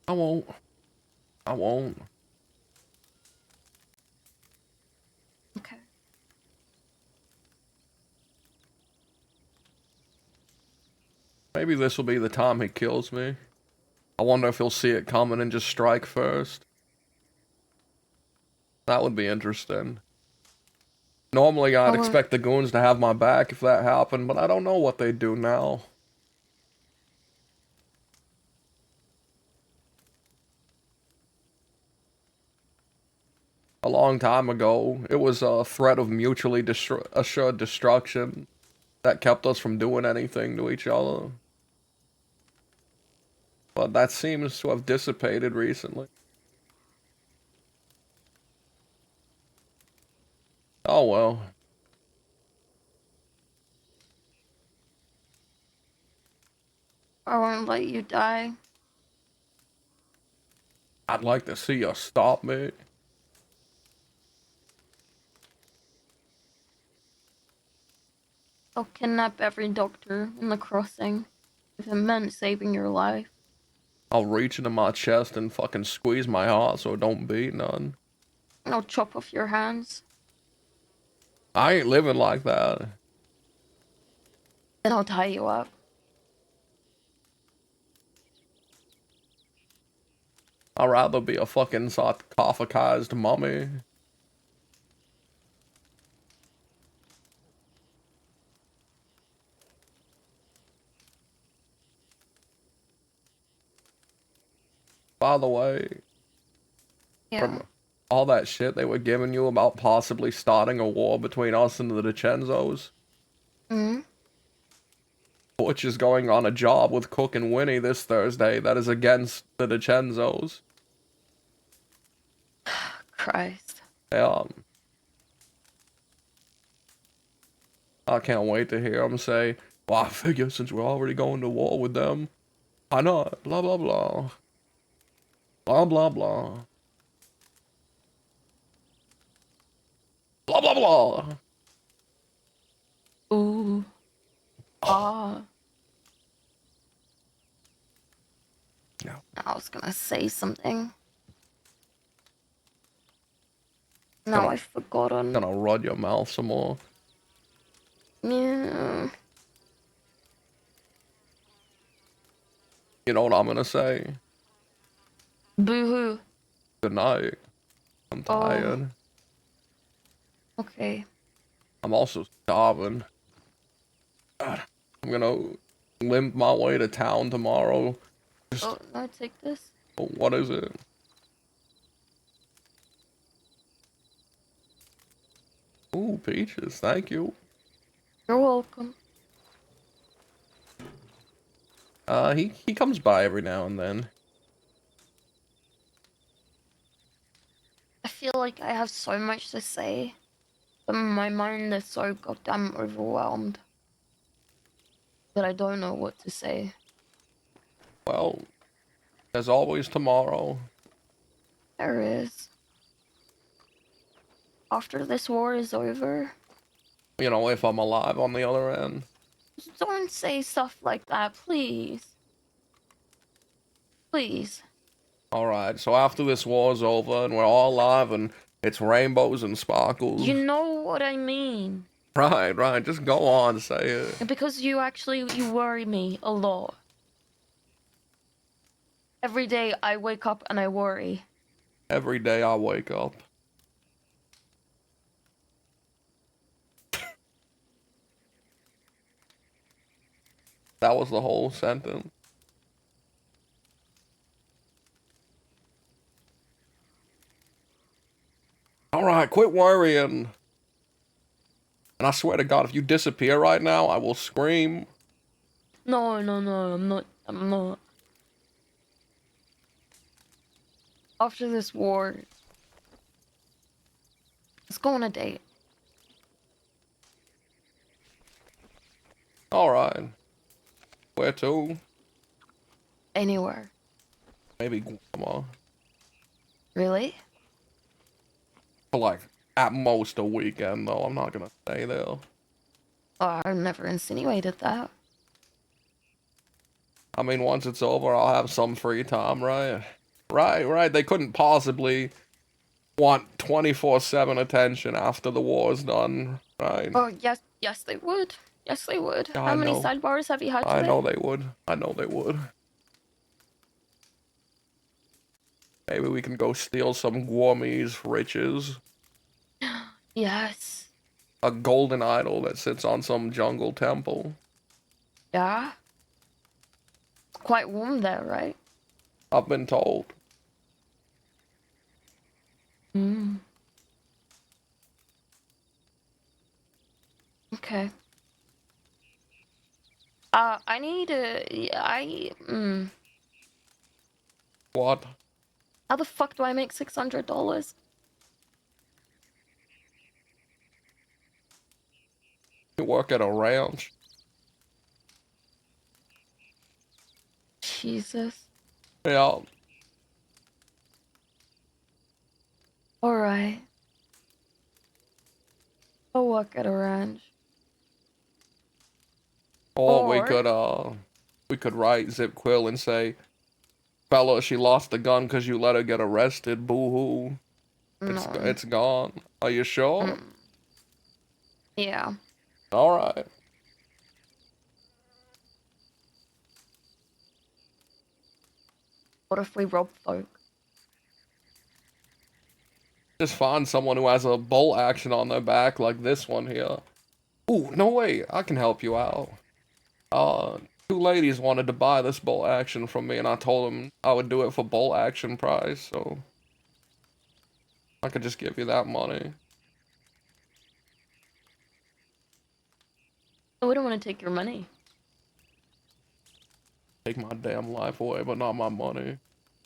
I won't. I won't. Okay. Maybe this will be the time he kills me. I wonder if he'll see it coming and just strike first. That would be interesting. Normally, I'd expect the goons to have my back if that happened, but I don't know what they do now. A long time ago, it was a threat of mutually assured destruction that kept us from doing anything to each other. But that seems to have dissipated recently. Oh well. I won't let you die. I'd like to see you stop me. I'll kidnap every doctor in the crossing if it meant saving your life. I'll reach into my chest and fucking squeeze my heart so it don't beat none. I'll chop off your hands. I ain't living like that. Then I'll tie you up. I'd rather be a fucking sarcophagized mummy. By the way, from all that shit they were giving you about possibly starting a war between us and the DiCenzos, Butch is going on a job with Cook and Winnie this Thursday that is against the DiCenzos. Christ. Yeah. I can't wait to hear him say, well, I figure since we're already going to war with them, why not? Blah, blah, blah. Blah, blah, blah. Blah, blah, blah. Ooh. Ah. No. I was gonna say something. Now I've forgotten. Gonna rod your mouth some more. Yeah. You know what I'm gonna say? Boo-hoo. Good night. I'm tired. Okay. I'm also starving. God, I'm gonna limp my way to town tomorrow. Oh, no, take this. Oh, what is it? Ooh, peaches, thank you. You're welcome. He comes by every now and then. I feel like I have so much to say, but my mind is so goddamn overwhelmed that I don't know what to say. Well, there's always tomorrow. There is. After this war is over. You know, if I'm alive on the other end. Don't say stuff like that, please. Please. Alright, so after this war's over and we're all alive and it's rainbows and sparkles. You know what I mean. Right, just go on, say it. Because you worry me a lot. Every day I wake up and I worry. Every day I wake up. That was the whole sentence. Alright, quit worrying. And I swear to God, if you disappear right now, I will scream. No, no, no, I'm not. I'm not. After this war, let's go on a date. Alright. Where to? Anywhere. Maybe Guatemala. Really? For like, at most a weekend, though. I'm not gonna stay there. Oh, I never insinuated that. I mean, once it's over, I'll have some free time, right? Right. They couldn't possibly want 24/7 attention after the war's done, right? Oh, yes, they would. Yes, they would. Yeah, How I many know. sidebars have you had I today? know they would. I know they would. Maybe we can go steal some Guami's riches. Yes. A golden idol that sits on some jungle temple. Yeah. It's quite warm there, right? I've been told. Hmm. Okay. I need What? how the fuck do I make $600? You work at a ranch. Jesus. Yeah. Alright. I'll work at a ranch. Or we could write Zip Quill and say, "Fella, she lost the gun because you let her get arrested. Boo-hoo. No. It's gone." Are you sure? Yeah. Alright. What if we rob folk? Just find someone who has a bolt action on their back like this one here. Ooh, no way. I can help you out. Two ladies wanted to buy this bolt action from me, and I told them I would do it for bolt action price, so I could just give you that money. We don't want to take your money. Take my damn life away, but not my money.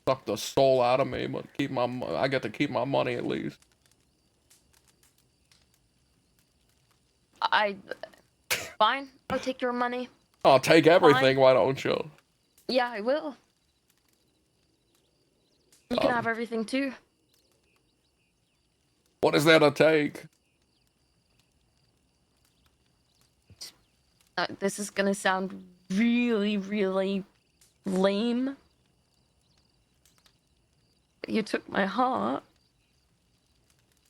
Suck the soul out of me, but I get to keep my money at least. Fine. I'll take your money. I'll take everything, why don't you? Yeah, I will. You can have everything too. What is there to take? This is gonna sound really, really lame. You took my heart.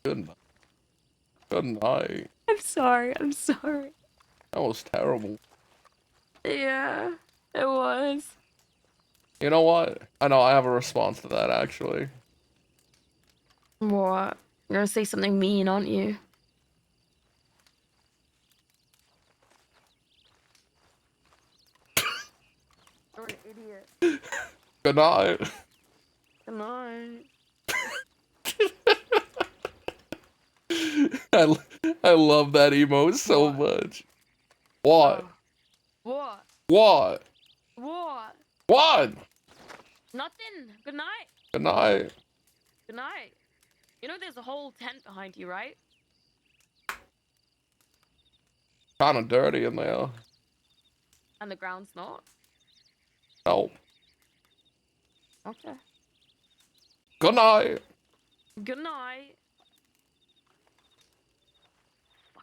Good night. Good night. I'm sorry. I'm sorry. That was terrible. Yeah, it was. You know what? I know I have a response to that, actually. What? You're gonna say something mean, aren't you? You're an idiot. Good night. Good night. I love that emote so much. What? What? What? What? What? Nothing. Good night. Good night. Good night. You know there's a whole tent behind you, right? Kinda dirty in there. And the ground's not? Nope. Okay. Good night. Good night.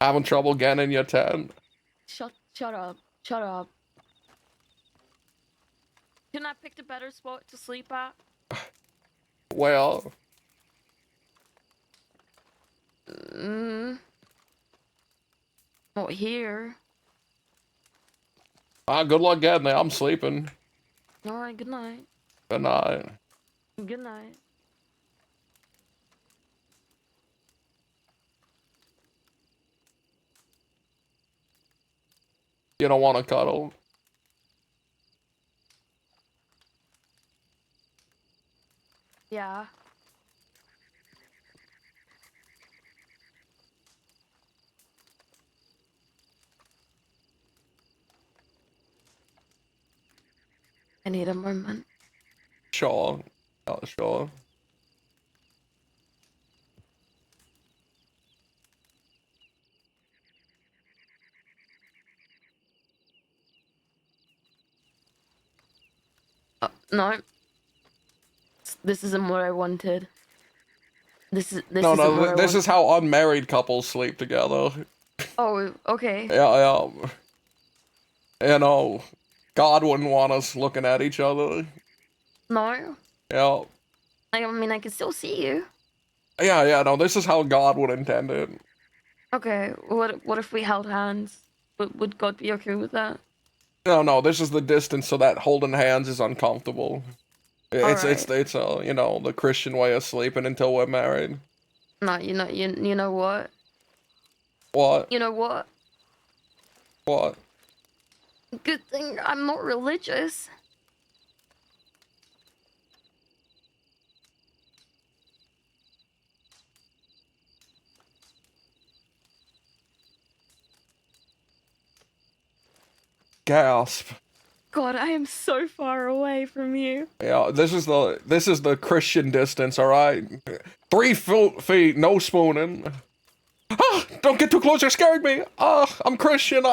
Having trouble getting in your tent? Shut up. Shut up. Can I pick a better spot to sleep at? Well. Not here. Good luck getting there. I'm sleeping. Alright, good night. Good night. Good night. You don't want to cuddle? Yeah. I need a moment. Sure. Sure. No. This isn't what I wanted. This isn't what I This wanted. is how unmarried couples sleep together. Oh, okay. Yeah. You know, God wouldn't want us looking at each other. No. Yeah. I mean, I can still see you. Yeah, no, this is how God would intend it. Okay. What if we held hands? Would God be okay with that? No, this is the distance so that holding hands is uncomfortable. It's you know, the Christian way of sleeping until we're married. No, you know what? What? You know what? What? Good thing I'm not religious. Gasp. God, I am so far away from you. Yeah, this is the Christian distance, alright? 3 feet, no spooning. Ah, don't get too close, you're scaring me. Ah, I'm Christian.